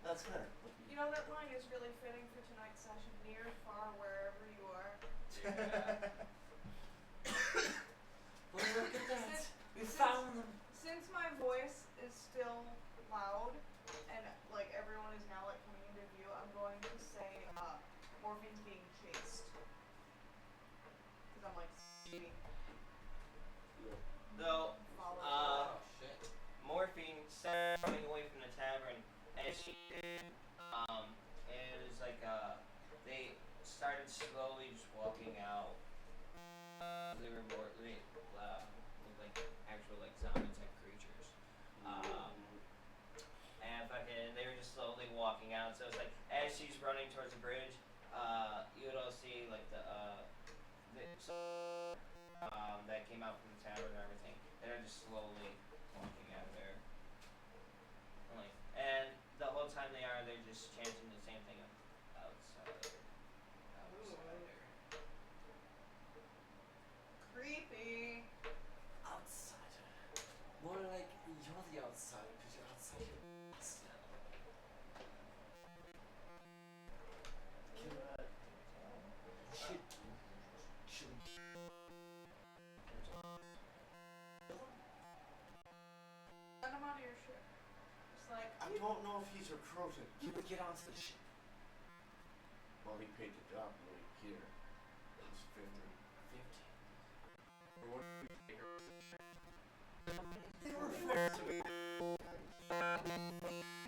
[SPEAKER 3] That's fair.
[SPEAKER 2] You know, that line is really fitting for tonight's session. Near, far, wherever you are.
[SPEAKER 1] Well, look at that. We
[SPEAKER 2] Since-
[SPEAKER 1] found them.
[SPEAKER 2] Since my voice is still loud and like everyone is now like coming into view, I'm going to say Morphine's being chased. Cause I'm like shitty.
[SPEAKER 5] Though,
[SPEAKER 2] Follow
[SPEAKER 1] Oh shit.
[SPEAKER 5] Morphine started running away from the tavern, and she did, it was like, they started slowly just walking out. They were more, like actual, like, zombie type creatures. And fucking, they were just slowly walking out, so it's like, as she's running towards the bridge, you would all see, like, that came out from the tavern and everything. They're just slowly walking out of there. Like, and the whole time they're just chanting the same thing of outsider. Outsider.
[SPEAKER 2] Creepy.
[SPEAKER 1] Outsider. More like you're the outsider because you're outside your ass now. Shit.
[SPEAKER 2] Send him onto your ship. Just like
[SPEAKER 3] I don't know if he's recruited.
[SPEAKER 1] You would get onto the ship.
[SPEAKER 3] Well, he paid the job right here. It's 50.
[SPEAKER 1] 50.
[SPEAKER 3] Or what did we take her?
[SPEAKER 1] They were fair to me.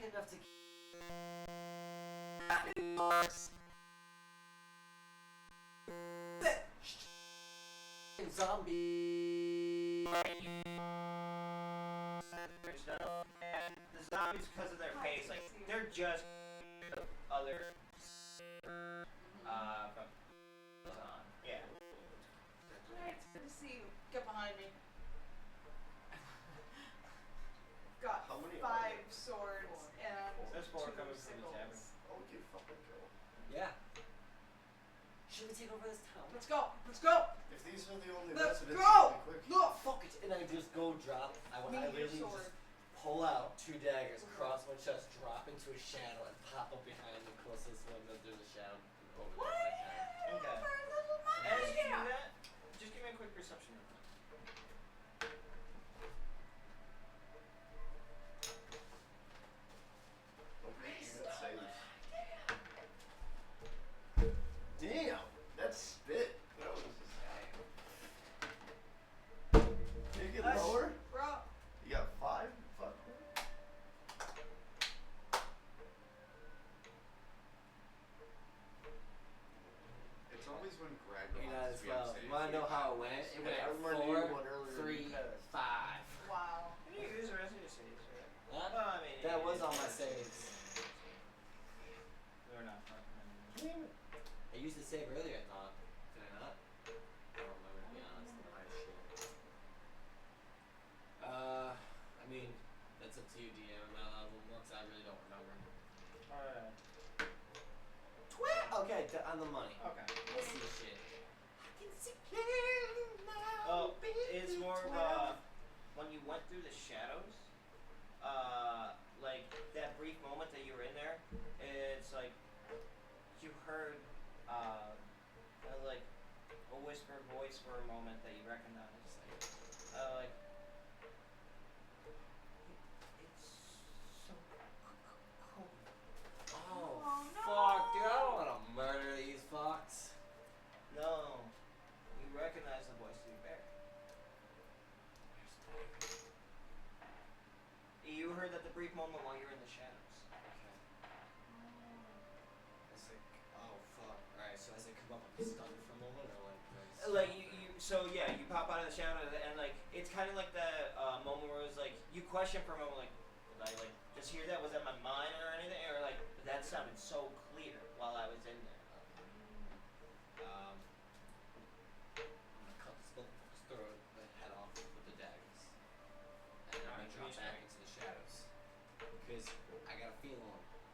[SPEAKER 1] Enough to zombie.
[SPEAKER 5] The zombies, because of their pace, like, they're just other, from, yeah.
[SPEAKER 2] Alright, it's good to see you. Get behind me. Got
[SPEAKER 3] How many
[SPEAKER 2] 5
[SPEAKER 3] are there?
[SPEAKER 2] swords and
[SPEAKER 5] There's 4
[SPEAKER 2] 2
[SPEAKER 5] coming from the tavern.
[SPEAKER 2] sickles.
[SPEAKER 3] Oh, you fucking go.
[SPEAKER 1] Yeah. Should we take over this town?
[SPEAKER 2] Let's go. Let's go.
[SPEAKER 3] If these are the only
[SPEAKER 2] Let's
[SPEAKER 3] residents,
[SPEAKER 2] go!
[SPEAKER 3] it'll be quick.
[SPEAKER 2] Look.
[SPEAKER 1] Fuck it. And I just go drop. I
[SPEAKER 2] Need your
[SPEAKER 1] literally
[SPEAKER 2] sword.
[SPEAKER 1] just pull out 2 daggers, cross my chest, drop into a shadow, and pop up behind the closest one that there's a shadow over there.
[SPEAKER 2] What?
[SPEAKER 5] Okay. As you do that, just give me a quick perception real quick.
[SPEAKER 3] Okay, you can say this. Damn, that's spit. That was Take it lower.
[SPEAKER 2] Bro.
[SPEAKER 3] You got 5? Fuck.
[SPEAKER 4] It's always when Greg
[SPEAKER 1] You know
[SPEAKER 4] wants
[SPEAKER 1] as
[SPEAKER 4] to be
[SPEAKER 1] well.
[SPEAKER 4] on stage.
[SPEAKER 1] You wanna know how it went? It went
[SPEAKER 3] I remember you
[SPEAKER 1] 4,
[SPEAKER 3] one earlier
[SPEAKER 1] 3,
[SPEAKER 3] in the past.
[SPEAKER 1] 5.
[SPEAKER 2] Wow.
[SPEAKER 5] Can you use the rest of your saves, right?
[SPEAKER 1] Huh?
[SPEAKER 5] Well, I mean,
[SPEAKER 1] That was on my saves.
[SPEAKER 5] They're not fun.
[SPEAKER 1] I used to save earlier, I thought. Did I not? I don't remember, to be honest. My shit. I mean, that's up to you, DM. I'm not allowed one more 'cause I really don't remember.
[SPEAKER 5] Alright.
[SPEAKER 1] 12! Okay, on the money.
[SPEAKER 5] Okay.
[SPEAKER 1] Let's see shit. I can see clearly now.
[SPEAKER 5] Oh,
[SPEAKER 1] baby,
[SPEAKER 5] it's more of
[SPEAKER 1] 12.
[SPEAKER 5] when you went through the shadows, like that brief moment that you were in there, it's like you heard like a whispered voice for a moment that you recognized. Like
[SPEAKER 1] Oh,
[SPEAKER 2] no.
[SPEAKER 1] fuck, dude, I don't want to murder these fucks.
[SPEAKER 5] No. You recognize the voice of your bear. You heard that the brief moment while you're in the shadows.
[SPEAKER 1] Okay. It's like, oh, fuck. Alright, so as I come up, I'm stunned for a moment, or like...
[SPEAKER 5] Like so yeah, you pop out of the shadow and like it's kind of like the moment where it was like you question for a moment like, did I like just hear that? Was that my mind or anything? Or like that sounded so clear while I was in there.
[SPEAKER 1] I'm gonna cut this motherfucker's throat, the head off with the daggers. And I'm
[SPEAKER 5] Alright,
[SPEAKER 1] gonna drop
[SPEAKER 5] give me a
[SPEAKER 1] back
[SPEAKER 5] second.
[SPEAKER 1] into the shadows. Because I got a feeling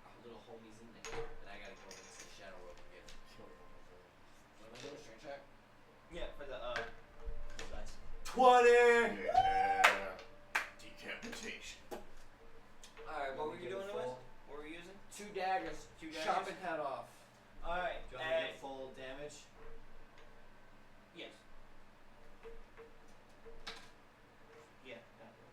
[SPEAKER 1] our little homie's in there, and I gotta go into the shadow world and get him. What am I doing? Strength check?
[SPEAKER 5] Yeah, for the dice.
[SPEAKER 1] 20!
[SPEAKER 3] Yeah. Decapitation.
[SPEAKER 5] Alright, what were you doing with?
[SPEAKER 1] Full.
[SPEAKER 5] What were you using?
[SPEAKER 1] 2 daggers.
[SPEAKER 5] 2 daggers?
[SPEAKER 1] Chopping head off.
[SPEAKER 5] Alright,
[SPEAKER 1] Do you want me to get full damage?
[SPEAKER 5] yes. Yeah, definitely.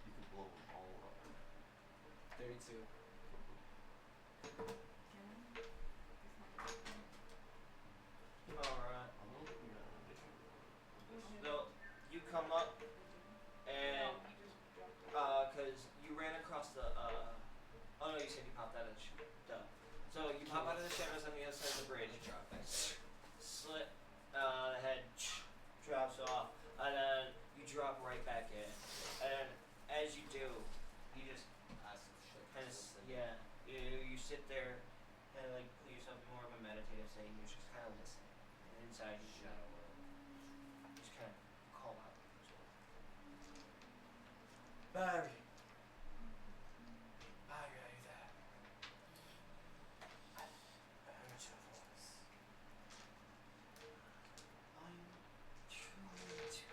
[SPEAKER 3] You can blow them all up.
[SPEAKER 1] 32.
[SPEAKER 5] Alright.
[SPEAKER 3] I'm looking at an issue.
[SPEAKER 5] So you come up and cause you ran across the oh no, you said you popped out of the duh. So you pop out of the shadows on the other side of the bridge.
[SPEAKER 1] Drop back there.
[SPEAKER 5] Slit the head drops off and then you drop right back in. And as you do, you just kind of yeah, you sit there and like put yourself in more of a meditative state and you just kind of listen. And inside you
[SPEAKER 1] Shadow world.
[SPEAKER 5] just kind of call out.
[SPEAKER 1] Barry. Barry, are you there? I heard your voice.
[SPEAKER 5] I'm trying to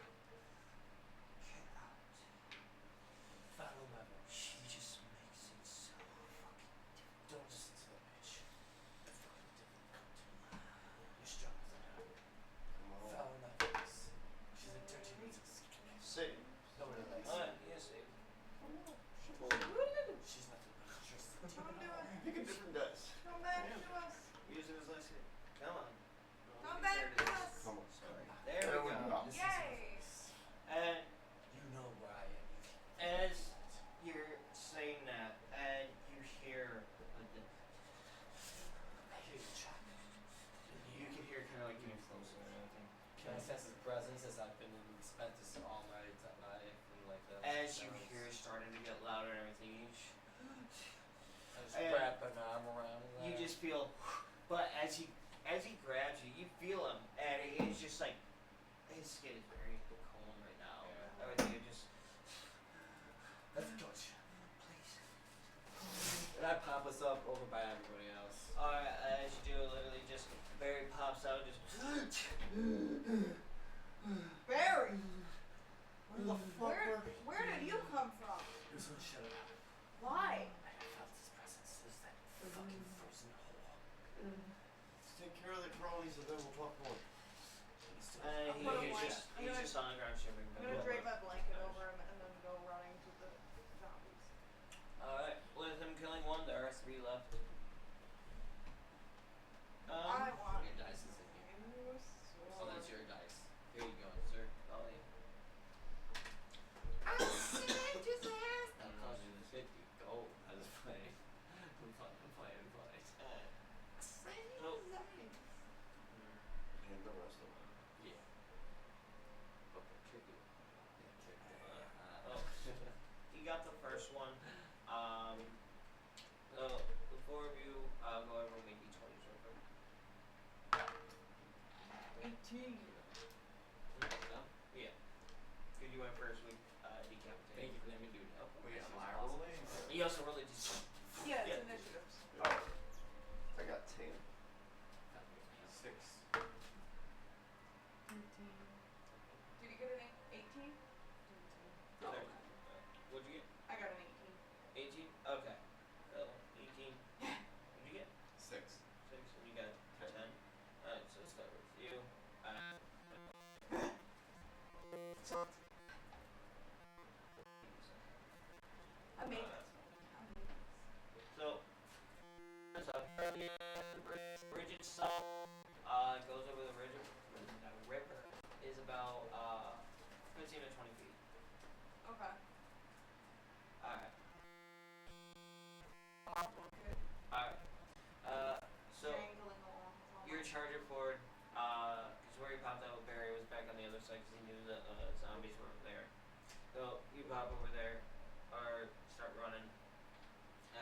[SPEAKER 5] get out.
[SPEAKER 1] Follow my voice.
[SPEAKER 5] She just makes it so fucking
[SPEAKER 1] Don't listen to the bitch. They're fucking difficult. You're stronger than her.
[SPEAKER 3] Come on.
[SPEAKER 1] Follow my voice. She's a dirty little
[SPEAKER 3] Save.
[SPEAKER 1] No one likes
[SPEAKER 5] Alright,
[SPEAKER 1] her.
[SPEAKER 5] yes, Abe.
[SPEAKER 1] She's nothing but a trust.
[SPEAKER 2] Come do it.
[SPEAKER 3] Pick a different dice.
[SPEAKER 2] Come back to us.
[SPEAKER 5] Use it as last hit. Come on.
[SPEAKER 2] Come back to us.
[SPEAKER 3] Come on. Sorry.
[SPEAKER 5] There we go.
[SPEAKER 1] This is
[SPEAKER 2] Yay.
[SPEAKER 5] And
[SPEAKER 1] You know where I am.
[SPEAKER 5] as you're saying that, and you hear like the
[SPEAKER 1] I hear you track.
[SPEAKER 5] you can hear kind of like getting closer and everything.
[SPEAKER 1] Can I sense his presence as I've been spent this all my life and like that?
[SPEAKER 5] As you hear it starting to get louder and everything,
[SPEAKER 1] I just
[SPEAKER 5] and
[SPEAKER 1] wrap an arm around
[SPEAKER 5] you
[SPEAKER 1] that.
[SPEAKER 5] just feel, but as he grabs you, you feel him, and he's just like, his skin is very cold right now.
[SPEAKER 1] Yeah.
[SPEAKER 5] Everything is just,
[SPEAKER 1] Let's touch.
[SPEAKER 5] please.
[SPEAKER 1] And I pop us up over by everybody else.
[SPEAKER 5] Alright, as you do, literally just Barry pops out, just.
[SPEAKER 2] Barry.
[SPEAKER 3] Where the fuck
[SPEAKER 2] Where did you come from?
[SPEAKER 1] It was gonna shut up.
[SPEAKER 2] Why?
[SPEAKER 1] I felt his presence. There's that fucking frozen hole.
[SPEAKER 3] Let's take care of the cronies and then we'll talk more.
[SPEAKER 5] And
[SPEAKER 2] I'll put him
[SPEAKER 5] he's
[SPEAKER 2] like-
[SPEAKER 5] just,
[SPEAKER 2] I'm
[SPEAKER 5] he's
[SPEAKER 2] gonna-
[SPEAKER 5] just on the ground shivering.
[SPEAKER 2] I'm gonna drape my blanket over him and then go running to the zombies.
[SPEAKER 5] Alright, with him killing one, there are 3 left.
[SPEAKER 2] I want
[SPEAKER 1] Your dice is in here.
[SPEAKER 2] you
[SPEAKER 1] So that's your dice. Here you go, sir.
[SPEAKER 5] Oh, yeah.
[SPEAKER 1] That'll cost you the 50 gold. I was playing. I'm playing.
[SPEAKER 5] Oh.
[SPEAKER 3] And the rest of them.
[SPEAKER 1] Yeah. Okay, tricky.
[SPEAKER 5] Oh. You got the first one. The 4 of you, go over and make d20s real quick.
[SPEAKER 2] 18.
[SPEAKER 1] No?
[SPEAKER 5] Yeah. Because you went first with decapitate.
[SPEAKER 1] Thank you for letting me do that.
[SPEAKER 4] Wait, am I rolling?
[SPEAKER 5] He also rolled a d20.
[SPEAKER 2] Yeah,
[SPEAKER 5] Yeah.
[SPEAKER 2] it's initiatives.
[SPEAKER 3] Oh. I got 10.
[SPEAKER 4] 6.
[SPEAKER 2] Did you get an 18?
[SPEAKER 5] your charger forward, because where you popped out with Barry was back on the other side because he knew that zombies were over there. So you pop over there, or start running.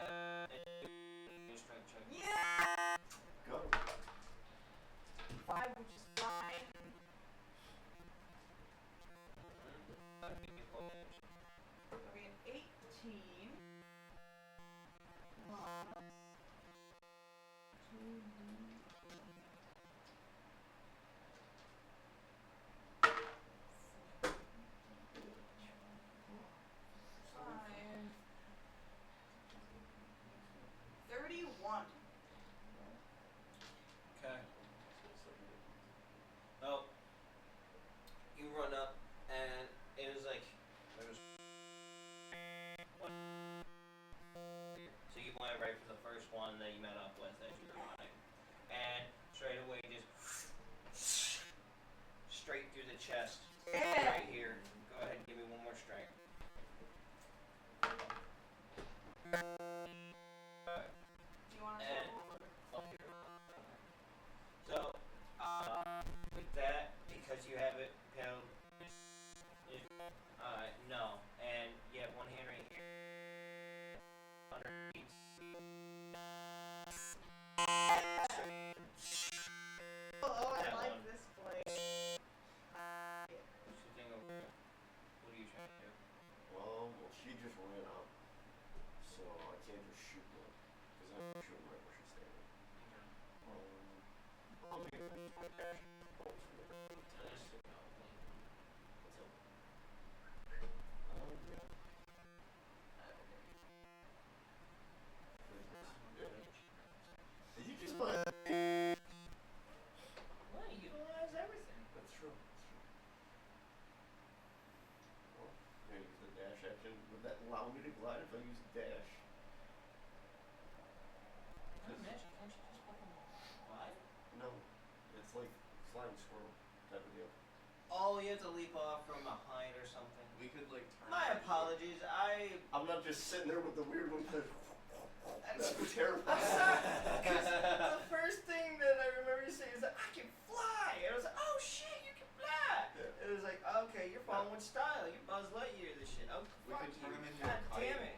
[SPEAKER 5] And strength check.
[SPEAKER 2] Yeah!
[SPEAKER 3] Go.
[SPEAKER 2] 5, which is fine. Okay, an 18. Five. 31.
[SPEAKER 5] Okay. Oh. You run up, and it was like there was. So you went right for the first one that you met up with as you were running, and straight away just straight through the chest, right here. Go ahead and give me one more strike.
[SPEAKER 2] Do you want to
[SPEAKER 5] And so with that, because you have it held, no, and you have one hand right here. Underneath.
[SPEAKER 2] Oh, I
[SPEAKER 5] That
[SPEAKER 2] like
[SPEAKER 5] one.
[SPEAKER 2] this place.
[SPEAKER 5] Shooting over. What are you trying to do?
[SPEAKER 3] Well, she just ran up, so I can't just shoot her, because I'm shooting right where she's standing. I'll take it. Did you just play?
[SPEAKER 5] Well, you utilize everything.
[SPEAKER 3] That's true. Well, I'm gonna use the dash action. Would that allow me to glide if I use dash?
[SPEAKER 5] Can't you just fucking glide?
[SPEAKER 3] No. It's like flying squirrel type of deal.
[SPEAKER 5] Oh, you have to leap off from a height or something.
[SPEAKER 4] We could like turn.
[SPEAKER 5] My apologies.
[SPEAKER 3] I'm not just sitting there with the weird one that that was terrifying.
[SPEAKER 5] Because the first thing that I remember you saying is that I can fly. And I was like, oh shit, you can fly.
[SPEAKER 3] Yeah.
[SPEAKER 5] It was like, okay, you're following with style. You're Buzz Lightyear this shit. Oh,
[SPEAKER 4] We
[SPEAKER 5] fuck
[SPEAKER 4] could
[SPEAKER 5] you.
[SPEAKER 4] turn him into
[SPEAKER 5] God
[SPEAKER 4] a kite.
[SPEAKER 5] damn it.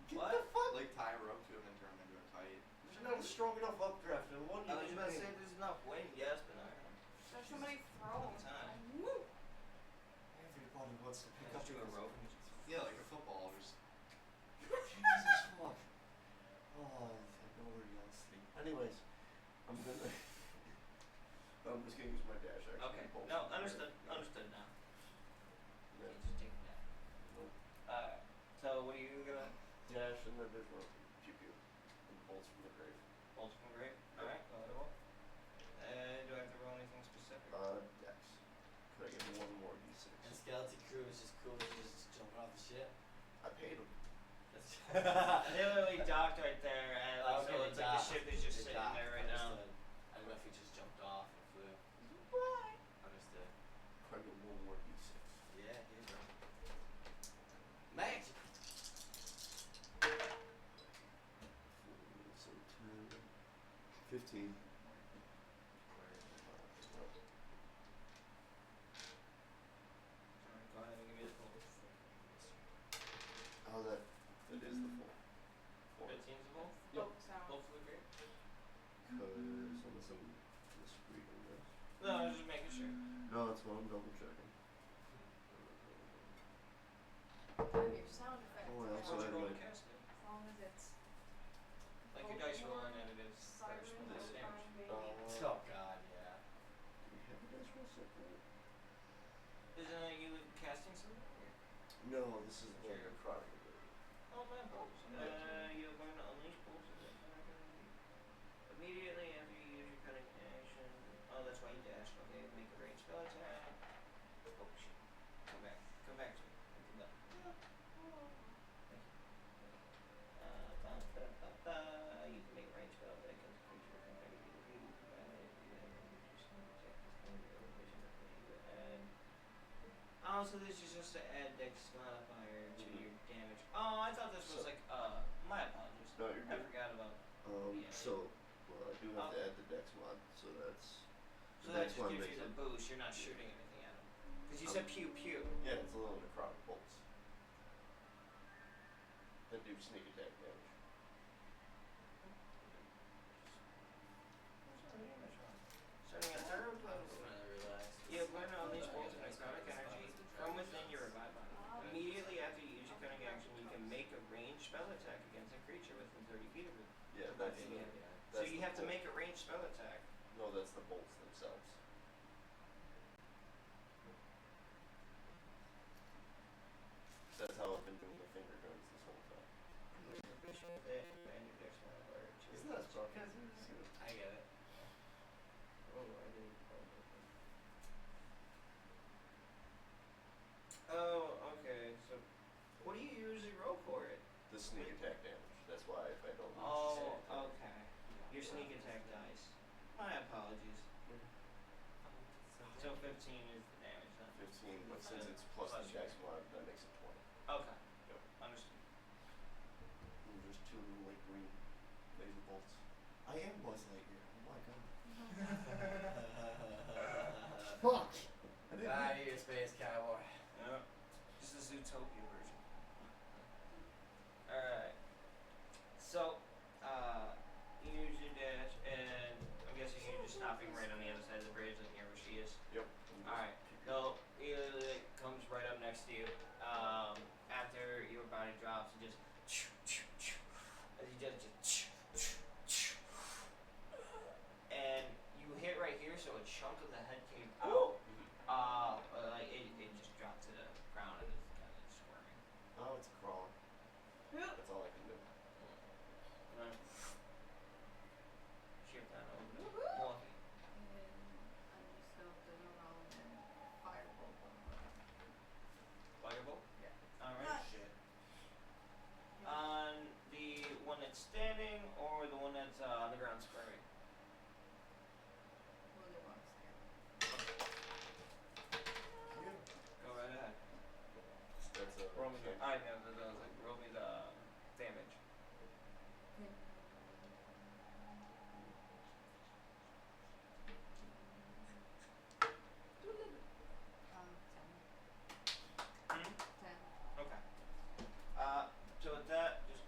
[SPEAKER 3] Get
[SPEAKER 5] What?
[SPEAKER 3] the fuck?
[SPEAKER 4] Like tie a rope to him and turn him into a kite.
[SPEAKER 3] You're not a strong enough updraft in one.
[SPEAKER 5] I was about to say there's enough wind, yes, but I don't know.
[SPEAKER 2] There's so many throws.
[SPEAKER 5] Time.
[SPEAKER 2] Woo!
[SPEAKER 3] Everybody wants to pick
[SPEAKER 5] Pick
[SPEAKER 3] up
[SPEAKER 5] up to a rope and you just
[SPEAKER 4] Yeah, like a football. Just
[SPEAKER 3] Jesus fuck. Oh, I know where you sleep. Anyways, I'm gonna. I'm just gonna use my dash action.
[SPEAKER 5] okay.
[SPEAKER 3] Impulse.
[SPEAKER 5] No, understood. Understood now.
[SPEAKER 3] Yeah.
[SPEAKER 5] You just take that.
[SPEAKER 3] Nope.
[SPEAKER 5] Alright. So what are you gonna
[SPEAKER 3] Dash and then there's rope. Pew pew. Impulse from the grave.
[SPEAKER 5] bolt from great? Alright, go ahead and roll. Do I have to roll anything specific?
[SPEAKER 3] Dex. Could I get one more d6?
[SPEAKER 8] And Skeleton Crew is just cool. He's just jumping off the ship.
[SPEAKER 3] I paid him.
[SPEAKER 5] They literally docked right there, and like, so
[SPEAKER 8] Okay,
[SPEAKER 5] it's like the ship is just sitting there right now.
[SPEAKER 8] Understood. I don't know if he just jumped off and flew.
[SPEAKER 2] Bye.
[SPEAKER 8] Understood.
[SPEAKER 3] Could I get one more d6?
[SPEAKER 8] Yeah, here you go. Magic!
[SPEAKER 3] So 10, 15.
[SPEAKER 5] Alright, go ahead and give me the full.
[SPEAKER 3] Oh, that it is the full.
[SPEAKER 5] 15's the full?
[SPEAKER 2] Spoke sound.
[SPEAKER 5] Full for the great?
[SPEAKER 3] Because unless I'm misreading this.
[SPEAKER 5] No, I was just making sure.
[SPEAKER 3] No, that's what I'm double checking.
[SPEAKER 2] Have your sound effects.
[SPEAKER 3] Oh, I
[SPEAKER 5] What'd
[SPEAKER 3] also
[SPEAKER 5] you
[SPEAKER 3] had
[SPEAKER 5] roll
[SPEAKER 3] my.
[SPEAKER 5] to cast it?
[SPEAKER 2] As long as it's
[SPEAKER 5] Like your dice rolling and it is
[SPEAKER 2] siren
[SPEAKER 5] first
[SPEAKER 2] or
[SPEAKER 5] with this damage.
[SPEAKER 2] fine, baby.
[SPEAKER 8] Oh god, yeah.
[SPEAKER 3] Do we have a dice roll set for it?
[SPEAKER 5] Isn't it you casting something?
[SPEAKER 3] No, this is the necrotic ability.
[SPEAKER 5] Oh, my apologies. You learn to unleash bolts of immediately after you use your cutting action. Oh, that's why you dashed. Okay, make a ranged spell attack. Oh shit. Come back. Come back to me. No. Thank you. You can make a ranged spell attack against a creature from any you Oh, so this is just to add dex modifier to your damage. Oh, I thought this was
[SPEAKER 3] So-
[SPEAKER 5] like, my apologies.
[SPEAKER 3] No, you're
[SPEAKER 5] I
[SPEAKER 3] good.
[SPEAKER 5] forgot about. Yeah.
[SPEAKER 3] So, well, I do have to
[SPEAKER 5] Oh.
[SPEAKER 3] add the dex mod, so that's
[SPEAKER 5] So that
[SPEAKER 3] That's
[SPEAKER 5] just
[SPEAKER 3] what
[SPEAKER 5] gives
[SPEAKER 3] makes
[SPEAKER 5] you the
[SPEAKER 3] it-
[SPEAKER 5] boost. You're not shooting anything at him. Because you said pew pew.
[SPEAKER 3] Yeah, it's a little necrotic bolts. That do sneak attack damage.
[SPEAKER 5] Starting at third
[SPEAKER 8] I'm
[SPEAKER 5] level.
[SPEAKER 8] just gonna relax.
[SPEAKER 5] You learn to unleash bolts of necrotic energy from within your revive body. Immediately after you use your cunning action, you can make a ranged spell attack against a creature within 30 feet of you.
[SPEAKER 3] Yeah, that's
[SPEAKER 5] Yeah.
[SPEAKER 3] the.
[SPEAKER 5] So
[SPEAKER 3] That's
[SPEAKER 5] you
[SPEAKER 3] the
[SPEAKER 5] have to
[SPEAKER 3] bolt.
[SPEAKER 5] make a ranged spell attack.
[SPEAKER 3] No, that's the bolts themselves. That's how I've been doing my finger guns this whole time. Isn't that sarcasm?
[SPEAKER 8] I get it.
[SPEAKER 5] Oh, okay. So, what do you usually roll for it?
[SPEAKER 3] The sneak attack damage. That's why if I don't use
[SPEAKER 5] Oh,
[SPEAKER 3] the
[SPEAKER 5] okay. Your sneak attack dice. My apologies. So 15 is the damage then.
[SPEAKER 3] 15, but since it's plus
[SPEAKER 5] Plus
[SPEAKER 3] the dex mod, that makes it 20.
[SPEAKER 5] Okay.
[SPEAKER 3] Yep.
[SPEAKER 5] Understood.
[SPEAKER 3] And there's 2 light green laser bolts. I am Buzz Lightyear. Oh my god. Fuck! I didn't
[SPEAKER 8] Ah, you're a space cowboy.
[SPEAKER 5] Yeah. Just the Zootopia version. Alright. So, you use your dash, and I'm guessing you're just stopping right on the other side of the bridge, like near where she is.
[SPEAKER 3] Yep.
[SPEAKER 5] Alright. No, he literally comes right up next to you. After your body drops, he just as he just and you hit right here, so a chunk of the head came out. Like it just dropped to the ground and it's kind of squirming.
[SPEAKER 3] Oh, it's a crawler. That's all I can do.
[SPEAKER 5] Shift that over. Walking.
[SPEAKER 6] And I'm just gonna turn around and firebolt them.
[SPEAKER 5] Firebolt?
[SPEAKER 6] Yeah.
[SPEAKER 5] Alright.
[SPEAKER 8] Shit.
[SPEAKER 5] On the one that's standing or the one that's on the ground squirming?
[SPEAKER 6] Well, the ones there.
[SPEAKER 5] Go right ahead.
[SPEAKER 3] That's a.
[SPEAKER 5] Roll me the.
[SPEAKER 3] cantrip.
[SPEAKER 5] I know that was like roll me the damage.
[SPEAKER 6] Okay.
[SPEAKER 5] Hmm?
[SPEAKER 6] 10.
[SPEAKER 5] Okay. So with that, just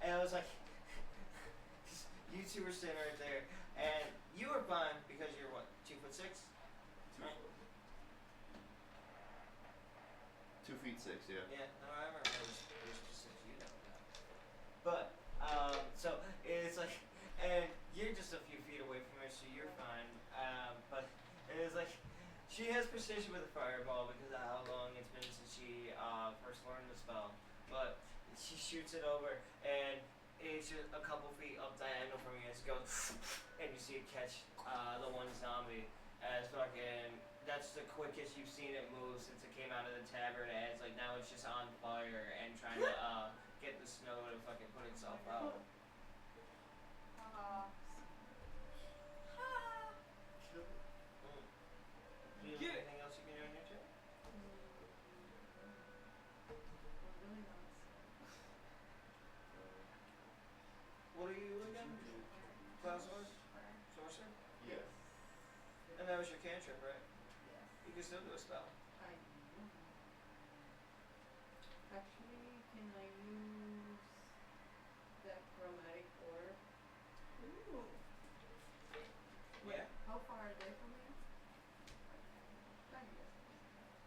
[SPEAKER 5] and I was like, you two were sitting right there, and you were fine because you're what, 2'6"?
[SPEAKER 3] 2
[SPEAKER 5] Right.
[SPEAKER 3] foot. 2 feet 6, yeah.
[SPEAKER 5] Yeah, no, I remember it was just as you know that. But so it's like, and you're just a few feet away from her, so you're fine. But it was like, she has precision with a fireball because of how long it's been since she first learned the spell. But she shoots it over, and it's just a couple feet up diagonal from you. It goes, and you see it catch the one zombie as fucking. That's the quickest you've seen it move since it came out of the tavern. And it's like now it's just on fire and trying to get the snow to fucking put itself out. Do you have anything else you can do in your turn?
[SPEAKER 6] We're really not.
[SPEAKER 5] What are you again? Plasma? Sorcerer?
[SPEAKER 3] Yeah.
[SPEAKER 5] And that was your cantrip, right?
[SPEAKER 6] Yes.
[SPEAKER 5] You can still do a spell.
[SPEAKER 6] I know. Actually, can I use the chromatic orb?
[SPEAKER 2] Ooh.
[SPEAKER 5] Yeah.
[SPEAKER 6] How far are they from here?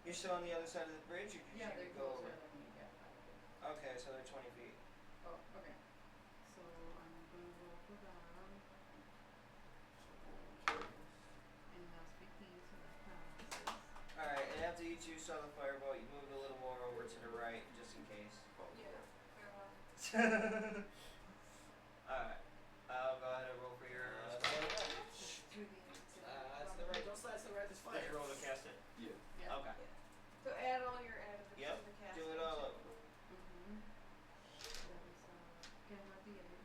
[SPEAKER 5] You're still on the other side of the bridge, or
[SPEAKER 6] Yeah,
[SPEAKER 5] you
[SPEAKER 6] they're
[SPEAKER 5] go
[SPEAKER 6] closer
[SPEAKER 5] over?
[SPEAKER 6] than me. Yeah.
[SPEAKER 5] Okay, so they're 20 feet.
[SPEAKER 6] Oh, okay. So I'm gonna roll for that, and that's 15, so that passes.
[SPEAKER 5] Alright, and after you two saw the fireball, you moved a little more over to the right, just in case.
[SPEAKER 6] Yeah. Farewell.
[SPEAKER 5] Alright. I'll go ahead and roll for your spell.
[SPEAKER 6] To the
[SPEAKER 8] To the right. Don't slide to the right. There's
[SPEAKER 5] Did
[SPEAKER 8] fire.
[SPEAKER 5] you roll to cast it?
[SPEAKER 3] Yeah.
[SPEAKER 6] Yeah.
[SPEAKER 5] Okay.
[SPEAKER 2] So add all your additives
[SPEAKER 5] Yep,
[SPEAKER 2] to the casting.
[SPEAKER 5] do it all
[SPEAKER 2] too.
[SPEAKER 5] over.
[SPEAKER 6] Mm-hmm. That is Gamma DNA.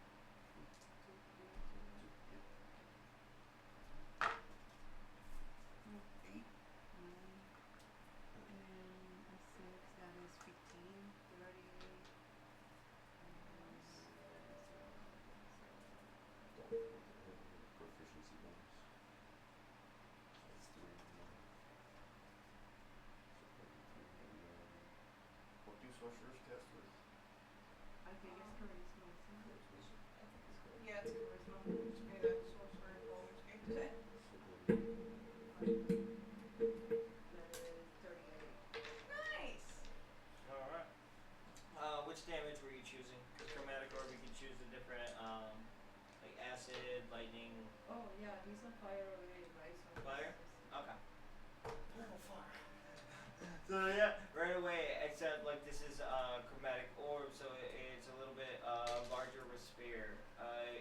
[SPEAKER 6] 8, 9, and a 6, that is 15, 30,
[SPEAKER 3] sorcerer's cast with?
[SPEAKER 6] I think it's charisma.
[SPEAKER 2] Yeah, it's charisma. Made a sorcerer in Baldur's Gate today.
[SPEAKER 6] That is 38.
[SPEAKER 2] Nice.
[SPEAKER 5] All right. Which damage were you choosing? Because chromatic orb, you can choose a different, like acid, lightning.
[SPEAKER 6] Oh yeah, he's on fire already, right? So
[SPEAKER 5] Fire?
[SPEAKER 6] it's-
[SPEAKER 5] Okay. So yeah, right away. Except like this is chromatic orb, so it's a little bit larger of a sphere.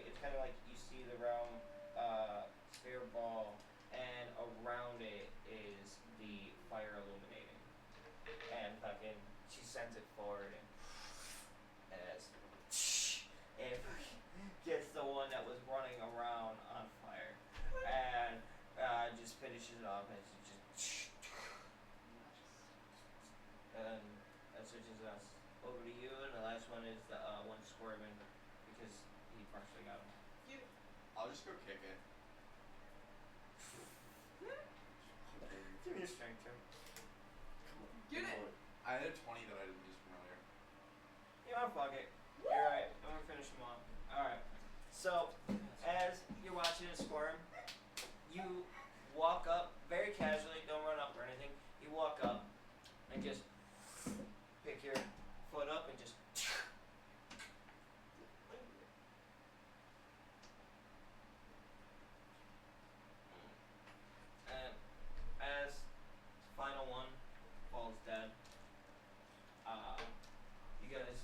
[SPEAKER 5] It's kind of like you see the round sphere ball, and around it is the fire illuminating. And fucking, she sends it forward and as it gets the one that was running around on fire, and just finishes it off, and it's just. And that switches us over to you, and the last one is the one squirming because he partially got him.
[SPEAKER 2] Cute.
[SPEAKER 4] I'll just go kick it.
[SPEAKER 5] Give me a strength check.
[SPEAKER 2] Get it.
[SPEAKER 4] I had a 20 that I didn't use from earlier.
[SPEAKER 5] You know, fuck it. You're right. I'm gonna finish him off. Alright. So, as you're watching it squirm, you walk up very casually, don't run up or anything. You walk up and just pick your foot up and just. And as final one falls dead, you guys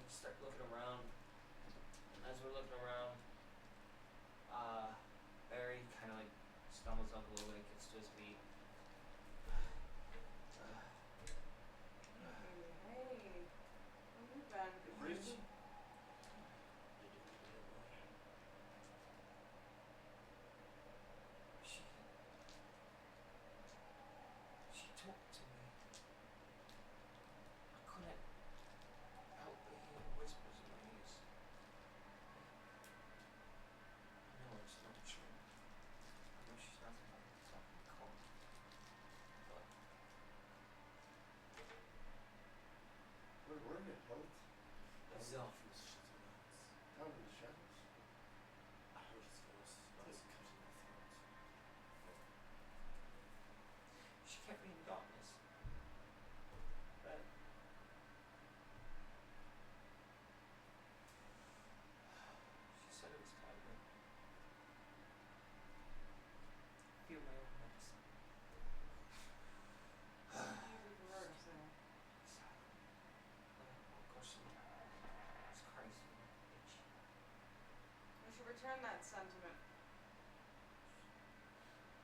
[SPEAKER 5] start looking around. As we're looking around, Barry kind of like stumbles up a little bit, gets to his feet.
[SPEAKER 2] Hey, where you been?
[SPEAKER 3] Rich.
[SPEAKER 5] She talked to me. I couldn't help but hear whispers in my ears. I know it's not true. I know she's not fucking cold. But
[SPEAKER 3] Where are you?
[SPEAKER 8] Zelf.
[SPEAKER 3] Down in the shadows.
[SPEAKER 8] I heard his voice. I was cutting my throat.
[SPEAKER 5] she kept me in darkness. But she said it was time to feel my own medicine.
[SPEAKER 2] Easy for her to say.
[SPEAKER 5] Of course, it's crazy, bitch.
[SPEAKER 2] We should return that sentiment.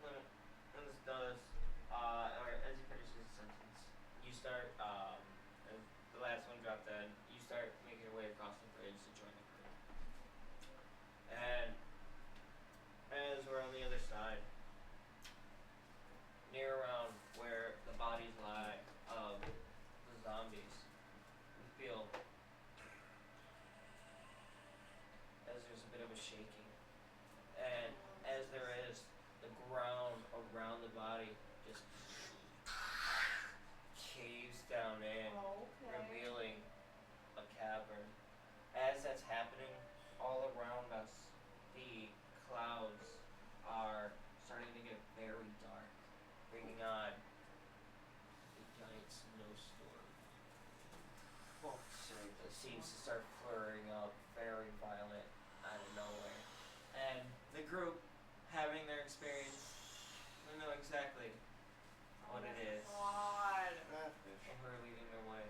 [SPEAKER 5] When this does, or as he finishes his sentence, you start, as the last one dropped dead, you start making your way across the bridge to join the group. And as we're on the other side, near around where the bodies lie of the zombies, you feel as there's a bit of a shaking. And as there is, the ground around the body just caves down in,
[SPEAKER 2] Okay.
[SPEAKER 5] revealing a cavern. As that's happening, all around us, the clouds are starting to get very dark, bringing on a giant snowstorm. It seems to start flaring up, very violent, out of nowhere. And the group, having their experience, they know exactly what it is,
[SPEAKER 2] God.
[SPEAKER 5] and we're leading their way.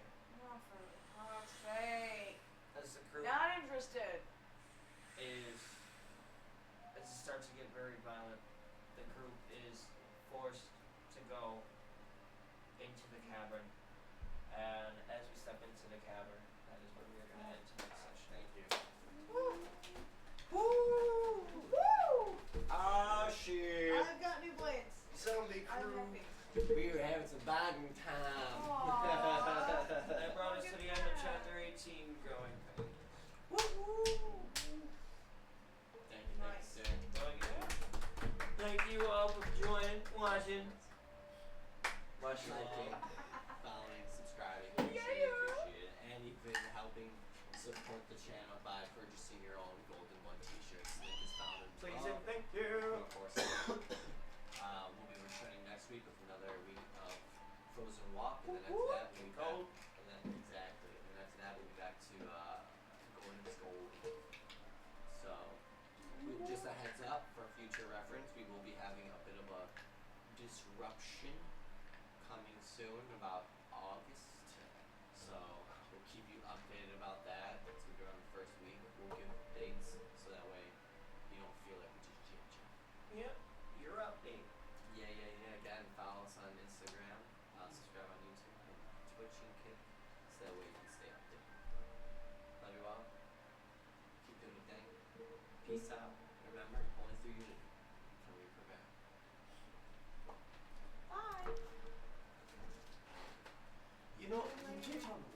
[SPEAKER 2] Oh, for fuck's sake.
[SPEAKER 5] As the group
[SPEAKER 2] Not interested.
[SPEAKER 5] as it starts to get very violent, the group is forced to go into the cavern. And as we step into the cavern, that is where we are going to end tonight's session.
[SPEAKER 8] Thank you.
[SPEAKER 2] Woo! Woo!
[SPEAKER 5] Ah, shit.
[SPEAKER 2] I've got new blades.
[SPEAKER 3] Zombie
[SPEAKER 2] I'm
[SPEAKER 3] crew.
[SPEAKER 2] happy.
[SPEAKER 1] We were having some bonding time.
[SPEAKER 2] Aww.
[SPEAKER 5] That brought us to the end of chapter 18, Growing Pain.
[SPEAKER 8] Thank you.
[SPEAKER 2] Nice.
[SPEAKER 8] Thank you, sir.
[SPEAKER 5] Well, yeah. Thank you all for joining, watching. Much
[SPEAKER 1] Liking.
[SPEAKER 8] Following, subscribing.
[SPEAKER 2] Yeah, yeah.
[SPEAKER 8] support the channel by purchasing your own Golden One t-shirts. Link is found in
[SPEAKER 5] Please
[SPEAKER 8] below.
[SPEAKER 5] and thank you.
[SPEAKER 8] Of course. We'll be returning next week with another week of Frozen Walk, and then after that we'll be back.
[SPEAKER 5] Gold.
[SPEAKER 8] And then exactly, and then after that we'll be back to Golems Gold. So, just a heads up for future reference, we will be having a bit of a disruption coming soon about August. So we'll keep you updated about that. It's gonna be around the first week. We'll give dates so that way you don't feel like we just chit chat.
[SPEAKER 5] Yep, you're updated.
[SPEAKER 8] Yeah. Again, follow us on Instagram, subscribe on YouTube, and Twitch and Kick, so that way you can stay updated. Love you all. Keep doing your thing. Peace out. Remember, only through unity can we prevail.
[SPEAKER 2] Bye.
[SPEAKER 3] You know, you keep talking